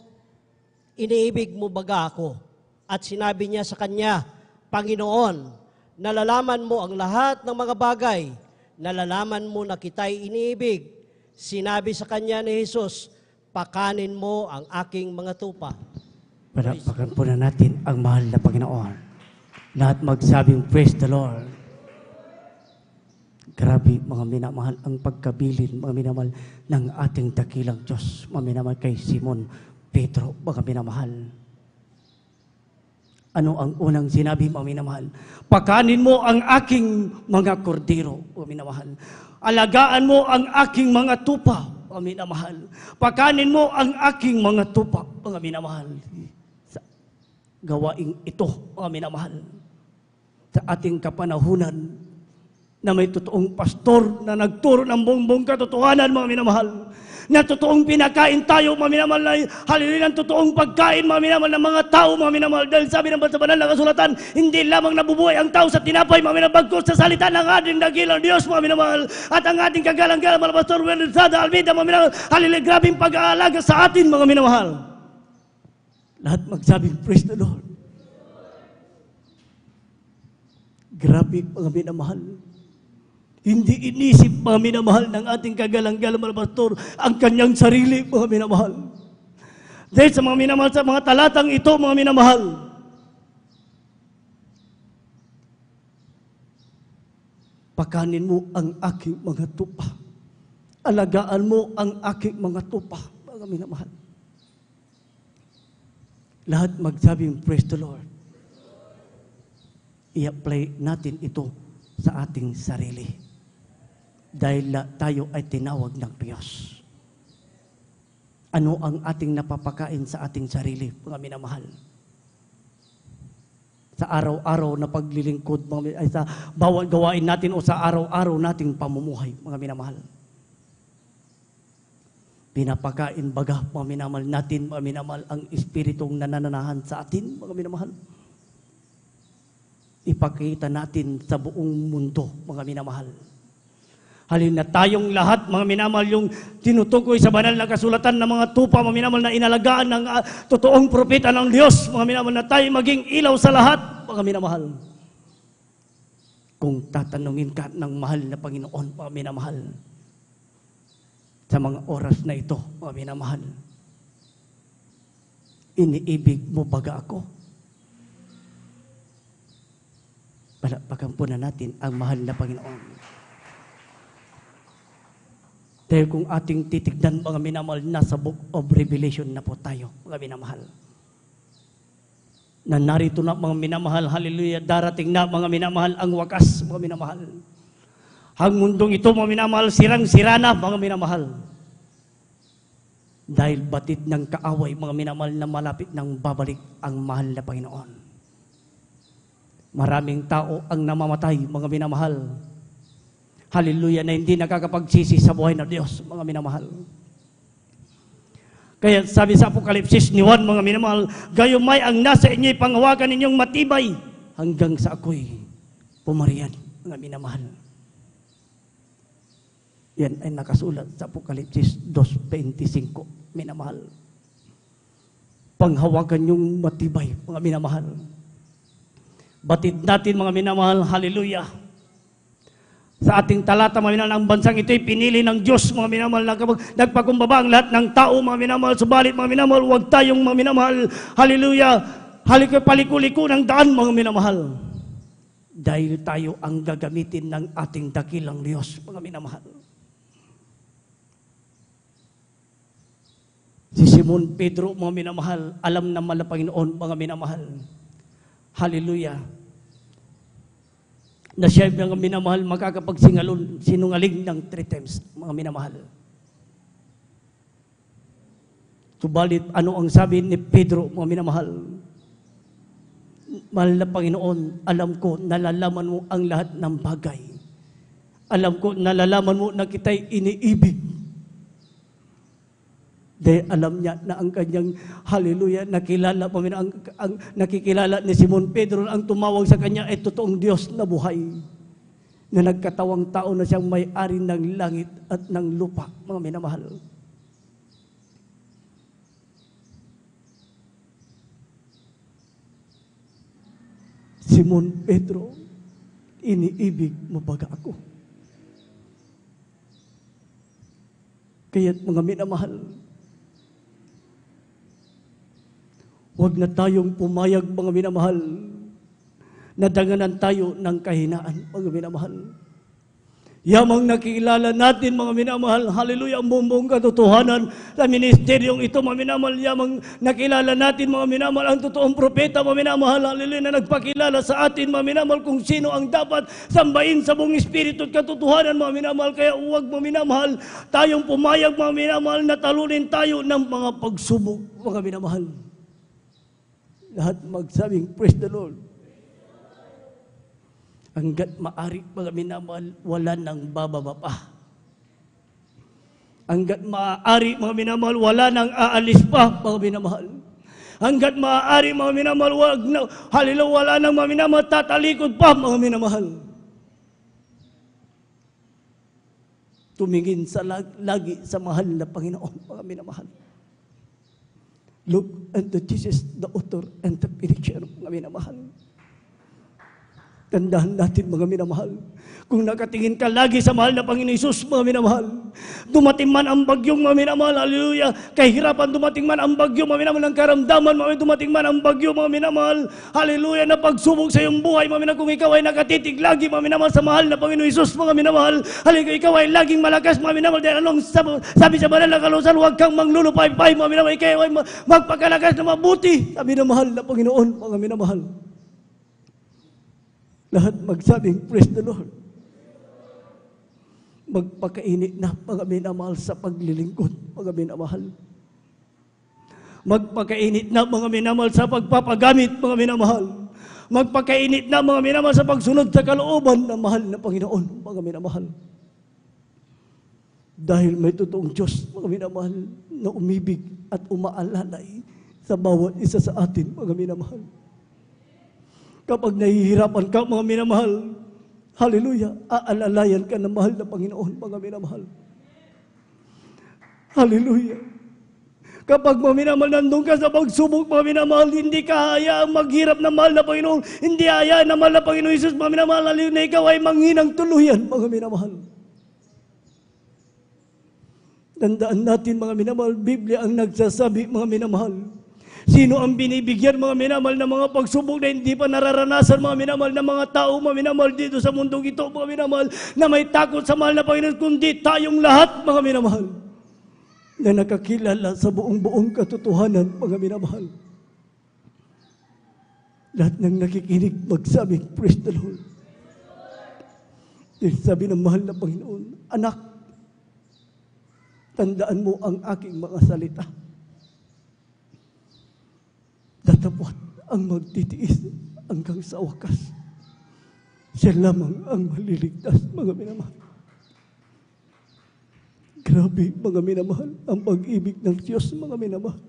iniibig mo baga ako? At sinabi niya sa kanya, Panginoon, nalalaman mo ang lahat ng mga bagay, nalalaman mo na kita'y iniibig. Sinabi sa kanya ni Jesus, pakanin mo ang aking mga tupa. Palakpakan po na natin ang mahal na Panginoon. Lahat magsabing, praise the Lord. Grabe, mga minamahal, ang pagkabilin, mga minamahal, ng ating dakilang Diyos, mga minamahal kay Simon Pedro, mga minamahal. Ano ang unang sinabi, mga minamahal? Pakanin mo ang aking mga kordero, mga minamahal. Alagaan mo ang aking mga tupa, mga minamahal. Pakanin mo ang aking mga tupa, mga minamahal. Sa gawaing ito, mga minamahal, sa ating kapanahunan, na may totoong pastor na nagturo ng buong katotohanan, mga minamahal. Na totoong pinakain tayo, mga minamahal, na hallelujah, ng totoong pagkain, mga minamahal, ng mga tao, mga minamahal. Dahil sabi ng banal na kasulatan, hindi lamang nabubuhay ang tao sa tinapay, mga minamahal, bagkus sa salita ng ating dakilang Diyos, mga minamahal. At ang ating kagalang-galang, mga pastor, Sada Almeida, mga minamahal, hallelujah, grabing pag-aalaga sa atin, mga minamahal. Lahat magsabing, praise the Lord. Grabe, mga minamahal. Hindi inisip, mga minamahal, ng ating kagalang-galang mga pastor ang kanyang sarili, mga minamahal. Dahil sa mga minamahal, sa mga talatang ito, mga minamahal, pakanin mo ang aking mga tupa. Alagaan mo ang aking mga tupa, mga minamahal. Lahat magsabing, praise the Lord. I-apply natin ito sa ating sarili. Dahil tayo ay tinawag ng Diyos. Ano ang ating napapakain sa ating sarili, mga minamahal? Sa araw-araw na paglilingkod, ay sa bawat gawain natin o sa araw-araw nating pamumuhay, mga minamahal. Pinapakain baga, mga minamahal natin, mga minamahal, ang espiritong nanananahan sa atin, mga minamahal. Ipakita natin sa buong mundo, mga minamahal. Halin na tayong lahat, mga minamahal, yung tinutukoy sa banal na kasulatan ng mga tupa, mga minamahal, na inalagaan ng totoong propeta ng Diyos, mga minamahal, na tayo maging ilaw sa lahat, mga minamahal. Kung tatanungin ka ng mahal na Panginoon, mga minamahal, sa mga oras na ito, mga minamahal, iniibig mo baga ako? Palakpakan po na natin ang mahal na Panginoon. Dahil kung ating titignan, mga minamahal, nasa Book of Revelation na po tayo, mga minamahal. Na narito na, mga minamahal, hallelujah, darating na, mga minamahal, ang wakas, mga minamahal. Ang mundong ito, mga minamahal, sirang-sira na, mga minamahal. Dahil batid ng kaaway, mga minamahal, na malapit ng babalik ang mahal na Panginoon. Maraming tao ang namamatay, mga minamahal. Hallelujah, na hindi nakakapagsisi sa buhay ng Diyos, mga minamahal. Kaya sabi sa Apokalipsis ni Juan, mga minamahal, gayumay ang nasa inyo'y panghawakan ninyong matibay hanggang sa ako'y pumarian, mga minamahal. Yan ay nakasulat sa Apokalipsis 2:25, minamahal. Panghawakan yung matibay, mga minamahal. Batid natin, mga minamahal, hallelujah. Sa ating talata, mga minamahal, ang bansang ito'y pinili ng Diyos, mga minamahal, na kapag nagpakumbaba ang lahat ng tao, mga minamahal, subalit, mga minamahal, huwag tayong, mga minamahal, hallelujah, paliko-liko ng daan, mga minamahal. Dahil tayo ang gagamitin ng ating dakilang Diyos, mga minamahal. Si Simon Pedro, mga minamahal, alam na mala Panginoon, mga minamahal. Hallelujah. Na siya, mga minamahal, sinungaling ng 3 times, mga minamahal. Subalit, ano ang sabi ni Pedro, mga minamahal? Mahal na Panginoon, alam ko, nalalaman mo ang lahat ng bagay. Alam ko, nalalaman mo na kita'y iniibig. Dahil alam niya na ang kanyang, hallelujah, nakilala, ang nakikilala ni Simon Pedro, ang tumawag sa kanya ay totoong Diyos na buhay, na nagkatawang tao na siyang may-ari ng langit at ng lupa, mga minamahal. Simon Pedro, iniibig mo baga ako? Kaya't mga minamahal, huwag na tayong pumayag, mga minamahal, na danganan tayo ng kahinaan, mga minamahal. Yamang nakilala natin, mga minamahal, hallelujah, ang buong katotohanan sa ministeryong ito, mga minamahal. Yamang nakilala natin, mga minamahal, ang totoong propeta, mga minamahal, hallelujah, na nagpakilala sa atin, mga minamahal, kung sino ang dapat sambahin sa buong espiritu at katotohanan, mga minamahal. Kaya huwag, mga minamahal, tayong pumayag, mga minamahal, na talunin tayo ng mga pagsubok, mga minamahal. Lahat magsabing, praise the Lord. Hanggat maaari, mga minamahal, wala nang bababa pa. Hanggat maaari, mga minamahal, wala nang aalis pa, mga minamahal. Hanggat maaari, mga minamahal, hallelujah, wala nang, mga minamahal, tatalikod pa, mga minamahal. Tumingin sa lagi sa mahal na Panginoon, mga minamahal. Look unto Jesus, the author and the finisher, mga minamahal. Tandaan natin, mga minamahal, kung nakatingin ka lagi sa mahal na Panginoon Hesus, mga minamahal, dumating man ang bagyong, mga minamahal, hallelujah, kahirapan, dumating man ang bagyo, mga minamahal, ng karamdaman, dumating man ang bagyo, mga minamahal, hallelujah, na pagsubok sa iyong buhay, mga minamahal, kung ikaw ay nakatitig lagi, mga minamahal, sa mahal na Panginoon Hesus, mga minamahal, hallelujah, ikaw ay laging malakas, mga minamahal, dahil anong sabi sa banal na kalusan, huwag kang manglulupay-pay, mga minamahal, ikaw ay magpakalakas na mabuti, sabi na mahal na Panginoon, mga minamahal. Lahat magsabing, praise the Lord. Magpakainit na, mga minamahal, sa paglilingkod, mga minamahal. Magpakainit na, mga minamahal, sa pagpapagamit, mga minamahal. Magpakainit na, mga minamahal, sa pagsunod sa kalooban ng mahal na Panginoon, mga minamahal. Dahil may totoong Diyos, mga minamahal, na umibig at umaalalay sa bawat isa sa atin, mga minamahal. Kapag nahihirapan ka, mga minamahal, hallelujah, aalalayan ka ng mahal na Panginoon, mga minamahal. Hallelujah. Kapag mga minamahal, nandun ka sa pagsubok, mga minamahal, hindi ka hayaang maghirap ng mahal na Panginoon, hindi hayaan na mahal na Panginoon Jesus, mga minamahal, hallelujah, na ikaw ay manghinang tuluyan, mga minamahal. Tandaan natin, mga minamahal, Biblia ang nagsasabi, mga minamahal. Sino ang binibigyan, mga minamahal, ng mga pagsubok na hindi pa nararanasan, mga minamahal, ng mga tao, mga minamahal, dito sa mundong ito, mga minamahal, na may takot sa mahal na Panginoon, kundi tayong lahat, mga minamahal, na nakakilala sa buong katotohanan, mga minamahal. Lahat ng nakikinig, magsabi, praise the Lord. Sabi ng mahal na Panginoon, anak, tandaan mo ang aking mga salita. Datapwat ang magtitiis hanggang sa wakas. Siya lamang ang maliligtas, mga minamahal. Grabe, mga minamahal, ang pag-ibig ng Diyos, mga minamahal.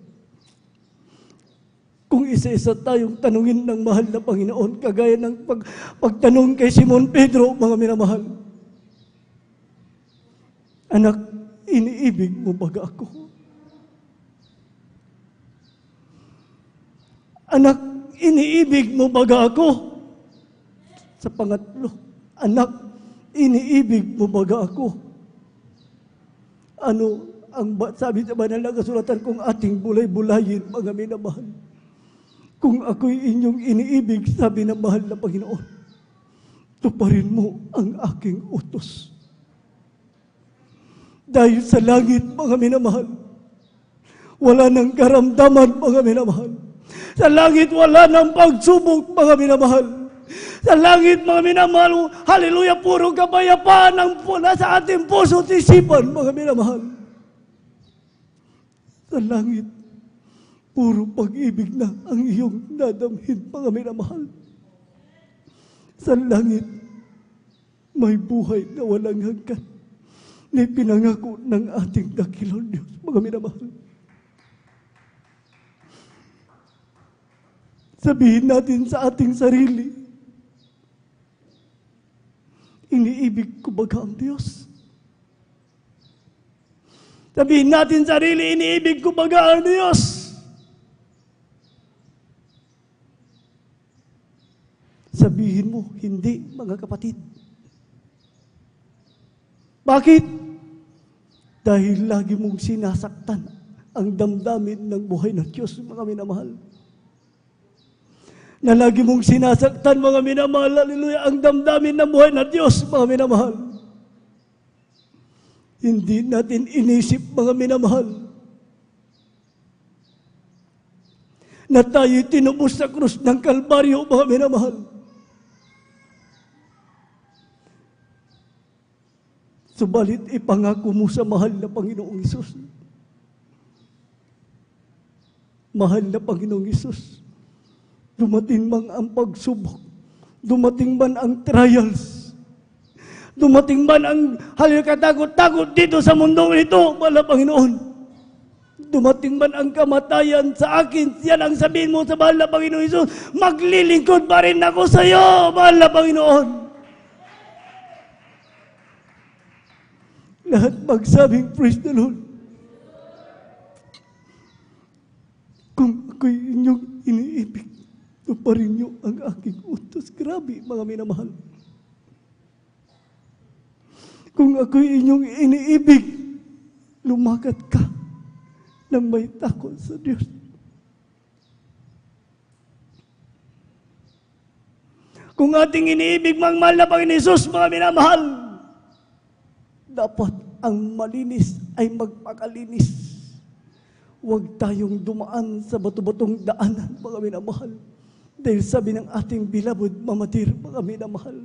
Kung isa-isa tayong tanungin ng mahal na Panginoon, kagaya ng pagtanong kay Simon Pedro, mga minamahal. Anak, iniibig mo ba ako? Anak, iniibig mo ba ako? Sa pangatlo, anak, iniibig mo ba ako? Ano ang sabi sa banal na kasulatan, kung ating bulay-bulayin, mga minamahal? Kung ako'y inyong iniibig, sabi ng mahal na Panginoon, tuparin mo ang aking utos. Dahil sa langit, mga minamahal, wala nang karamdaman, mga minamahal. Sa langit, wala nang pagsubok, mga minamahal. Sa langit, mga minamahal, hallelujah, puro kapayapaan ang nasa ating puso at isipan, mga minamahal. Sa langit, puro pag-ibig na ang iyong dadamhin, mga minamahal. Sa langit, may buhay na walang hanggan na pinangako ng ating dakilang Diyos, mga minamahal. Sabihin natin sa ating sarili, iniibig ko ba ang Diyos? Sabihin natin sarili, iniibig ko ba ang Diyos? Sabihin mo, hindi, mga kapatid. Bakit? Dahil lagi mong sinasaktan ang damdamin ng buhay ng Diyos, mga minamahal. Na lagi mong sinasaktan, mga minamahal, hallelujah, ang damdamin ng buhay ng Diyos, mga minamahal. Hindi natin inisip, mga minamahal, na tayo'y tinubos sa krus ng Kalbaryo, mga minamahal. Subalit ipangako mo sa mahal na Panginoong Hesus. Mahal na Panginoong Hesus, dumating man ang pagsubok, dumating man ang trials, dumating man ang katakot-takot dito sa mundong ito, mahal na Panginoon. Dumating man ang kamatayan sa akin, yan ang sabihin mo sa mahal na Panginoong Hesus, maglilingkod pa rin ako sa iyo, mahal na Panginoon. Lahat magsabing, praise the Lord. Kung ako'y inyong iniibig, tuparin niyo ang aking utos. Grabe, mga minamahal. Kung ako'y inyong iniibig, lumakad ka ng may takot sa Diyos. Kung ating iniibig, mahal na Panginoon Hesus, mga minamahal, dapat ang malinis ay magpakalinis. Huwag tayong dumaan sa bato-batong daanan, mga minamahal. Dahil sabi ng ating beloved Mama Dear, mga minamahal,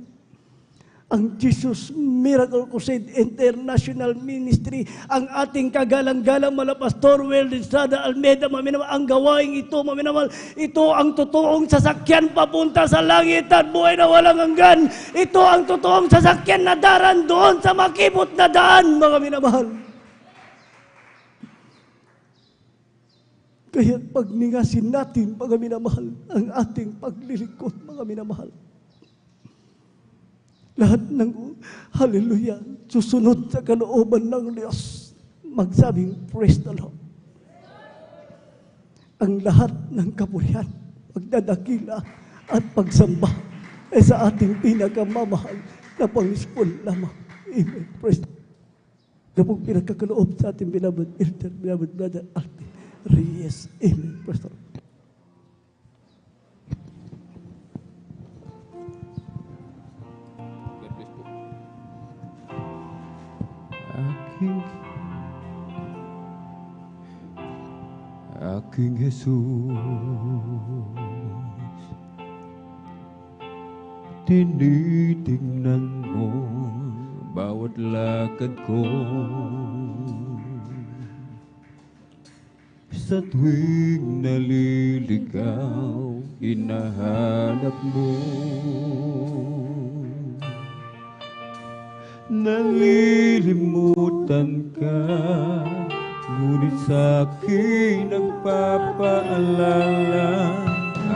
ang Jesus Miracle Crusade International Ministry, ang ating kagalang-galang Pastor Will Estrada Almeida, maminamahal, ang gawaing ito, maminamahal, ito ang totoong sasakyan papunta sa langit at buhay na walang hanggan. Ito ang totoong sasakyan na daran doon sa makibot na daan, mga minamahal. Kaya pagningasin natin, mga minamahal, ang ating paglilingkod, mga minamahal. Lahat ng, hallelujah, susunod sa kalooban ng Diyos, magsabing, praise the Lord. Ang lahat ng kapurihan, pagdadakila at pagsamba ay sa ating pinakamamahal na Panginoon lamang. Amen. Praise the Lord. Na pong pinagkakaloob sa ating beloved elder, beloved brother Alvin Reyes. Amen. Praise the Lord. Aking Jesus, tinitingnan mo bawat lakad ko. Sa tuwing naliligaw, hinahanap mo. Nalilimutan ka, ngunit sa'kin ang papaalala,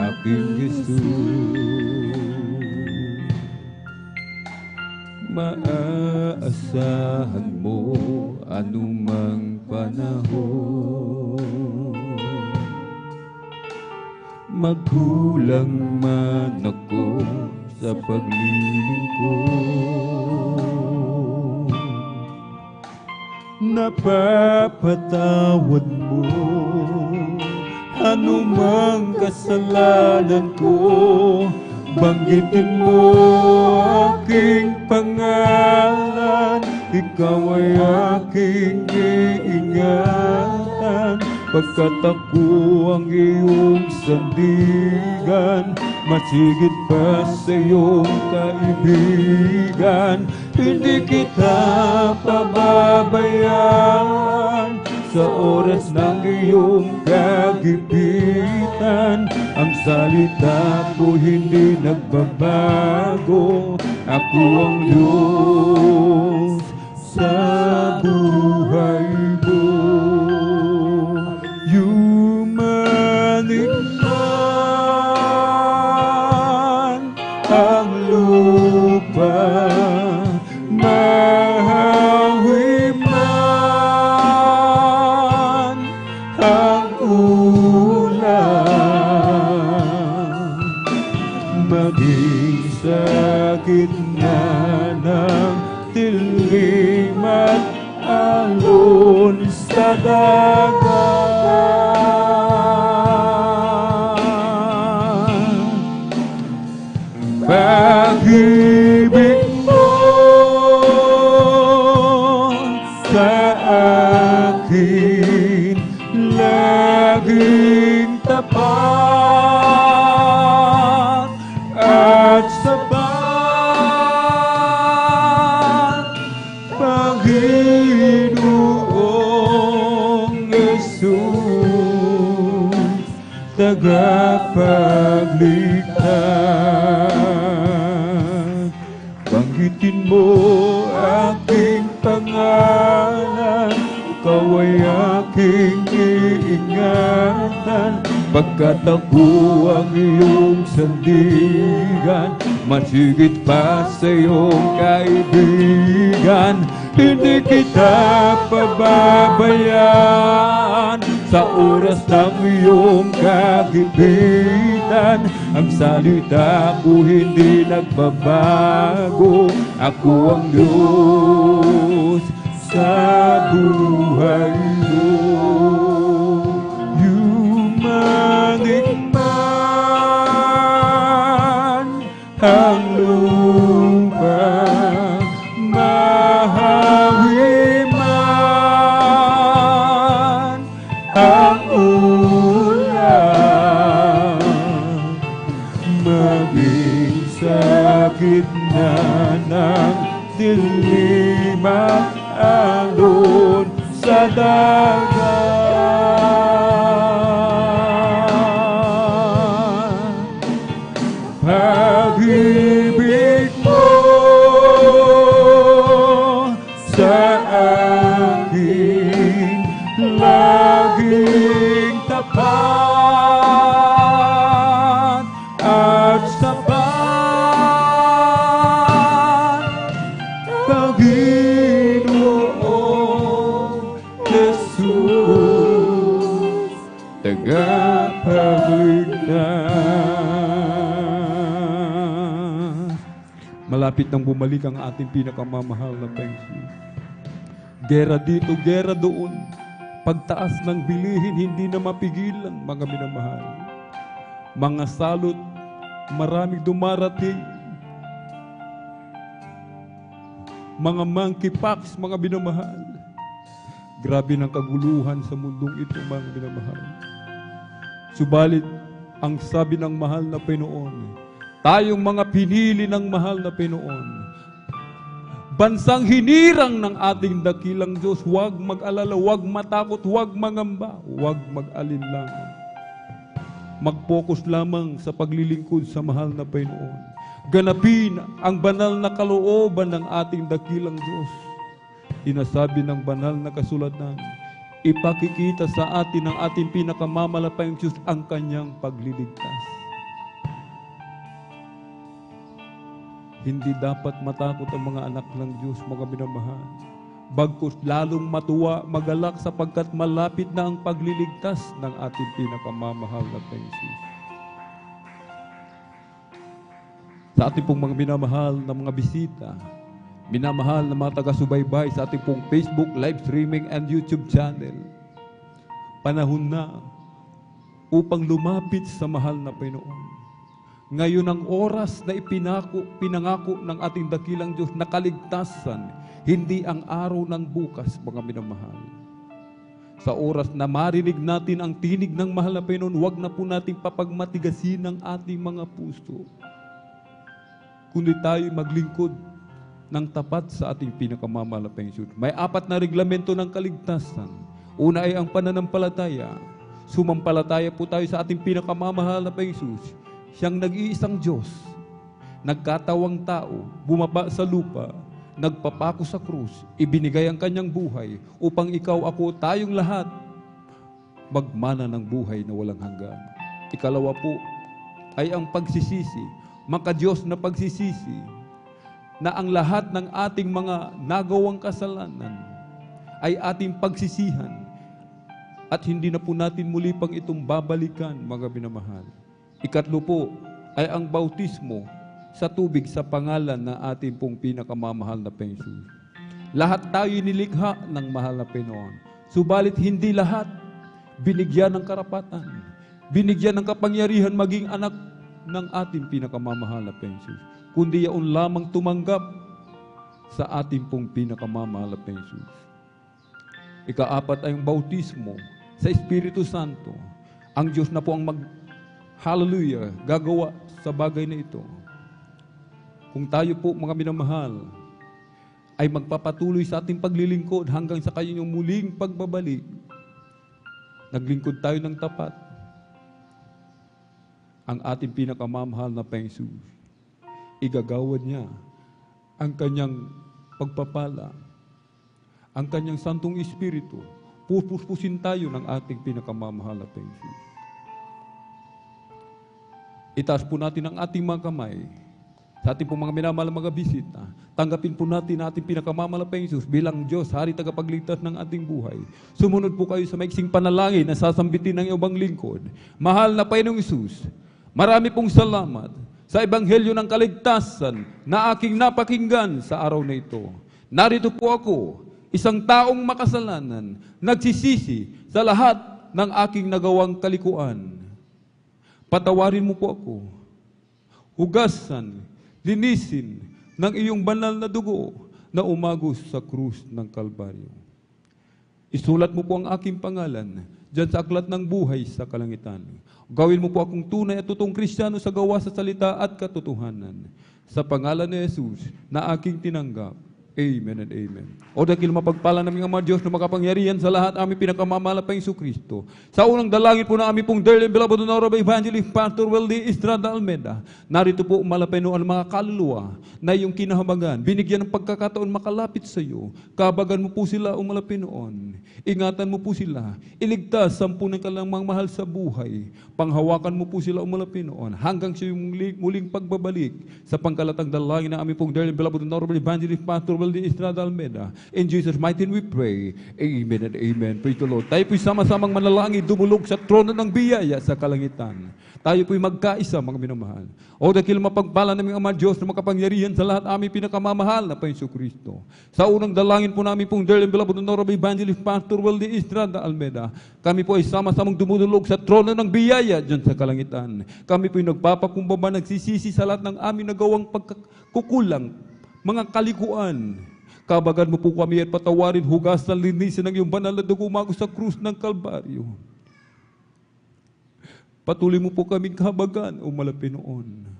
aking Jesus. Maaasahan mo anumang panahon. Magkulang man ako sa paglilingkod, napapatawad mo anumang kasalanan ko. Banggitin mo aking pangalan, ikaw ay aking iingatan. Pagkat ako ang iyong sandigan, masigit pa sa iyong kaibigan. Hindi kita pababayaan sa oras ng iyong kagipitan. Ang salita ko hindi nagbabago, ako ang Diyos sa buhay mo. Yumanik man ang lupa, mahawi man ang ulan, maging sa gitna ng dilim at alon sa dagat. Pag-ibig mo sa akin laging tapat at sapat, Panginoong Jesus, tagapagligtas. Banggitin mo aking pangalan, ikaw ay aking iingatan. Pagkat ako ang iyong sandigan, masigit pa sa iyong kaibigan. Hindi kita pababayaan sa oras ng iyong kagipitan. Ang salita ko hindi nagbabago, ako ang Diyos sa buhay mo. Yumanik man ang lupa, mahawi man ang ulan, maging sa gitna ng dilim at alon sa dagat. Pag-ibig mo sa akin laging tapat at sapat. Panginoong Jesus, tagapagligtas. Malapit nang bumalik ang ating pinakamamahal na Panginoon. Gera dito, gera doon. Pagtaas ng bilihin, hindi na mapigilan, mga minamahal. Mga salot, maraming dumarating. Mga monkeypox, mga minamahal. Grabe ng kaguluhan sa mundong ito, mga minamahal. Subalit, ang sabi ng mahal na Panginoon, tayong mga pinili ng mahal na Panginoon, bansang hinirang ng ating dakilang Diyos, huwag mag-alala, huwag matakot, huwag mangamba, huwag mag-alinlangan. Mag-focus lamang sa paglilingkod sa mahal na Panginoon. Ganapin ang banal na kalooban ng ating dakilang Diyos. Inasabi ng banal na kasulatan, ipakikita sa atin ng ating pinakamamalapayang Diyos ang kanyang pagliligtas. Hindi dapat matakot ang mga anak ng Diyos, mga minamahal. Bagkus lalong matuwa, magalak sapagkat malapit na ang pagliligtas ng ating pinakamamahal na Jesus. Sa ating pong mga minamahal na mga bisita, minamahal na mga taga-subaybay sa ating pong Facebook live streaming and YouTube channel, panahon na upang lumapit sa mahal na Panginoon. Ngayon ang oras na pinangako ng ating dakilang Diyos na kaligtasan, hindi ang araw ng bukas, mga minamahal. Sa oras na marinig natin ang tinig ng mahal na Panginoon, huwag na po natin papagmatigasin ang ating mga puso, kundi tayo maglingkod ng tapat sa ating pinakamamahal na Panginoon. May 4 na reglamento ng kaligtasan. Una ay ang pananampalataya. Sumampalataya po tayo sa ating pinakamamahal na Panginoon. Siyang nag-iisang Diyos, nagkatawang tao, bumaba sa lupa, nagpapako sa krus, ibinigay ang kanyang buhay upang ikaw, ako, tayong lahat magmana ng buhay na walang hanggan. Ikalawa po ay ang pagsisisi, maka-Diyos na pagsisisi, na ang lahat ng ating mga nagawang kasalanan ay ating pagsisihan at hindi na po natin muli pang itong babalikan, mga minamahal. Ikatlo po ay ang bautismo sa tubig sa pangalan ng ating pong pinakamamahal na Panginoon. Lahat tayo nilikha ng mahal na Panginoon. Subalit hindi lahat binigyan ng karapatan, binigyan ng kapangyarihan maging anak ng ating pinakamamahal na Panginoon. Kundi yaon lamang tumanggap sa ating pong pinakamamahal na Panginoon. Ika-4 ay ang bautismo sa Espiritu Santo. Ang Diyos na po ang Hallelujah, gagawa sa bagay na ito. Kung tayo po, mga minamahal, ay magpapatuloy sa ating paglilingkod hanggang sa kanyang muling pagbabalik, naglingkod tayo ng tapat, ang ating pinakamamahal na Panginoon, igagawad niya ang kanyang pagpapala, ang kanyang Santong Espiritu, pupuspusin tayo ng ating pinakamamahal na Panginoon. Itaas po natin ang ating mga kamay sa ating pong mga minamahal na mga bisita. Tanggapin po natin ang ating pinakamamahal na Panginoon bilang Diyos, Hari tagapagligtas ng ating buhay. Sumunod po kayo sa maiksing panalangin na sasambitin ng iyong lingkod. Mahal na Panginoong Hesus, marami pong salamat sa Ebanghelyo ng Kaligtasan na aking napakinggan sa araw na ito. Narito po ako, isang taong makasalanan, nagsisisi sa lahat ng aking nagawang kalikuan. Patawarin mo po ako. Hugasan, linisin ng iyong banal na dugo na umagos sa krus ng Kalbaryo. Isulat mo po ang aking pangalan dyan sa aklat ng buhay sa kalangitan. Gawin mo po akong tunay at totoong Kristiyano sa gawa sa salita at katotohanan. Sa pangalan ni Jesus na aking tinanggap. Amen and amen. O dakil mapagpala namin ang mga Diyos na makapangyarihan sa lahat aming pinakamamahal na Panginoong Kristo. Sa unang dalangin po na aming pong dearly beloved honorable evangelist Pastor Weldy Estrada Almeda, narito po umalapay no ang mga kaluluwa na iyong kinahabagan, binigyan ng pagkakataon makalapit sa iyo, kabagan mo po sila umalapay noon, ingatan mo po sila, iligtas sampu ng kalamang mahal sa buhay, panghawakan mo po sila umalapay noon, hanggang sa iyong muling pagbabalik sa pangkalatang dalangin na aming pong dearly beloved honorable evangelist Pastor Weldy Estrada Almeda. In Jesus' mighty name we pray. Amen and amen. Praise the Lord. Tayo po'y sama-samang manalangin, dumulog sa trono ng biyaya sa kalangitan. Tayo po'y magkaisa, mga minamahal. O dakil mapagpala namin ang mga Diyos na makapangyarihan sa lahat aming pinakamamahal na Panginoong Kristo. Sa unang dalangin po namin pong dearly beloved honorable evangelist Pastor Weldy Estrada Almeda, kami po ay sama-samang dumulog sa trono ng biyaya dyan sa kalangitan. Kami po'y nagpapakumbaba, nagsisisi sa lahat ng aming nagawang pagkukulang, mga kalikuan. Kabagan mo po kami at patawarin, hugasan, linisin ng iyong banal na dugo umago sa krus ng Kalbaryo. Patuloy mo po kaming kahabagan, O Malapinoon.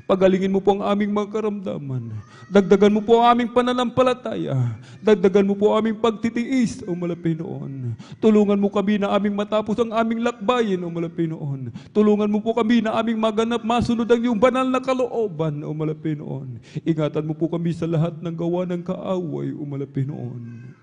Pagalingin mo po ang aming mga karamdaman. Dagdagan mo po ang aming pananampalataya. Dagdagan mo po ang aming pagtitiis, O Malapinoon. Tulungan mo kami na aming matapos ang aming lakbayin, O Malapinoon. Tulungan mo po kami na aming maganap masunod ang iyong banal na kalooban, O Malapinoon. Ingatan mo po kami sa lahat ng gawa ng kaaway, O Malapinoon.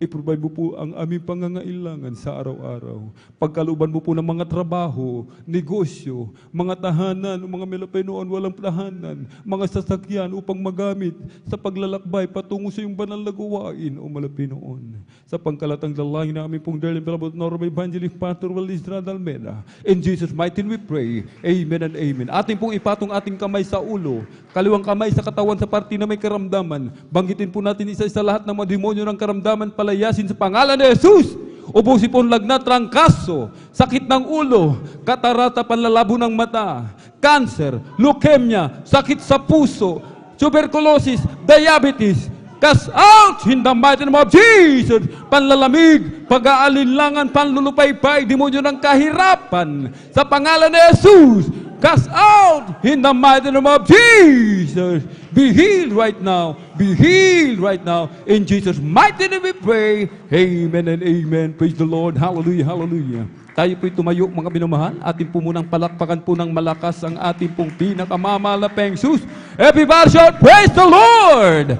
I-provide mo po ang aming pangangailangan sa araw-araw. Pagkalooban mo po ng mga trabaho, negosyo, mga tahanan, mga Malapinoon walang tahanan, mga sasakyan upang magamit sa paglalakbay patungo sa iyong banal na gawain, O Malapinoon. Sa pangkalatang dalangin na aming pong dearly beloved honorable evangelist Pastor Weldy Estrada Almeda. In Jesus' mighty name we pray. Amen and amen. Ating pong ipatong ating kamay sa ulo, kaliwang kamay sa katawan sa parte na may karamdaman. Banggitin po natin isa-isa lahat ng mga demonyo ng karamdaman, palayasin sa pangalan ni Jesus. Ubusin po ang lagnat, trangkaso, sakit ng ulo, katarata, panlalabo ng mata, cancer, leukemia, sakit sa puso, tuberculosis, diabetes. Cast out in the mighty name of Jesus. Panlalamig, pag-aalinlangan, panlulupaypay, demonyo ng kahirapan. Sa pangalan ni Jesus, cast out in the mighty name of Jesus. Be healed right now. Be healed right now. In Jesus' mighty name we pray. Amen and amen. Praise the Lord. Hallelujah, hallelujah. Tayo po'y tumayo, mga minamahal. Atin po munang palakpakan po ng malakas ang ating pong pinakamamahal na Panginoon. Everybody shout, praise the Lord!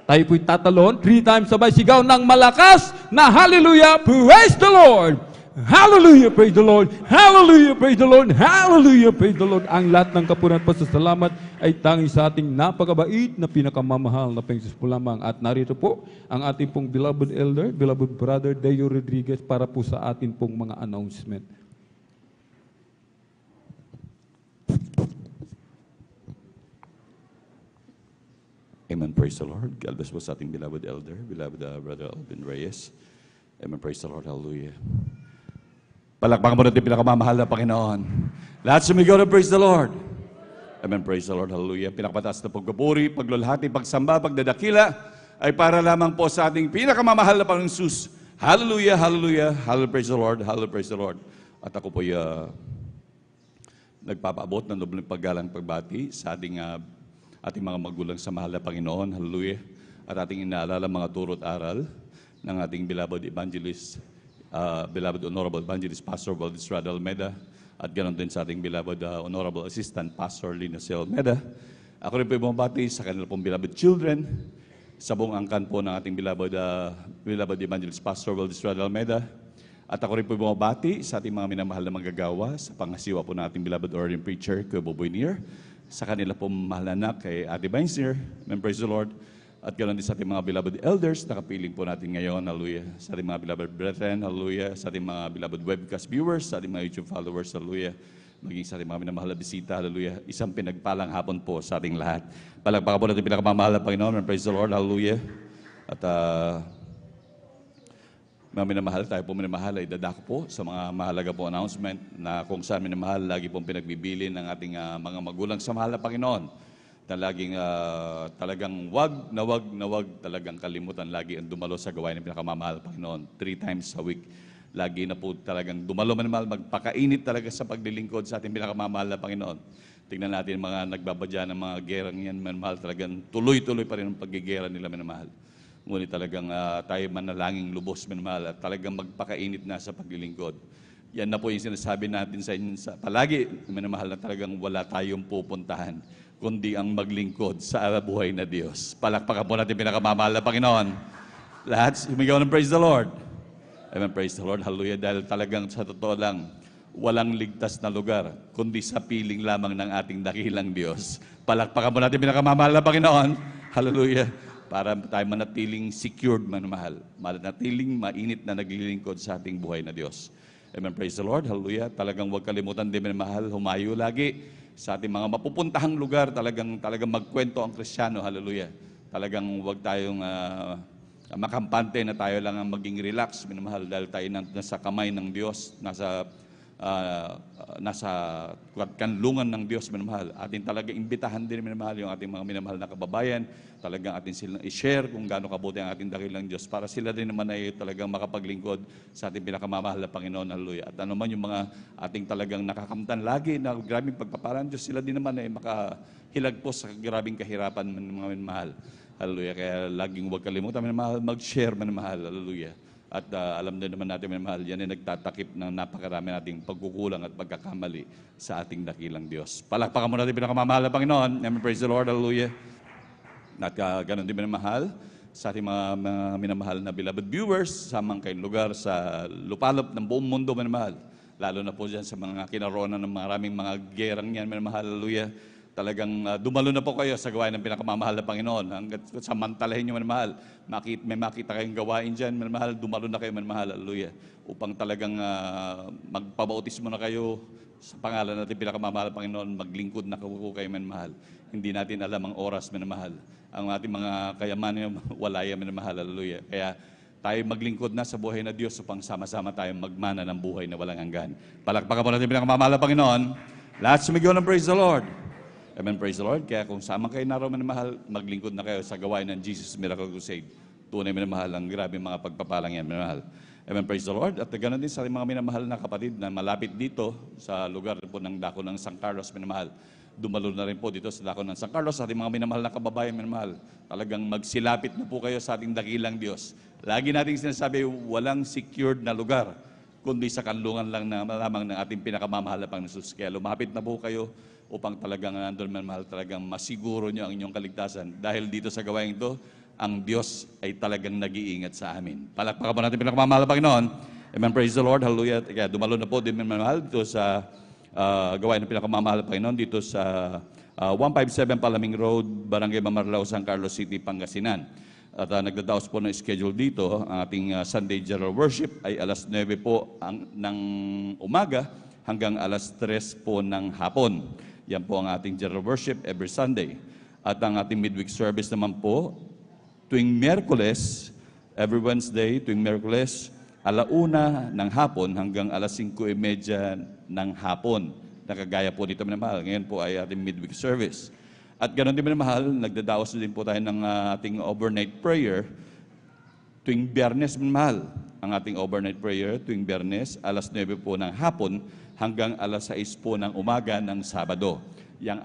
Tayo po'y tatalon, 3 times sabay sigaw ng malakas na hallelujah, praise the Lord! Hallelujah, praise the Lord! Hallelujah, praise the Lord! Hallelujah, praise the Lord! Ang lahat ng kapunan at pasasalamat ay tanging sa ating napakabait na pinakamamahal na Panginoon po lamang. At narito po ang ating pong beloved elder, beloved brother Deo Rodriguez para po sa ating pong mga announcement. Amen, praise the Lord. God bless po sa ating beloved elder, beloved Brother Alvin Reyes. Amen, praise the Lord, hallelujah. Palakpakan mo natin pinakamamahal na Panginoon. Lahat sumigaw na praise the Lord. Amen, praise the Lord, hallelujah. Pinakapataas na pagpupuri, paglulhati, pagsamba, pagdadakila ay para lamang po sa ating pinakamamahal na Panginoon Jesus. Hallelujah, hallelujah, hallelujah, praise the Lord, hallelujah, praise the Lord. At ako po'y nagpapaabot ng dobleng paggalang pagbati sa ating mga magulang sa mahal na Panginoon. Hallelujah. At ating inaalala mga turot aral ng ating beloved evangelist, beloved honorable evangelist Pastor Weldy Estrada Almeda, at ganoon din sa ating beloved honorable assistant Pastor Lina C. Almeda. Ako rin po bumabati sa kanila pong beloved children, sa buong angkan po ng ating beloved evangelist Pastor Weldy Estrada Almeda. At ako rin po bumabati sa ating mga minamahal na manggagawa, sa pangasiwa po ng ating beloved ordained preacher, Kuya Boboy Nier, sa kanila pong mahal na anak kay Ate Vincier. Amen, praise the Lord. At ganoon din sa ating mga beloved elders na kapiling po natin ngayon. Hallelujah. Sa ating mga beloved brethren. Hallelujah. Sa ating mga beloved webcast viewers. Sa ating mga YouTube followers. Hallelujah. Maging sa ating mga minamahal na bisita. Hallelujah. Isang pinagpalang hapon po sa ating lahat. Palagpakan po natin pinakamamahal na Panginoon. Amen, praise the Lord. Hallelujah. At mga minamahal, tayo po minamahal ay dadako po sa mga mahalaga po announcement na kung saan minamahal, lagi pong pinagbibili ng ating mga magulang sa mahal na Panginoon. Na laging talagang wag talagang kalimutan lagi ang dumalo sa gawain ng pinakamamahal Panginoon. 3 times a week. Lagi na po talagang dumalo minamahal, magpakainit talaga sa paglilingkod sa ating pinakamamahal na Panginoon. Tingnan natin mga nagbabadya ng mga gerang yan, minamahal, talagang tuloy-tuloy pa rin ang paggigera nila, minamahal. Ngunit talagang tayo manalangin lubos, minamahal, at talagang magpakainit na sa paglilingkod. Yan na po yung sinasabi natin sa inyo palagi, minamahal, na talagang wala tayong pupuntahan, kundi ang maglingkod sa buhay na Diyos. Palakpakan po natin pinakamamahal na Panginoon. Lahat, sumigaw ng praise the Lord. Amen, praise the Lord, hallelujah, dahil talagang sa totoo lang, walang ligtas na lugar, kundi sa piling lamang ng ating dakilang Diyos. Palakpakan po natin pinakamamahal na Panginoon. Hallelujah. Para tayo manatiling secured, manamahal. Manatiling mainit na naglilingkod sa ating buhay na Diyos. Amen, praise the Lord. Hallelujah. Talagang huwag kalimutan din, manamahal, humayo lagi sa ating mga mapupuntahang lugar. Talagang magkwento ang Kristiyano. Hallelujah. Talagang huwag tayong makampante na tayo lang ang maging relax, minamahal, dahil tayo nasa kamay ng Diyos, nasa kanlungan ng Diyos, minamahal. Atin talaga imbitahan din, minamahal, yung ating mga minamahal na kababayan. Talagang atin silang i-share kung gaano kabuti ang ating dakilang Diyos para sila din naman ay talagang makapaglingkod sa ating pinakamamahal na Panginoon. Hallelujah. At ano man yung mga ating talagang nakakamtan lagi na grabing pagpapalan Diyos, sila din naman ay makahilagpos sa grabing kahirapan, mga minamahal. Hallelujah. Kaya laging huwag kalimutan, minamahal, mag-share, minamahal. Hallelujah. At alam din naman natin, minamahal, yan ay nagtatakip ng napakarami nating pagkukulang at pagkakamali sa ating dakilang Diyos. Palakpakan mo natin pinakamamahal na Panginoon. Amen. Praise the Lord. Hallelujah. At ganun din, minamahal, sa ating mga minamahal na beloved viewers sa mga kayong lugar sa lupalop ng buong mundo, minamahal. Lalo na po dyan sa mga kinaroonan ng maraming mga gerang yan, minamahal. Hallelujah. Talagang dumalo na po kayo sa gawain ng pinakamamahal na Panginoon. Hanggat samantalahin nyo, manmahal, may makita kayong gawain dyan, manmahal, dumalo na kayo, manmahal, hallelujah. Upang talagang magpabautismo na kayo sa pangalan natin pinakamamahal na Panginoon, maglingkod na kayo, manmahal. Hindi natin alam ang oras, manmahal. Ang ating mga kayamanan, wala yan, manmahal, hallelujah. Kaya tayo maglingkod na sa buhay na Diyos upang sama-sama tayo magmana ng buhay na walang hanggan. Palakpakan po natin pinakamamahal na Panginoon. Lahat sumigaw ng praise the Lord. Amen, praise the Lord. Kaya kung sama kayo naroon, minamahal, maglingkod na kayo sa gawain ng Jesus Miracle Crusade. Tunay, minamahal, ang grabe mga pagpapalang yan, minamahal. Amen, praise the Lord. At ganoon din sa mga minamahal na kapatid na malapit dito sa lugar po ng dako ng San Carlos, minamahal. Dumalo na rin po dito sa dako ng San Carlos, sa ating mga minamahal na kababayan, minamahal. Talagang magsilapit na po kayo sa ating dakilang Diyos. Lagi nating sinasabi, walang secured na lugar, kundi sa kanlungan lang na lamang ng ating pinakamamahal na Panginoon Jesus. Kaya lumapit na po kayo upang talagang nandun, mahal, talagang masiguro nyo ang inyong kaligtasan. Dahil dito sa gawain ito, ang Diyos ay talagang nag-iingat sa amin. Palakpakan po natin pinakamamahal na Panginoon. Amen, praise the Lord, hallelujah. Kaya dumalo na po din, mahal, dito sa gawain ng pinakamamahal na Panginoon, dito sa 157 Palaming Road, Barangay Mamarlao, San Carlos City, Pangasinan. At nagdadaos po ng schedule dito, ang ating Sunday General Worship ay alas 9 po ng umaga hanggang alas 3 po ng hapon. Yan po ang ating general worship every Sunday. At ang ating midweek service naman po, tuwing Miyerkules, every Wednesday, tuwing Miyerkules, 1:00 ng hapon hanggang alas 5:30 ng hapon. Nakagaya po dito, minamahal. Ngayon po ay ating midweek service. At ganoon din, minamahal, nagdadaos din po tayo ng ating overnight prayer tuwing Biyernes, minamahal. Ang ating overnight prayer tuwing Biyernes, alas 9 po ng hapon hanggang alas 6 po ng umaga ng Sabado. Yan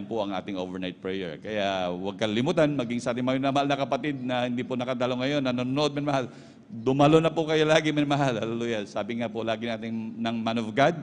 po ang ating overnight prayer. Kaya huwag kalimutan, maging sa ating mga minamahal na kapatid na hindi po nakadalo ngayon, nanonood, minamahal, dumalo na po kayo lagi, minamahal. Hallelujah. Sabi nga po lagi natin ng Man of God,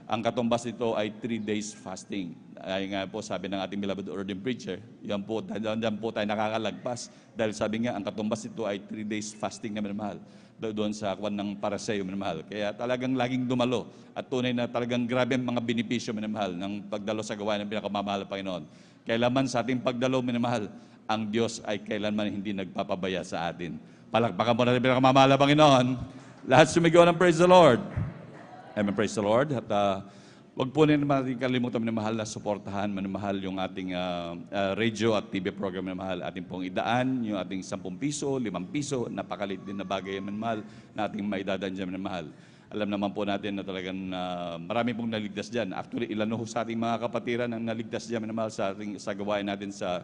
ang katumbas nito ay 3 days fasting. Ay nga po sabi ng ating beloved ordained preacher, yan po tayo nakakalagpas. Dahil sabi nga, ang katumbas nito ay 3 days fasting na minamahal. Doon sa kwan ng Paraseo, minamahal. Kaya talagang laging dumalo. At tunay na talagang grabe ang mga benepisyo, minamahal, ng pagdalo sa gawain ng pinakamamahal na Panginoon. Kailanman sa ating pagdalo, minamahal, ang Diyos ay kailanman hindi nagpapabaya sa atin. Palakpakan mo natin pinakamamahal na Panginoon. Lahat sumigaw ng praise the Lord. Amen, praise the Lord. At wag po rin naman kalimutan, minamahal, na suportahan, minamahal, yung ating radio at TV program, minamahal. Ating pong idaan, yung ating 10 piso, 5 piso, napakalit din na bagay, minamahal, na ating maidadaan dyan, minamahal. Alam naman po natin na talagang marami pong naligtas dyan. Actually, ilan ho sa ating mga kapatiran ang naligtas dyan, minamahal, sa gawain natin sa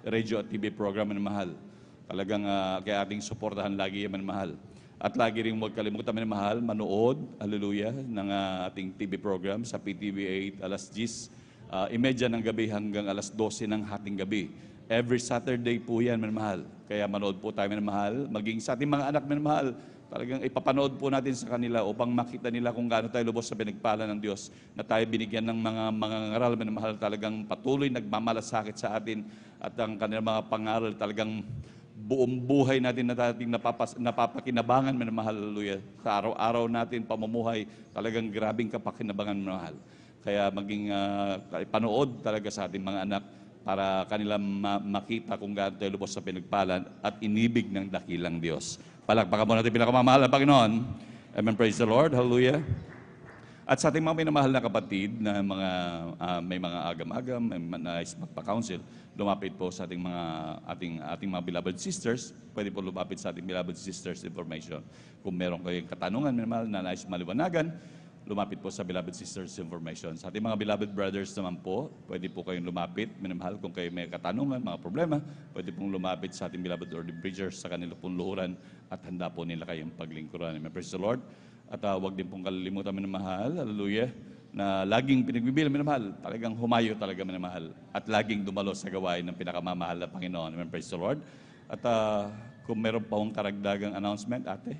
radio at TV program, minamahal. Talagang kaya ating suportahan lagi, minamahal. At lagi rin huwag kalimutan, minamahal, manood, hallelujah, ng ating TV program sa PTV 8, alas 10 imedya ng gabi hanggang alas 12 ng hating gabi. Every Saturday po yan, minamahal. Kaya manood po tayo, minamahal. Maging sa ating mga anak, minamahal, talagang ipapanood po natin sa kanila upang makita nila kung gaano tayo lubos sa pinagpala ng Diyos na tayo binigyan ng mga ngaral na mahal talagang patuloy nagmamalasakit sa atin at ang kanilang mga pangaral talagang buong buhay natin na dating napapakinabangan na mahal, hallelujah. Sa araw-araw natin, pamumuhay, talagang grabing kapakinabangan na mahal. Kaya maging panood talaga sa ating mga anak para kanilang makita kung gaano tayo lubos sa pinagpalan at inibig ng dakilang Diyos. Palakpakan mo natin pinakamamahal na Panginoon. Amen. Praise the Lord. Hallelujah. At sa ating mga minamahal na kapatid na may mga agam-agam, may nais magpa-counsel, lumapit po sa ating mga beloved sisters. Pwede po lumapit sa ating beloved sisters information. Kung meron kayong katanungan, minamahal na nais maliwanagan, lumapit po sa beloved sisters information. Sa ating mga beloved brothers naman po, pwede po kayong lumapit, minamahal, kung kayo may katanungan, mga problema, pwede pong lumapit sa ating beloved order preachers sa kanila pong luhuran at handa po nila kayong paglingkuran. Amen. Praise the Lord. At huwag din pong kalilimutan, minamahal, hallelujah, na laging pinagbibilang, minamahal, talagang humayo talaga, minamahal, at laging dumalo sa gawain ng pinakamamahal na Panginoon. Amen. Praise the Lord. At kung meron pa akong karagdagang announcement, ate,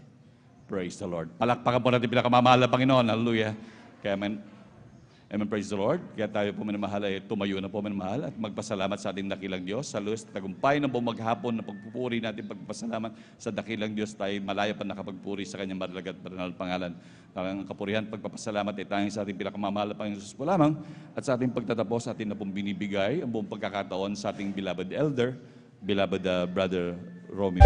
praise the Lord. Palakpakan po natin pinakamamahal na Panginoon. Hallelujah. Kaya amen, praise the Lord. Kaya tayo po minamahal ay tumayo na po minamahal at magpasalamat sa ating dakilang Diyos. Sa luz, tagumpay na po maghapon na pagpupuri natin, pagpasalamat sa dakilang Diyos. Tayo malaya pa nakapagpuri sa kanyang marilag at banal pangalan. Ang kapurihan, pagpapasalamat ay tanging sa ating pinakamamahal na Panginoon Jesus po lamang. At sa ating pagtatapos, atin na pong binibigay ang buong pagkakataon sa ating beloved elder, beloved brother Romeo.